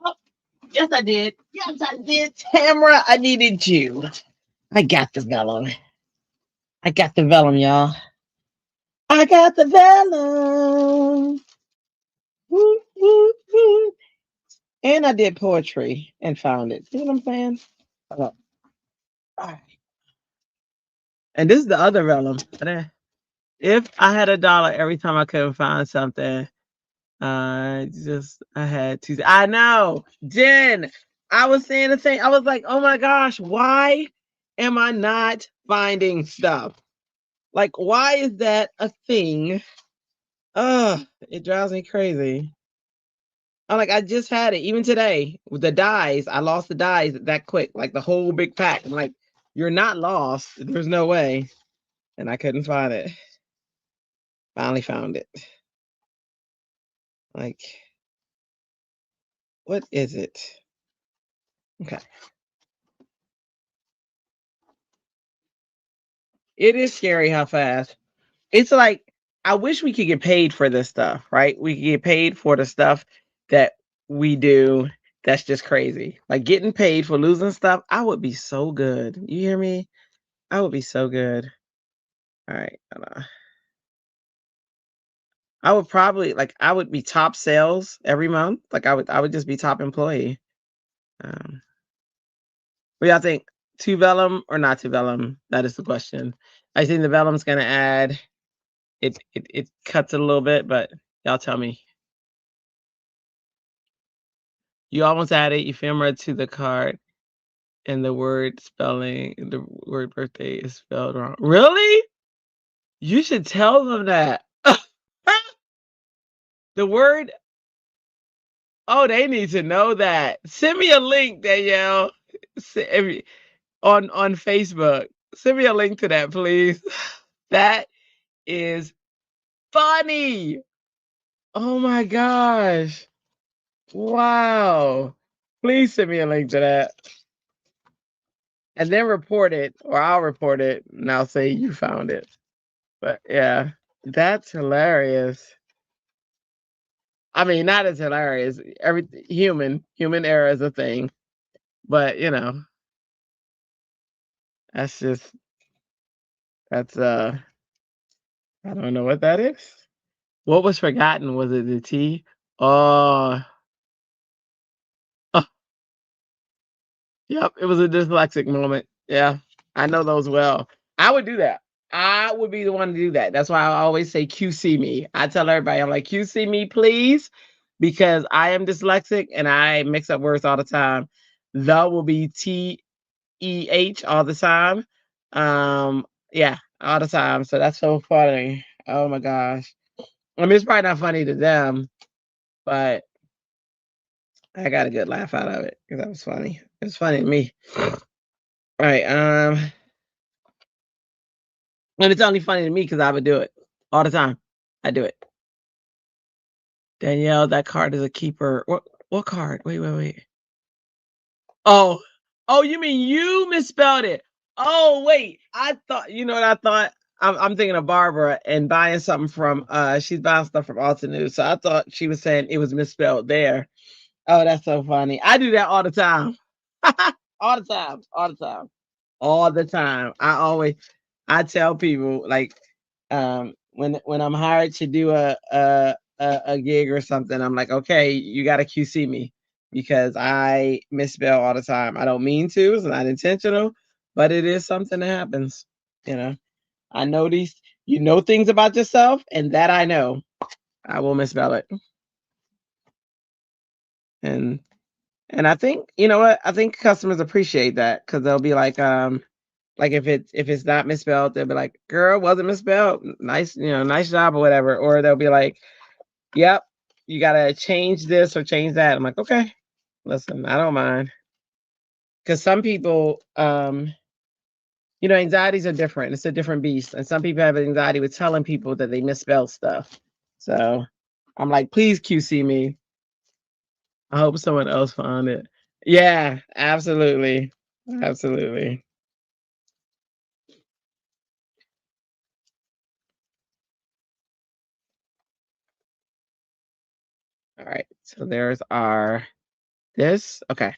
Oh, yes, I did. Yes, I did. Tamara, I needed you. I got the vellum. I got the vellum, y'all. I got the vellum. Woo, woo, woo. And I did poetry and found it. See what I'm saying? All right. And this is the other vellum. If I had $1 every time I couldn't find something, I had to. I know, Jen. I was saying the same. I was like, oh my gosh, why am I not finding stuff? Like, why is that a thing? It drives me crazy. I'm like, I just had it. Even today with the dies, I lost the dies that quick, like the whole big pack. I'm like, you're not lost. There's no way. And I couldn't find it. Finally found it. Like, what is it? Okay. It is scary how fast. It's like, I wish we could get paid for this stuff, right? We could get paid for the stuff that we do. That's just crazy. Like getting paid for losing stuff, I would be so good. You hear me? I would be so good. All right. Hold on. I would probably I would be top sales every month. Like I would just be top employee. What y'all think? 2 vellum or not 2 vellum? That is the question. I think the vellum's gonna add it cuts it a little bit, but y'all tell me. You almost added ephemera to the card and the word birthday is spelled wrong. Really? You should tell them that. The word, Oh, they need to know that. Send me a link, Danielle. On Facebook. Send me a link to that, please. That is funny. Oh my gosh. Wow. Please send me a link to that. And then report it, or I'll report it, and I'll say you found it. But yeah, that's hilarious. I mean, not as hilarious. Every human error is a thing. But that's just that's I don't know what that is. What was forgotten? Was it the tea? Oh, oh, yep, it was a dyslexic moment. Yeah, I know those well. I would do that. I would be the one to do that. That's why I always say QC me. I tell everybody, I'm like, QC me, please, because I am dyslexic and I mix up words all the time. The will be TEH all the time. Yeah, all the time. So that's so funny. Oh my gosh. I mean, it's probably not funny to them, but I got a good laugh out of it because that was funny. It was funny to me. All right. And it's only funny to me because I would do it all the time. I do it. Danielle, that card is a keeper. What card? Wait. Oh, you mean you misspelled it? Oh, wait. I thought you know what I thought. I'm thinking of Barbara and buying something from. She's buying stuff from Alta News, so I thought she was saying it was misspelled there. Oh, that's so funny. I do that all the time. All the time. All the time. All the time. I tell people like when I'm hired to do a gig or something, I'm like, okay, you gotta QC me because I misspell all the time. I don't mean to, it's not intentional, but it is something that happens. You know. I know things about yourself, and that I know. I will misspell it. And I think, you know what? I think customers appreciate that because they'll be like if it's not misspelled, they'll be like, "Girl, wasn't misspelled. Nice, nice job or whatever." Or they'll be like, "Yep, you gotta change this or change that." I'm like, "Okay, listen, I don't mind." Because some people, anxieties are different. It's a different beast, and some people have anxiety with telling people that they misspell stuff. So I'm like, please QC me. I hope someone else found it. Yeah, absolutely. Absolutely. All right. So there's this. Okay.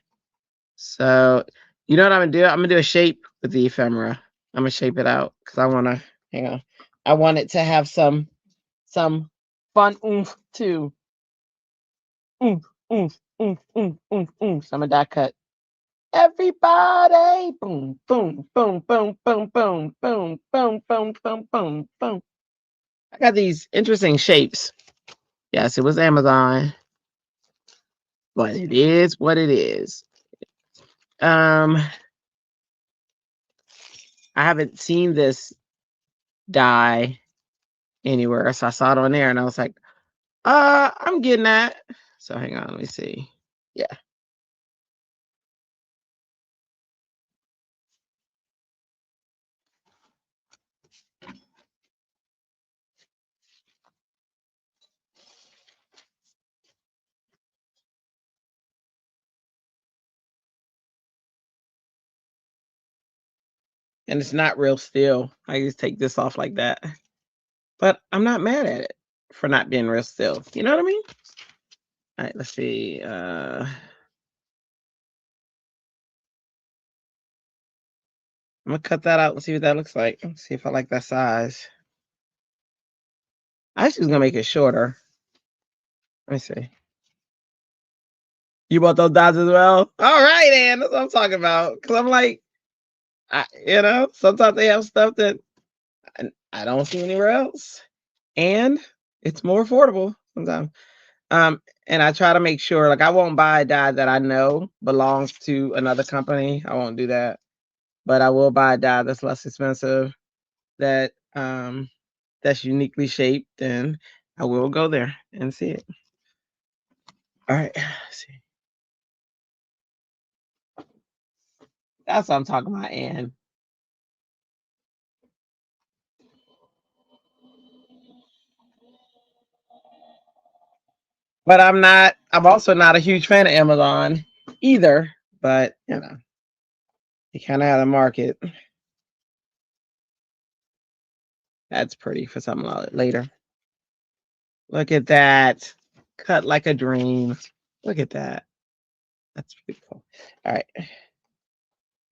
So you know what I'm gonna do? I'm gonna do a shape with the ephemera. I'm gonna shape it out because hang on. I want it to have some fun oomph too. Oomph, oomph, oomph, oomph, oomph, oomph. So I'm gonna die cut. Everybody, boom, boom, boom, boom, boom, boom, boom, boom, boom, boom, boom, boom. I got these interesting shapes. Yes, it was Amazon, but it is what it is. I haven't seen this die anywhere, so I saw it on there, and I was like, I'm getting that. So hang on, let me see. Yeah. And it's not real still. I just take this off like that. But I'm not mad at it for not being real still. You know what I mean? All right, let's see. I'm gonna cut that out and see what that looks like. Let's see if I like that size. I actually was gonna make it shorter. Let me see. You bought those dots as well? All right, Ann. That's what I'm talking about. Because I'm like, sometimes they have stuff that I don't see anywhere else. And it's more affordable sometimes. And I try to make sure, like, I won't buy a dye that I know belongs to another company. I won't do that. But I will buy a dye that's less expensive, that's uniquely shaped, and I will go there and see it. All right. Let's see. That's what I'm talking about, Ann. But I'm also not a huge fan of Amazon either. But you know, you kind of have to market. That's pretty for something later. Look at that. Cut like a dream. Look at that. That's beautiful. All right.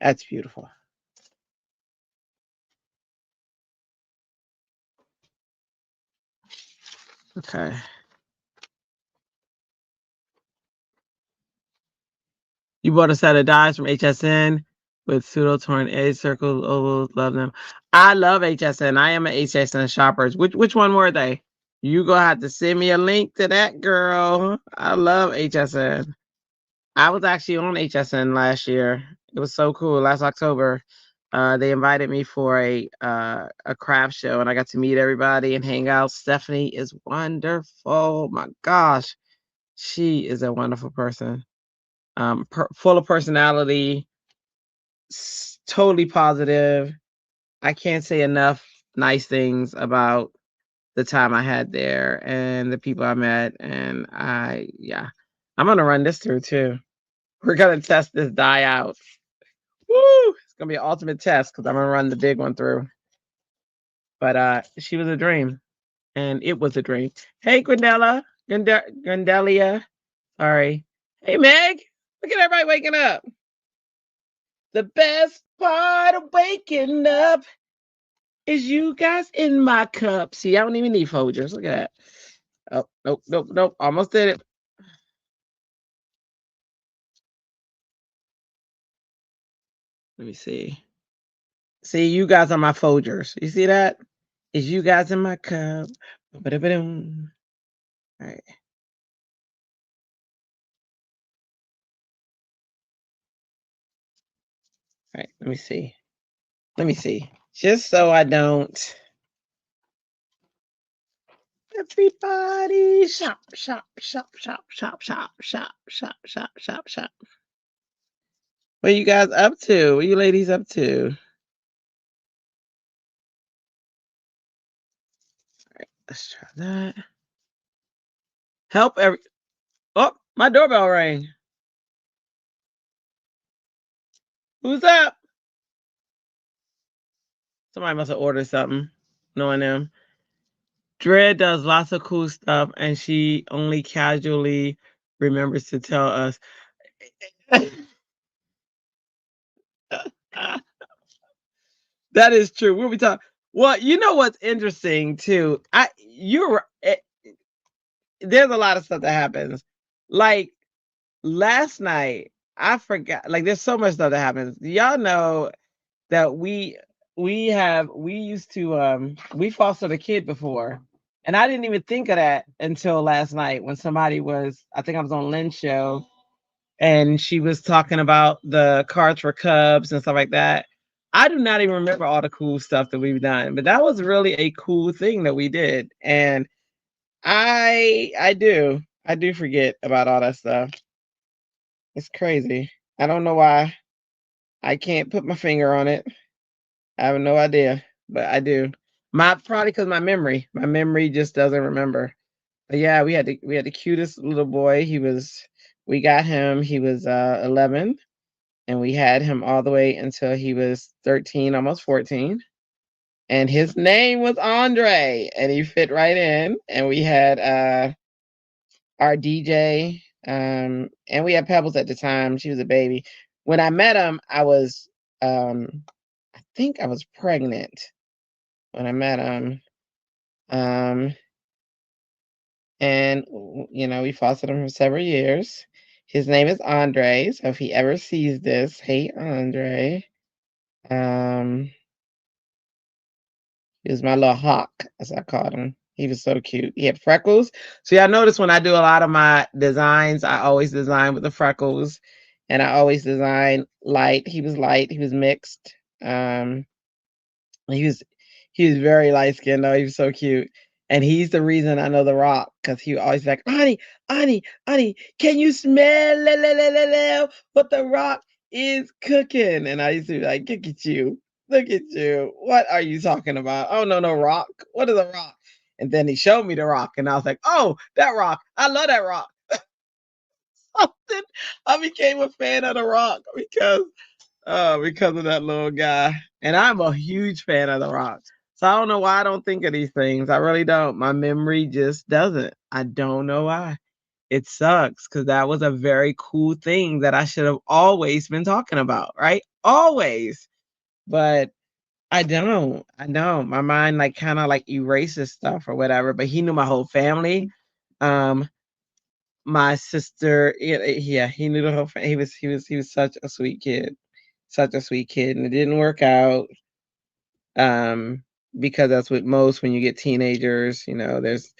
That's beautiful. Okay. You bought a set of dies from HSN with pseudo torn edge circles, ovals. Love them. I love HSN. I am an HSN shopper. Which one were they? You gonna have to send me a link to that, girl. I love HSN. I was actually on HSN last year. It was so cool. Last October, they invited me for a craft show, and I got to meet everybody and hang out. Stephanie is wonderful. My gosh, she is a wonderful person. Full of personality, totally positive. I can't say enough nice things about the time I had there and the people I met. And I'm gonna run this through too. We're gonna test this die out. Woo! It's gonna be an ultimate test because I'm gonna run the big one through. But she was a dream, and it was a dream. Hey, Gwendelia. Sorry. Hey, Meg. Look at everybody waking up. The best part of waking up is you guys in my cup. See, I don't even need Folgers. Look at that. Oh, nope. Almost did it. Let me see. See, you guys are my Folgers. You see that? Is you guys in my cup. All right. All right. Let me see. Just so I don't. Everybody shop. What are you guys up to? What are you ladies up to? All right, let's try that. Help every. Oh, my doorbell rang. Who's up? Somebody must have ordered something, knowing them. Dred does lots of cool stuff, and she only casually remembers to tell us. That is true. We'll be talking. Well, you know what's interesting too? There's a lot of stuff that happens. Like last night, I forgot. Like there's so much stuff that happens. Y'all know that we used to we fostered a kid before. And I didn't even think of that until last night when somebody was, I think I was on Lynn's show, and she was talking about the cards for Cubs and stuff like that. I do not even remember all the cool stuff that we've done, but that was really a cool thing that we did. And I do forget about all that stuff. It's crazy. I don't know why. I can't put my finger on it. I have no idea, but I do. Probably because my memory just doesn't remember. But yeah, we had the cutest little boy. We got him. He was 11, and we had him all the way until he was 13, almost 14. And his name was Andre, and he fit right in. And we had our DJ, and we had Pebbles at the time. She was a baby. When I met him, I think I was pregnant when I met him. And we fostered him for several years. His name is Andre. So if he ever sees this, hey Andre. He was my little hawk, as I called him. He was so cute. He had freckles. So y'all notice when I do a lot of my designs, I always design with the freckles, and I always design light. He was light. He was mixed. He was very light skinned though. He was so cute. And he's the reason I know The Rock, because he always like, Ani, can you smell what The Rock is cooking? And I used to be like, look at you. Look at you. What are you talking about? Oh, no, Rock. What is a rock? And then he showed me The Rock, and I was like, oh, that Rock. I love that Rock. I became a fan of The Rock because of that little guy. And I'm a huge fan of The Rock. So I don't know why I don't think of these things. I really don't. My memory just doesn't. I don't know why. It sucks because that was a very cool thing that I should have always been talking about, right? Always. But I don't. I don't. My mind like kind of like erases stuff or whatever. But he knew my whole family. Um, my sister, yeah, he knew the whole family. He was such a sweet kid. Such a sweet kid. And it didn't work out. Um, because that's what most when you get teenagers, there's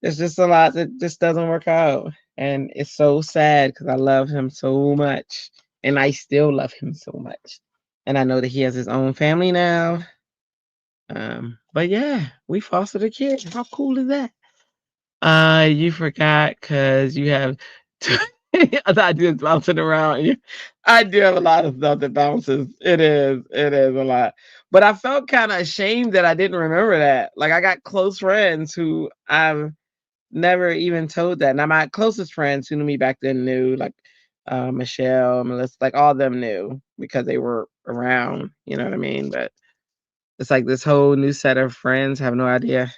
just a lot that just doesn't work out. And it's so sad because I love him so much. And I still love him so much. And I know that he has his own family now. But yeah, we fostered a kid. How cool is that? You forgot because you have other ideas bouncing around. I do have a lot of stuff that bounces. It is a lot. But I felt kind of ashamed that I didn't remember that. Like I got close friends who I've never even told that. Now my closest friends who knew me back then knew, like Michelle, Melissa, like all of them knew because they were around. You know what I mean? But it's like this whole new set of friends have no idea.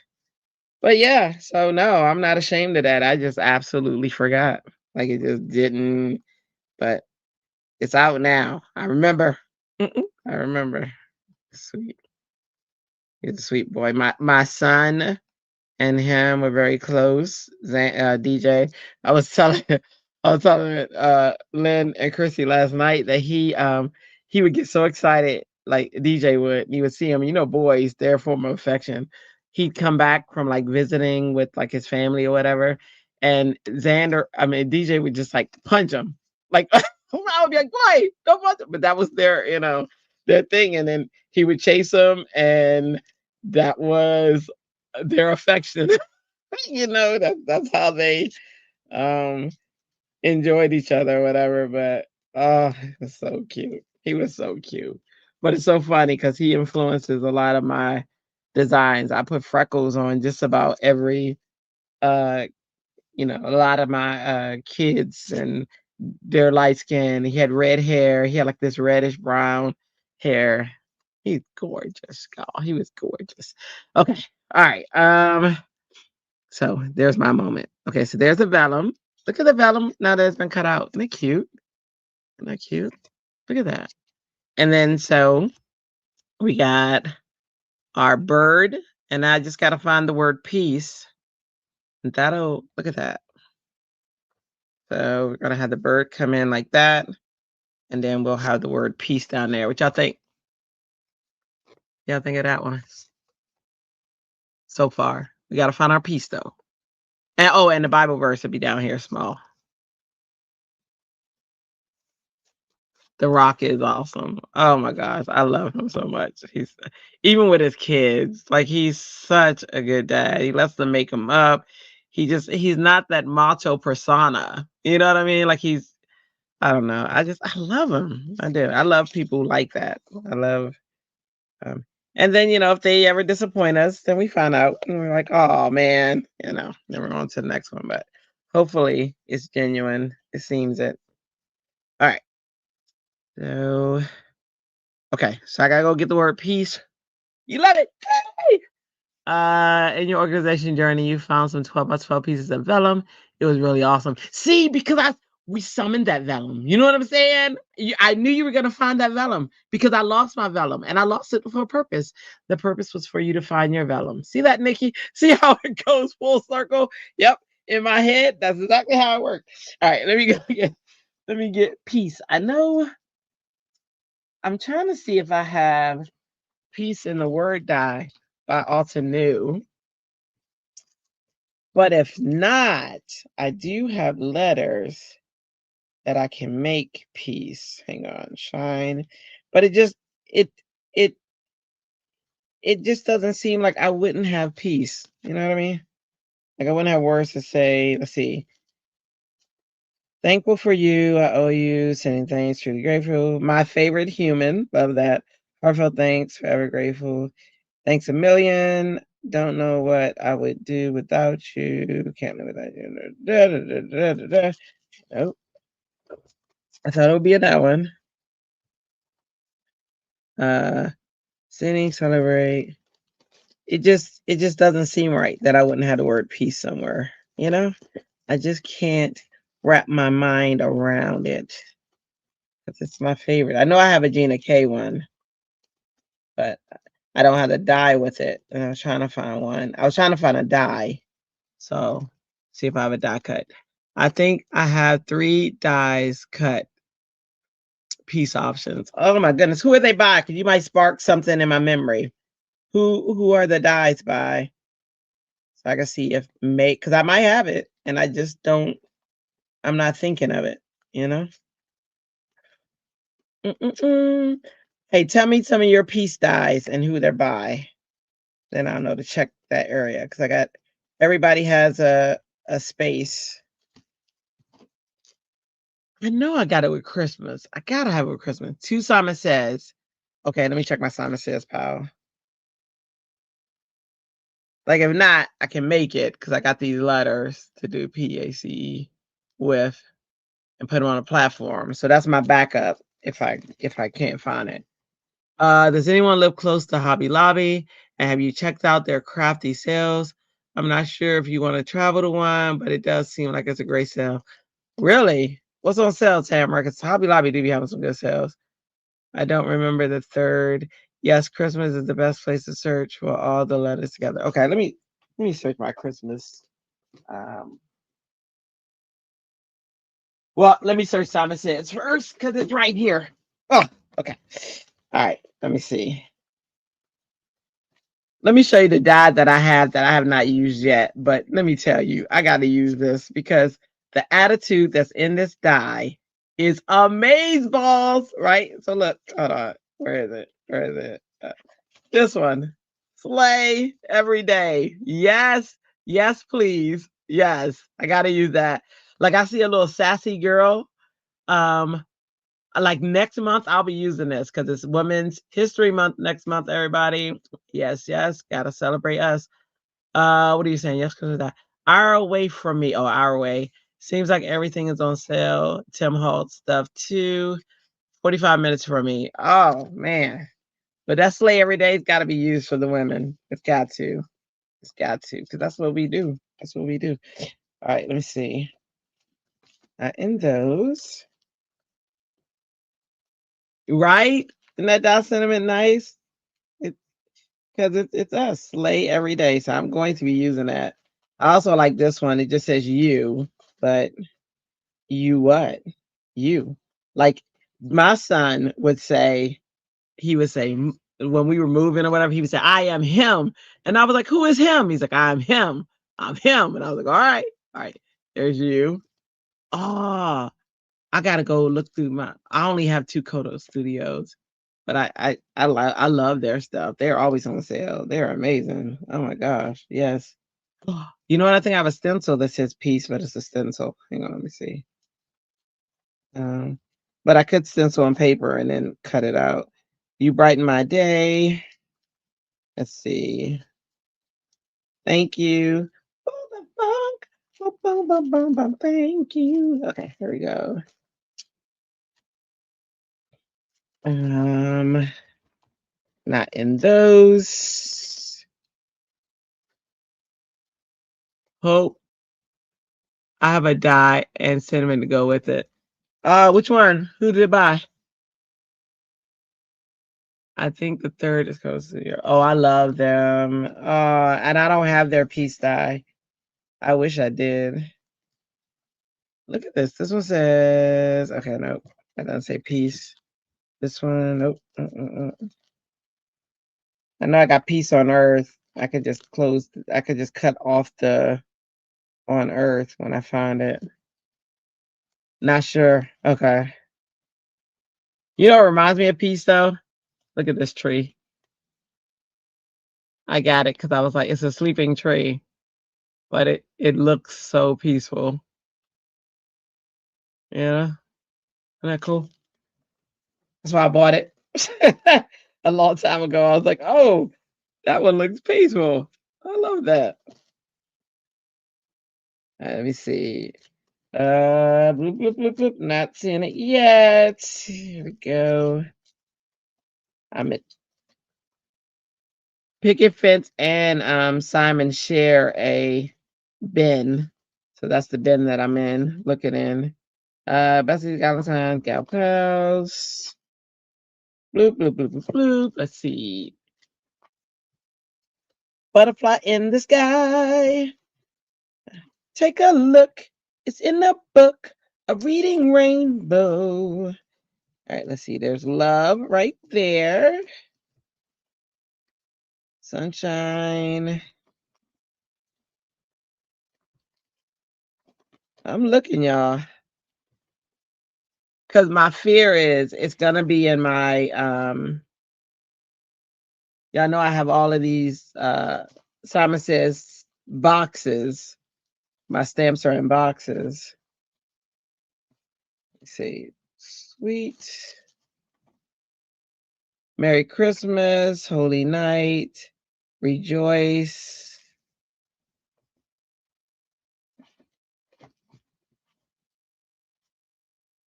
But yeah, so no, I'm not ashamed of that. I just absolutely forgot. Like it just didn't, but it's out now. I remember. I remember. Sweet. He's a sweet boy. My son and him were very close. DJ. I was telling Lynn and Chrissy last night that he would get so excited, like DJ would. You would see him, boys, their form of affection. He'd come back from like visiting with like his family or whatever, and DJ would just like punch him. Like I would be like, boy, don't punch him. But that was their thing. And then he would chase him, and that was their affection. That's how they um enjoyed each other or whatever. But oh, it was so cute. He was so cute. But it's so funny because he influences a lot of my designs. I put freckles on just about every a lot of my kids, and they're light skin. He had red hair. He had like this reddish brown hair. He's gorgeous. Oh, he was gorgeous. Okay. All right. So there's my moment. Okay, so there's the vellum. Look at the vellum now that it's been cut out. Isn't it cute? Isn't that cute? Look at that. And then so we got our bird, and I just got to find the word peace. And that'll look at that. So we're gonna have the bird come in like that, and then we'll have the word peace down there. What y'all think? Y'all think of that one? So far, we got to find our peace though. And the Bible verse will be down here small. The Rock is awesome. Oh my gosh, I love him so much. He's even with his kids, like he's such a good dad. He lets them make him up. He's not that macho persona. You know what I mean? Like I don't know. I love him. I do. I love people like that. I love and then if they ever disappoint us, then we find out and we're like, oh man, then we're on to the next one. But hopefully it's genuine. It seems it. All right. So okay, so I gotta go get the word peace. You love it. Hey! In your organization journey, you found some 12 by 12 pieces of vellum. It was really awesome. See, because we summoned that vellum. You know what I'm saying? I knew you were gonna find that vellum because I lost my vellum, and I lost it for a purpose. The purpose was for you to find your vellum. See that, Nikki? See how it goes full circle? Yep. In my head, that's exactly how it worked. All right, let me get peace. I know. I'm trying to see if I have Peace in the Word Die by Alton New. But if not, I do have letters that I can make peace. Hang on, shine. But it it just doesn't seem like I wouldn't have peace. You know what I mean? Like I wouldn't have words to say. Let's see. Thankful for you. I owe you. Sending thanks. Truly grateful. My favorite human. Love that. Heartfelt thanks. Forever grateful. Thanks a million. Don't know what I would do without you. Can't live without you. Da, da, da, da, da, da. Nope. I thought it would be a that one. Singing, celebrate. It just doesn't seem right that I wouldn't have the word peace somewhere. You know? I just can't wrap my mind around it. Because it's my favorite. I know I have a Gina K one, but I don't have the die with it. And I was trying to find one. I was trying to find a die. So see if I have a die cut. I think I have 3 dies cut piece options. Oh my goodness. Who are they by? Because you might spark something in my memory. Who are the dies by? So I can see if make, because I might have it and I just don't, I'm not thinking of it, you know? Mm-mm-mm. Hey, tell me some of your piece dies and who they're by. Then I'll know to check that area because I got everybody has a space. I know I got it with Christmas. I gotta have it with Christmas. 2 Simon Says. Okay, let me check my Simon Says pal. Like if not, I can make it because I got these letters to do PACE with and put them on a platform. So that's my backup if I can't find it. Does anyone live close to Hobby Lobby? And have you checked out their crafty sales? I'm not sure if you want to travel to one, but it does seem like it's a great sale. Really? What's on sale, Tamara? Because Hobby Lobby do be having some good sales. I don't remember the third. Yes, Christmas is the best place to search for all the letters together. Okay, let me search my Christmas. Well, let me search Simon Says first because it's right here. Oh, okay. All right, let me see. Let me show you the die that I have not used yet. But let me tell you, I got to use this because the attitude that's in this die is amaze balls, right? So look, hold on. Where is it? Where is it? This one. Slay every day. Yes. Yes, please. Yes. I got to use that. Like I see a little sassy girl. Um, like next month I'll be using this because it's Women's History Month next month, everybody. Yes, yes, gotta celebrate us. What are you saying? Yes, because of that. Hour away from me. Oh, hour away. Seems like everything is on sale. Tim Holt stuff too. 45 minutes from me. Oh man. But that slay every day's gotta be used for the women. It's got to. It's got to. Because that's what we do. That's what we do. All right, let me see. In those. Right? Isn't that sentiment nice? Because it's us, slay every day. So I'm going to be using that. I also like this one. It just says you, but you what? You. Like my son would say, he would say, when we were moving or whatever, he would say, I am him. And I was like, who is him? He's like, I'm him. I'm him. And I was like, all right. All right. There's you. Oh, I gotta go look through I only have 2 Kodo studios. But I love their stuff. They're always on sale. They're amazing. Oh my gosh. Yes. You know what? I think I have a stencil that says peace, but it's a stencil. Hang on, let me see. But I could stencil on paper and then cut it out. You brighten my day. Let's see. Thank you. Thank you. Okay, here we go. Not in those. Hope. I have a die and cinnamon to go with it. Which one? Who did it buy? I think the third is close to here. Oh, I love them. And I don't have their peace die. I wish I did. Look at this. This one says, okay, nope. That doesn't say peace. This one, nope. I know I got peace on earth. I could just cut off the on earth when I find it. Not sure. Okay. You know what reminds me of peace though? Look at this tree. I got it because I was like, it's a sleeping tree, but it looks so peaceful. Yeah, isn't that cool? That's why I bought it a long time ago. I was like, oh, that one looks peaceful. I love that. Let me see. Bloop, bloop, bloop, bloop. Not seeing it yet. Here we go. I'm at Picket Fence and Simon share a bin. So that's the bin that I'm in, looking in. Bessie Galentine, Gal Pals. Bloop, bloop, bloop, bloop, bloop. Let's see. Butterfly in the sky. Take a look. It's in the book. A reading rainbow. All right, let's see. There's love right there. Sunshine. I'm looking, y'all. Because my fear is it's gonna be in my y'all know I have all of these Simon Says boxes. My stamps are in boxes. Let's see. Sweet. Merry Christmas, Holy Night, Rejoice.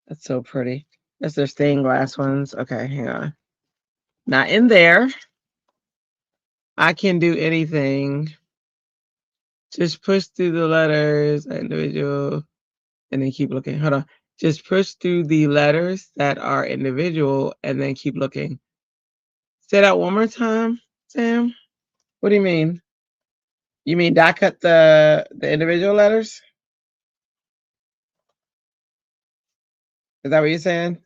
That's so pretty. That's their stained glass ones. Okay, hang on. Not in there. I can do anything. Just push through the letters, individual, and then keep looking. Hold on. Just push through the letters that are individual and then keep looking. Say that one more time, Sam. What do you mean? You mean die cut the individual letters? Is that what you're saying?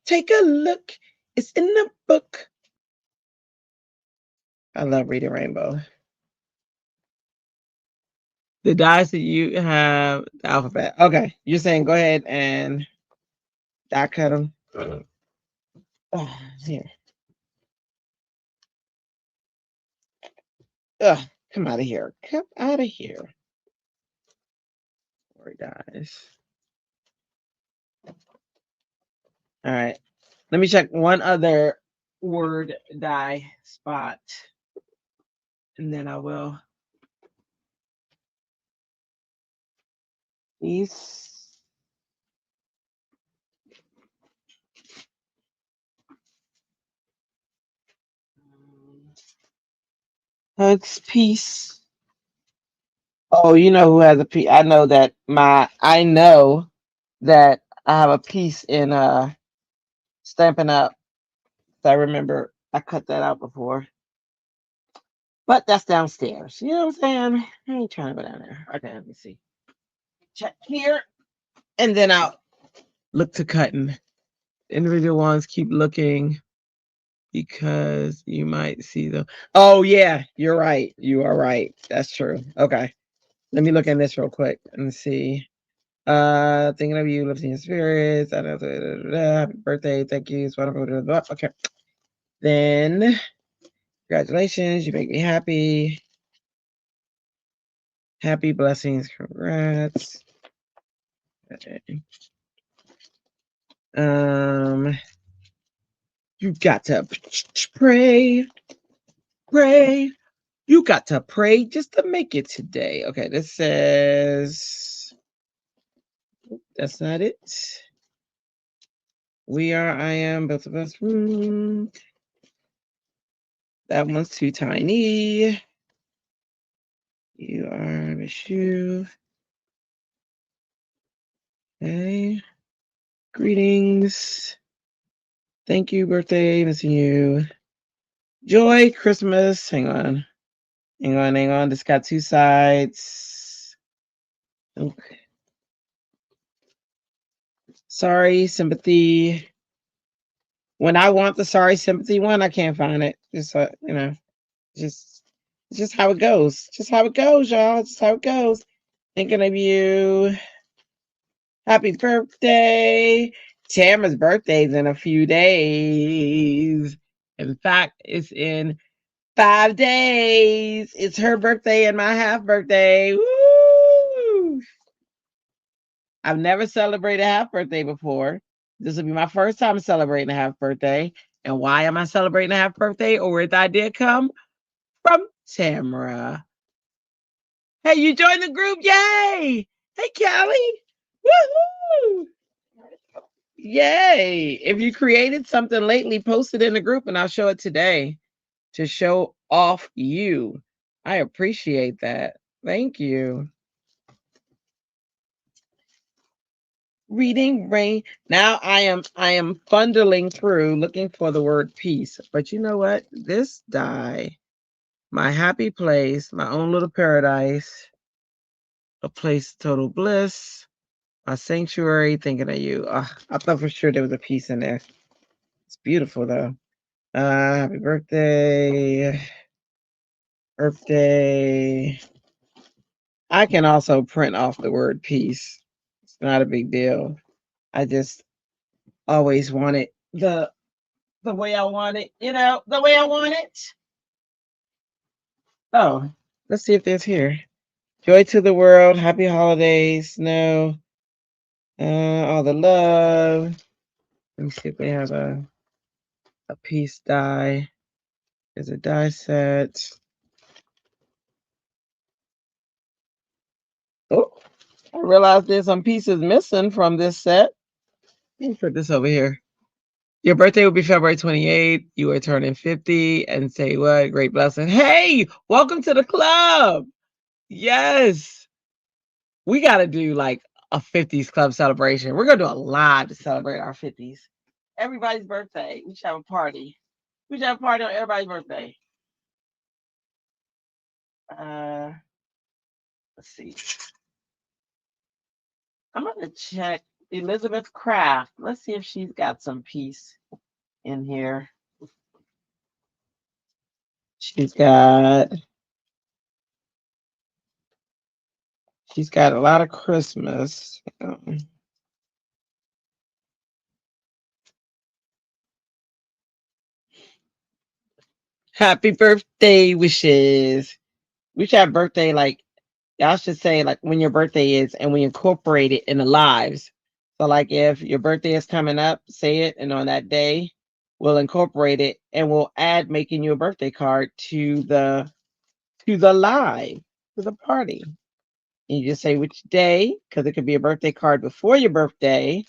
Take a look. It's in the book. I love reading Rainbow. The dice that you have, the alphabet. Okay, you're saying go ahead and die cut them. Oh, here. Ugh, come out of here. Come out of here. Word dies. All right. Let me check one other word die spot. And then I will. Peace. Hugs, peace. Oh, you know who has a piece? I know that I have a piece in Stampin' Up. I remember I cut that out before. But that's downstairs. You know what I'm saying? I ain't trying to go down there. Okay, let me see. Check here. And then I'll look to cutting. Individual ones, keep looking because you might see them. Oh yeah, you're right. You are right. That's true. Okay. Let me look at this real quick and see. Thinking of you, lifting your spirits. Happy birthday. Thank you. It's wonderful. Okay. Then congratulations. You make me happy. Happy blessings. Congrats. Okay. You got to pray. Pray. You got to pray just to make it today. Okay, this says that's not it. We are, I am, both of us. That one's too tiny. You are miss you. Okay. Greetings. Thank you, birthday, missing you. Joy, Christmas. Hang on. Hang on. This got two sides. Okay. Sorry, sympathy. When I want the sorry sympathy one, I can't find it. Just just how it goes. Just how it goes, y'all. Just how it goes. Thinking of you. Happy birthday. Tamara's birthday's in a few days. In fact, it's in 5 days. It's her birthday and my half birthday. Woo! I've never celebrated a half birthday before. This will be my first time celebrating a half birthday. And why am I celebrating a half birthday, or where did the idea come from? Tamara. Hey, you joined the group. Yay. Hey, Callie. Woohoo. Yay. If you created something lately, post it in the group and I'll show it today to show off you. I appreciate that. Thank you. Reading rain. Now I am fundling through looking for the word peace. But you know what? This die, my happy place, my own little paradise, a place of total bliss, my sanctuary, thinking of you. I thought for sure there was a piece in there. It's beautiful though. Happy birthday. Birthday. I can also print off the word peace. It's not a big deal. I just always want it the way I want it, the way I want it. Oh, let's see if there's here. Joy to the world, happy holidays, snow, all the love. Let me see if they have a piece die. There's a die set. Oh, I realized there's some pieces missing from this set. Let me put this over here. Your birthday will be February 28th. You are turning 50 and say what? Great blessing. Hey, welcome to the club. Yes. We got to do like a 50s club celebration. We're going to do a lot to celebrate our 50s. Everybody's birthday. We should have a party. We should have a party on everybody's birthday. Let's see. I'm going to check Elizabeth Craft. Let's see if she's got some peace in here. She's got a lot of Christmas. Happy birthday wishes. We should have birthday like y'all should say like when your birthday is and we incorporate it in the lives. So like if your birthday is coming up, say it, and on that day we'll incorporate it and we'll add making you a birthday card to the live, to the party. And you just say which day, because it could be a birthday card before your birthday,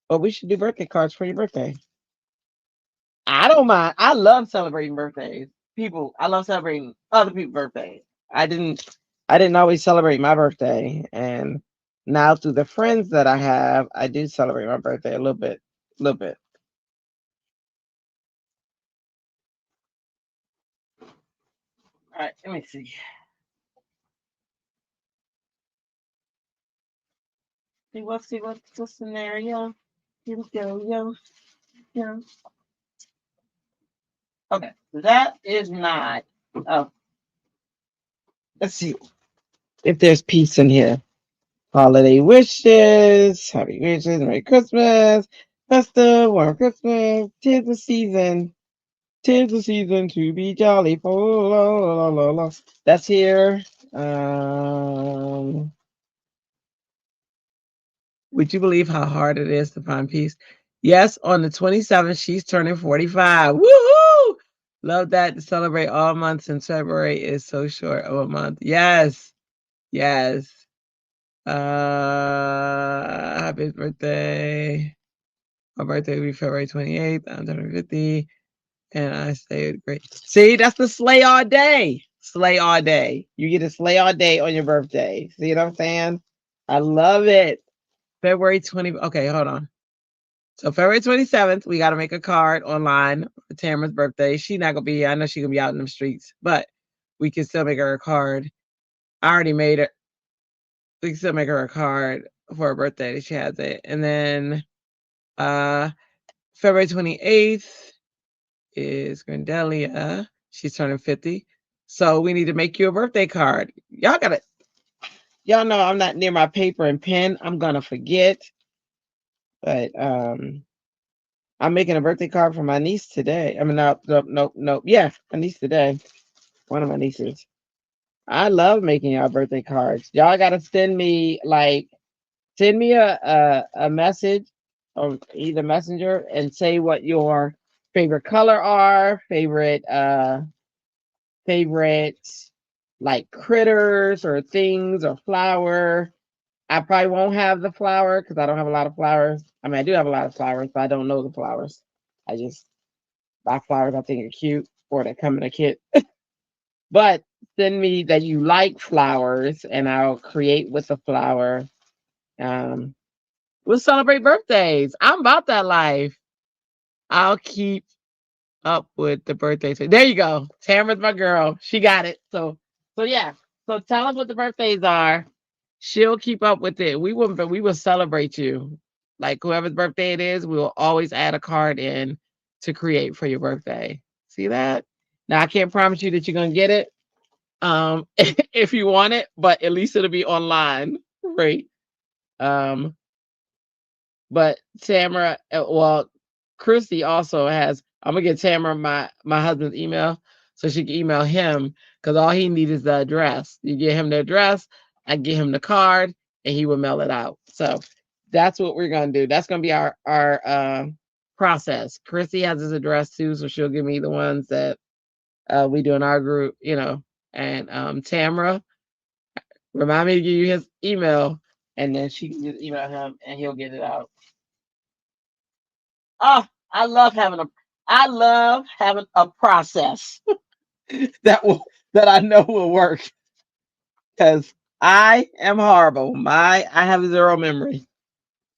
but we should do birthday cards for your birthday. I don't mind. I love celebrating birthdays. I love celebrating other people's birthdays. I didn't always celebrate my birthday. And now through the friends that I have, I do celebrate my birthday a little bit. All right, let me see. See what's the scenario. Here we go, yo. Okay, that is not. Oh, let's see if there's peace in here. Holiday wishes, happy wishes, Merry Christmas, festive, warm Christmas, 'tis the season. 'Tis the season to be jolly. La, la, la, la. That's here. Would you believe how hard it is to find peace? Yes, on the 27th, she's turning 45. Woohoo! Love that, to celebrate all months, and February is so short of a month. Yes. Happy birthday. My birthday will be February 28th. I'm turning 50. And I stayed great. See, that's the slay all day. Slay all day. You get a slay all day on your birthday. See what I'm saying? I love it. February 20. Okay, hold on. So February 27th, we got to make a card online for Tamara's birthday. She's not going to be here. I know she's going to be out in the streets, but we can still make her a card. I already made it. We can still make her a card for her birthday. She has it. And then February 28th is Grandelia. She's turning 50. So we need to make you a birthday card. Y'all know I'm not near my paper and pen. I'm going to forget. But I'm making a birthday card for my niece today. I mean, no. Yeah, my niece today. One of my nieces. I love making y'all birthday cards. Y'all gotta send me a message or either messenger and say what your favorite color are, favorite like critters or things or flower. I probably won't have the flower because I don't have a lot of flowers. I mean, I do have a lot of flowers, but I don't know the flowers. I just buy flowers I think are cute or that come in a kit. But send me that you like flowers and I'll create with the flower. Um, we'll celebrate birthdays. I'm about that life. I'll keep up with the birthdays. There you go. Tamara's my girl. She got it. So yeah. So tell us what the birthdays are. She'll keep up with it. We will celebrate you. Like whoever's birthday it is, we will always add a card in to create for your birthday. See that? Now I can't promise you that you're gonna get it. If you want it, but at least it'll be online. Right. Um, but Tamara, well, Christy also has. I'm gonna get Tamara my husband's email so she can email him because all he needs is the address. You get him the address, I get him the card, and he will mail it out. So that's what we're gonna do. That's gonna be our process. Christy has his address too, so she'll give me the ones that we do in our group, And Tamara, remind me to give you his email, and then she can just email him, and he'll get it out. Oh, I love having a process that I know will work because I am horrible. I have zero memory,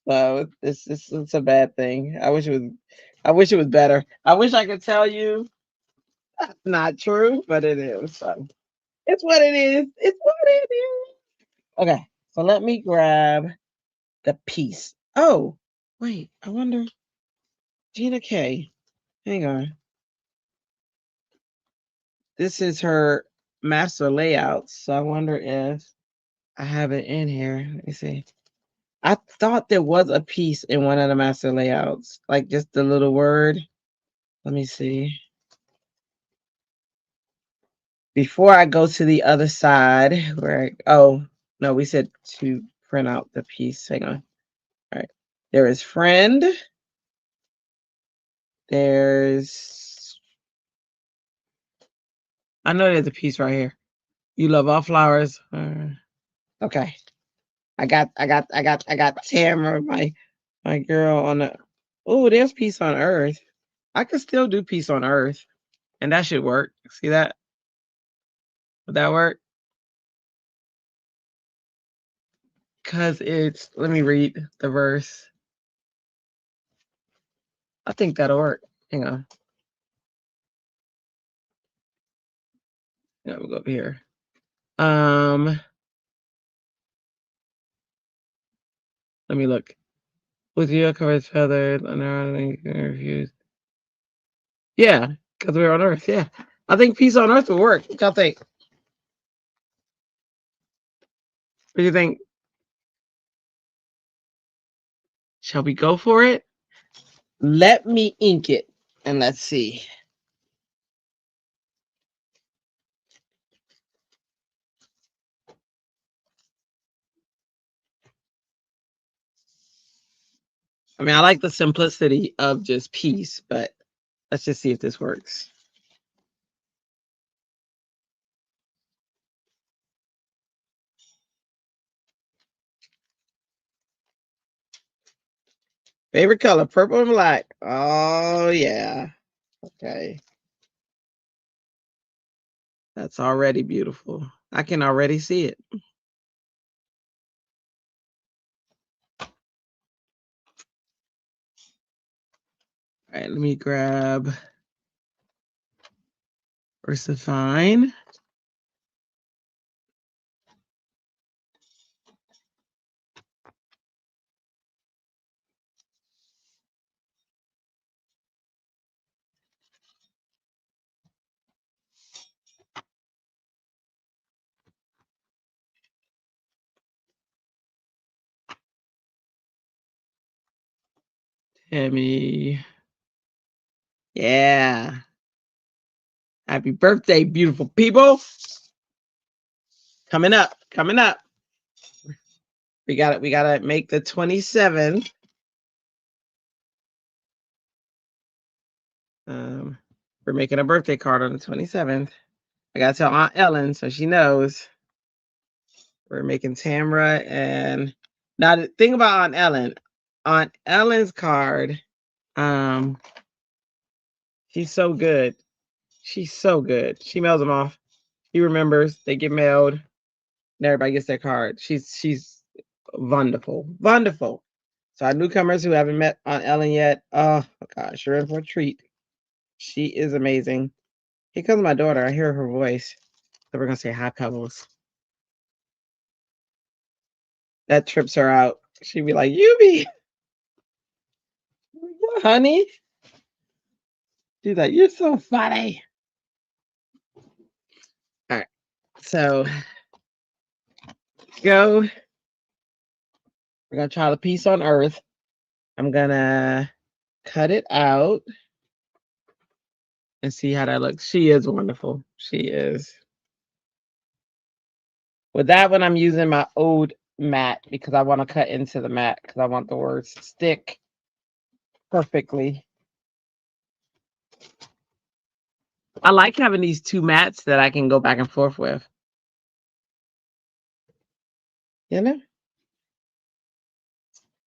so it's a bad thing. I wish it was better. I wish I could tell you that's not true, but it is. So it's what it is. It's what it is. Okay, so let me grab the piece. Oh, wait, I wonder. Gina K. Hang on. This is her master layout. So I wonder if I have it in here. Let me see. I thought there was a piece in one of the master layouts, like just the little word. Let me see. Before I go to the other side, oh no, we said to print out the piece. Hang on. All right. There is friend. There's I know there's a piece right here. You love all flowers. Okay. I got Tamara, my girl on the. Oh, there's peace on earth. I could still do peace on earth, and that should work. See that? Would that work? Cause it's. Let me read the verse. I think that'll work. Hang on. Yeah, we'll go up here. Let me look. With you, covered feathers, and refused. Yeah, because we're on Earth. Yeah, I think peace on Earth will work. What y'all think? What do you think? Shall we go for it? Let me ink it and let's see. I mean, I like the simplicity of just peace, but let's just see if this works. Favorite color, purple and black. Oh, yeah. Okay. That's already beautiful. I can already see it. All right, let me grab Versafine. Tammy. Yeah. Happy birthday, beautiful people. Coming up. Coming up. We gotta make the 27th. We're making a birthday card on the 27th. I gotta tell Aunt Ellen so she knows. We're making Tamra and now the thing about Aunt Ellen's card, she's so good. She's so good. She mails them off. She remembers. They get mailed. And everybody gets their card. She's wonderful. Wonderful. So our newcomers who haven't met Aunt Ellen yet, oh my gosh, you're in for a treat. She is amazing. Here comes my daughter. I hear her voice. So we're gonna say hi, Pebbles. That trips her out. She'd be like, "You be, honey." She's like, "You're so funny." All right, so go. We're gonna try the piece on Earth. I'm gonna cut it out and see how that looks. She is wonderful. She is. With that one, I'm using my old mat because I want to cut into the mat because I want the words to stick perfectly. I like having these two mats that I can go back and forth with. You know?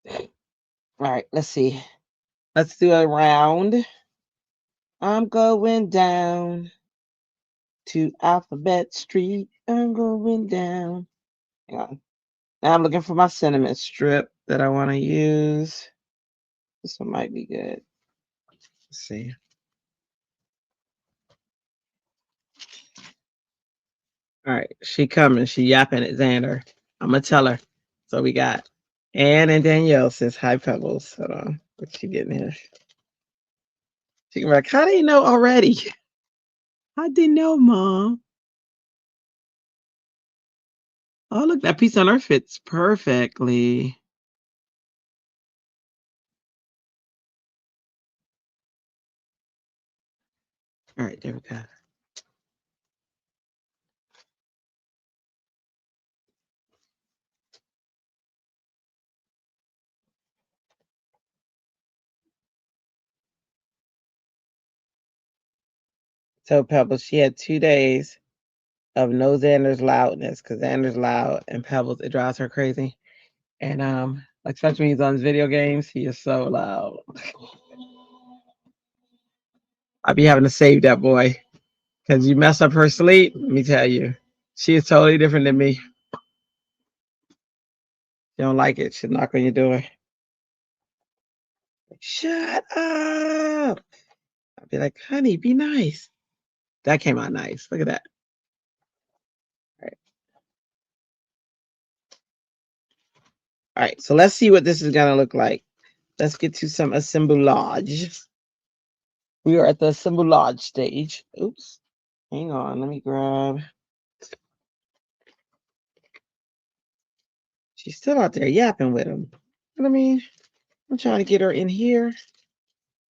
All right, let's see. Let's do a round. I'm going down to Alphabet Street. I'm going down. Hang on. Now I'm looking for my sentiment strip that I want to use. This one might be good. Let's see. All right, she coming. She yapping at Xander. I'm gonna tell her. So we got Ann and Danielle says hi, Pebbles. Hold on, what's she getting here? She can be like, how do you know already? I didn't know, Mom. Oh, look, that piece on her fits perfectly. All right, there we go. So Pebbles, she had 2 days of no Xander's loudness because Xander's loud and Pebbles, it drives her crazy. And like especially when he's on his video games, he is so loud. I be having to save that boy because you mess up her sleep. Let me tell you, she is totally different than me. You don't like it, she'll knock on your door. Shut up. I'll be like, honey, be nice. That came out nice. Look at that. All right. All right, so let's see what this is gonna look like. Let's get to some assemblage. We are at the assemblage stage. Oops. Hang on, let me grab. She's still out there yapping with him. You know what I mean? I'm trying to get her in here.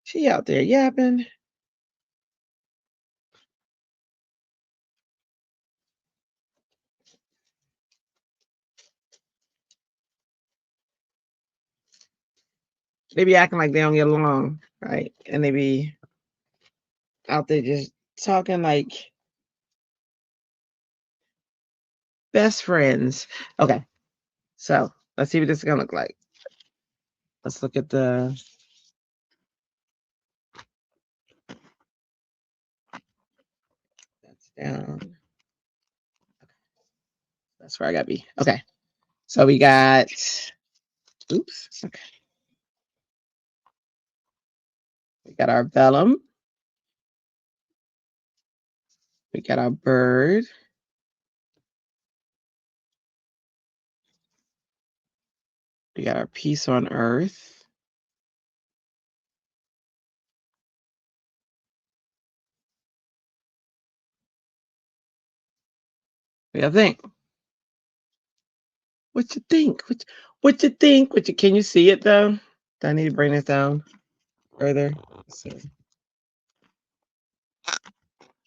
She out there yapping. They be acting like they don't get along, right? And they be out there just talking like best friends. Okay, so let's see what this is gonna look like. Let's look at the. That's down. That's where I gotta be. Okay, so we got. Oops. Okay. We got our vellum. We got our bird. We got our piece on Earth. What do you think? What you think? What you think? Can you see it though? Do I need to bring this down further? Let's see.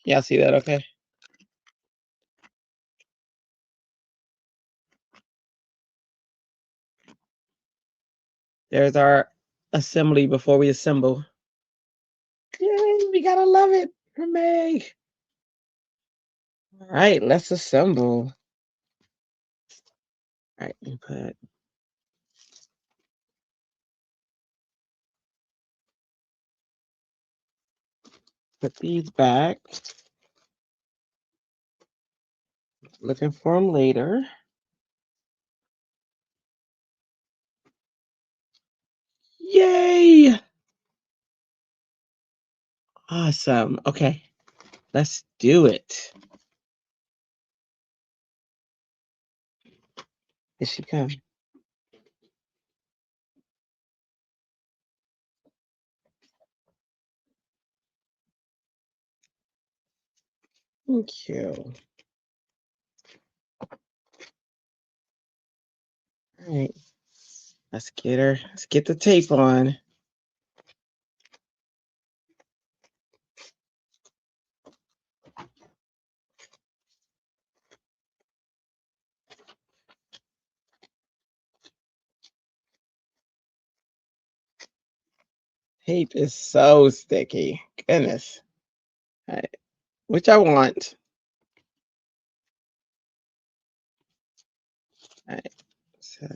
Y'all see that okay? There's our assembly before we assemble. Yay, we gotta love it for Meg. All right, let's assemble. All right, you put these back. Looking for them later. Yay! Awesome. Okay, let's do it. Here she comes. Thank you. All right, let's get her. Let's get the tape on. Tape is so sticky. Goodness. All right, which I want. All right, so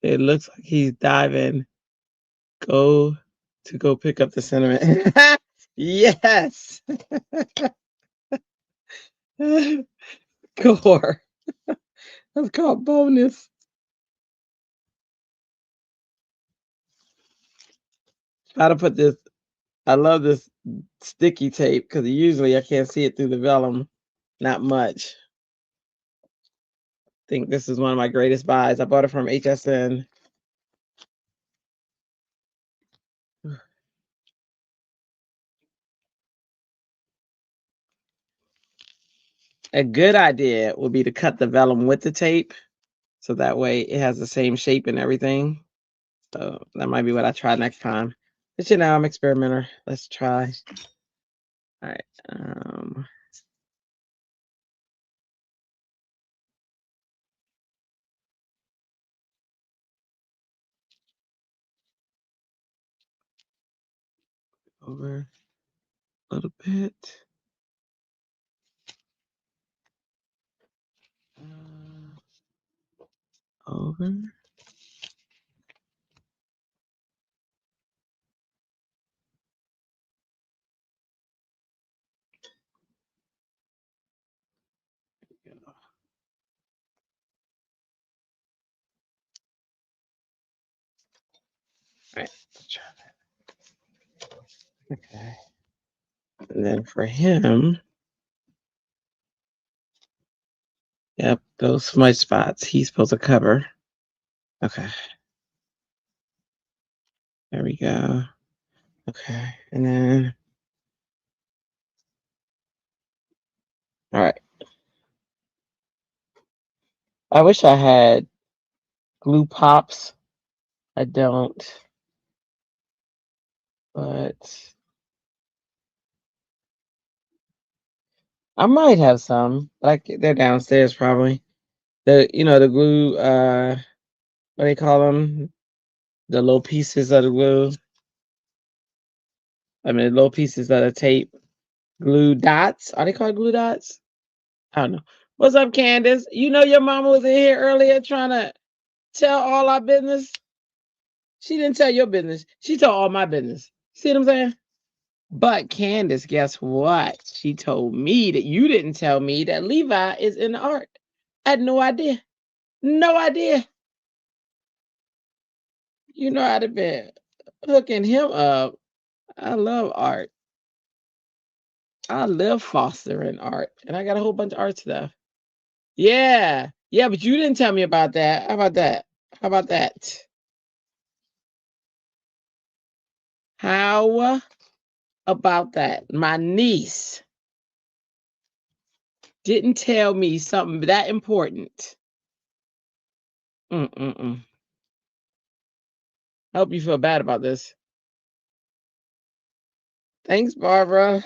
it looks like he's diving. Go pick up the cinnamon. Yes. Core. That's called bonus. Try to put this. I love this sticky tape because usually I can't see it through the vellum. Not much. I think this is one of my greatest buys. I bought it from HSN. A good idea would be to cut the vellum with the tape, so that way it has the same shape and everything. So that might be what I try next time. But you know, I'm experimenter. Let's try. All right. Over a little bit. Over. All right, let's try that. Okay. And then for him, yep, those smudge spots he's supposed to cover. Okay. There we go. Okay. And then, all right. I wish I had glue pops. I don't. But I might have some. Like they're downstairs probably. The glue, what do they call them? The little pieces of the glue. I mean, the little pieces of the tape. Glue dots. Are they called glue dots? I don't know. What's up, Candace? You know your mama was in here earlier trying to tell all our business. She didn't tell your business. She told all my business. See what I'm saying? But Candace, guess what? She told me that you didn't tell me that Levi is in the art. I had no idea. No idea. You know, I'd have been hooking him up. I love art. I love fostering art. And I got a whole bunch of art stuff. Yeah. Yeah, but you didn't tell me about that. How about that? How about that? How about that? My niece Didn't tell me something that important. Mm-mm-mm. I hope you feel bad about this. Thanks, Barbara.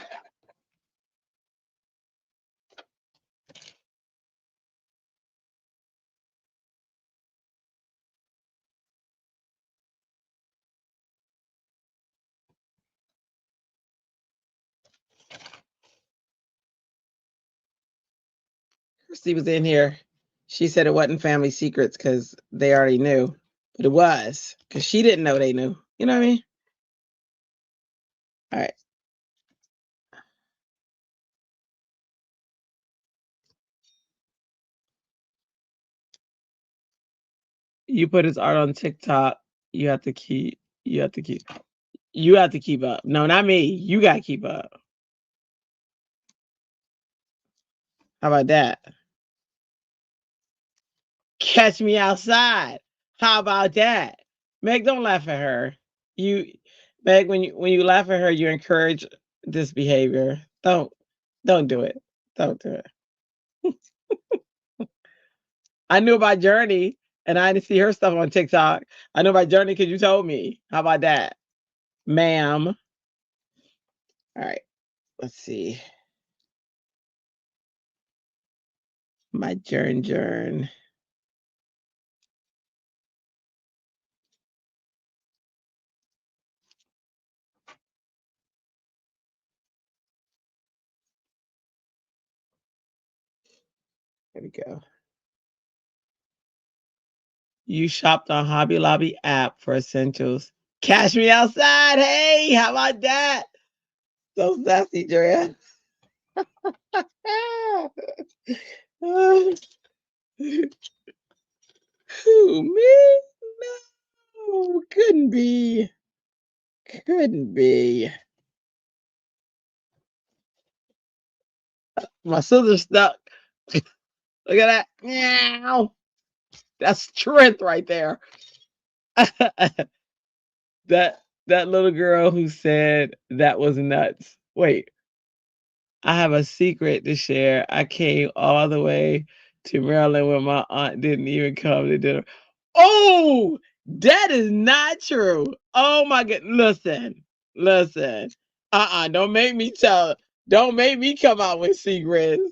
Christy was in here. She said it wasn't family secrets because they already knew, but it was because she didn't know they knew. You know what I mean? All right. You put his art on TikTok. You have to keep. You have to keep. You have to keep up. No, not me. You got to keep up. How about that? Catch me outside. How about that? Meg, don't laugh at her. You, Meg, when you laugh at her, you encourage this behavior. Don't do it. Don't do it. I knew about Journey, and I didn't see her stuff on TikTok. I know about Journey because you told me. How about that, ma'am? All right. Let's see. My Journ. There we go. You shopped on Hobby Lobby app for essentials. Cash me outside. Hey, how about that? So sassy, Drea. Who, me? No, couldn't be. Couldn't be. My sister's stuck. Look at that. Meow. That's strength right there. that little girl who said that was nuts. Wait, I have a secret to share. I came all the way to Maryland when my aunt didn't even come to dinner. Oh, that is not true. Oh my god. Listen. Don't make me tell. Don't make me come out with secrets.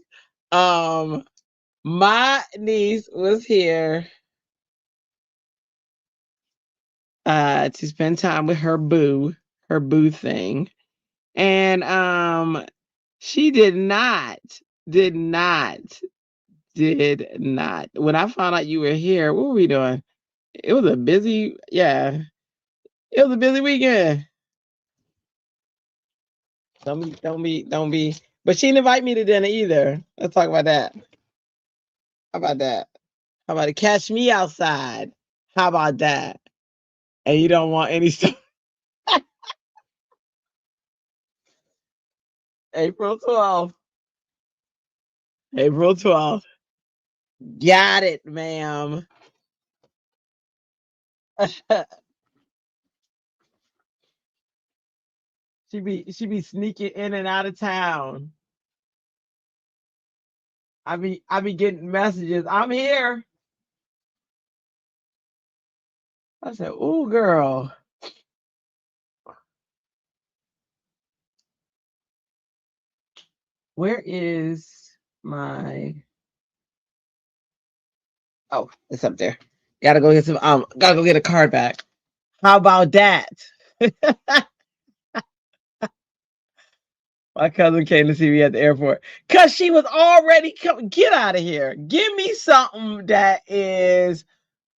My niece was here to spend time with her boo thing. And she did not, did not, did not. When I found out you were here, what were we doing? It was a busy, yeah. It was a busy weekend. Don't be. But she didn't invite me to dinner either. Let's talk about that. How about that? How about it? Catch me outside. How about that? And you don't want any stuff. April 12th. April 12th. Got it, ma'am. she be sneaking in and out of town. I be getting messages. I'm here. I said, "Ooh, girl." Where is my oh, it's up there. Gotta go get some gotta go get a card back. How about that? My cousin came to see me at the airport because she was already coming. Get out of here. Give me something that is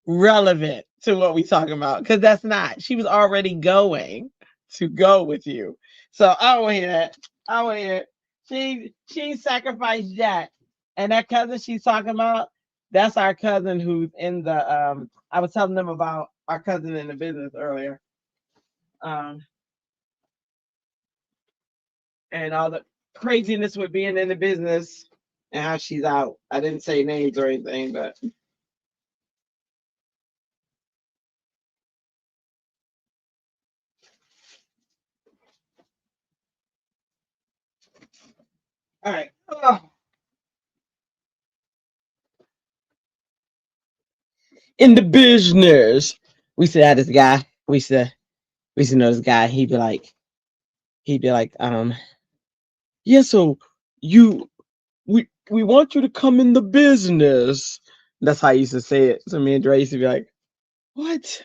relevant to what we talking about. Because that's not. She was already going to go with you. So I don't want to hear that. I don't want to hear it. She sacrificed that. And that cousin she's talking about, that's our cousin who's in the I was telling them about our cousin in the business earlier. Um and all the craziness with being in the business and how she's out. I didn't say names or anything, but all right. Oh, in the business. We used to have this guy. We used to know this guy. He'd be like, yeah, so you we want you to come in the business. That's how I used to say it. So me and Dre used to be like, what?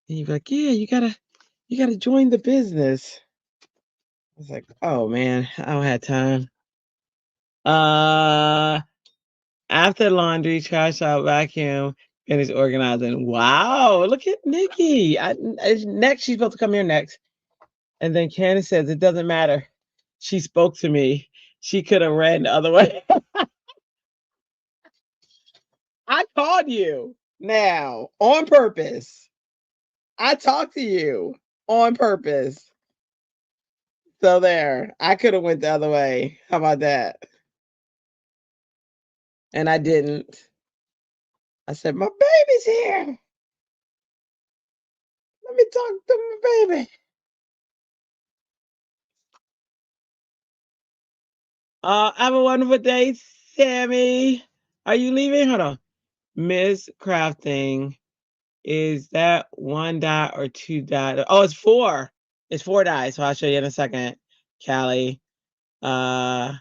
And he'd be like, yeah, you gotta join the business. I was like, oh man, I don't have time. After laundry, trash out, vacuum, finish organizing. Wow, look at Nikki. Next, she's supposed to come here next. And then Candace says, it doesn't matter. She spoke to me. She could have ran the other way. I called you now on purpose. I talked to you on purpose. So there, I could have went the other way. How about that? And I didn't. I said, my baby's here. Let me talk to my baby. Have a wonderful day, Sammy. Are you leaving? Hold on. Miss Crafting. Is that one dot or two dot? Oh, it's four. It's 4 dies. So I'll show you in a second, Callie. That's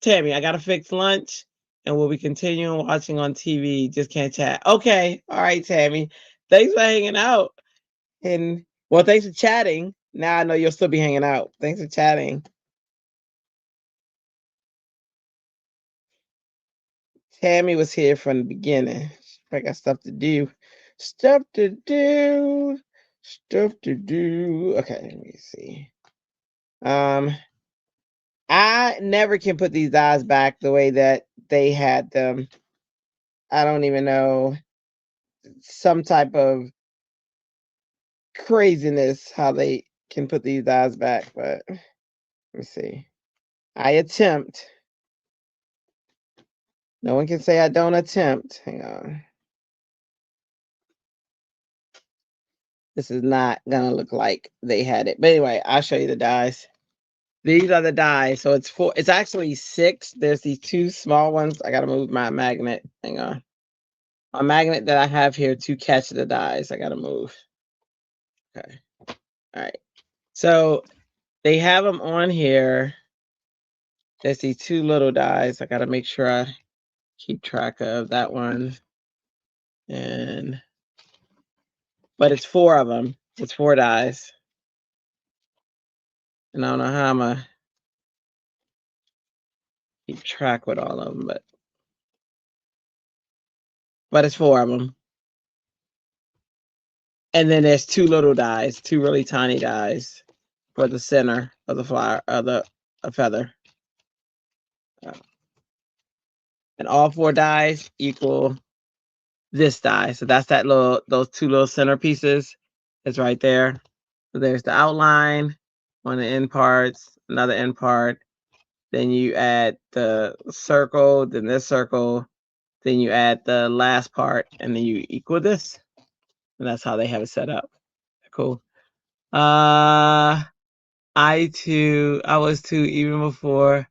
Tammy. I gotta fix lunch and we'll be continuing watching on TV. Just can't chat. Okay. All right, Tammy. Thanks for hanging out. And well, thanks for chatting. Now I know you'll still be hanging out. Thanks for chatting. Tammy was here from the beginning. I got stuff to do. Stuff to do. Stuff to do. Okay, let me see. I never can put these dies back the way that they had them. I don't even know, some type of craziness how they can put these dies back, but let me see. I attempt. No one can say I don't attempt. Hang on. This is not gonna look like they had it. But anyway, I'll show you the dies. These are the dies. So it's 4. It's actually 6. There's these 2 small ones. I gotta move my magnet. Hang on. A magnet that I have here to catch the dies. I gotta move. Okay. All right. So they have them on here. There's these 2 little dies. I gotta make sure I keep track of that one. But it's 4 of them. It's 4 dies. And I don't know how I'm gonna keep track with all of them, but it's 4 of them. And then there's 2 little dies, 2 really tiny dies for the center of the flower, of the feather. And all 4 dies equal this die. So that's those 2 little center pieces. It's right there. So there's the outline on the end parts, another end part. Then you add the circle, then this circle, then you add the last part, and then you equal this. And that's how they have it set up. Cool. I was too, even before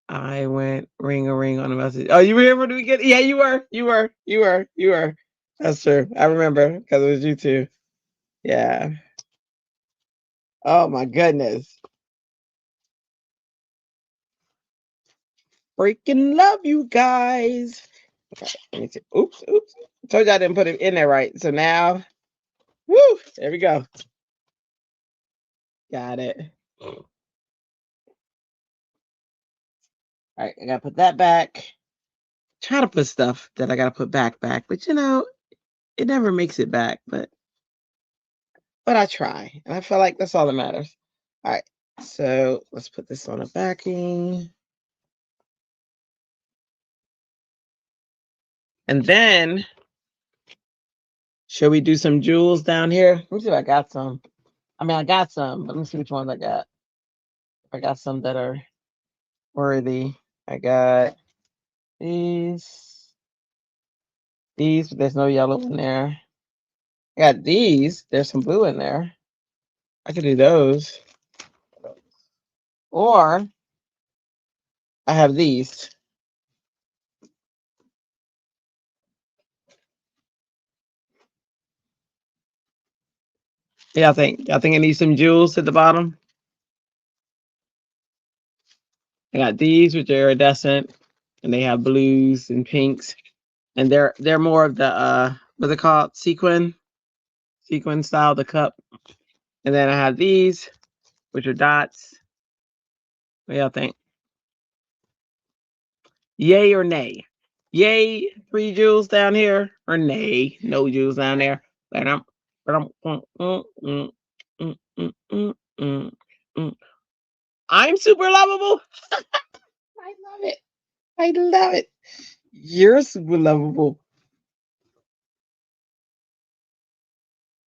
I went ring on the message. Oh, you were here from the beginning? Yeah, you were. That's true. I remember because it was you too. Yeah. Oh my goodness. Freaking love you guys. Okay, let me see. Oops. Told you I didn't put it in there right. So now, woo, there we go. Got it. All right, I gotta put that back. Try to put stuff that I gotta put back, but it never makes it back. But I try, and I feel like that's all that matters. All right, so let's put this on the backing, and then should we do some jewels down here? Let me see if I got some. I mean, I got some, but let me see which ones I got. I got some that are worthy. I got these, but there's no yellow in there. I got these. There's some blue in there. I could do those. Or I have these. Yeah, I think. I think I need some jewels at the bottom. I got these, which are iridescent, and they have blues and pinks, and they're more of the what's it called, sequin style, the cup. And then I have these, which are dots. What y'all think? Yay or nay? Yay, 3 jewels down here, or nay, no jewels down there. Ba-dum, ba-dum, mm, mm, mm. I'm super lovable. I love it. I love it. You're super lovable.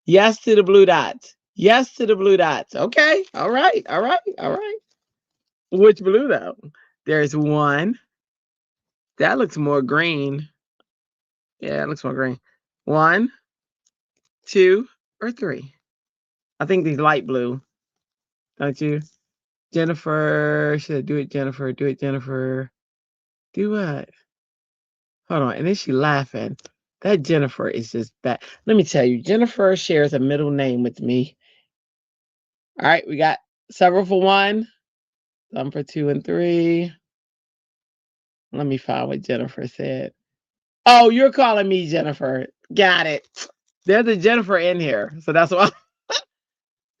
Yes to the blue dots. Yes to the blue dots. Okay. All right. All right. All right. Which blue though? There's one. That looks more green. Yeah, it looks more green. 1, 2, or 3. I think these light blue. Don't you? Jennifer. Should I do it, Jennifer? Do it, Jennifer. Do what? Hold on. And then she laughing. That Jennifer is just bad. Let me tell you, Jennifer shares a middle name with me. All right, we got several for 1, some for 2 and 3. Let me find what Jennifer said. Oh, you're calling me Jennifer. Got it. There's a Jennifer in here. So that's why.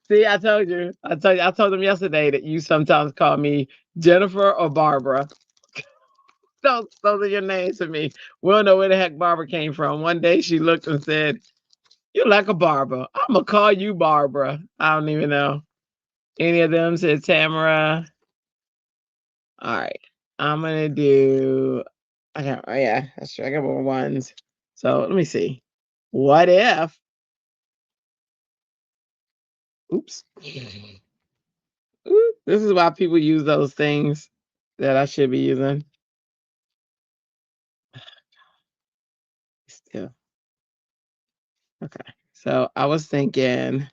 See, I told you. I told them yesterday that you sometimes call me Jennifer or Barbara. Those are your names to me. We don't know where the heck Barbara came from. One day she looked and said, "You're like a Barbara. I'm gonna call you Barbara." I don't even know. Any of them said Tamara. All right. I'm gonna do oh yeah, that's true. I got more ones. So let me see. What if oops. Ooh, this is why people use those things that I should be using. Still. Okay. So I was thinking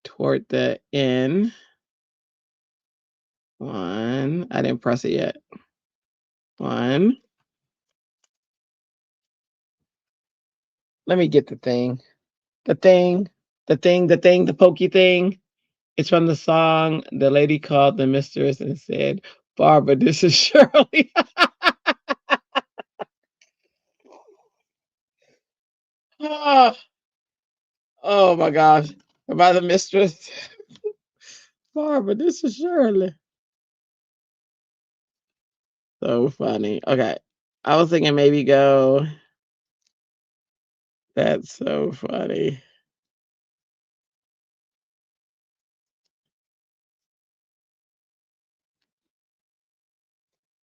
toward the end. 1. I didn't press it yet. 1. Let me get the thing. The thing. The pokey thing. It's from the song. The lady called the mistress and said, "Barbara, this is Shirley." oh, oh my gosh. By the mistress. Barbara, this is Shirley. So funny. Okay. I was thinking maybe go. That's so funny.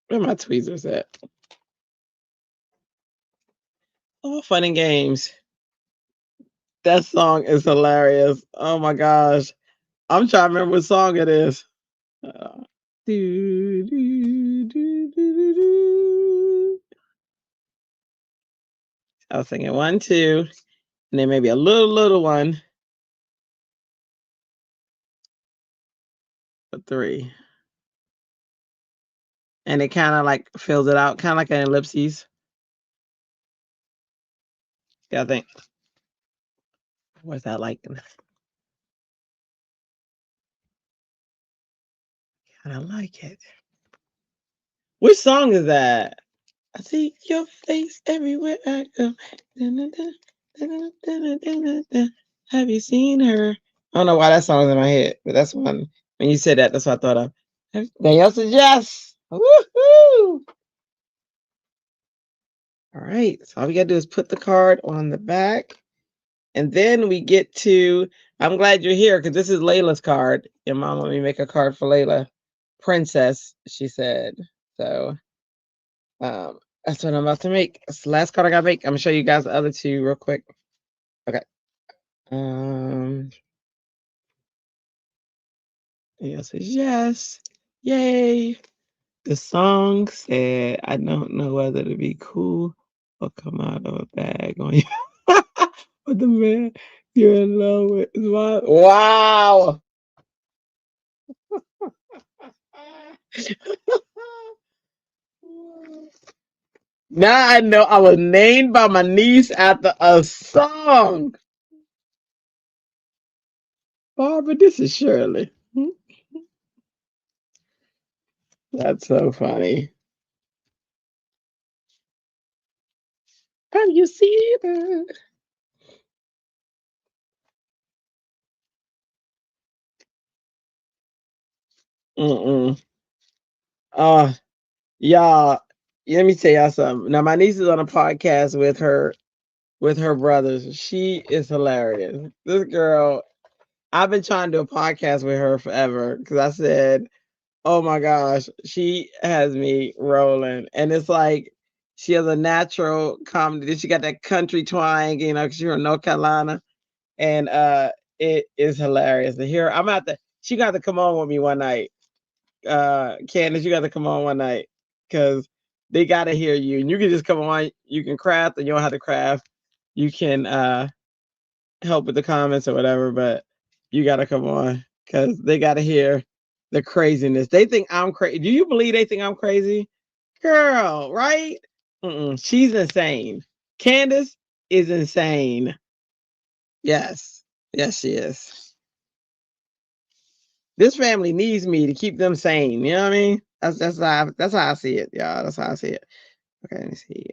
Where my tweezers at? Oh, fun and games. That song is hilarious. Oh my gosh. I'm trying to remember what song it is. Do, do, do, do, do, do. I was thinking 1, 2, and then maybe a little one for 3. And it kind of like fills it out, kind of like an ellipses. Yeah, I think. What's that like? I like it. Which song is that? I see your face everywhere I go. Have you seen her? I don't know why that song's in my head, but that's one. When you said that, that's what I thought of. Danielle says yes. Woohoo! All right. So all we gotta do is put the card on the back, and then we get to. I'm glad you're here because this is Layla's card. Your mom let me make a card for Layla, Princess. She said so. That's what I'm about to make. It's the last card I gotta make. I'm gonna show you guys the other 2 real quick. Okay. Yes, yes. Yay. The song said, "I don't know whether to be cool or come out of a bag on you." But the man you're in love with is my wow. Now I know I was named by my niece after a song. Barbara, this is Shirley. That's so funny. Have you seen it? Mm-mm. Uh, y'all, let me tell y'all something. Now, my niece is on a podcast with her brothers. She is hilarious. This girl, I've been trying to do a podcast with her forever because I said, oh my gosh, she has me rolling. And it's like she has a natural comedy. She got that country twang, you know, because she's from North Carolina. And it is hilarious to hear. I'm out to she got to come on with me one night. Candace, you got to come on one night because they got to hear you. And you can just come on. You can craft and you don't have to craft. You can help with the comments or whatever, but you got to come on because they got to hear the craziness. They think I'm crazy. Do you believe they think I'm crazy? Girl, right? She's insane. Candace is insane. Yes. Yes, she is. This family needs me to keep them sane. You know what I mean? That's how I see it, y'all. That's how I see it. Okay, let me see.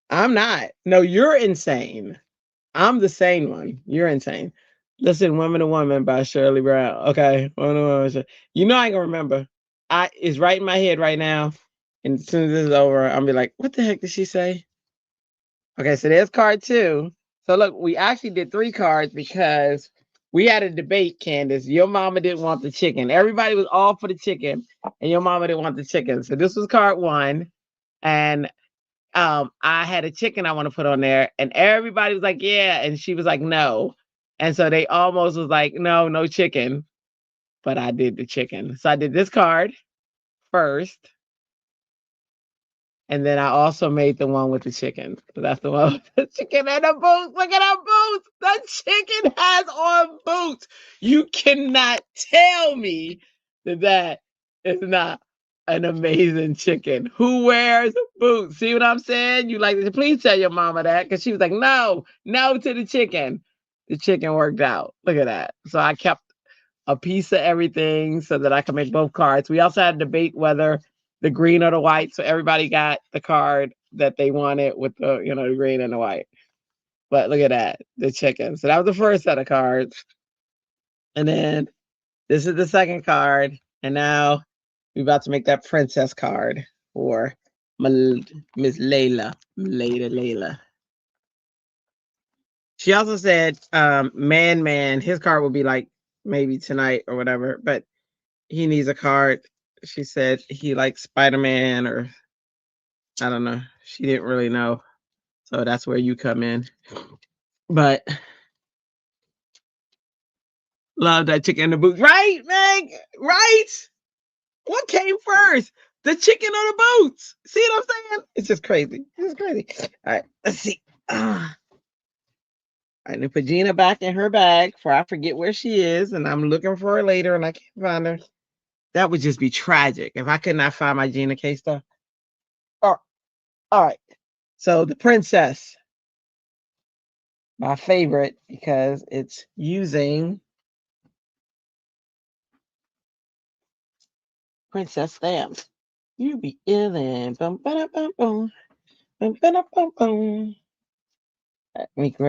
I'm not. No, you're insane. I'm the sane one. You're insane. Listen, Woman to Woman by Shirley Brown. Okay. Woman to Woman. You know I can remember. It's right in my head right now. And as soon as this is over, I'll be like, what the heck did she say? Okay, so there's card 2. So look, we actually did 3 cards because we had a debate, Candace. Your mama didn't want the chicken. Everybody was all for the chicken, and your mama didn't want the chicken. So this was card 1. And I had a chicken I want to put on there, and everybody was like, yeah, and she was like, no. And so they almost was like, no, no chicken. But I did the chicken. So I did this card first. And then I also made the one with the chicken. So that's the one with the chicken and the boots. Look at her boots. The chicken has on boots. You cannot tell me that that is not an amazing chicken. Who wears boots? See what I'm saying? You like to please tell your mama that because she was like, no, no to the chicken. The chicken worked out. Look at that. So I kept a piece of everything so that I could make both cards. We also had a debate whether the green or the white. So everybody got the card that they wanted with the, the green and the white. But look at that, the chicken. So that was the first set of cards. And then this is the second card. And now we're about to make that princess card for Miss Layla. Layla. She also said, man, his card will be like maybe tonight or whatever, but he needs a card. She said he likes Spider-Man or I don't know. She didn't really know. So that's where you come in. But love that chicken in the boots. Right, Meg? Right? What came first? The chicken or the boots? See what I'm saying? It's just crazy. It's crazy. All right, let's see. I need to put Gina back in her bag before I forget where she is, and I'm looking for her later and I can't find her. That would just be tragic if I could not find my Gina K stuff. All right. So the princess, my favorite because it's using princess stamps. You be illin'. Bum, ba, bum, boom. Bum, ba, bum, boom. Let me put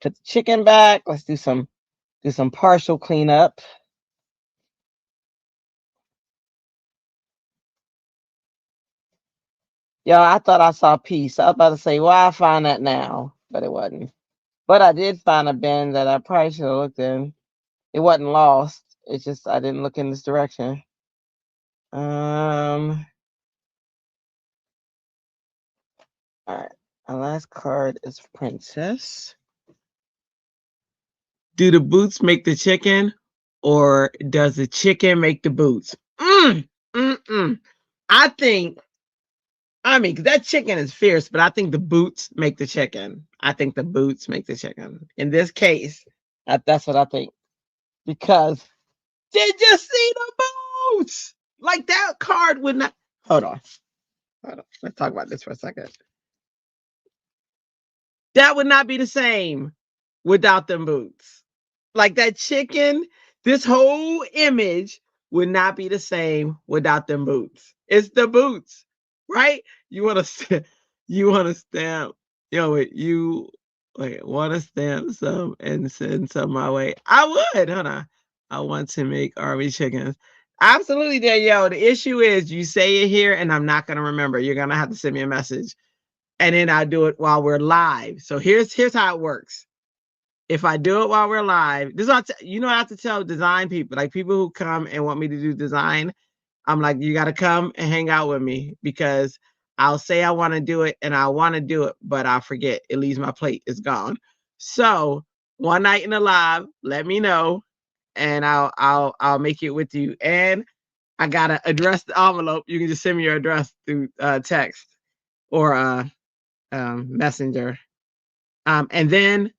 the chicken back. Let's do some partial cleanup. Yo, I thought I saw peace. I was about to say, why I find that now? But it wasn't. But I did find a bin that I probably should have looked in. It wasn't lost. It's just I didn't look in this direction. All right. Our last card is Princess. Do the boots make the chicken, or does the chicken make the boots? I think, 'cause that chicken is fierce, but I think the boots make the chicken. I think the boots make the chicken. In this case, that's what I think. Because Did you see the boots? Like that card would not. Hold on. Hold on. Let's talk about this for a second. That would not be the same without them boots. Like that chicken, this whole image would not be the same without them boots. It's the boots, right? You want to, you want to stamp, wait, you want to stamp some and send some my way. I would, hold on. I want to make army chickens. Absolutely, Danielle. The issue is you say it here and I'm not going to remember. You're going to have to send me a message and then I do it while we're live. So here's how it works. If I do it while we're live, this is what I have to tell design people, like people who come and want me to do design. I'm like, you got to come and hang out with me because I'll say I want to do it and I want to do it, but I forget. It leaves my plate. It's gone. So one night in the live, let me know, and I'll make it with you. And I gotta address the envelope. You can just send me your address through text or messenger. And then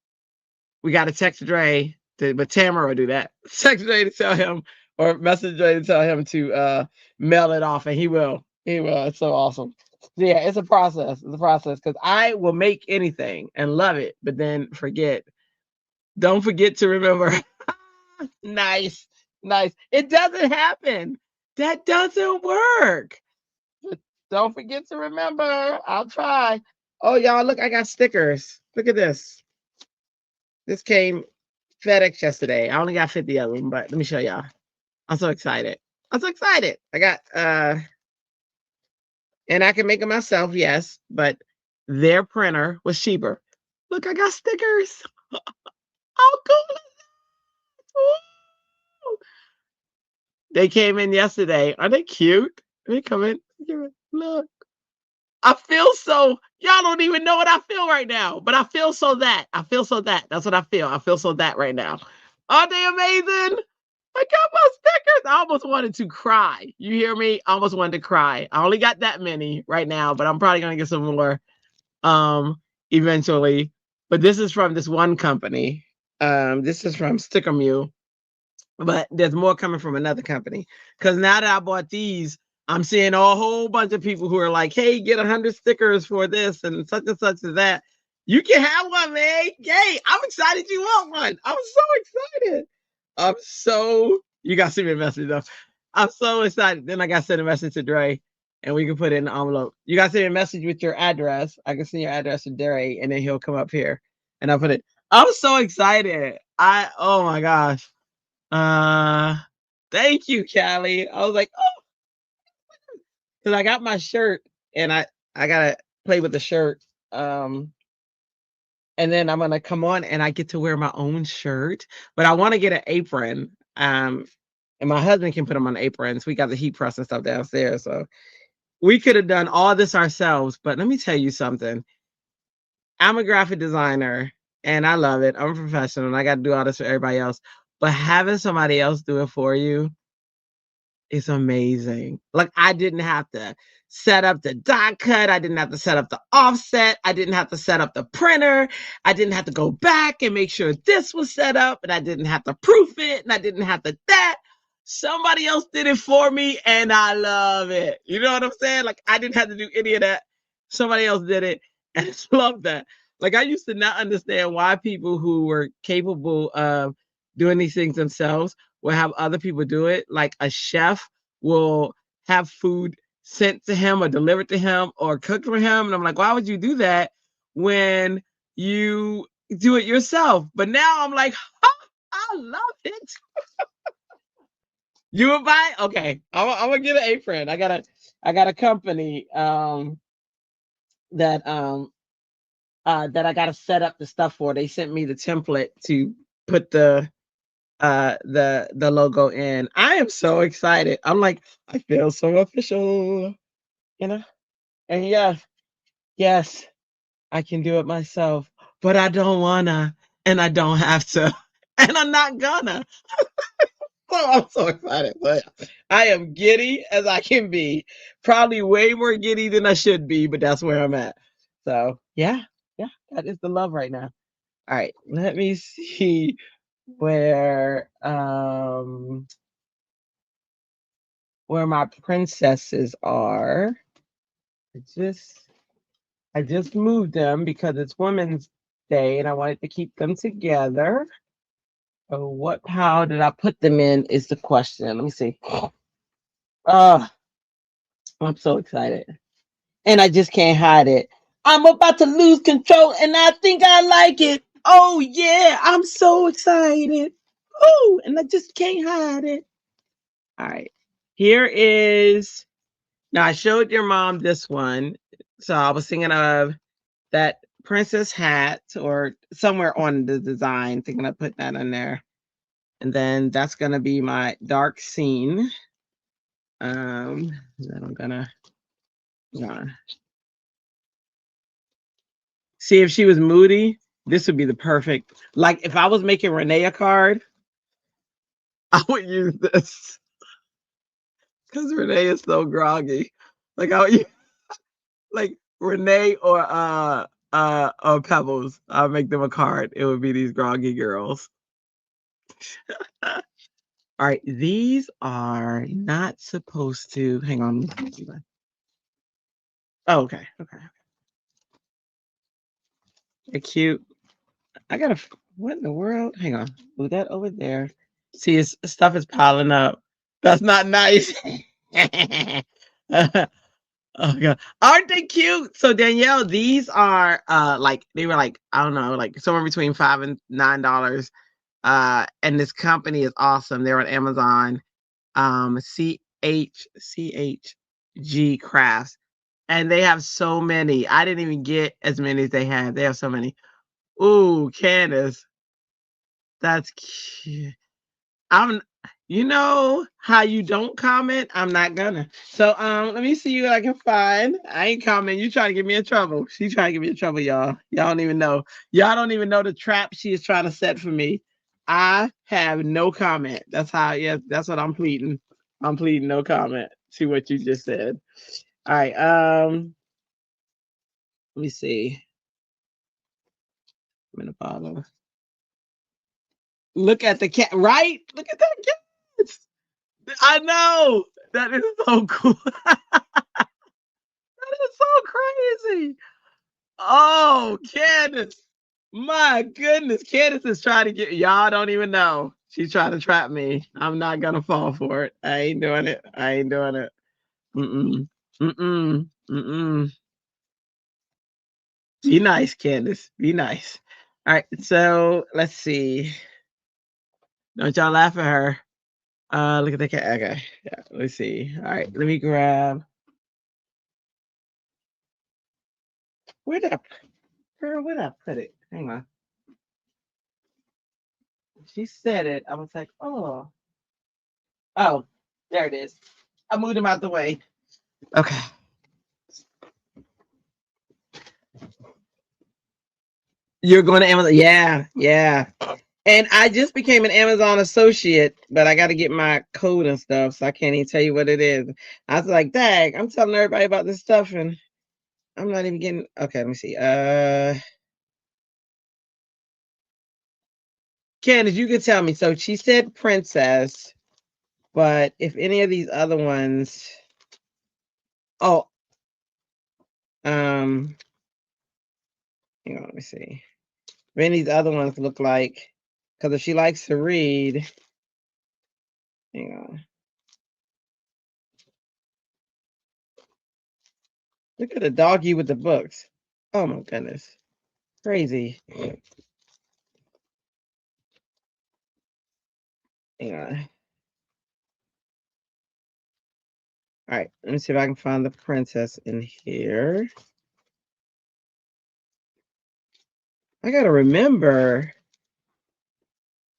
we got to text Dre, but Tamara will do that. Text Dre to tell him, or message Dre to tell him to mail it off, and he will. He will. It's so awesome. Yeah, it's a process. It's a process because I will make anything and love it, but then forget. Don't forget to remember. Nice, nice. It doesn't happen. That doesn't work. Don't forget to remember. I'll try. Oh, y'all, look, I got stickers. Look at this. This came FedEx yesterday. I only got 50 of them, but let me show y'all. I'm so excited. I'm so excited. I got and I can make them myself, yes, but their printer was cheaper. Look, I got stickers. How cool is that? Woo! They came in yesterday. Are they cute? They come in. Look. I feel so, y'all don't even know what I feel right now, but I feel so that. I feel so that. That's what I feel. I feel so that right now. Aren't they amazing? I got my stickers. I almost wanted to cry. You hear me? I almost wanted to cry. I only got that many right now, but I'm probably gonna get some more eventually. But this is from this one company. This is from Sticker Mule, but there's more coming from another company. Because now that I bought these, I'm seeing a whole bunch of people who are like, hey, get 100 stickers for this and such as that. You can have one, man. Yay. I'm excited you want one. I'm so excited. You got to see me a message though. I'm so excited. Then I got to send a message to Dre and we can put it in the envelope. You got to send me a message with your address. I can send your address to Dre and then he'll come up here and I'll put it. I'm so excited. Oh my gosh. Thank you, Callie. I was like, oh, because I got my shirt and I gotta play with the shirt. And then I'm gonna come on and I get to wear my own shirt, but I want to get an apron. And my husband can put them on aprons. We got the heat press and stuff downstairs, so we could have done all this ourselves. But let me tell you something. I'm a graphic designer and I love it. I'm a professional and I got to do all this for everybody else. But having somebody else do it for you, it's amazing. Like I didn't have to set up the dot cut. I didn't have to set up the offset. I didn't have to set up the printer. I didn't have to go back and make sure this was set up and I didn't have to proof it and I didn't have to that. Somebody else did it for me and I love it. You know what I'm saying? Like I didn't have to do any of that. Somebody else did it and I love that. Like I used to not understand why people who were capable of doing these things themselves will have other people do it. Like a chef will have food sent to him or delivered to him or cooked for him. And I'm like, why would you do that when you do it yourself? But now I'm like, I love it. You would buy? Okay. I'm gonna get an apron. I got a company that that I gotta set up the stuff for. They sent me the template to put the logo in. I am so excited. I'm like, I feel so official, you know? And yes, I can do it myself, but I don't wanna and I don't have to. And I'm not gonna. So I'm so excited. But I am giddy as I can be. Probably way more giddy than I should be, but that's where I'm at. So yeah, that is the love right now. All right, let me see where where my princesses are. I just moved them because it's Women's Day and I wanted to keep them together. So what pile did I put them in is the question. Let me see. Oh, I'm so excited. And I just can't hide it. I'm about to lose control and I think I like it. Oh yeah, I'm so excited. Oh, and I just can't hide it. All right. Here is now I showed your mom this one. So I was thinking of that princess hat or somewhere on the design, thinking of putting that in there. And then that's gonna be my dark scene. Then I'm gonna see if she was moody. This would be the perfect. Like if I was making Renee a card, I would use this because Renee is so groggy. Like I would use, like Renee or Pebbles. I'll make them a card. It would be these groggy girls. All right, these are not supposed to. Hang on. Oh, okay. They're cute. I gotta. What in the world? Hang on. Move that over there. See, his stuff is piling up. That's not nice. Oh god, aren't they cute? So Danielle, these are like they were like I don't know, like somewhere between $5 and $9. And this company is awesome. They're on Amazon. CHG Crafts, and they have so many. I didn't even get as many as they have. They have so many. Ooh, Candace, that's cute. I'm you know how you don't comment? I'm not gonna. So let me see what I can find. I ain't commenting. You trying to get me in trouble. She trying to get me in trouble, y'all. Y'all don't even know. Y'all don't even know the trap she is trying to set for me. I have no comment. That's how that's what I'm pleading. I'm pleading no comment. See what you just said. All right. Let me see. I'm in the bottom. Look at the cat, right? Look at that cat. I know. That is so cool. That is so crazy. Oh, Candace. My goodness. Candace is trying to get y'all don't even know. She's trying to trap me. I'm not gonna fall for it. I ain't doing it. I ain't doing it. Mm-mm. Mm-mm. Mm-mm. Be nice, Candace. Be nice. All right. So let's see. Don't y'all laugh at her. Look at the cat. Okay. Yeah. Let's see. All right. Let me grab. Where did I girl, where did I put it? Hang on. She said it. I was like, oh. Oh, there it is. I moved him out the way. Okay. You're going to Amazon. Yeah. And I just became an Amazon associate, but I got to get my code and stuff, so I can't even tell you what it is. I was like, dang, I'm telling everybody about this stuff, and I'm not even getting. Okay, let me see. Candace, you can tell me. So she said princess, but if any of these other ones, oh, hang on, let me see. If any of these other ones look like, because if she likes to read, hang on. Look at the doggy with the books. Oh my goodness. Crazy. Hang on. All right, let me see if I can find the princess in here. I gotta remember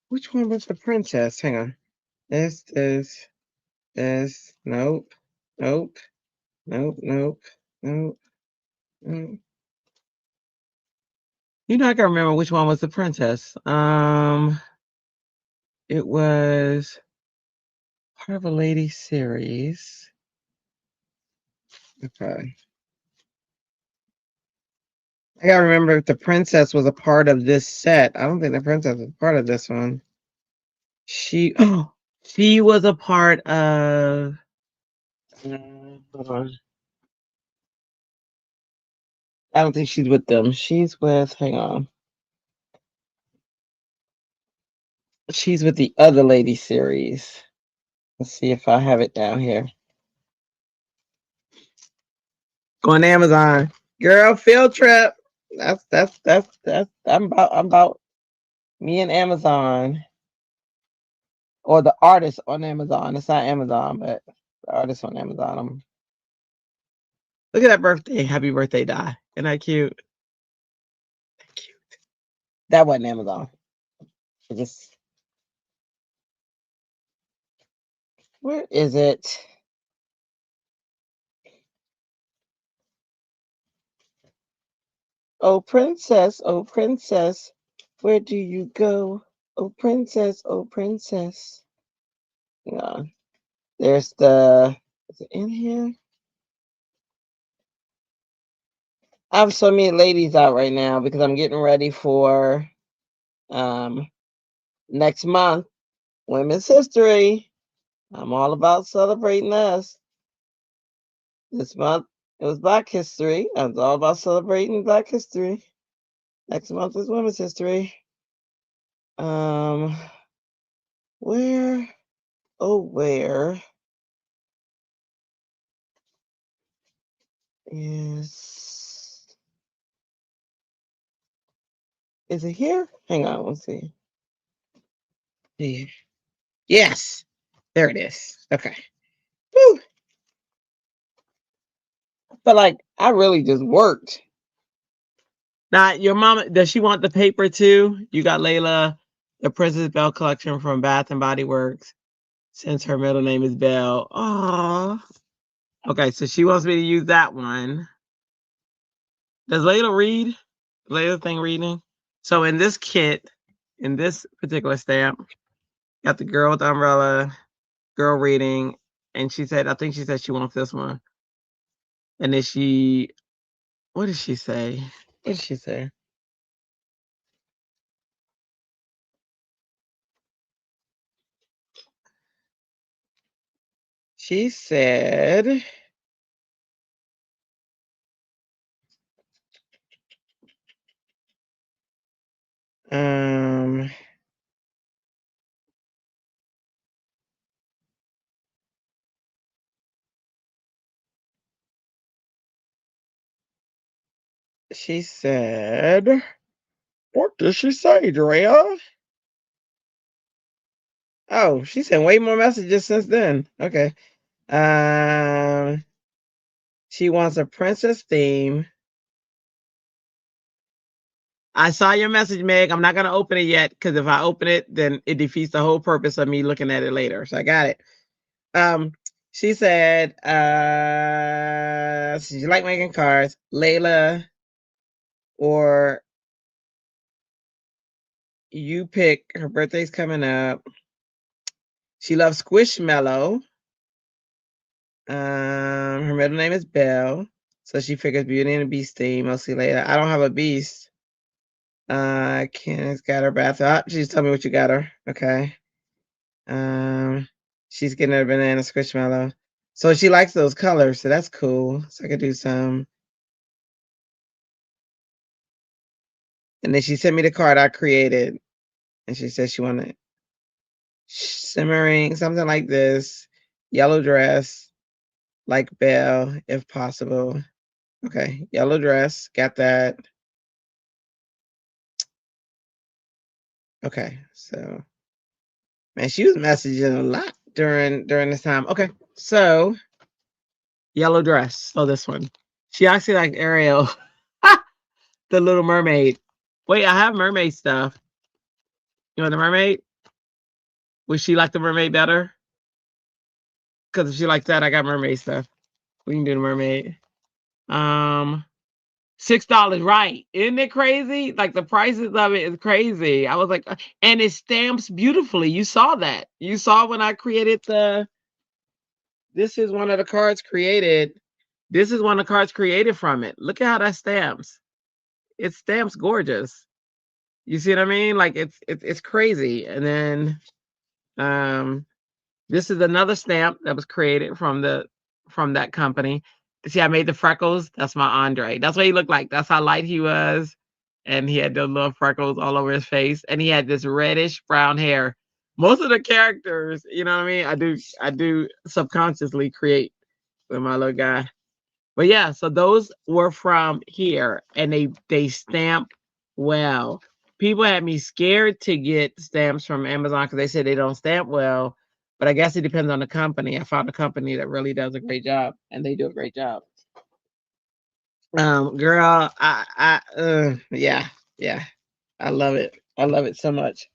which one was the princess. Hang on. This, nope, nope, nope, nope, nope, nope. You know, I gotta remember which one was the princess. It was part of a lady series. Okay. I gotta remember if the princess was a part of this set. I don't think the princess was part of this one. She was a part of Hold on. I don't think she's with them. She's with, hang on. She's with the other lady series. Let's see if I have it down here. Go on Amazon. Girl, field trip. I'm about me and Amazon. Or the artist on Amazon. It's not Amazon, but the artist on Amazon. Look at that birthday. Happy birthday, Di. Isn't that cute? Cute. That wasn't Amazon. It just, where is it? Oh, princess, where do you go? Oh, princess, oh, princess. Hang on. There's the, is it in here? I have so many ladies out right now because I'm getting ready for next month, Women's History. I'm all about celebrating us. This month it was Black History. I was all about celebrating Black History. Next month is Women's History. Where? Oh, where is it here? Hang on, let's see. Yeah. Yes, there it is. Okay. Whew. But like, I really just worked. Now, your mama, does she want the paper too? You got Layla, the Princess Belle collection from Bath and Body Works, since her middle name is Belle. Aww. Okay, so she wants me to use that one. Does Layla read? Layla thing reading? So in this kit, in this particular stamp, got the girl with the umbrella, girl reading, and she said, I think she said she wants this one. And then she, what did she say? What did she say? She said, um, she said, what did she say, Drea? Oh, she sent way more messages since then. Okay. She wants a princess theme. I saw your message, Meg. I'm not gonna open it yet because if I open it, then it defeats the whole purpose of me looking at it later. So I got it. She said, she like making cards. Layla, or you pick. Her birthday's coming up. She loves Squishmallow. Her middle name is Belle, so she figures Beauty and the Beast theme. I'll see later. I don't have a beast. Ken's got her bath up. She's telling me what you got her. Okay. She's getting her banana squishmallow. So she likes those colors, so that's cool. So I could do some. And then she sent me the card I created, and she said she wanted shimmering, something like this, yellow dress, like Belle, if possible. Okay, yellow dress, got that. Okay, so man, she was messaging a lot during this time. Okay, so yellow dress. So this one, she actually liked Ariel, the Little Mermaid. Wait, I have mermaid stuff. You want the mermaid? Would she like the mermaid better? Because if she likes that, I got mermaid stuff. We can do the mermaid. $6, right? Isn't it crazy? Like the prices of it is crazy. I was like, and it stamps beautifully. You saw that. You saw when I created this is one of the cards created. This is one of the cards created from it. Look at how that stamps. It stamps gorgeous. You see what I mean? Like it's crazy. And then this is another stamp that was created from from that company. See, I made the freckles. That's my Andre. That's what he looked like. That's how light he was. And he had those little freckles all over his face. And he had this reddish brown hair. Most of the characters, you know what I mean? I do subconsciously create with my little guy. But yeah, so those were from here and they stamp well. People had me scared to get stamps from Amazon because they said they don't stamp well. But I guess it depends on the company. I found a company that really does a great job, and they do a great job. Girl, yeah, yeah, I love it. I love it so much.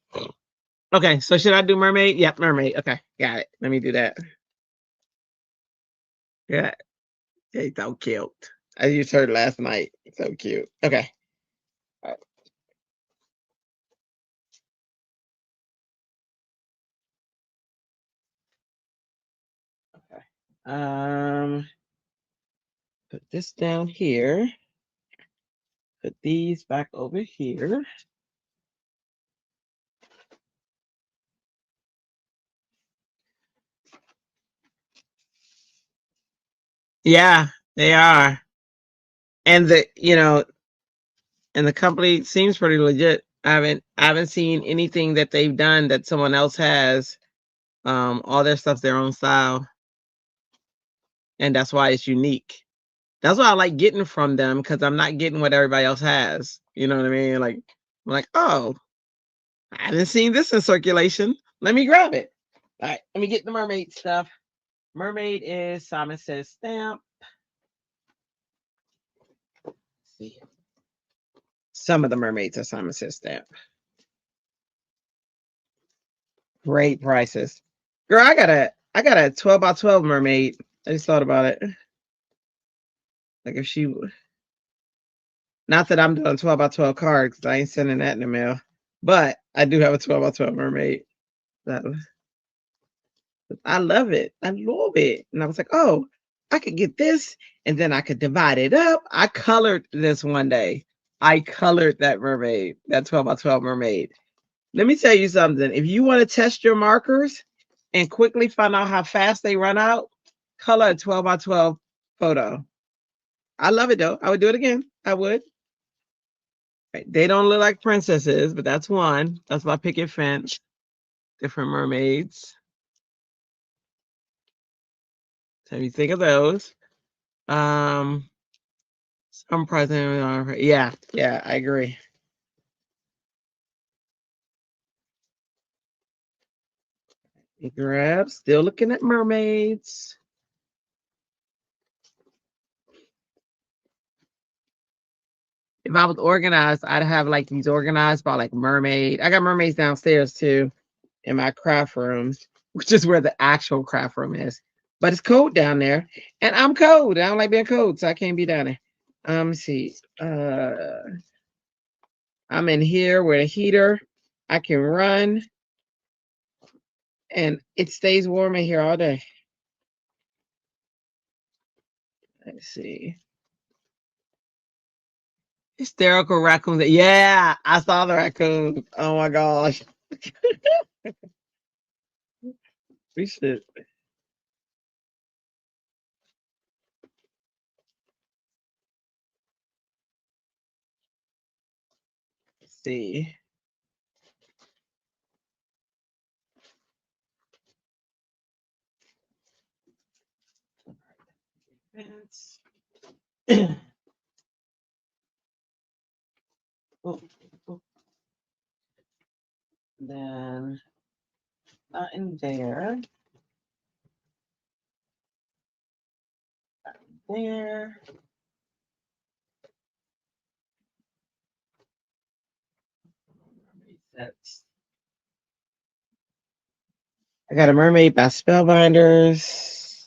Okay, so should I do mermaid? Yep, mermaid. Okay, got it. Let me do that. Yeah, it's so cute. I used her last night. So cute. Okay. All right. Okay. Put this down here. Put these back over here. Yeah, they are. And the company seems pretty legit. I haven't seen anything that they've done that someone else has. All their stuff's their own style, and that's why it's unique. That's why I like getting from them because I'm not getting what everybody else has. You know what I mean? Like I'm like, oh, I haven't seen this in circulation. Let me grab it. All right, let me get the mermaid stuff. Mermaid is Simon Says stamp. Let's see. Some of the mermaids are Simon Says stamp. Great prices. Girl, I got a 12 by 12 mermaid. I just thought about it. Like if she not that I'm doing 12 by 12 cards, because I ain't sending that in the mail. But I do have a 12 by 12 mermaid. That I love it. I love it. And I was like, oh, I could get this and then I could divide it up. I colored this one day. I colored that mermaid, that 12 by 12 mermaid. Let me tell you something. If you want to test your markers and quickly find out how fast they run out, color a 12 by 12 photo. I love it though. I would do it again. I would. Right. They don't look like princesses, but that's one. That's my picket fence. Different mermaids. So you think of those. Some present. Yeah, I agree. Grab. Still looking at mermaids. If I was organized, I'd have like these organized by like mermaid. I got mermaids downstairs too in my craft room, which is where the actual craft room is. But it's cold down there, and I'm cold. I don't like being cold, so I can't be down there. Let's see. I'm in here with a heater. I can run, and it stays warm in here all day. Let's see. Hysterical raccoons. Yeah, I saw the raccoons. Oh my gosh. We should. See. Oh, oh. Then not in there. Not in there. That's. I got a mermaid by Spellbinders.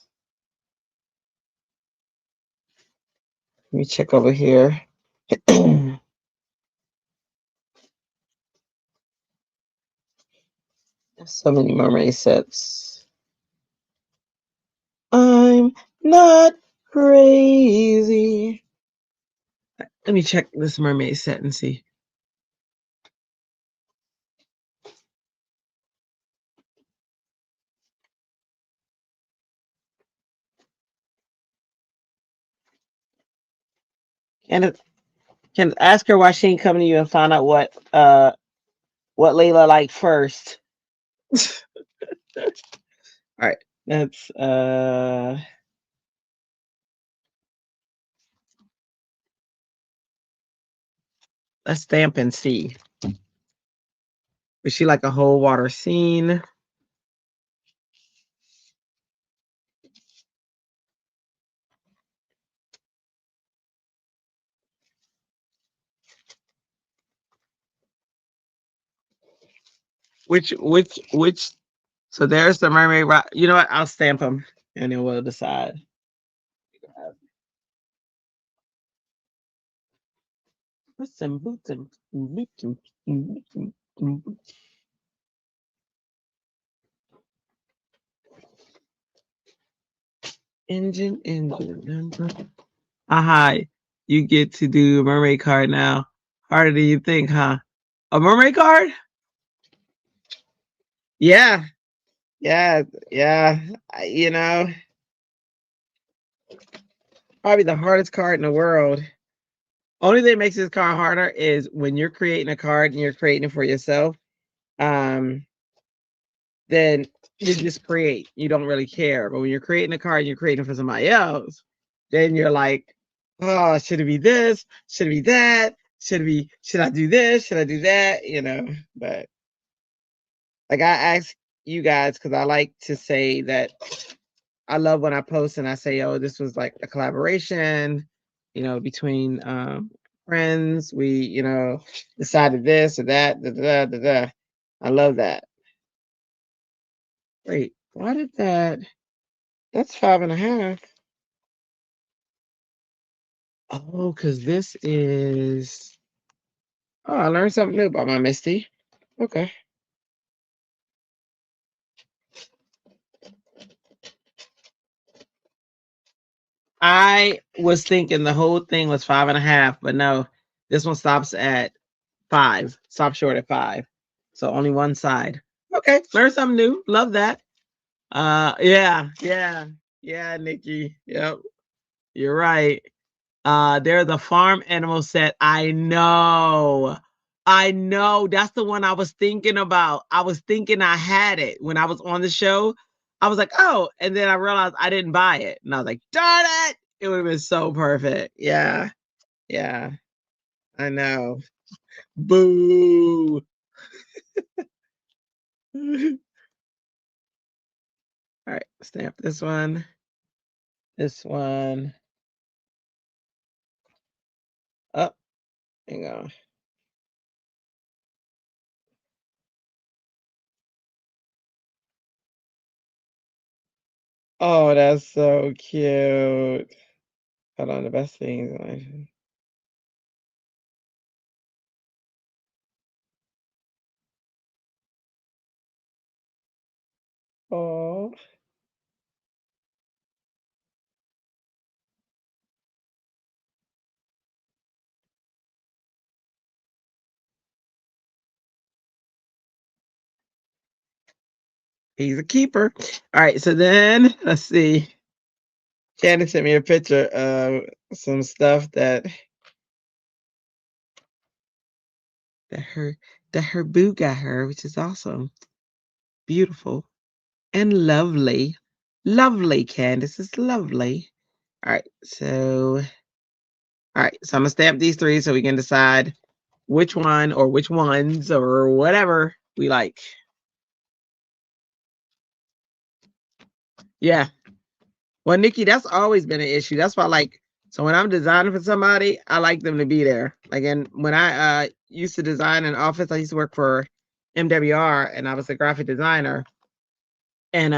Let me check over here. There's so many mermaid sets. I'm not crazy. Let me check this mermaid set and see. Can ask her why she ain't coming to you and find out what Layla like first. All right. Let's stamp and see. Would she like a whole water scene? Which so there's the mermaid rock. You know what? I'll stamp them and then we'll decide. Engine. Aha, you get to do a mermaid card now. Harder than you think, huh? A mermaid card? Yeah. Yeah. You know, probably the hardest card in the world. Only thing that makes this card harder is when you're creating a card and you're creating it for yourself. Then you just create. You don't really care. But when you're creating a card and you're creating for somebody else, then you're like, oh, should it be this? Should it be that? Should I do this? Should I do that? You know, but like I ask you guys because I like to say that I love when I post and I say, oh, this was like a collaboration, you know, between friends. We, you know, decided this or that. Da, da, da, da. I love that. Wait, why did that? That's 5.5. Oh, because this is. Oh, I learned something new about my Misty. Okay. I was thinking the whole thing was 5.5, but no, this one stops at 5. Stop short at 5. So only one side. Okay, learn something new. Love that. Yeah, Nikki. Yep, you're right. They're the farm animal set. I know. That's the one I was thinking about. I was thinking I had it when I was on the show. I was like, oh, and then I realized I didn't buy it. And I was like, darn it. It would have been so perfect. Yeah. I know. Boo. All right, stamp this one. This one. Up. Hang on. Oh, that's so cute. Hold on, the best things. Oh. He's a keeper. All right, so then let's see. Candace sent me a picture of some stuff that her boo got her, which is awesome. Beautiful and lovely. Lovely, Candace. It's lovely. All right, so I'm gonna stamp these 3 so we can decide which one or which ones or whatever we like. Yeah. Well, Nikki, that's always been an issue. That's why, like, so when I'm designing for somebody, I like them to be there. Like, and when I used to design in office, I used to work for MWR, and I was a graphic designer. And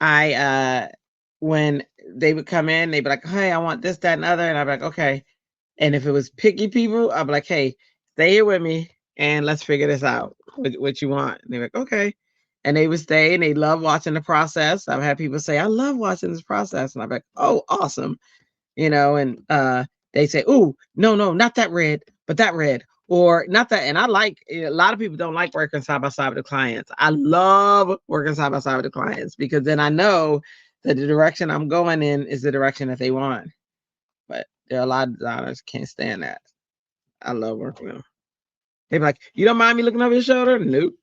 I when they would come in, they'd be like, "Hey, I want this, that, and other," and I'd be like, "Okay." And if it was picky people, I'd be like, "Hey, stay here with me, and let's figure this out. What you want?" And they're like, "Okay." And they would stay and they love watching the process. I've had people say, I love watching this process. And I'm like, oh, awesome. You know, and they say, oh, no, not that red, but that red. Or not that. And I like a lot of people don't like working side by side with the clients. I love working side by side with the clients because then I know that the direction I'm going in is the direction that they want. But There are a lot of designers can't stand that. I love working with them. They be like, you don't mind me looking over your shoulder? Nope.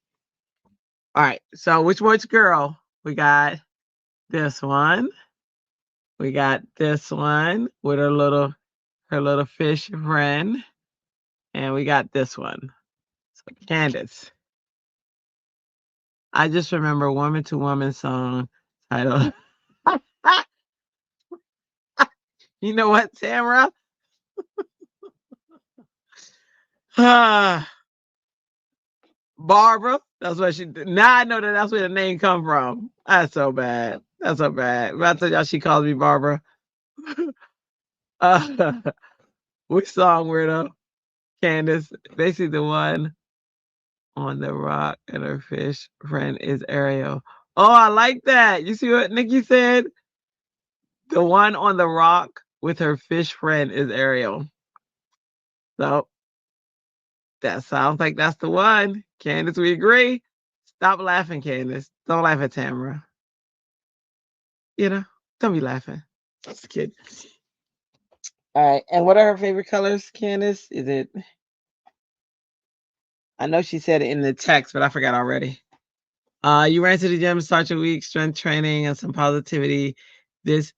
All right. So which one's girl? We got this one. We got this one with her little fish friend. And we got this one. So Candace. I just remember Woman to Woman song title. You know what, Tamara? Barbara. That's what she did. Now I know that's where the name come from. That's so bad. That's so bad. But I told y'all she calls me Barbara. Which song, weirdo? Candace. Basically the one on the rock and her fish friend is Ariel. Oh, I like that. You see what Nikki said? The one on the rock with her fish friend is Ariel. So that sounds like that's the one. Candace, we agree. Stop laughing, Candace. Don't laugh at Tamara. You know, don't be laughing. That's a kid. All right. And what are her favorite colors, Candace? Is it? I know she said it in the text, but I forgot already. You ran to the gym, start your week, strength training, and some positivity. This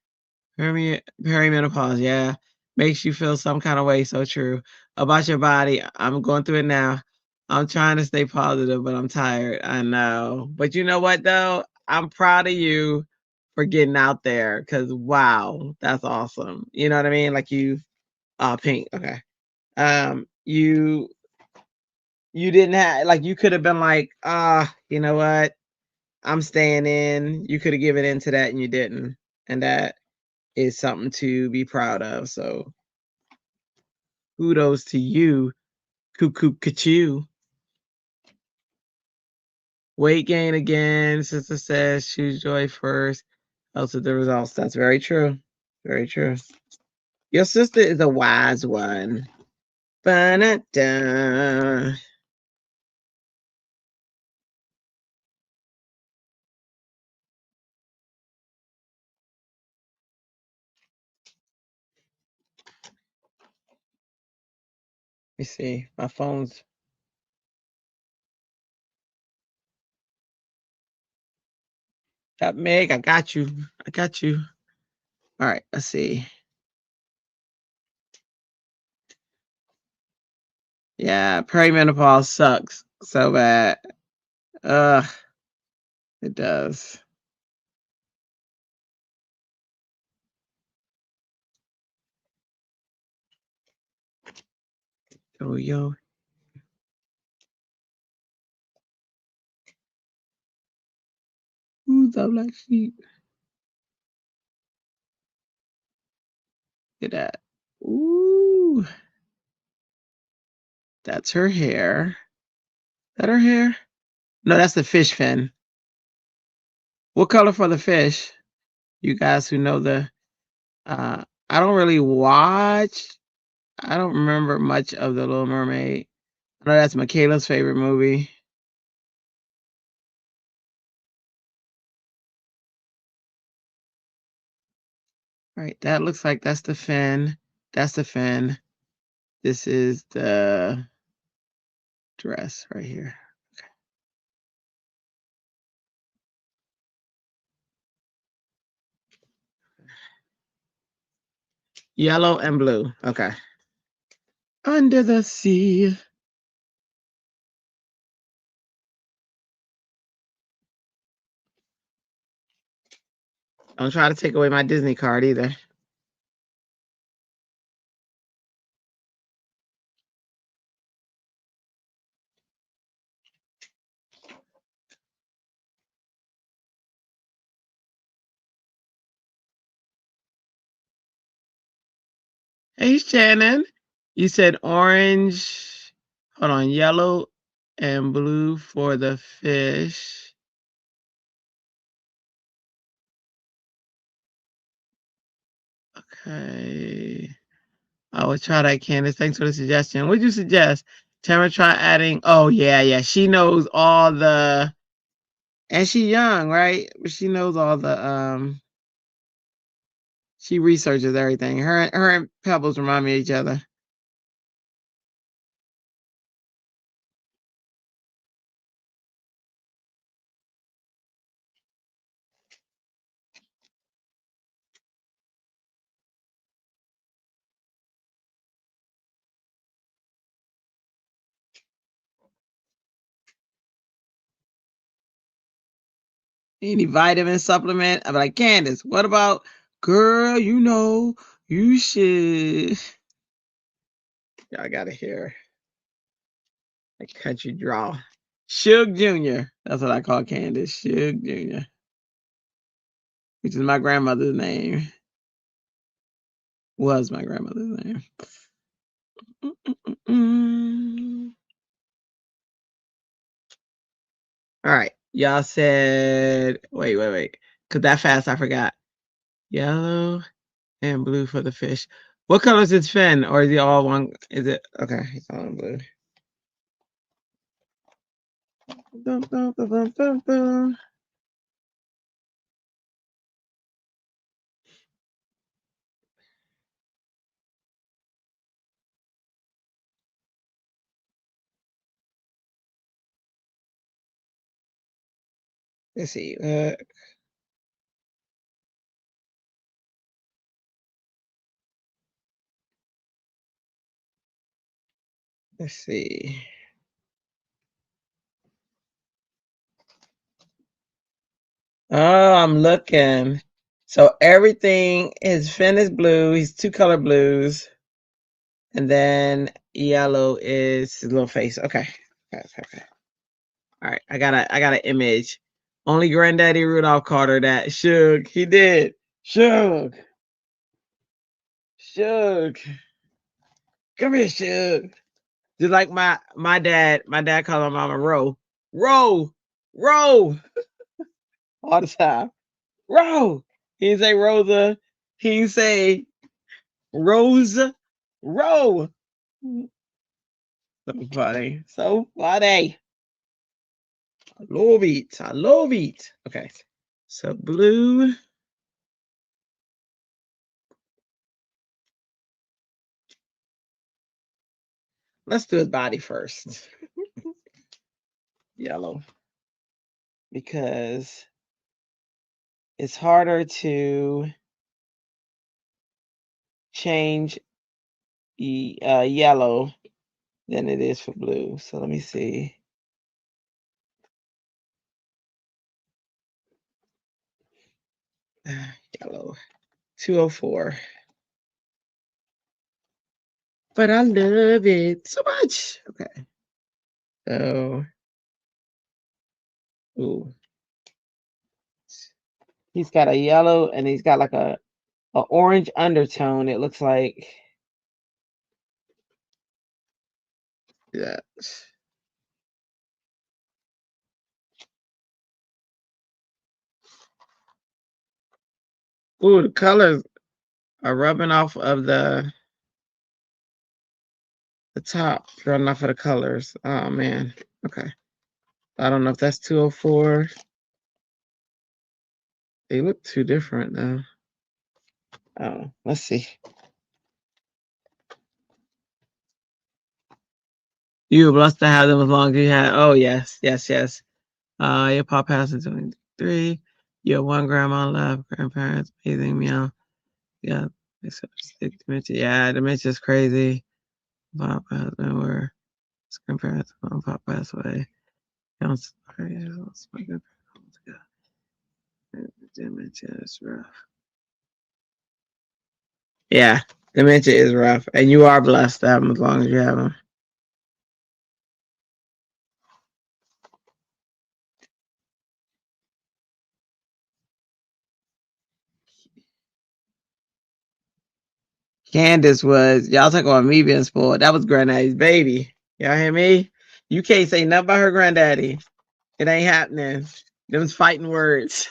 perimenopause, yeah, makes you feel some kind of way. So true about your body. I'm going through it now. I'm trying to stay positive, but I'm tired. I know. But you know what, though? I'm proud of you for getting out there because, wow, that's awesome. You know what I mean? Like you, pink. Okay. You didn't have, like, you could have been like, you know what? I'm staying in. You could have given into that and you didn't. And that is something to be proud of. So kudos to you, cuckoo kachoo. Weight gain again. Sister says choose joy first. Also the results. That's very true. Very true. Your sister is a wise one. Ba-da-da. Let me see. My phone's. Got Meg. I got you. I got you. All right. Let's see. Yeah, perimenopause sucks so bad. Ugh, it does. Oh, yo. Who's the black sheep? Look at that. Ooh. That's her hair. Is that her hair? No, that's the fish fin. What color for the fish? You guys who know the I don't really watch. I don't remember much of The Little Mermaid. I know that's Michaela's favorite movie. All right, that looks like that's the fin. That's the fin. This is the dress right here. Okay. Yellow and blue. Okay. Under the sea. Don't try to take away my Disney card either. Hey, Shannon. You said orange. Hold on. Yellow and blue for the fish. Okay. I will try that, Candace. Thanks for the suggestion. What'd you suggest? Tamara, try adding. Oh, yeah. She knows all the. And she's young, right? But she knows all the. She researches everything. Her and Pebbles remind me of each other. Any vitamin supplement? I'm like, Candace, what about, girl, you know, you should. Y'all gotta hear a country draw. Suge Jr. That's what I call Candace. Suge Jr. Which is my grandmother's name. Was my grandmother's name. All right. Y'all said, wait. Because that fast, I forgot. Yellow and blue for the fish. What color is its fin? Or is it all one? Is it? Okay. It's all in blue. Dum, dum, dum, dum, dum, dum. Let's see. Let's see. Oh, I'm looking. So everything, his fin is blue. He's two color blues. And then yellow is his little face. Okay. Okay. All right. I got an image. Only Granddaddy Rudolph called her that. Suge. He did. Suge. Come here, Suge. Just like my dad called my mama Ro. Ro. All the time. Ro. He didn't say Rosa. He didn't say Rosa. Ro. So funny. I love it. Okay. So blue. Let's do his body first. Yellow. Because it's harder to change yellow than it is for blue. So let me see. Yellow. 204. But I love it so much. Okay. So, ooh. He's got a yellow and he's got like a orange undertone. It looks like. Yeah. Ooh, the colors are rubbing off of the top, running off of the colors. Oh man. Okay. I don't know if that's 204. They look too different though. Oh, let's see. You were blessed to have them as long as you had. Oh yes. Your pop passed in 23. You have one grandma left, grandparents, amazing meow. Yeah, dementia. Yeah, dementia's crazy. Pop husband were his grandparents, mom, pop passed away. Dementia is rough. Yeah, dementia is rough, and you are blessed to have them as long as you have them. Candace was, y'all talking about me being spoiled. That was Granddaddy's baby. Y'all hear me? You can't say nothing about her granddaddy. It ain't happening. Them's fighting words.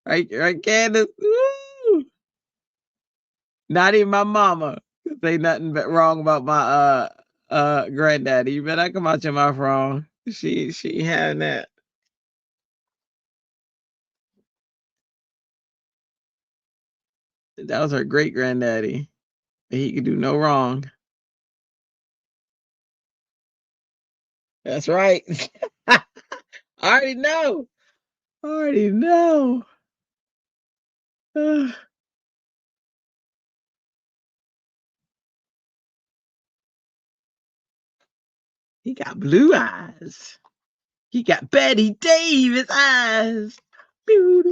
right, Candace? Woo! Not even my mama could say nothing but wrong about my granddaddy. You better not come out your mouth wrong. She having that. That was her great granddaddy. He could do no wrong. That's right. I already know. I already know. He got blue eyes. He got Betty Davis eyes. All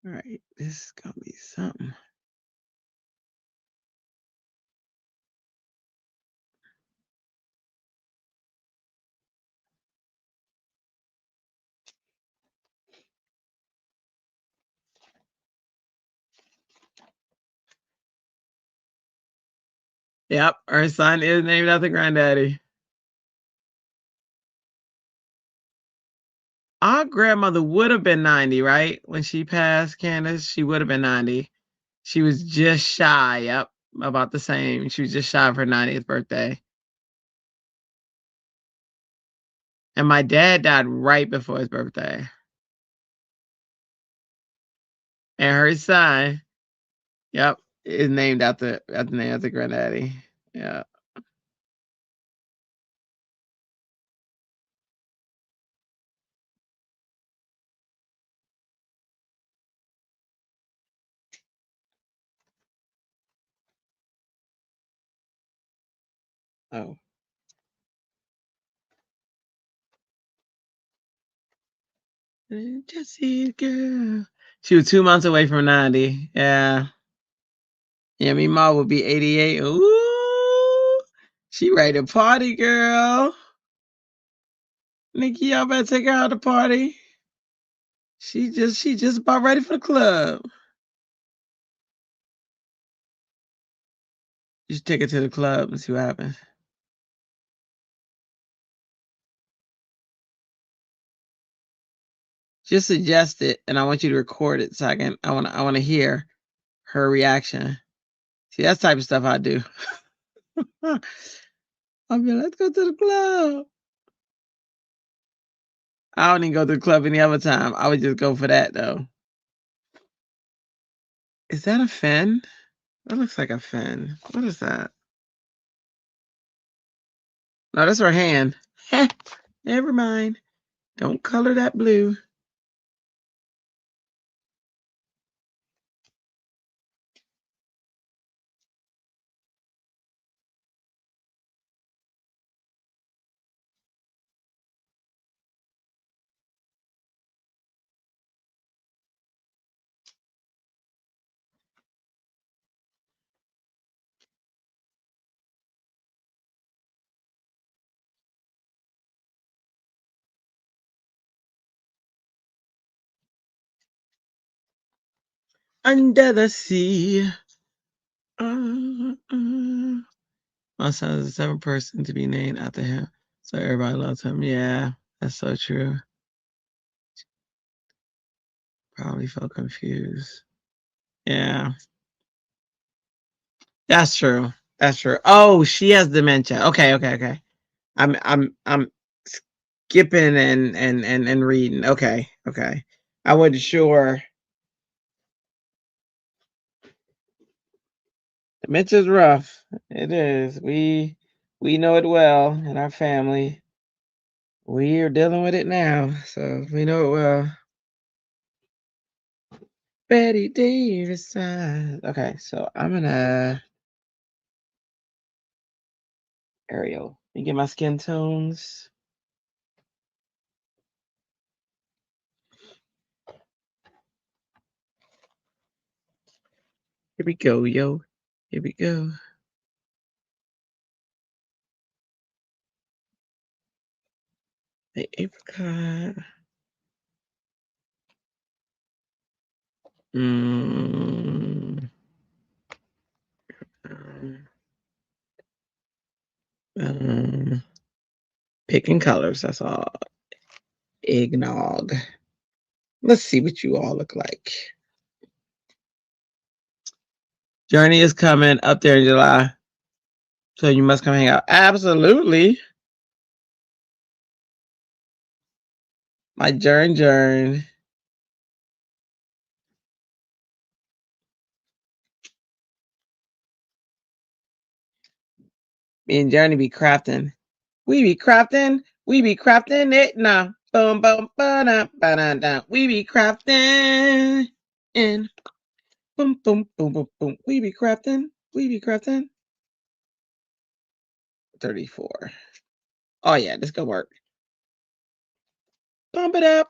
right, this is gonna be something. Yep, her son is named after granddaddy. Our grandmother would have been 90, right? When she passed, Candace, she would have been 90. She was just shy, yep, about the same. She was just shy of her 90th birthday. And my dad died right before his birthday. And her son, yep, is named after granddaddy. Yeah. Oh. Jesse's girl. She was 2 months away from 90. Yeah. Yeah, me ma would be 88. Ooh. She ready to party, girl. Nikki, y'all better take her out to party. She just about ready for the club. You should take her to the club and see what happens. Just suggest it, and I want you to record it so I want to hear her reaction. See, that's the type of stuff I do. I'll be like, let's go to the club. I don't even go to the club any other time. I would just go for that though. Is that a fin? That looks like a fin. What is that? No, that's her hand. Never mind. Don't color that blue. Under the sea. My son is the 7th person to be named after him. So everybody loves him. Yeah, that's so true. Probably felt confused. Yeah. That's true. That's true. Oh, she has dementia. Okay. I'm skipping and reading. Okay. I wasn't sure. Dementia's rough. It is. We know it well in our family. We are dealing with it now, so we know it well. Betty Davis. Okay, so I'm gonna Ariel. Let me get my skin tones. Here we go, yo. Here we go. The apricot. Picking colors, that's all. Eggnog. Let's see what you all look like. Journey is coming up there in July. So you must come hang out. Absolutely. My Jern. Me and Journey be crafting. We be crafting it now. Boom, boom, ba-da, ba-da-da. We be crafting. And boom, boom, boom, boom, boom. We be crafting. 34. Oh, yeah, this gonna work. Bump it up.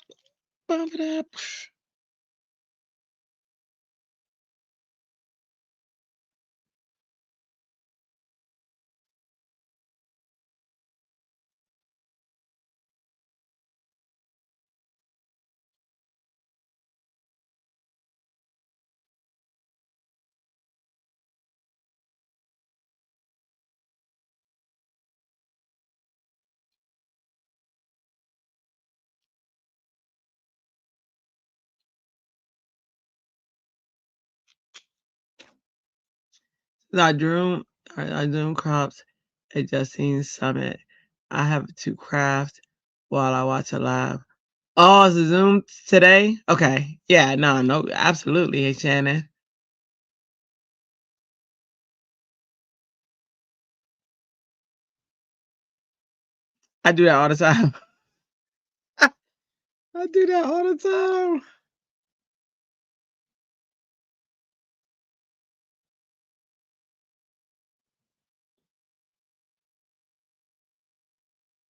I drew crops at Justine's summit. I have to craft while I watch a live. Oh, it's a Zoom today? Okay. Yeah, no, absolutely. Hey, Shannon. I do that all the time. I do that all the time.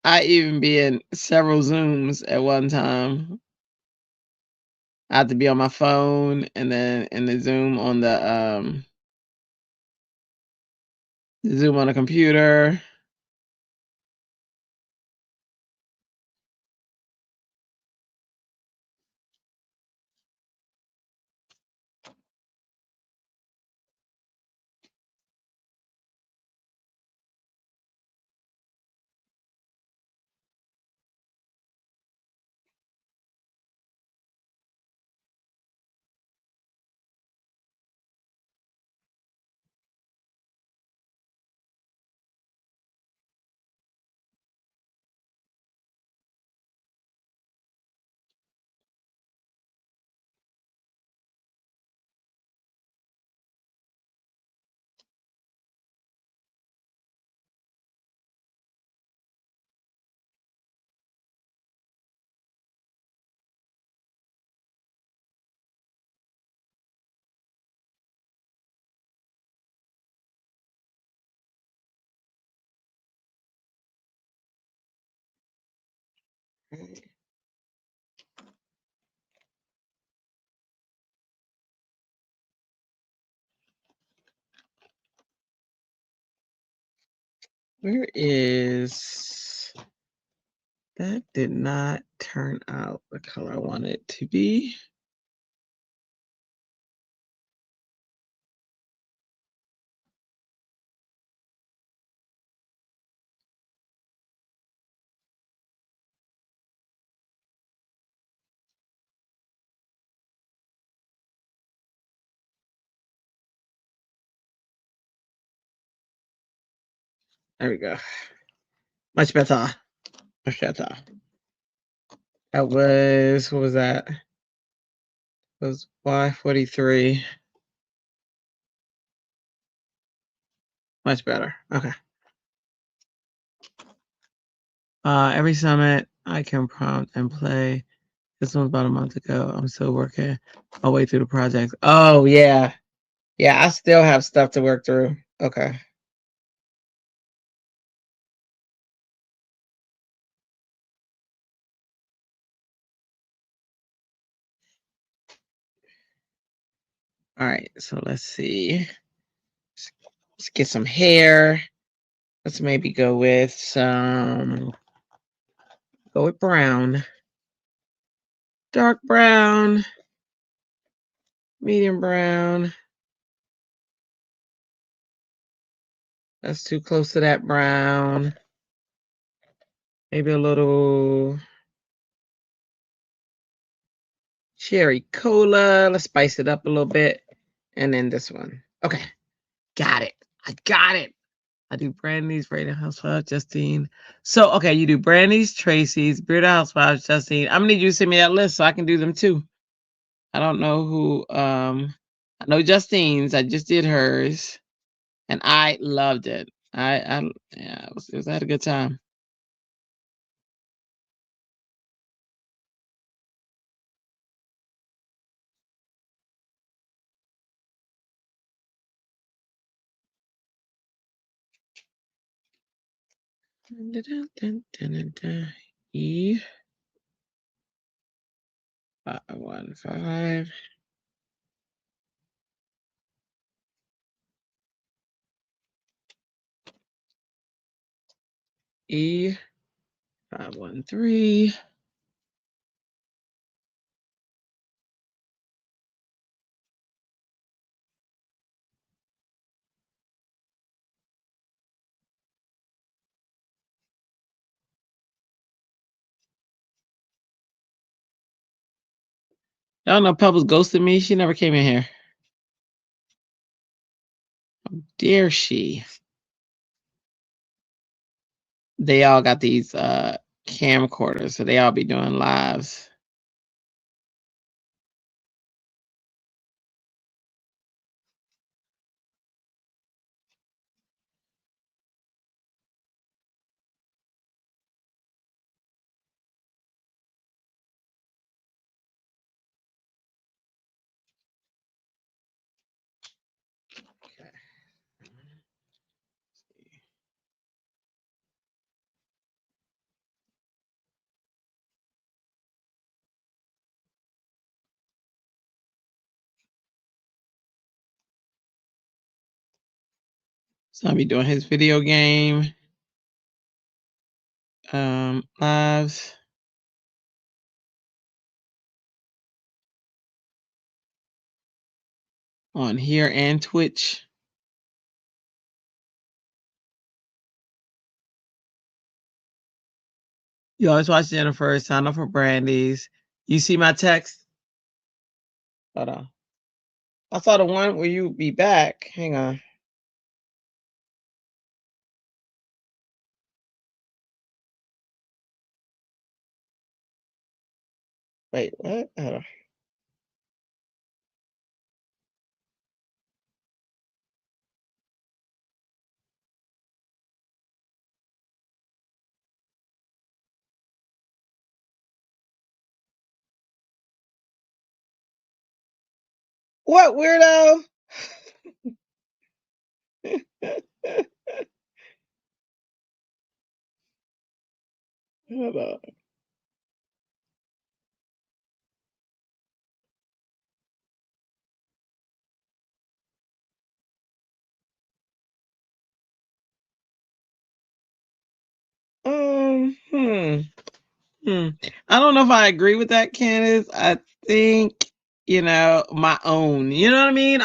I even be in several Zooms at one time. I have to be on my phone and then in the Zoom on the Zoom on the computer. Where is that? Did not turn out the color I wanted it to be. There we go. Much better. That was, what was that? It was Y43. Much better. Okay. Every summit I can prompt and play. This one was about a month ago. I'm still working my way through the project. Oh yeah. Yeah, I still have stuff to work through. Okay. All right, so let's see. Let's get some hair. Let's maybe go with brown. Dark brown. Medium brown. That's too close to that brown. Maybe a little cherry cola. Let's spice it up a little bit. And then this one. Okay. Got it. I got it. I do Brandy's, Braden Housewives, Justine. So, okay, you do Brandy's, Tracy's, Bearded Housewives, Justine. I'm gonna need you to send me that list so I can do them too. I don't know who. I know Justine's. I just did hers, and I loved it. Yeah, it was I had a good time. E 515 E 513 Y'all know Pebbles ghosted me. She never came in here. How dare she? They all got these camcorders, so they all be doing lives. Okay. So I'll be doing his video game lives. On here and Twitch. You always watch Jennifer. Sign up for Brandy's. You see my text? Hold on. I saw the one where you be back. Hang on. Wait, what? Hold on. What weirdo? Hold on. Hmm. I don't know if I agree with that, Candace. I think, my own. You know what I mean?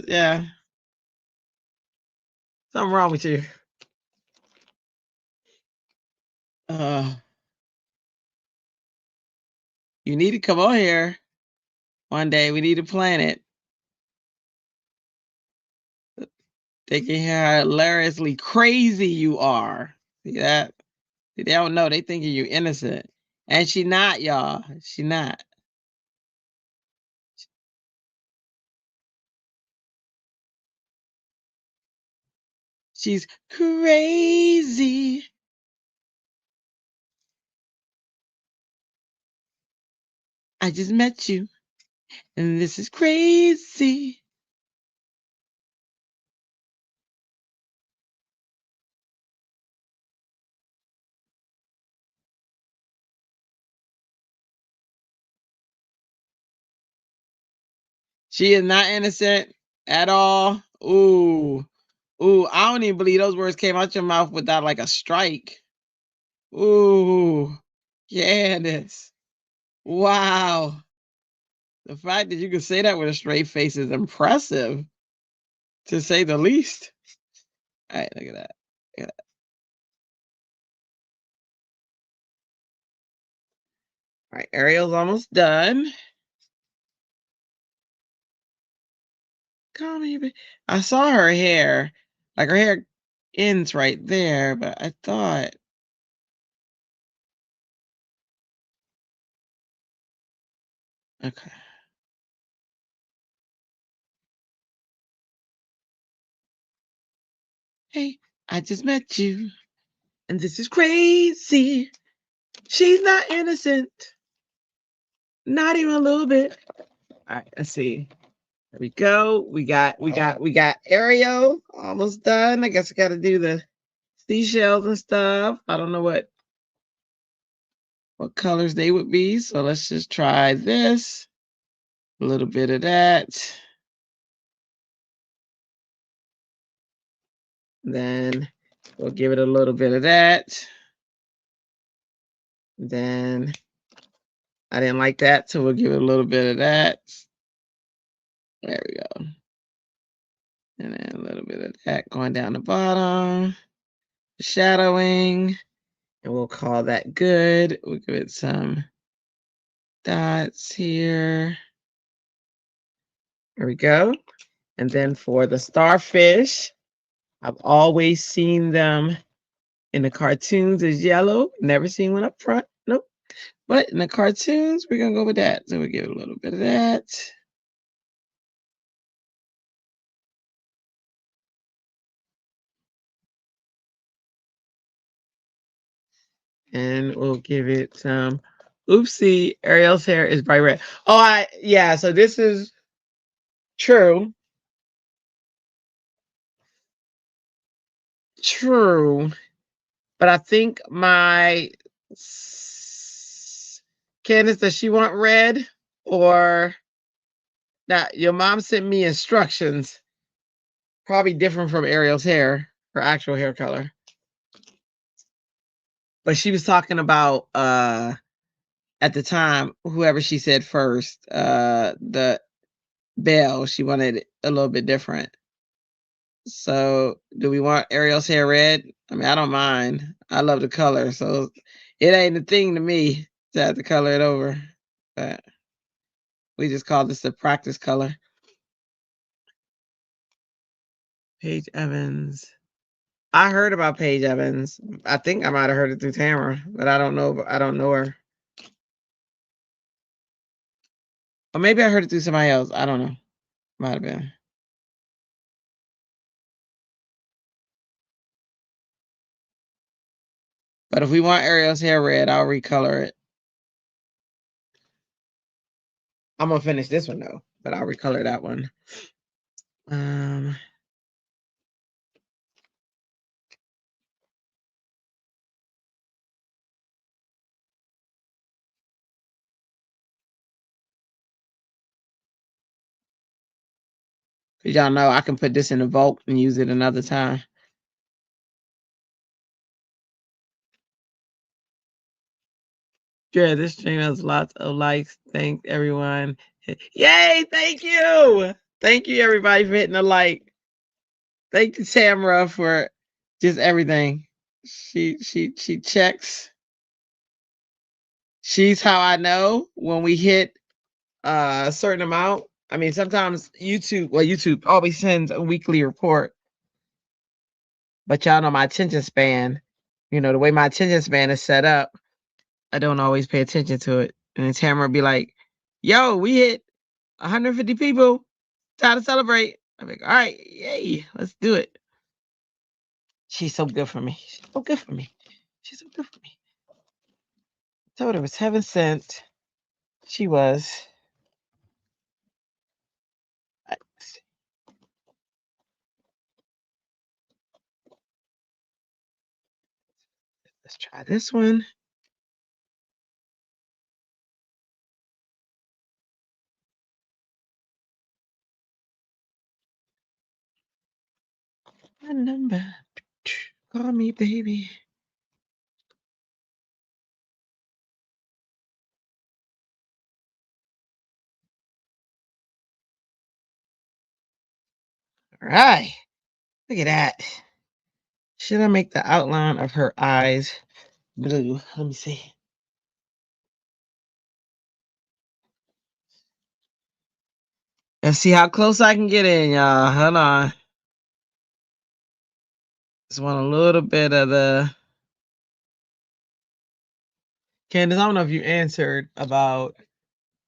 Yeah. Something wrong with you. You need to come on here one day. We need to plan it. They can hear how hilariously crazy you are. See that? They don't know. They thinking you innocent. And she not, y'all. She not. She's crazy. I just met you. And this is crazy. She is not innocent at all. Ooh. Ooh, I don't even believe those words came out your mouth without like a strike. Ooh. Candace. Wow. The fact that you can say that with a straight face is impressive, to say the least. All right, look at that. Look at that. All right, Ariel's almost done. Call me. I saw her hair. Like her hair ends right there, but I thought. Okay. Hey, I just met you, and this is crazy. She's not innocent. Not even a little bit. All right, let's see. There we go. We got Ariel almost done. I guess I gotta do the seashells and stuff. I don't know what colors they would be. So let's just try this. A little bit of that. Then we'll give it a little bit of that. Then I didn't like that, so we'll give it a little bit of that. There we go. And then a little bit of that going down the bottom. Shadowing. And we'll call that good. We'll give it some dots here. There we go. And then for the starfish, I've always seen them in the cartoons as yellow. Never seen one up front. Nope. But in the cartoons, we're going to go with that. So we'll give it a little bit of that. And we'll give it some. Oopsie, Ariel's hair is bright red. Oh, yeah, so this is true. True. But I think my Candace, does she want red? Or now your mom sent me instructions, probably different from Ariel's hair, her actual hair color. But she was talking about at the time, whoever she said first, the Belle, she wanted it a little bit different. So do we want Ariel's hair red? I mean, I don't mind. I love the color, so it ain't a thing to me to have to color it over. But we just call this the practice color. Paige Evans. I heard about Paige Evans. I think I might have heard it through Tamara, but I don't know. I don't know her. Or maybe I heard it through somebody else. I don't know. Might have been. But if we want Ariel's hair red, I'll recolor it. I'm gonna finish this one though, but I'll recolor that one. Cause y'all know I can put this in a vault and use it another time. Yeah, this stream has lots of likes. Thanks everyone. Yay! Thank you. Thank you everybody for hitting the like. Thank you Tamara for just everything. She checks. She's how I know when we hit a certain amount. I mean, sometimes YouTube always sends a weekly report. But y'all know my attention span, the way my attention span is set up, I don't always pay attention to it. And then Tamara be like, yo, we hit 150 people. Time to celebrate. I'm like, all right, yay, let's do it. She's so good for me. She's so good for me. She's so good for me. I told her it was heaven sent. She was. Let's try this one. My number. Call me, baby. All right. Look at that. Should I make the outline of her eyes blue? Let me see. Let's see how close I can get in, y'all. Hold on. Just want a little bit of the. Candace, I don't know if you answered about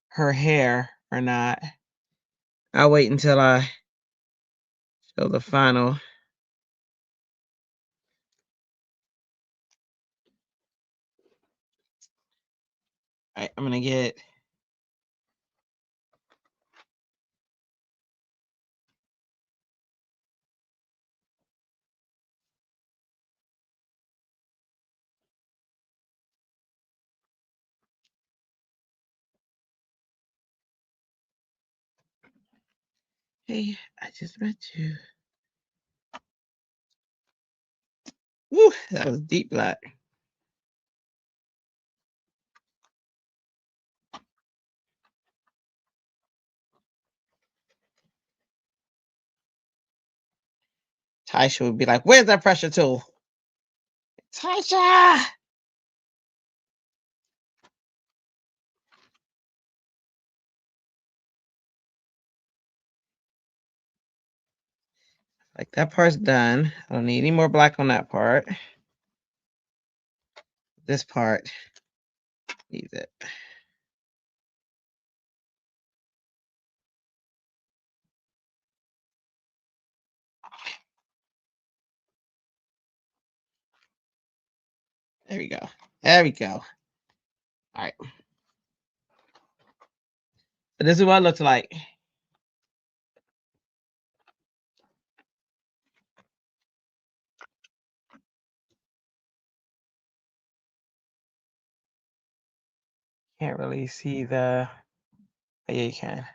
her hair or not. I'll wait until I show the final. All right, I'm gonna get. Hey, I just met you. Woo, that was deep black. Taisha would be like, "Where's that pressure tool?" Taisha! Like that part's done. I don't need any more black on that part. This part needs it. There we go. There we go. All right. So this is what it looks like. Can't really see the. Oh, yeah, you can.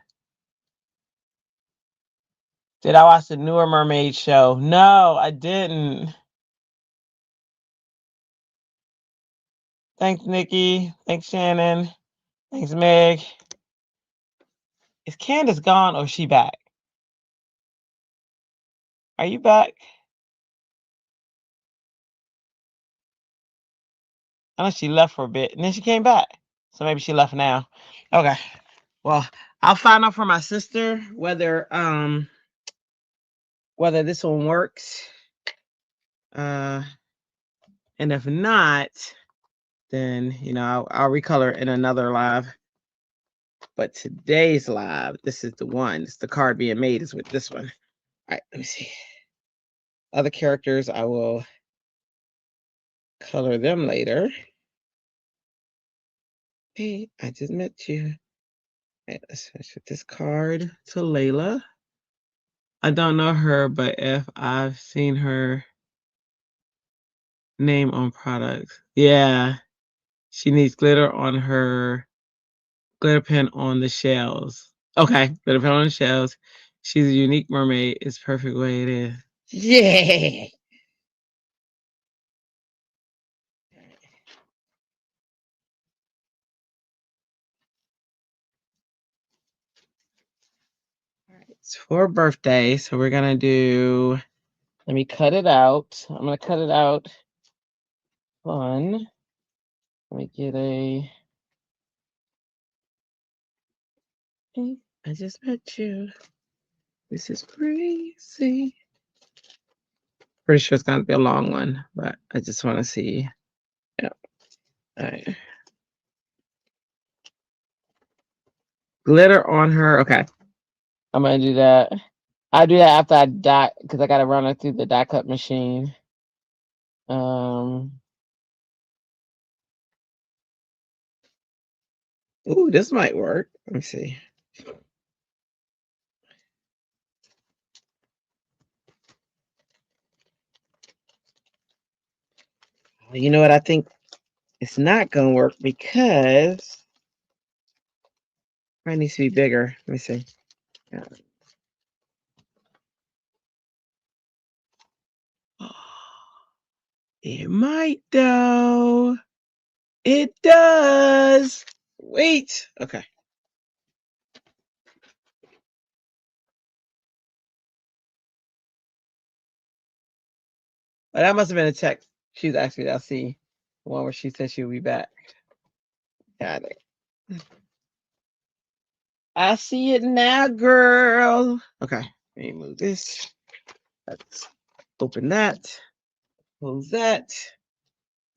Did I watch the newer mermaid show? No, I didn't. Thanks, Nikki. Thanks, Shannon. Thanks, Meg. Is Candace gone or is she back? Are you back? I know she left for a bit and then she came back. So maybe she left now. Okay. Well, I'll find out from my sister whether this one works. And if not, then I'll recolor in another live. But today's live, this is the one. It's the card being made is with this one. All right, let me see. Other characters, I will color them later. Hey, I just met you. Right, let's finish with this card to Layla. I don't know her, but if I've seen her name on products, yeah, she needs glitter on her glitter pen on the shells. Okay, glitter pen on the shells. She's a unique mermaid. It's perfect way it is. Yeah. It's for birthday, so we're gonna do. Let me cut it out. I'm gonna cut it out. Fun. Let me get a. Hey, I just met you. This is crazy. Pretty sure it's gonna be a long one, but I just want to see. Yeah. All right. Glitter on her. Okay. I'm gonna do that. I do that after I die because I gotta run it through the die cut machine. Ooh, this might work. Let me see. You know what? I think it's not gonna work because it needs to be bigger. Let me see. Yeah. It might though. It does. Wait. Okay. Well, that must have been a text. She's actually, I'll see the one where she said she'll be back. Got it. I see it now, girl. Okay. Let me move this. Let's open that. Close that.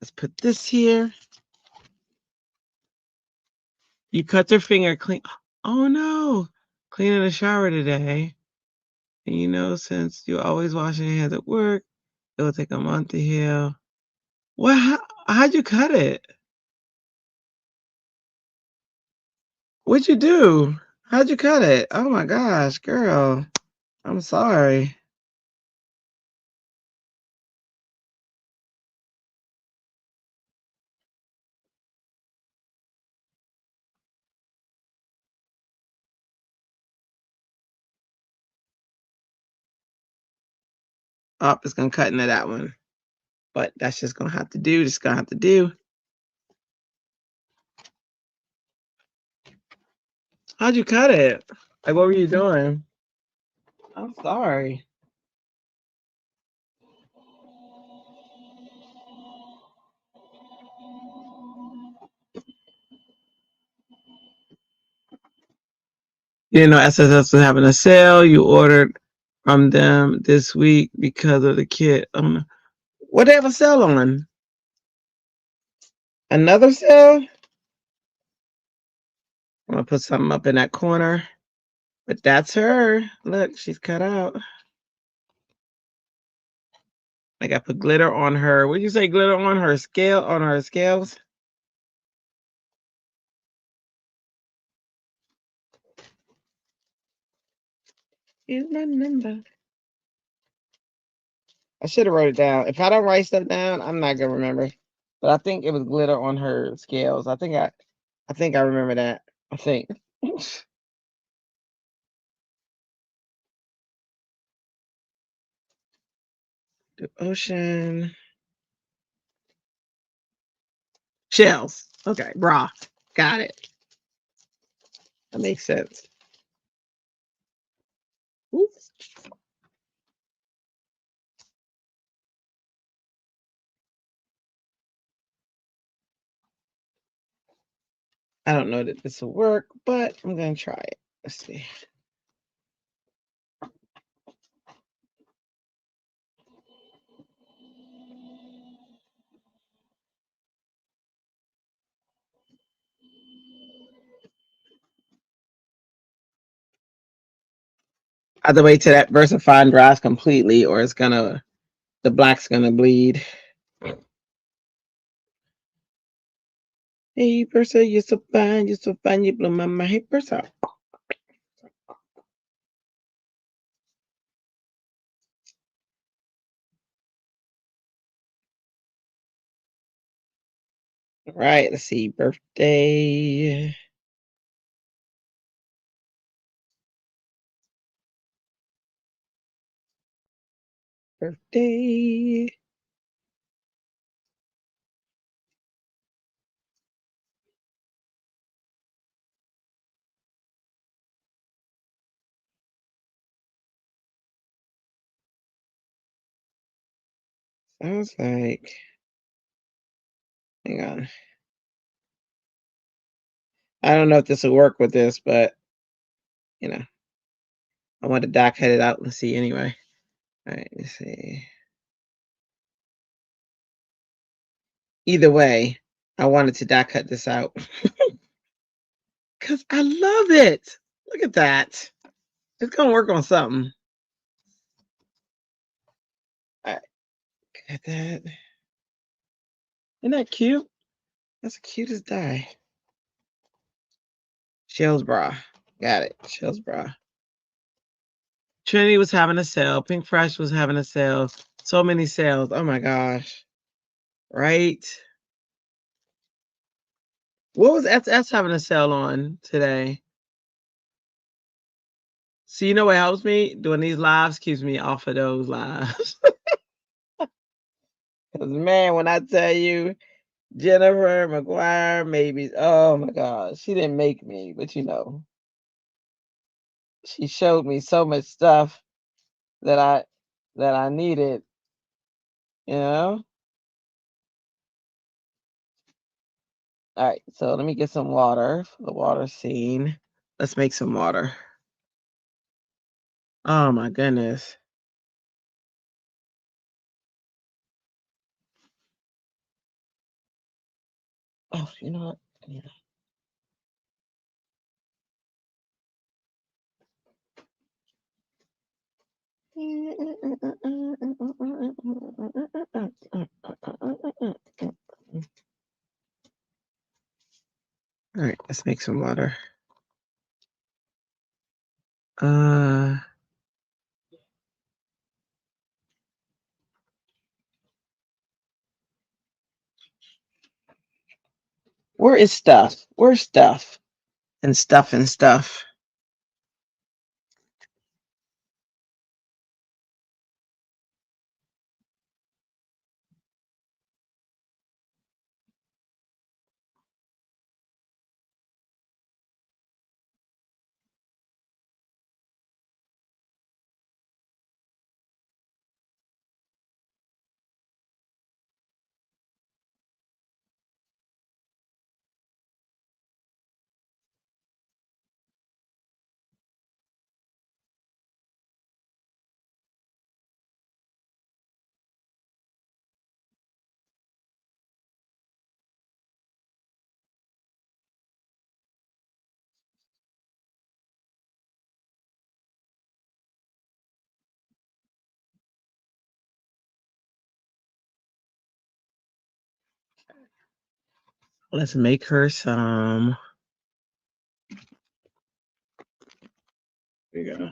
Let's put this here. You cut your finger clean. Oh no, cleaning the shower today. And you know, since you're always washing your hands at work, it will take a month to heal. What? How'd you cut it? What'd you do? How'd you cut it? Oh my gosh, girl. I'm sorry. Oh, it's gonna cut into that one. But that's just gonna have to do. Just gonna have to do. How'd you cut it? Like, what were you doing? I'm sorry. You didn't know SSS was having a sale. You ordered from them this week because of the kit. What they have a sale on? Another sale? I'm gonna put something up in that corner. But that's her. Look, she's cut out. Like I put glitter on her. What did you say? Glitter on her scale? On her scales? Here's my number. I should have wrote it down. If I don't write stuff down, I'm not gonna remember. But I think it was glitter on her scales. I think I remember that. I think. The ocean shells. Okay, bra. Got it. That makes sense. Oops. I don't know that this will work, but I'm gonna try it. Let's see. Either wait till that VersaFine dries completely, or the black's gonna bleed. Hey, Versa, you're so fine, you blow my mind. Hey, Versa. All right, let's see. Birthday. Birthday. Sounds like. Hang on. I don't know if this will work with this, but you know, I want to die cut it out and see anyway. All right, let's see. Either way, I wanted to die cut this out because I love it. Look at that. It's gonna work on something. All right, got that. Isn't that cute? That's the cutest die. Shells bra. Got it. Shells bra. Trinity was having a sale. Pink Fresh was having a sale. So many sales. Oh my gosh. Right? What was SS having a sale on today? So you know what helps me? Doing these lives keeps me off of those lives. Because man, when I tell you Jennifer McGuire maybe, oh my gosh, she didn't make me, but you know, she showed me so much stuff that I needed, you know? All right, so let me get some water for the water scene. Let's make some water. Oh my goodness. Oh, you know what? Yeah. All right, let's make some water. Where is stuff? Where's stuff? And stuff and stuff. Let's make her some. There you go.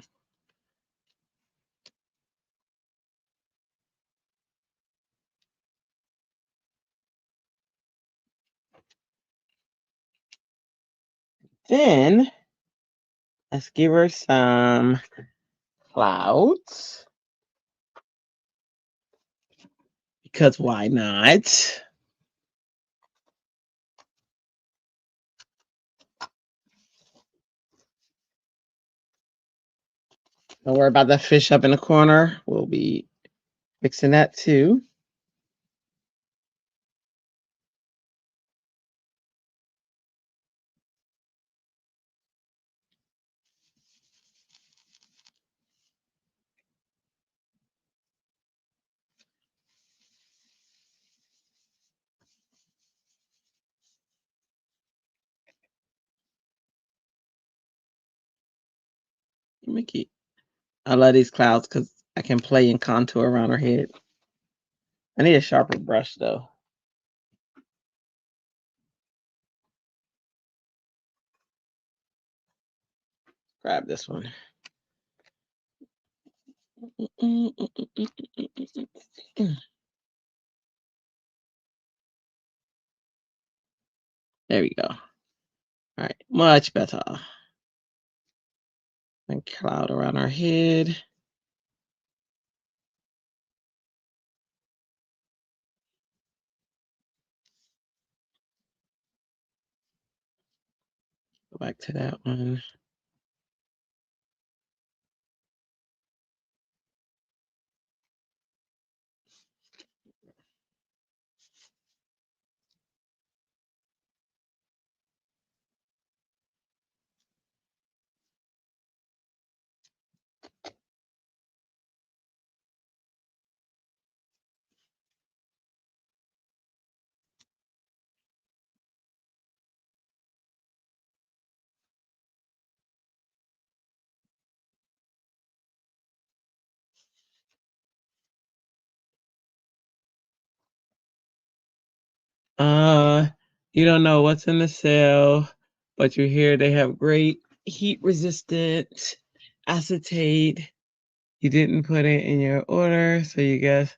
Then let's give her some clouds. Because why not? Don't worry about that fish up in the corner. We'll be fixing that too. Mickey. I love these clouds because I can play and contour around her head. I need a sharper brush though. Grab this one. There we go. All right, much better. And cloud around our head. Go back to that one. You don't know what's in the sale, but you hear they have great heat resistant acetate. You didn't put it in your order, so you guess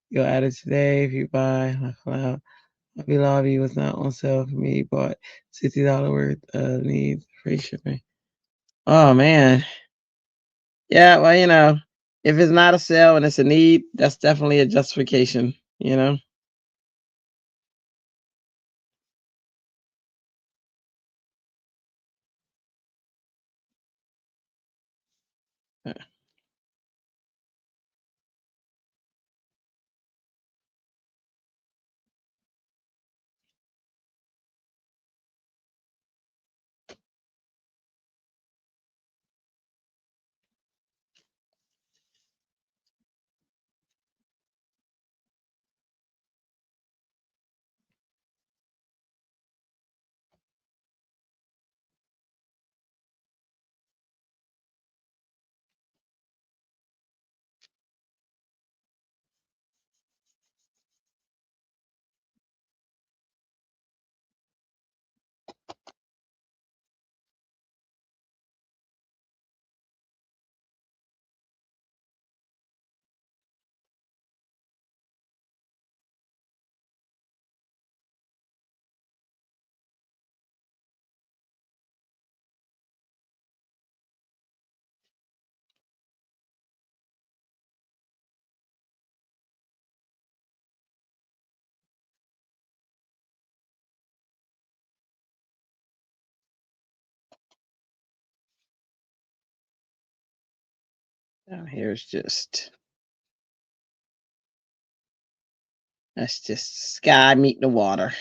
you'll add it today if you buy my cloud. Hobby Lobby was not on sale for me, bought $60 worth of needs free shipping. Oh man. Yeah, well, if it's not a sale and it's a need, that's definitely a justification. Now here's that's just sky meeting the water.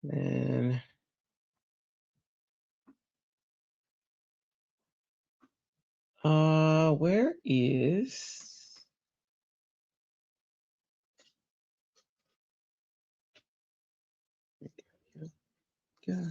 And where is yeah.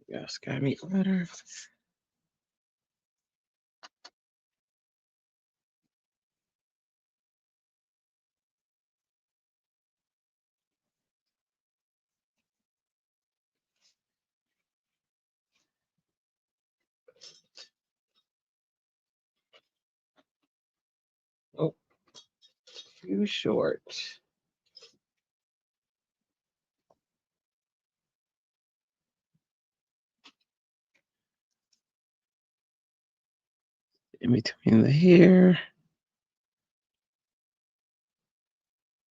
Yeah, sky meet water. Oh, too short. In between the hair,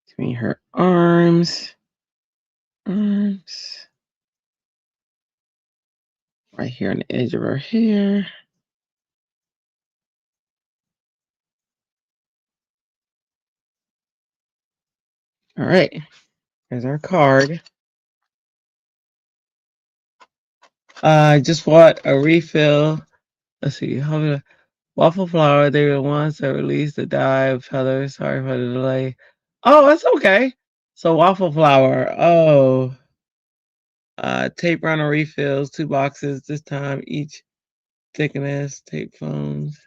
between her arms, right here on the edge of her hair. All right, there's our card. I just bought a refill. Let's see, waffle flour. They were the ones that released the dye of colors. Sorry for the delay. Oh, that's okay. So waffle flour. Oh, tape runner refills, 2 boxes this time, each thickness. Tape foams.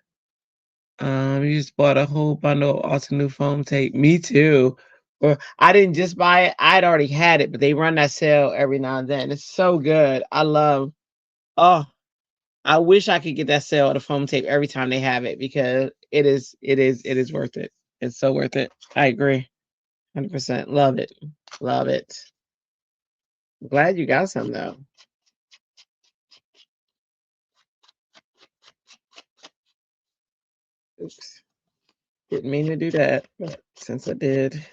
You just bought a whole bundle of awesome new foam tape. Me too. Or I didn't just buy it. I'd already had it, but they run that sale every now and then. It's so good. I love. Oh, I wish I could get that sale of the foam tape every time they have it because it is worth it. It's so worth it. I agree. 100%. Love it. Love it. Glad you got some though. Oops. Didn't mean to do that, but since I did.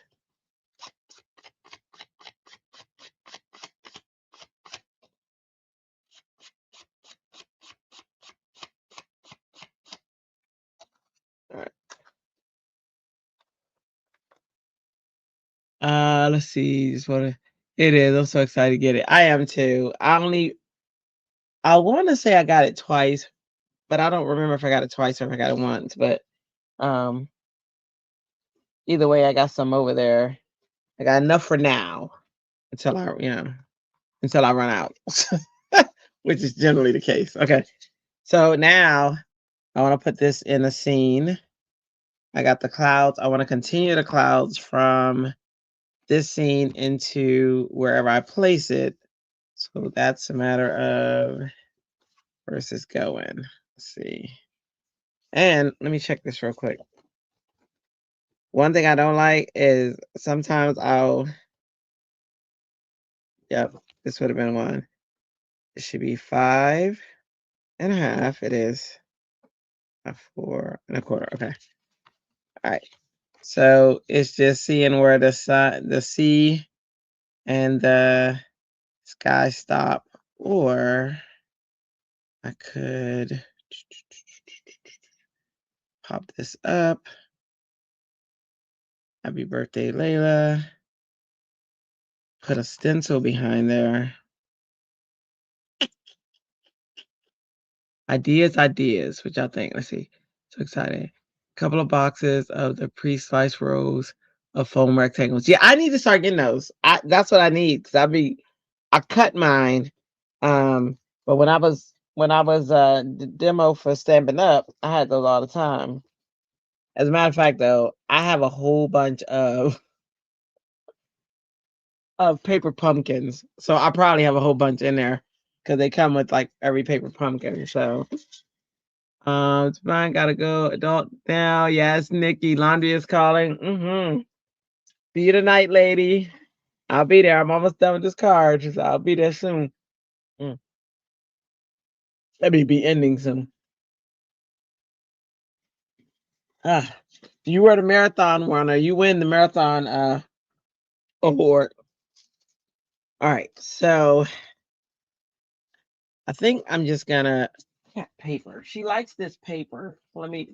All right. Let's see. Just wanna it is. I'm so excited to get it. I am too. I wanna say I got it twice, but I don't remember if I got it twice or if I got it once. But um either way I got some over there. I got enough for now until I run out. Which is generally the case. Okay. So now I want to put this in a scene. I got the clouds. I want to continue the clouds from this scene into wherever I place it. So that's a matter of where's this going? Let's see. And let me check this real quick. One thing I don't like is sometimes yep, this would have been one. It should be 5.5. It is a 4.25. Okay. All right. So it's just seeing where the sea and the sky stop, or I could pop this up. Happy birthday, Layla. Put a stencil behind there. Ideas. What y'all think? Let's see. So excited. Couple of boxes of the pre-sliced rolls of foam rectangles. Yeah, I need to start getting those. That's what I need because I cut mine. But when I was demo for Stampin' Up, I had those all the time. As a matter of fact, though, I have a whole bunch of paper pumpkins, so I probably have a whole bunch in there because they come with like every paper pumpkin. So Mine gotta go. Adult now. Yes, Nikki. Laundry is calling. See you tonight, lady. I'll be there. I'm almost done with this card. So I'll be there soon. Let me be ending soon. You were the marathon runner. You win the marathon award. All right. So I think I'm just gonna cat paper. She likes this paper. She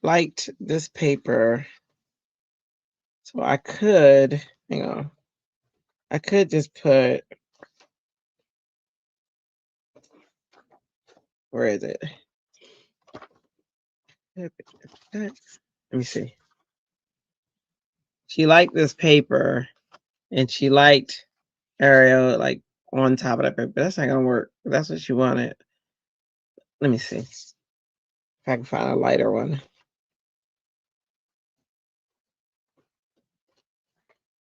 liked this paper. So I could, hang on. I could just put, where is it? Let me see. She liked this paper and she liked Ariel like on top of that paper. That's not gonna work. That's what she wanted. Let me see if I can find a lighter one.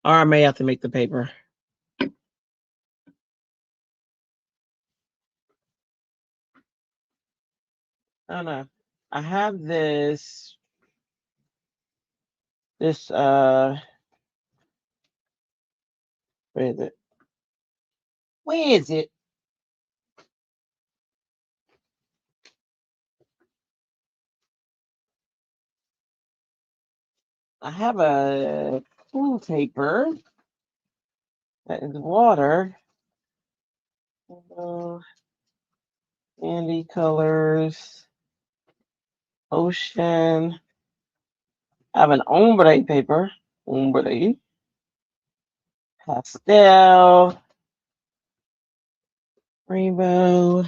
Or I may have to make the paper. I don't know. I have this where is it? Where is it? I have a pool paper that is water. Candy colors, ocean. I have an ombre paper, ombre, pastel, rainbow.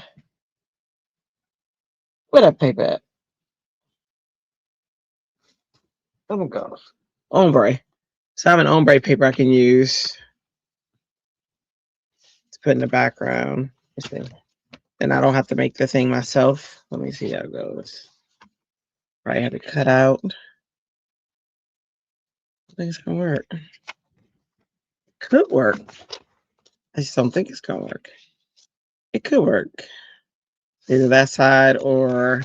Where that paper at? Oh my gosh. Ombre. So I have an ombre paper I can use to put in the background. Let's see. And I don't have to make the thing myself. Let me see how it goes. Right, I had to cut out. I think it's gonna work. Could work. I just don't think it's gonna work. It could work. Either that side or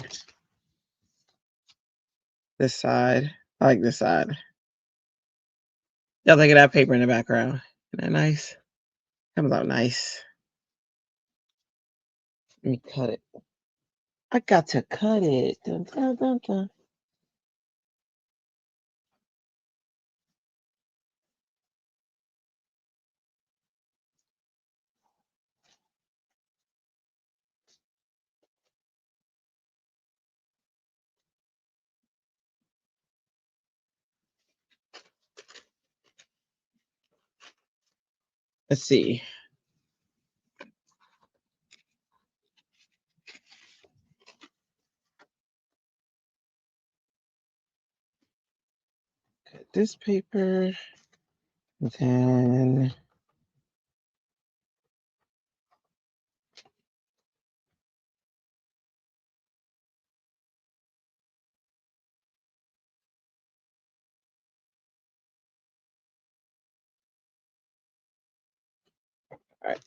this side. I like this side. Y'all think of that paper in the background. Isn't that nice? Comes out nice. Let me cut it. I got to cut it. Dun, dun, dun, dun. Let's see. Cut this paper. And then all right.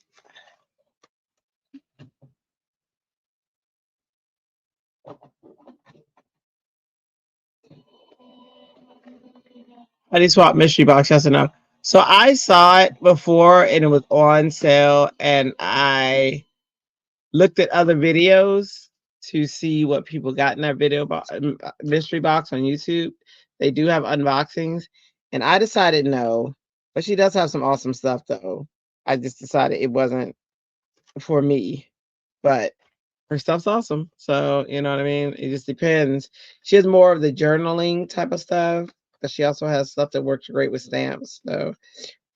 I just swap mystery box, yes or no? So I saw it before and it was on sale, and I looked at other videos to see what people got in that mystery box on YouTube. They do have unboxings, and I decided no, but she does have some awesome stuff though. I just decided it wasn't for me, but her stuff's awesome. So you know what I mean? It just depends. She has more of the journaling type of stuff, but she also has stuff that works great with stamps. So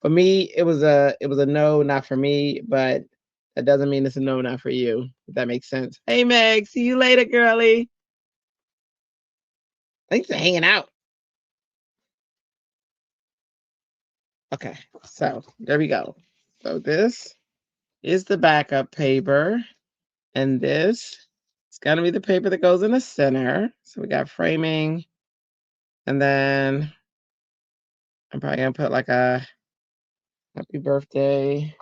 for me, it was a no, not for me, but that doesn't mean it's a no, not for you. If that makes sense. Hey Meg, see you later, girly. Thanks for hanging out. Okay, so there we go. So this is the backup paper, and this is gonna be the paper that goes in the center. So we got framing, and then I'm probably gonna put like a happy birthday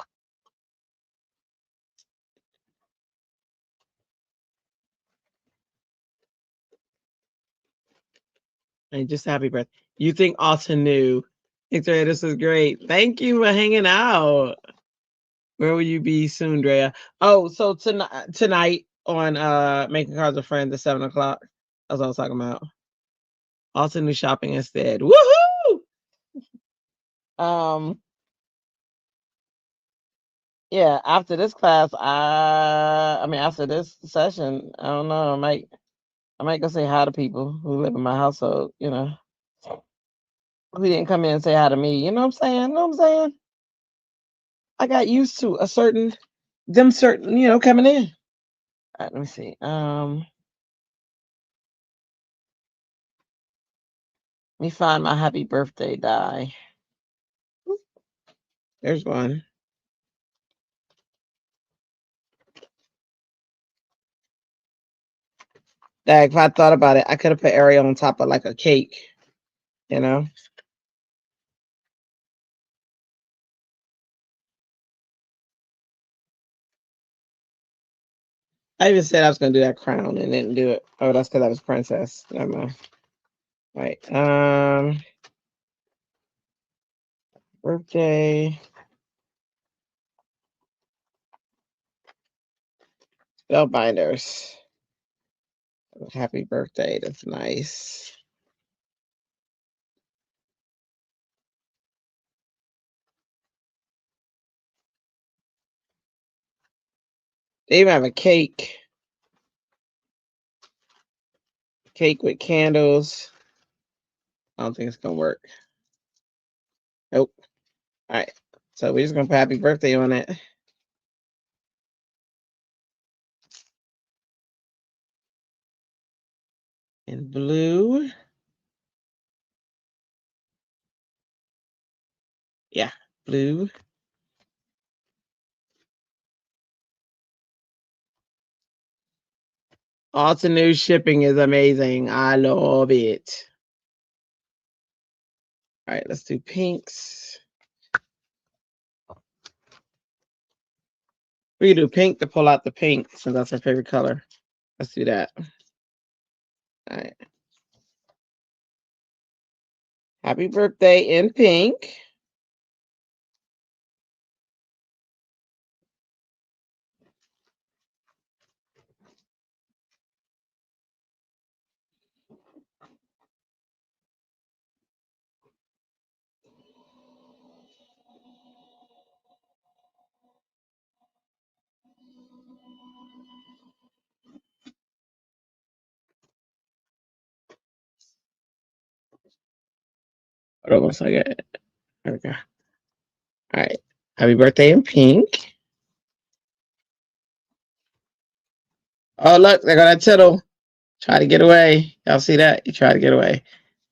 And just happy birthday. You think Alta knew. Victoria, this is great. Thank you for hanging out. Where will you be soon, Drea? Oh, so tonight on Making Cards with Friends at 7:00. That's what I was talking about. Alta knew shopping instead. Woohoo! Yeah, after this class, I mean after this session, I don't know, I might go say hi to people who live in my household, you know. Who didn't come in and say hi to me. You know what I'm saying? You know what I'm saying? I got used to them certain, coming in. All right, let me see. Let me find my happy birthday die. There's one. Dang, if I thought about it, I could have put Ariel on top of like a cake, you know? I even said I was gonna do that crown and didn't do it. Oh, that's because I was princess. Never mind. Right. Birthday. Spellbinders. Happy birthday. That's nice. They even have a cake. Cake with candles. I don't think it's gonna work. Nope. All right. So we're just gonna put happy birthday on it. In blue. Yeah, blue. Also new shipping is amazing. I love it. All right, let's do pinks. We can do pink to pull out the pink since that's our favorite color. Let's do that. All right. Happy birthday in pink. Hold on one second. There we go. All right. Happy birthday in pink. Oh, look, they got that tittle. Try to get away. Y'all see that? You try to get away.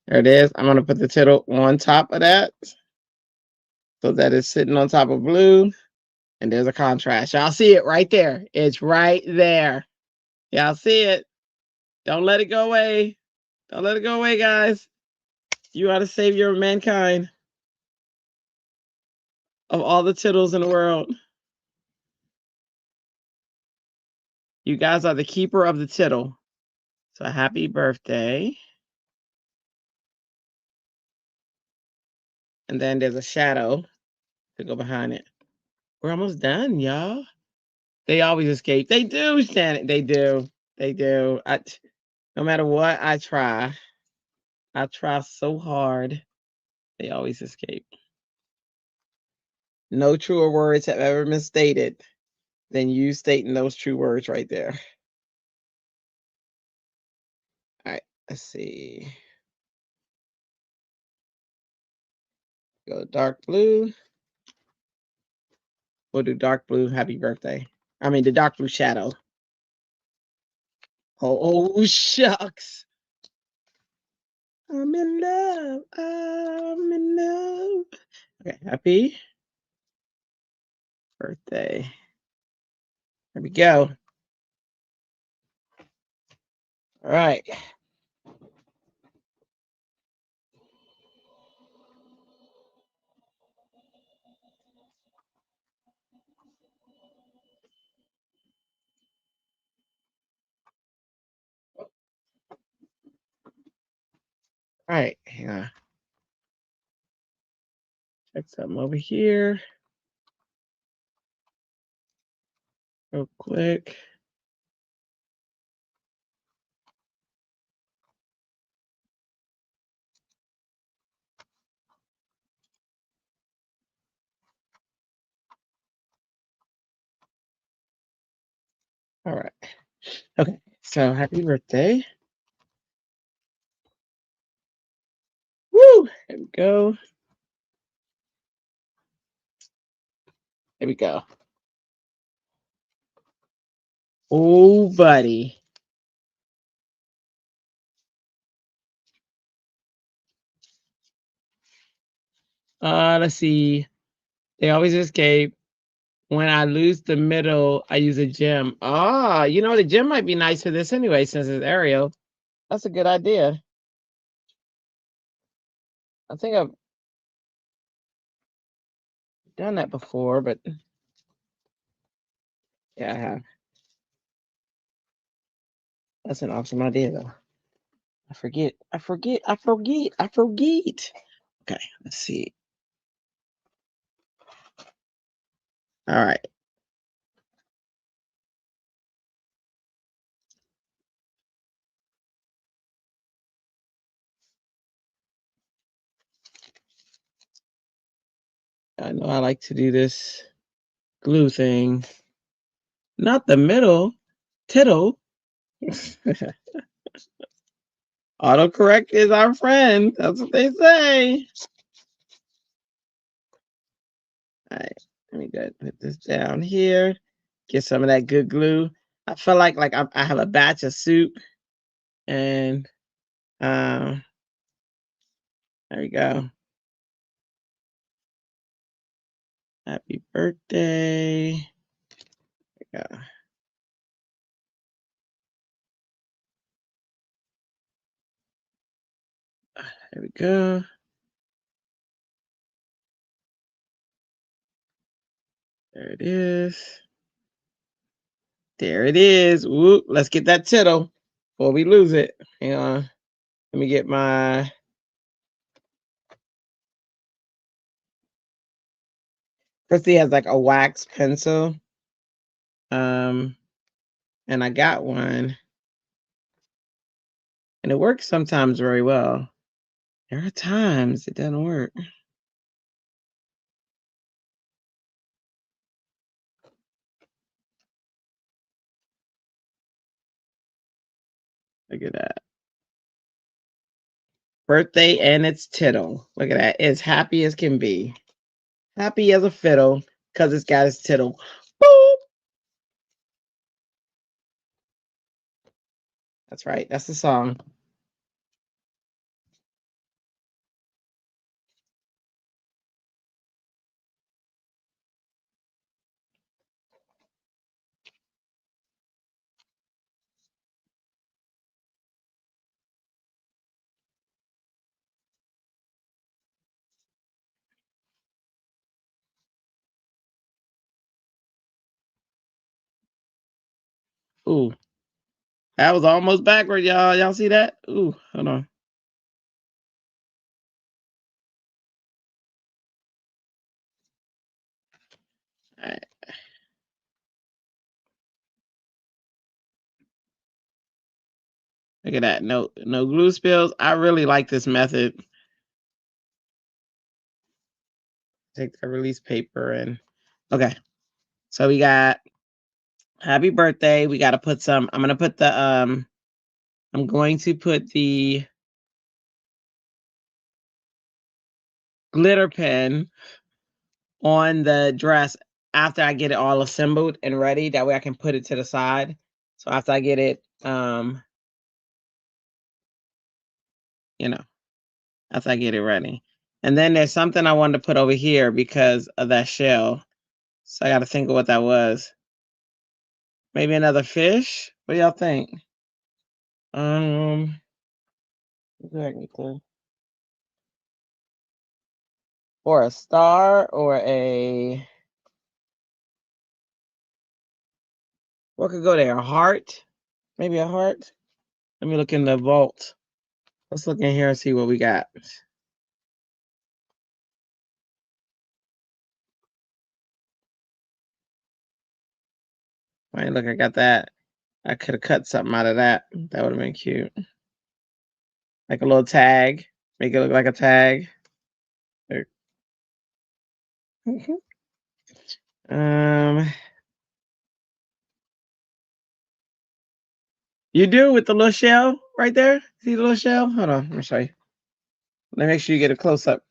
There it is. I'm going to put the tittle on top of that so that it's sitting on top of blue. And there's a contrast. Y'all see it right there. It's right there. Y'all see it. Don't let it go away. Don't let it go away, guys. You are the savior of mankind. Of all the tittles in the world. You guys are the keeper of the tittle. So happy birthday. And then there's a shadow to go behind it. We're almost done, y'all. They always escape. They do, Shannon. They do. They do. No matter what I try so hard. They always escape. No truer words have ever been stated than you stating those true words right there. All right, let's see. Go dark blue. We'll do dark blue. Happy birthday. I mean, the dark blue shadow. Oh, shucks. I'm in love. I'm in love. Okay, happy birthday. There we go. All right. All right, hang on. Check something over here real quick. All right. Okay. So happy birthday. Woo! There we go. There we go. Oh, buddy. Let's see. They always escape. When I lose the middle, I use a gem. Ah, you know, the gem might be nice for this anyway, since it's Ariel. That's a good idea. I think I've done that before, but yeah, I have. That's an awesome idea, though. I forget. Okay, let's see. All right. I know I like to do this glue thing. Not the middle. Tittle. Autocorrect is our friend. That's what they say. All right. Let me go put this down here. Get some of that good glue. I feel like I have a batch of soup, and there we go. Happy birthday. There we go. There we go. There it is. There it is. Whoop. Let's get that tittle before we lose it. Hang on. Let me get my Crafty has like a wax pencil. And I got one. And it works sometimes very well. There are times it doesn't work. Look at that. Birthday and it's tittle. Look at that. It's happy as can be. Happy as a fiddle because it's got its tittle. Boop. That's right. That's the song. Ooh. That was almost backward, y'all. Y'all see that? Ooh, hold on. All right. Look at that. No glue spills. I really like this method. Take the release paper and okay. So we got happy birthday. We got to put some. I'm going to put the glitter pen on the dress after I get it all assembled and ready. That way I can put it to the side. So after I get it, you know, after I get it ready. And then there's something I wanted to put over here because of that shell. So I got to think of what that was. Maybe another fish? What do y'all think? Or a star or a what could go there? A heart? Maybe a heart? Let me look in the vault. Let's look in here and see what we got. All right, look, I got that. I could have cut something out of that. That would have been cute. Like a little tag. Make it look like a tag. There. You do with the little shell right there? See the little shell? Hold on, let me show you. Let me make sure you get a close up.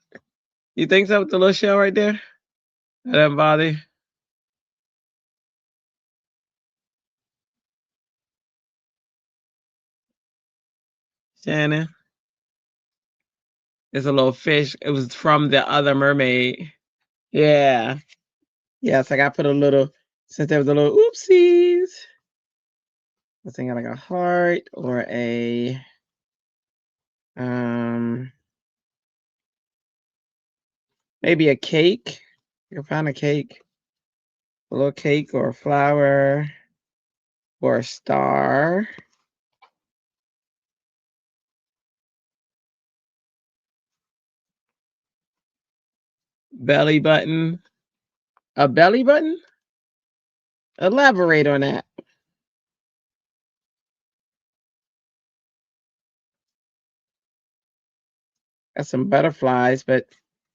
You think so with the little shell right there? That doesn't bother you? Shannon. It's a little fish. It was from the other mermaid. Yeah. Yes, I got to put a little, since there was a little oopsies. I think like a heart or a maybe a cake. You can find a cake. A little cake or a flower or a star. Belly button. A belly button? Elaborate on that. Got some butterflies, but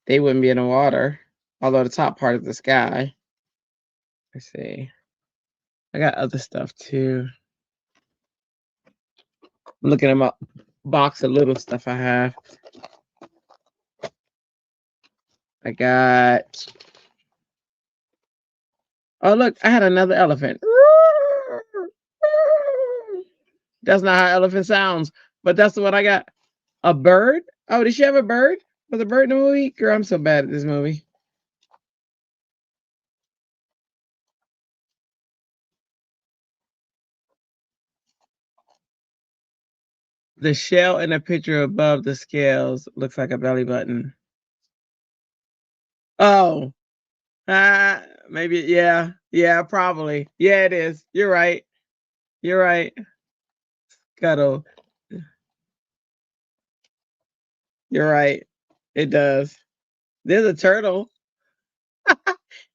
they wouldn't be in the water. Although the top part of the sky. Let's see. I got other stuff too. I'm looking at my box of little stuff I have. I got. Oh, look, I had another elephant. That's not how elephant sounds, but that's what I got. A bird? Oh, did she have a bird? Was a bird in the movie? Girl, I'm so bad at this movie. The shell in the picture above the scales looks like a belly button. Oh, maybe, yeah, probably. Yeah, it is. You're right. You're right. Scuttle. You're right. It does. There's a turtle.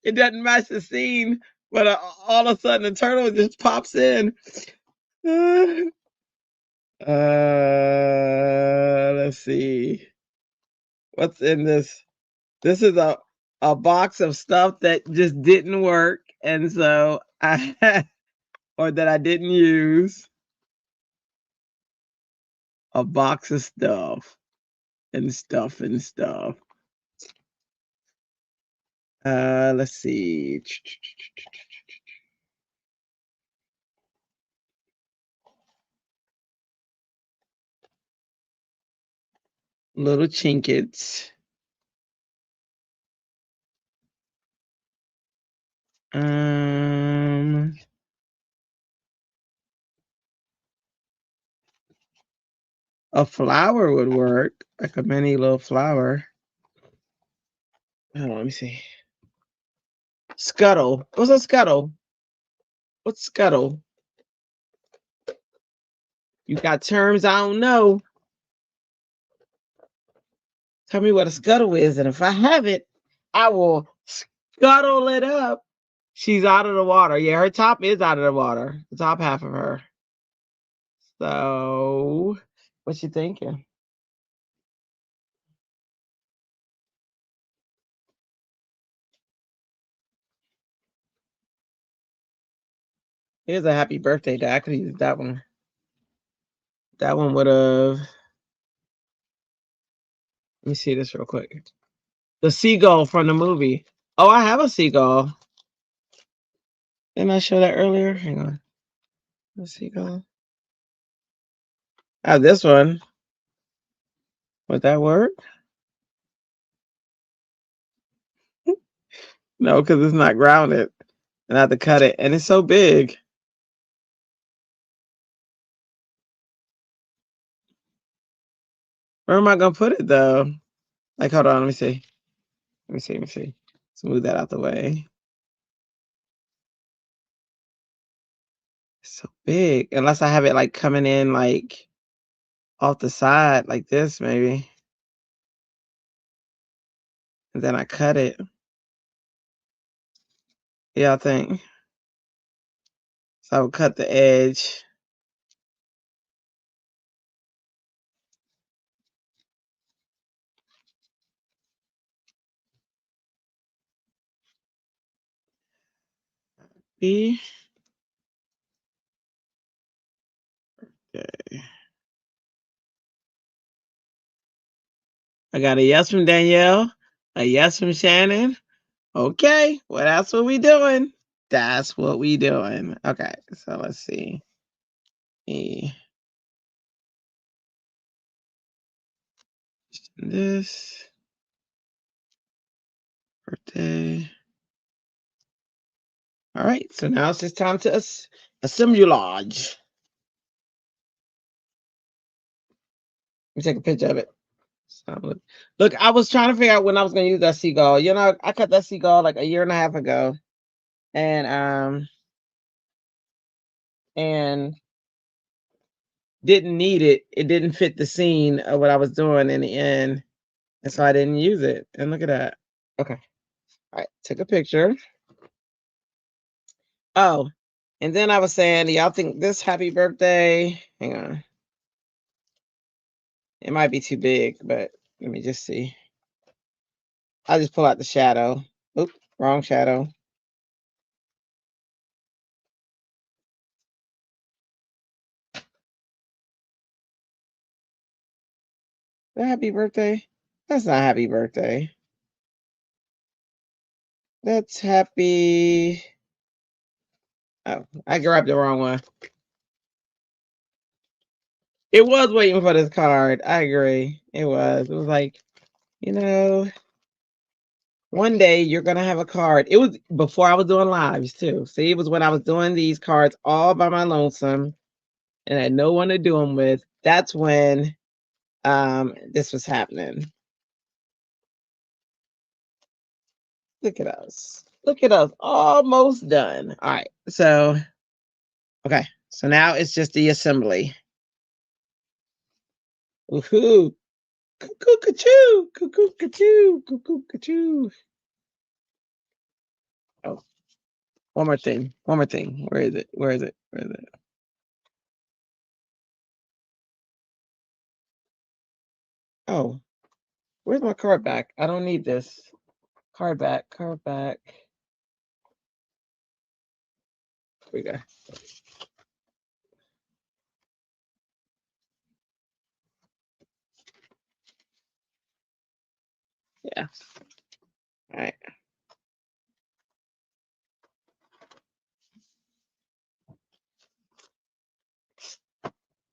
It doesn't match the scene, but all of a sudden the turtle just pops in. Let's see. What's in this? This is a box of stuff that just didn't work, and so I or that I didn't use. A box of stuff and stuff and stuff. Let's see. Little trinkets. A flower would work, like a mini little flower. Hold on, let me see. Scuttle. What's a scuttle? What's scuttle? You got terms I don't know. Tell me what a scuttle is, and if I have it, I will scuttle it up. She's out of the water. Yeah, her top is out of the water. The top half of her. So, what you thinking? Here's a happy birthday day. I could use that one. That one would have. Let me see this real quick. The seagull from the movie. Oh, I have a seagull. Didn't I show that earlier? Hang on. The seagull. I have this one. Would that work? No, because it's not grounded. And I have to cut it. And it's so big. Where am I going to put it, though? Like, hold on. Let me see. Let me see. Smooth that out the way. It's so big. Unless I have it, like, coming in, like, off the side like this, maybe. And then I cut it. Yeah, I think. So I would cut the edge. B. Okay. I got a yes from Danielle, a yes from Shannon. Okay, well, that's what we doing. That's what we doing. Okay, so let's see. This birthday. All right, so now it's just time to assemblage. Let me take a picture of it. So, look, I was trying to figure out when I was going to use that seagull. You know, I cut that seagull like a year and a half ago, and didn't need it. It didn't fit the scene of what I was doing in the end, and so I didn't use it. And look at that. Okay, all right, took a picture. Oh, and then I was saying, do y'all think this happy birthday? Hang on. It might be too big, but let me just see. I'll just pull out the shadow. Oop, wrong shadow. That happy birthday? That's not happy birthday. That's happy. Oh, I grabbed the wrong one. It was waiting for this card. I agree. It was. It was like, you know, one day you're gonna have a card. It was before I was doing lives too. See, it was when I was doing these cards all by my lonesome and I had no one to do them with. That's when this was happening. Look at us. Look at us. Almost done. All right. So okay. So now it's just the assembly. Woohoo. Cuckoo ka-choo. Cuckoo ka-choo. Cuckoo ka-choo. Oh, one more thing. One more thing. Where is it? Where is it? Where is it? Oh, where's my card back? I don't need this. Card back. Card back. Here we go. Yeah. All right.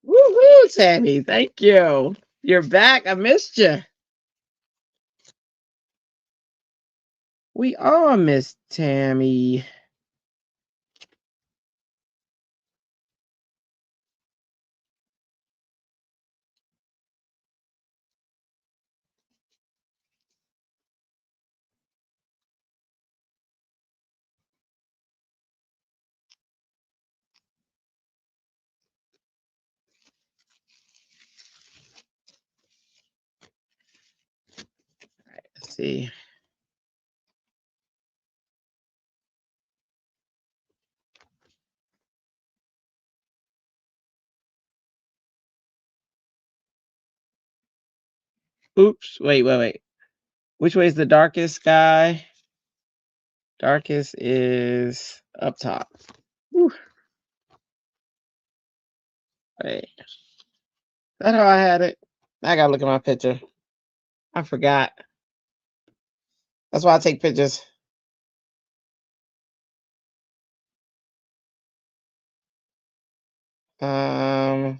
Woohoo, Tammy. Thank you. You're back. I missed you. We all missed Tammy. All right, let's see. Oops. Wait. Which way is the darkest sky? Darkest is up top. Whew. Wait. Is that how I had it? I gotta look at my picture. I forgot. That's why I take pictures. I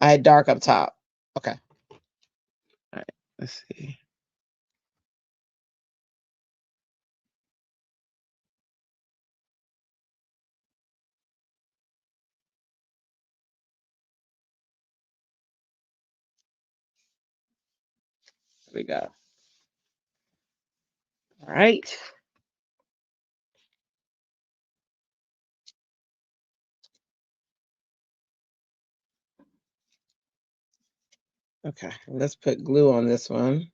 had dark up top. Okay. All right. Let's see. Here we go. All right. Okay, let's put glue on this one.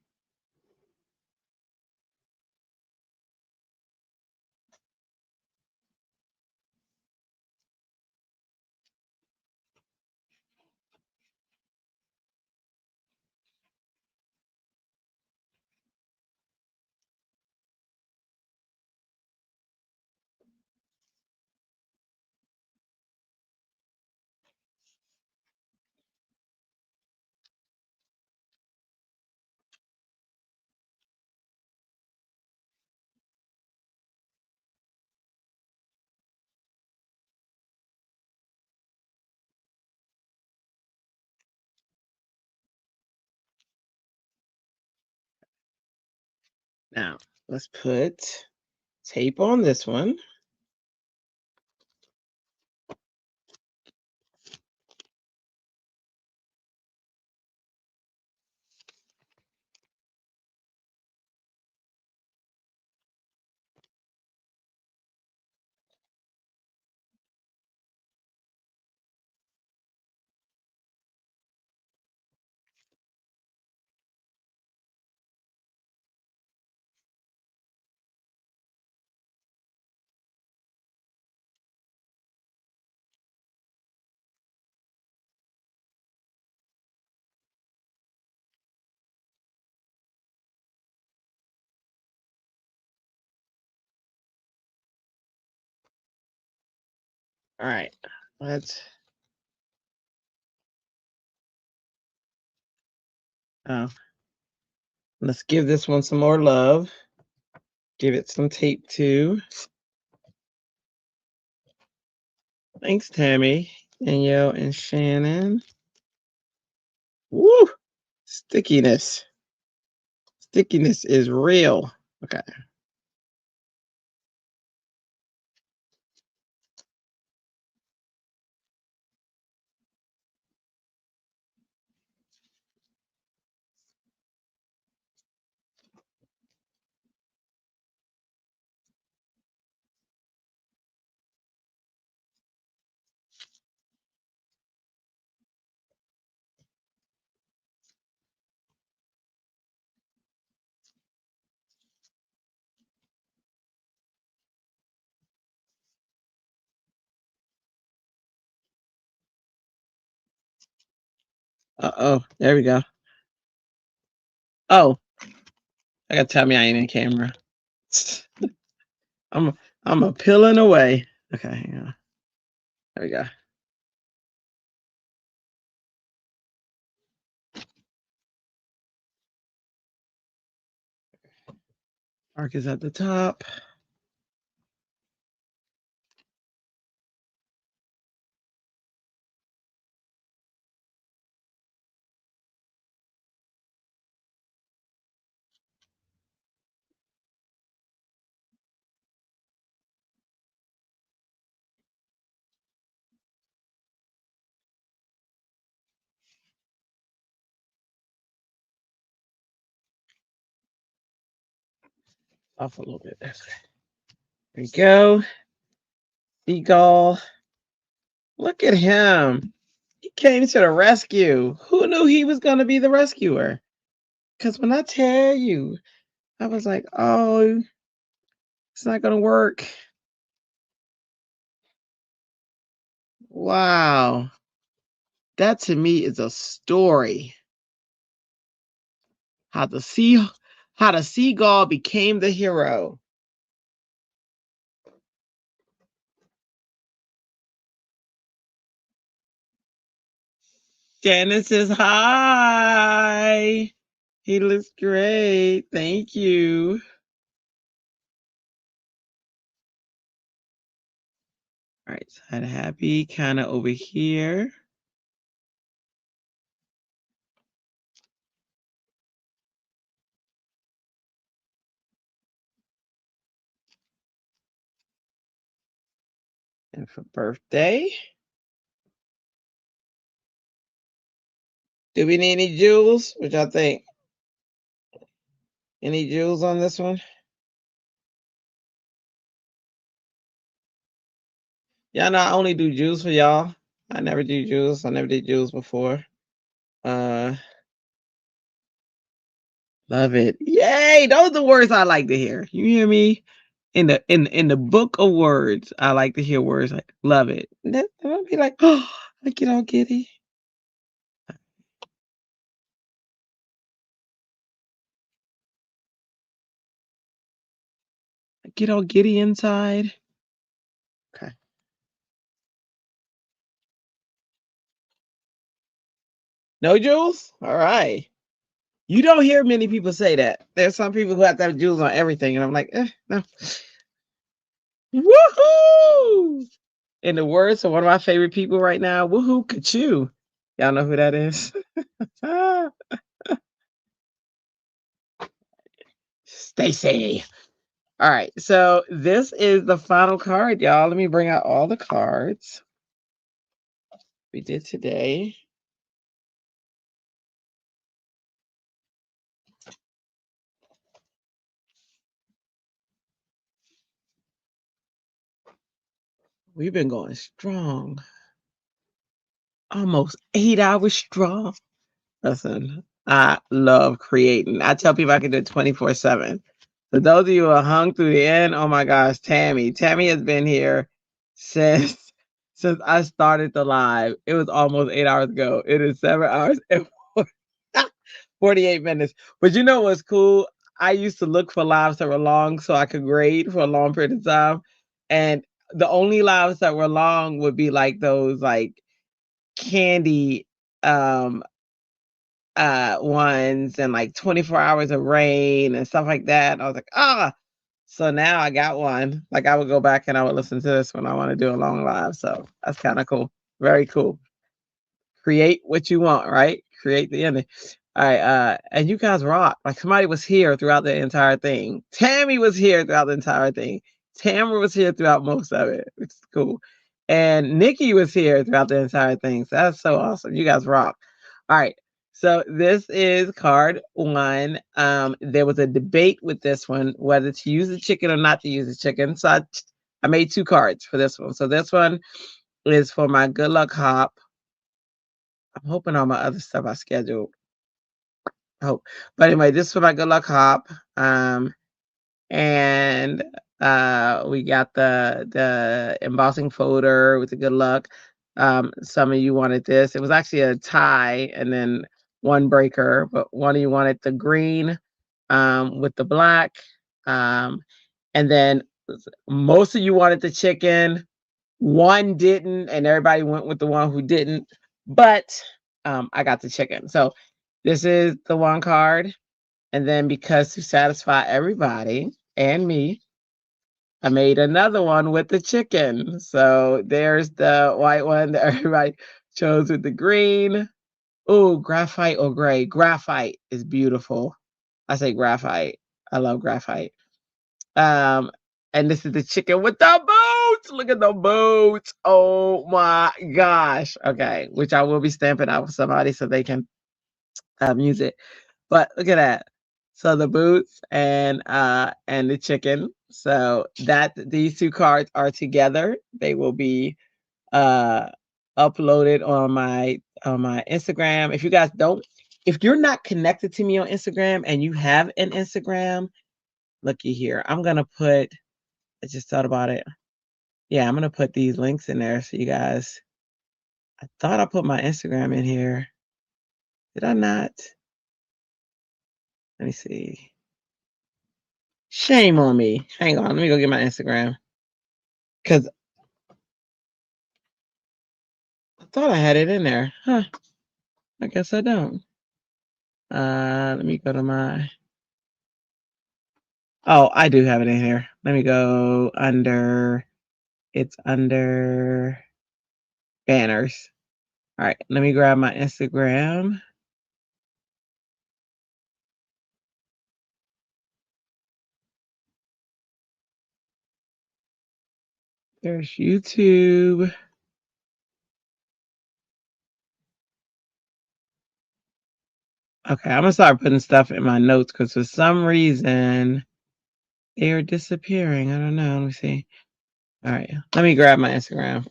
Now, let's put tape on this one. All right, let's let's give this one some more love. Give it some tape too. Thanks, Tammy, Danielle, and Shannon. Woo! Stickiness. Stickiness is real. Okay. Uh-oh, there we go. Oh, I gotta tell me I ain't in camera. I'm a peeling away. Okay, hang on. There we go. Arc is at the top. Off a little bit. There we go. Seagull. Look at him. He came to the rescue. Who knew he was going to be the rescuer? Because when I tell you, I was like, oh, it's not going to work. Wow. That to me is a story. How the seagull became the hero. Janice says hi. He looks great. Thank you. All right, so I had Happie kind of over here. And for birthday, do we need any jewels? What y'all think? Any jewels on this one? Y'all know I only do jewels for y'all. I never do jewels. I never did jewels before. Love it. Yay! Those are the words I like to hear. You hear me? In the book of words, I like to hear words like love it. I'll be like, oh, I get all giddy. I get all giddy inside. Okay. No jewels? All right. You don't hear many people say that. There's some people who have to have jewels on everything, and I'm like, no. Woohoo! In the words of one of my favorite people right now, woohoo, ka-choo. Y'all know who that is? Stacy. All right, so this is the final card, y'all. Let me bring out all the cards we did today. We've been going strong. Almost 8 hours strong. Listen, I love creating. I tell people I can do it 24/7. For those of you who are hung through the end, oh my gosh, Tammy. Tammy has been here since I started the live. It was almost 8 hours ago. It is 7 hours and 48 minutes. But you know what's cool? I used to look for lives that were long so I could grade for a long period of time. And the only lives that were long would be like those like candy ones and like 24 hours of rain and stuff like that. I was like, ah. So now I got one. Like I would go back and I would listen to this when I want to do a long live. So that's kind of cool. Very cool. Create what you want, right? Create the ending. All right, and you guys rock. Like somebody was here throughout the entire thing. Tammy was here throughout the entire thing. Tamara was here throughout most of it, which is cool. And Nikki was here throughout the entire thing. So that's so awesome. You guys rock. All right. So this is card one. There was a debate with this one whether to use the chicken or not to use the chicken. So I made two cards for this one. So this one is for my good luck hop. I'm hoping all my other stuff I scheduled. I hope. But anyway, this is for my good luck hop. And we got the embossing folder with the good luck. Some of you wanted this. It was actually a tie and then one breaker, but one of you wanted the green with the black. And then most of you wanted the chicken. One didn't, and everybody went with the one who didn't. But I got the chicken. So this is the one card. And then because to satisfy everybody and me, I made another one with the chicken. So there's the white one that everybody chose with the green. Oh, graphite or gray. Graphite is beautiful. I say graphite. I love graphite. Um, and this is the chicken with the boots. Look at the boots. Oh my gosh. Okay, which I will be stamping out for somebody so they can use it. But look at that. So the boots and the chicken. So that these two cards are together. They will be uploaded on my Instagram. If you guys don't, if you're not connected to me on Instagram and you have an Instagram, looky here. I'm gonna put. I just thought about it. Yeah, I'm gonna put these links in there so you guys. I thought I put my Instagram in here. Did I not? Let me see. Shame on me. Hang on, let me go get my Instagram. Because I thought I had it in there. Huh. I guess I don't. Let me go to my. Oh, I do have it in here. Let me go under. It's under banners. All right, let me grab my Instagram. There's YouTube. Okay, I'm gonna start putting stuff in my notes because for some reason they are disappearing. I don't know. Let me see. All right, let me grab my Instagram.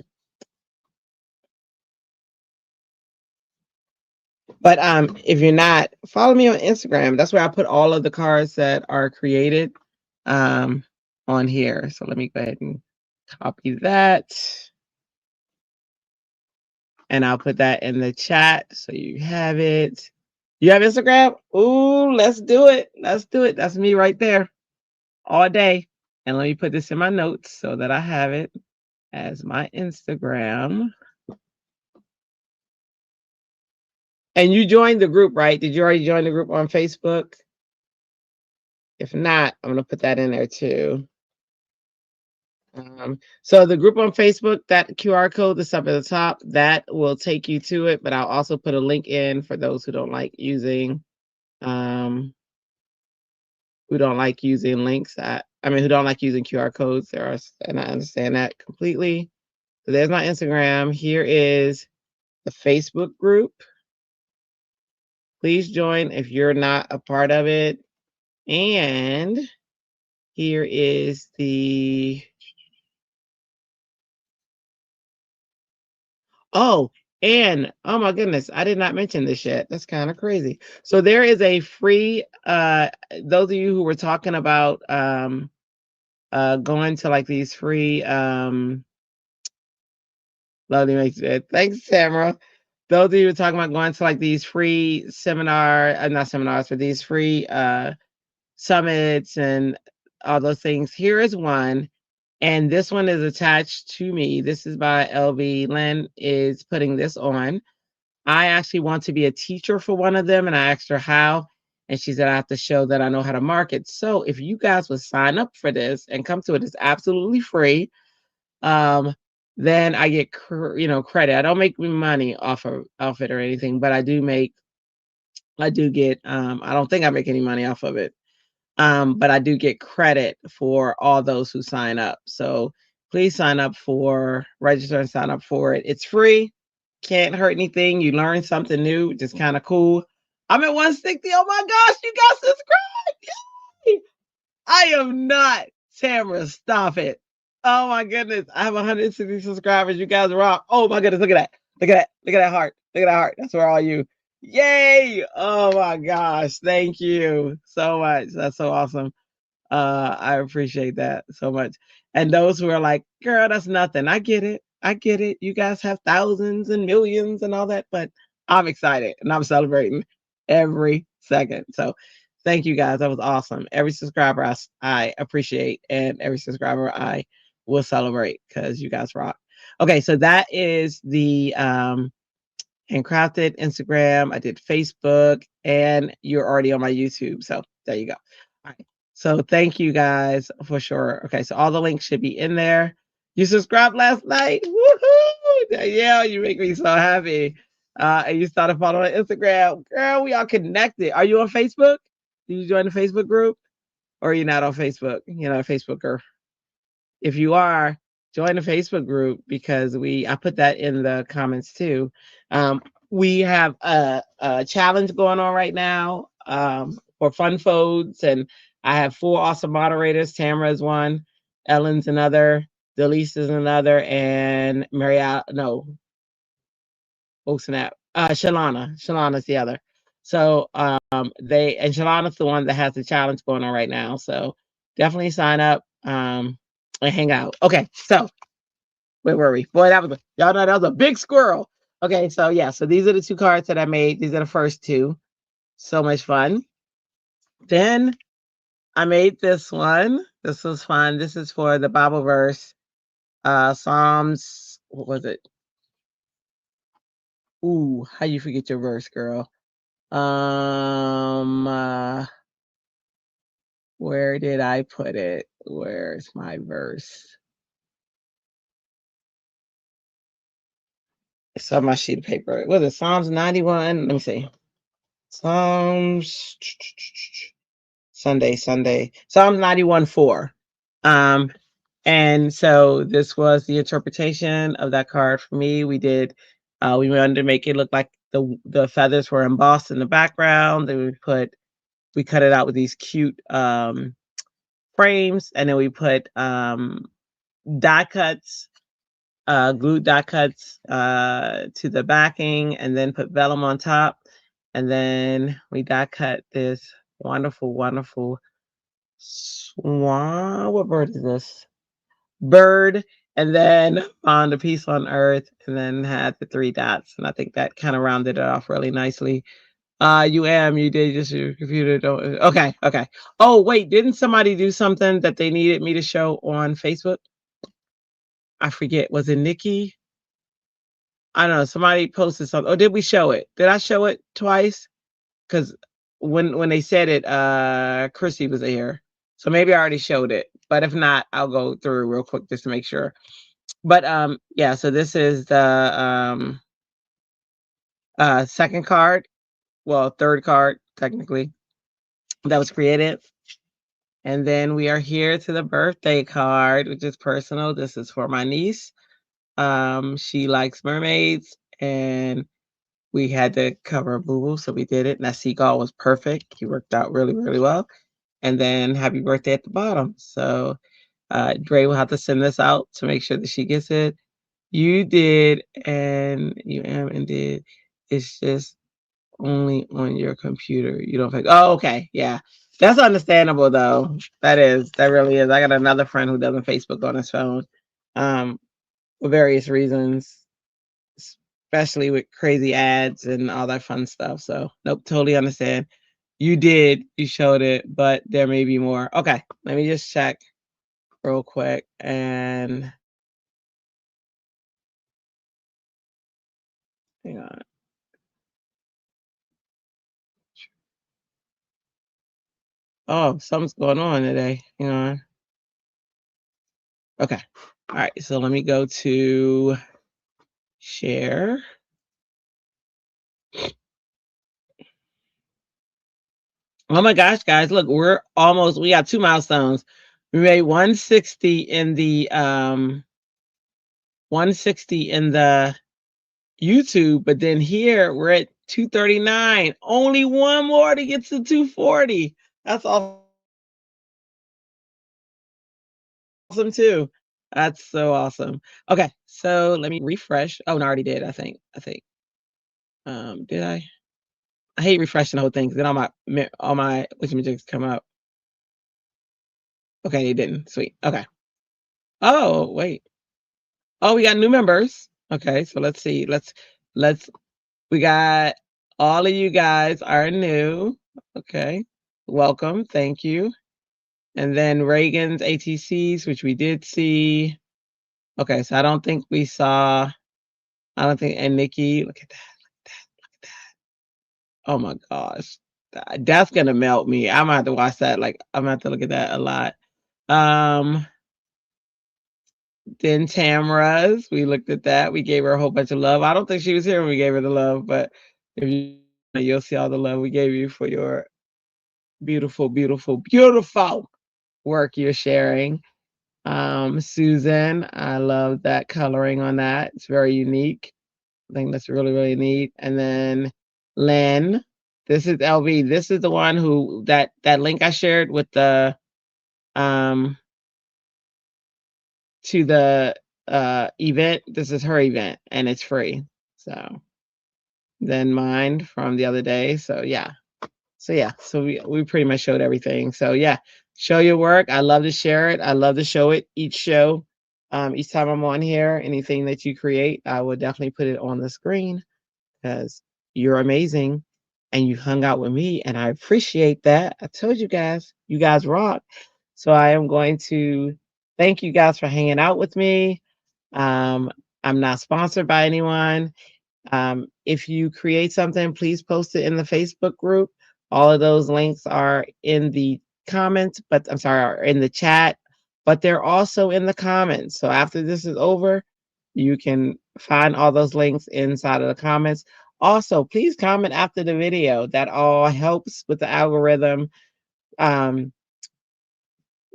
But if you're not, follow me on Instagram. That's where I put all of the cards that are created on here. So let me go ahead and copy that. And I'll put that in the chat so you have it. You have Instagram? Ooh, let's do it. Let's do it. That's me right there all day. And let me put this in my notes so that I have it as my Instagram. And you joined the group, right? Did you already join the group on Facebook? If not, I'm going to put that in there too. So the group on Facebook, that QR code that's up at the top, that will take you to it. But I'll also put a link in for those who don't like using links. Who don't like using QR codes. And I understand that completely. So there's my Instagram. Here is the Facebook group. Please join if you're not a part of it. And here is the and oh my goodness, I did not mention this yet. That's kind of crazy. So there is a free those of you who were talking about going to like these free lovely makes it. Thanks, Tamara. Those of you who are talking about going to like these free not seminars, but these free summits and all those things. Here is one. And this one is attached to me. This is by LV. Lynn is putting this on. I actually want to be a teacher for one of them, and I asked her how, and she said I have to show that I know how to market. So if you guys would sign up for this and come to it, it's absolutely free. Then I get credit. I don't make money off it or anything, but I do get. I don't think I make any money off of it. But I do get credit for all those who sign up. So please register and sign up for it. It's free. Can't hurt anything. You learn something new. Just kind of cool. I'm at 160. Oh my gosh, you guys subscribe. Yay! I am not Tamara. Stop it. Oh my goodness. I have 160 subscribers. You guys rock. Oh my goodness. Look at that. Look at that. Look at that heart. Look at that heart. That's where all you. Yay. Oh my gosh. Thank you so much. That's so awesome. I appreciate that so much. And those who are like, girl, that's nothing. I get it. I get it. You guys have thousands and millions and all that, but I'm excited and I'm celebrating every second. So thank you guys. That was awesome. Every subscriber I appreciate, and every subscriber I will celebrate because you guys rock. Okay, so that is the Handcrafted Instagram. I did Facebook, and you're already on my YouTube. So there you go. All right. So thank you guys for sure. Okay, so all the links should be in there. You subscribed last night. Woohoo! Yeah, you make me so happy. And you started following Instagram. Girl, we all connected. Are you on Facebook? Did you join the Facebook group? Or are you not on Facebook? You're not a Facebooker. If you are, join the Facebook group because I put that in the comments too. We have a challenge going on right now for fun folds, and I have 4 awesome moderators. Tamara is one, Ellen's another, Delise is another, and Shalana's the other. So Shalana's the one that has the challenge going on right now. So definitely sign up and hang out. Okay, so where were we? Boy, y'all know that was a big squirrel. Okay, so yeah, so these are the 2 cards that I made. These are the first 2. So much fun. Then I made this one. This was fun. This is for the Bible verse. Psalms, what was it? Ooh, how you forget your verse, girl? Where did I put it? Where's my verse? It's on my sheet of paper. Was it Psalms 91? Let me see. Psalms Sunday. Psalms 91:4. And so this was the interpretation of that card for me. We wanted to make it look like the feathers were embossed in the background. Then we cut it out with these cute frames, and then we put die cuts, glued die cuts to the backing, and then put vellum on top. And then we die cut this wonderful, wonderful swan. What bird is this? Bird. And then found a piece on Earth, and then had the 3 dots. And I think that kind of rounded it off really nicely. You did just your computer. Don't. Okay, okay. Oh, wait, didn't somebody do something that they needed me to show on Facebook? I forget. Was it Nikki? I don't know. Somebody posted something. Or did we show it? Did I show it twice? Because when they said it, Chrissy was here. So maybe I already showed it. But if not, I'll go through real quick just to make sure. But yeah, so this is the second card. Well, third card, technically, that was created. And then we are here to the birthday card, which is personal. This is for my niece. She likes mermaids, and we had to cover a boo-boo, so we did it. And that seagull was perfect. He worked out really, really well. And then happy birthday at the bottom. So Dre will have to send this out to make sure that she gets it. You did, and you am and did. It's just only on your computer. You don't. Oh, okay, yeah. That's understandable though. That really is. I got another friend who doesn't Facebook on his phone, for various reasons, especially with crazy ads and all that fun stuff. So nope, totally understand. You did, you showed it, but there may be more. Okay, let me just check real quick and hang on. Oh, something's going on today. Hang on. Okay. All right. So let me go to share. Oh my gosh, guys, look, we got 2 milestones. We made 160 in the 160 in the YouTube, but then here we're at 239. Only one more to get to 240. That's awesome too. That's so awesome. Okay, so let me refresh. Oh, no, I already did, I think. Did I? I hate refreshing the whole thing because then all my witchamajigs come up. Okay, it didn't. Sweet. Okay. Oh, wait. Oh, we got new members. Okay, so let's see. We got all of you guys are new. Okay. Welcome. Thank you. And then Reagan's ATCs, which we did see. Okay, so I don't think, and Nikki, look at that. Oh my gosh. That's gonna melt me. I'm gonna have to watch that. Like, I'm gonna have to look at that a lot. Then Tamara's, we looked at that. We gave her a whole bunch of love. I don't think she was here when we gave her the love, but if you'll see all the love we gave you for your beautiful, beautiful, beautiful work you're sharing. Susan, I love that coloring on that. It's very unique. I think that's really, really neat. And then Lynn, this is LV. This is the one who that link I shared with the to the event. This is her event and it's free. So then mine from the other day. So yeah. So we pretty much showed everything. So yeah, show your work. I love to share it. I love to show it each show. Each time I'm on here, anything that you create, I will definitely put it on the screen because you're amazing and you hung out with me and I appreciate that. I told you guys rock. So I am going to thank you guys for hanging out with me. I'm not sponsored by anyone. If you create something, please post it in the Facebook group. All of those links are in the comments, but I'm sorry, are in the chat, but they're also in the comments. So after this is over, you can find all those links inside of the comments. Also, please comment after the video. That all helps with the algorithm.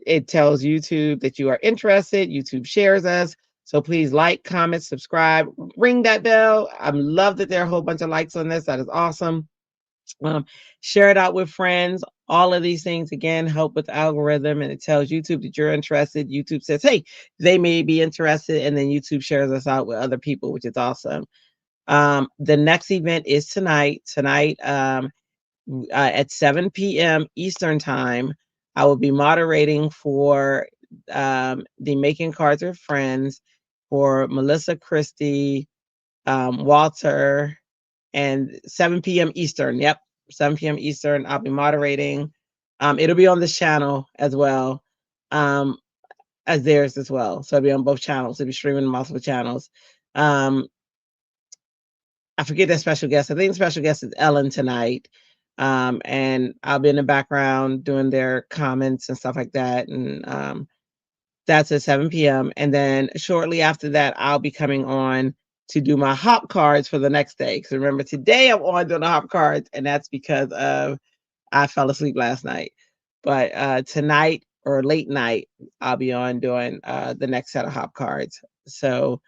It tells YouTube that you are interested. YouTube shares us. So please like, comment, subscribe, ring that bell. I love that there are a whole bunch of likes on this. That is awesome. Share it out with friends. All of these things, again, help with the algorithm, and it tells YouTube that you're interested. YouTube says, hey, they may be interested, and then YouTube shares us out with other people, which is awesome. The next event is tonight. Tonight, at 7 p.m. Eastern time, I will be moderating for the Making Cards with Friends for Melissa, Christie, Walter, and 7 p.m. Eastern. Yep, 7 p.m. Eastern. I'll be moderating. It'll be on this channel as well, as theirs as well. So it'll be on both channels. It'll be streaming on multiple channels. I forget that special guest. I think the special guest is Ellen tonight. And I'll be in the background doing their comments and stuff like that. And that's at 7 p.m. And then shortly after that, I'll be coming on to do my hop cards for the next day. Because remember, today I'm on doing the hop cards, and that's because of I fell asleep last night. But tonight or late night, I'll be on doing the next set of hop cards. So,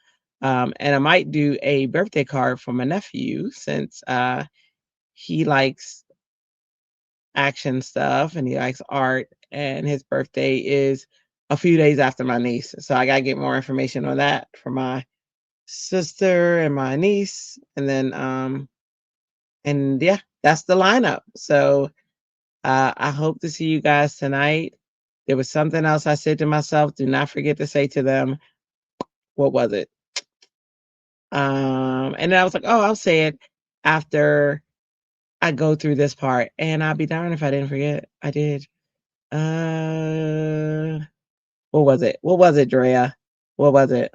and I might do a birthday card for my nephew since he likes action stuff and he likes art, and his birthday is a few days after my niece. So I gotta get more information on that for my sister and my niece. And then and yeah, that's the lineup. So I hope to see you guys tonight. There was something else I said to myself. Do not forget to say to them, what was it? And then I was like, oh, I'll say it after I go through this part. And I'll be darned if I didn't forget. I did. What was it? What was it, Drea? What was it?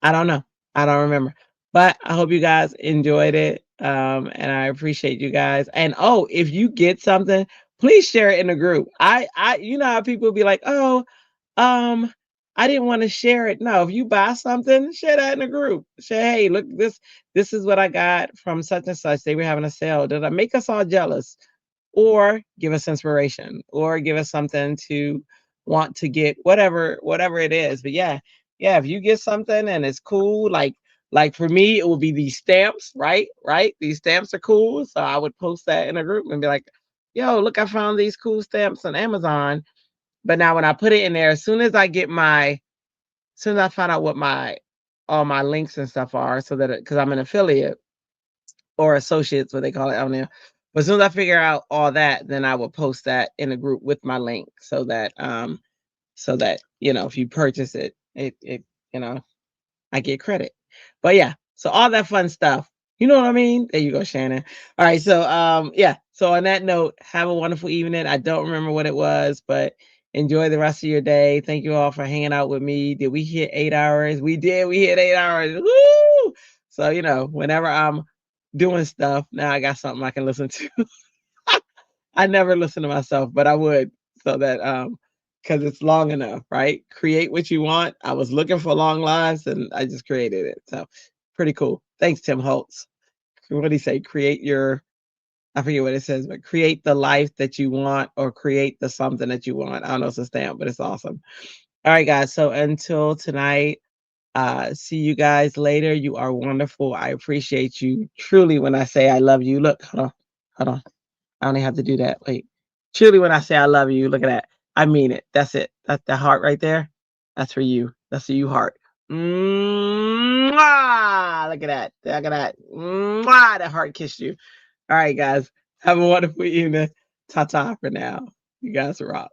I don't know. I don't remember. But I hope you guys enjoyed it. And I appreciate you guys. And oh, if you get something, please share it in the group. You know how people be like, oh, I didn't want to share it. No, if you buy something, share that in the group. Say, hey, look, this is what I got from such and such. They were having a sale. Did I make us all jealous? Or give us inspiration, or give us something to want to get, whatever it is. But yeah, if you get something and it's cool, like for me, it will be these stamps, right? These stamps are cool. So I would post that in a group and be like, yo, look, I found these cool stamps on Amazon. But now when I put it in there, as soon as I find out what all my links and stuff are, so that because I'm an affiliate or associates, what they call it out there. But as soon as I figure out all that, then I will post that in a group with my link, so that if you purchase it, it I get credit. But yeah, so all that fun stuff. You know what I mean? There you go, Shannon. All right, so yeah. So on that note, have a wonderful evening. I don't remember what it was, but enjoy the rest of your day. Thank you all for hanging out with me. Did we hit 8 hours? We did. We hit 8 hours. Woo! So whenever I'm doing stuff, now I got something I can listen to. I never listen to myself, but I would, so that because it's long enough, right? Create what you want. I was looking for long lives and I just created it. So pretty cool. Thanks, Tim Holtz. What do you say? I forget what it says, but create the life that you want, or create the something that you want. I don't know if it's a stamp, but it's awesome. All right, guys. So until tonight, see you guys later. You are wonderful. I appreciate you truly when I say I love you. Look, hold on. I only have to do that. Wait. Truly when I say I love you, look at that. I mean it. That's it. That's the heart right there. That's for you. That's for you, heart. Mwah! Look at that. Look at that. Mwah! That heart kissed you. All right, guys. Have a wonderful evening. Ta-ta for now. You guys rock.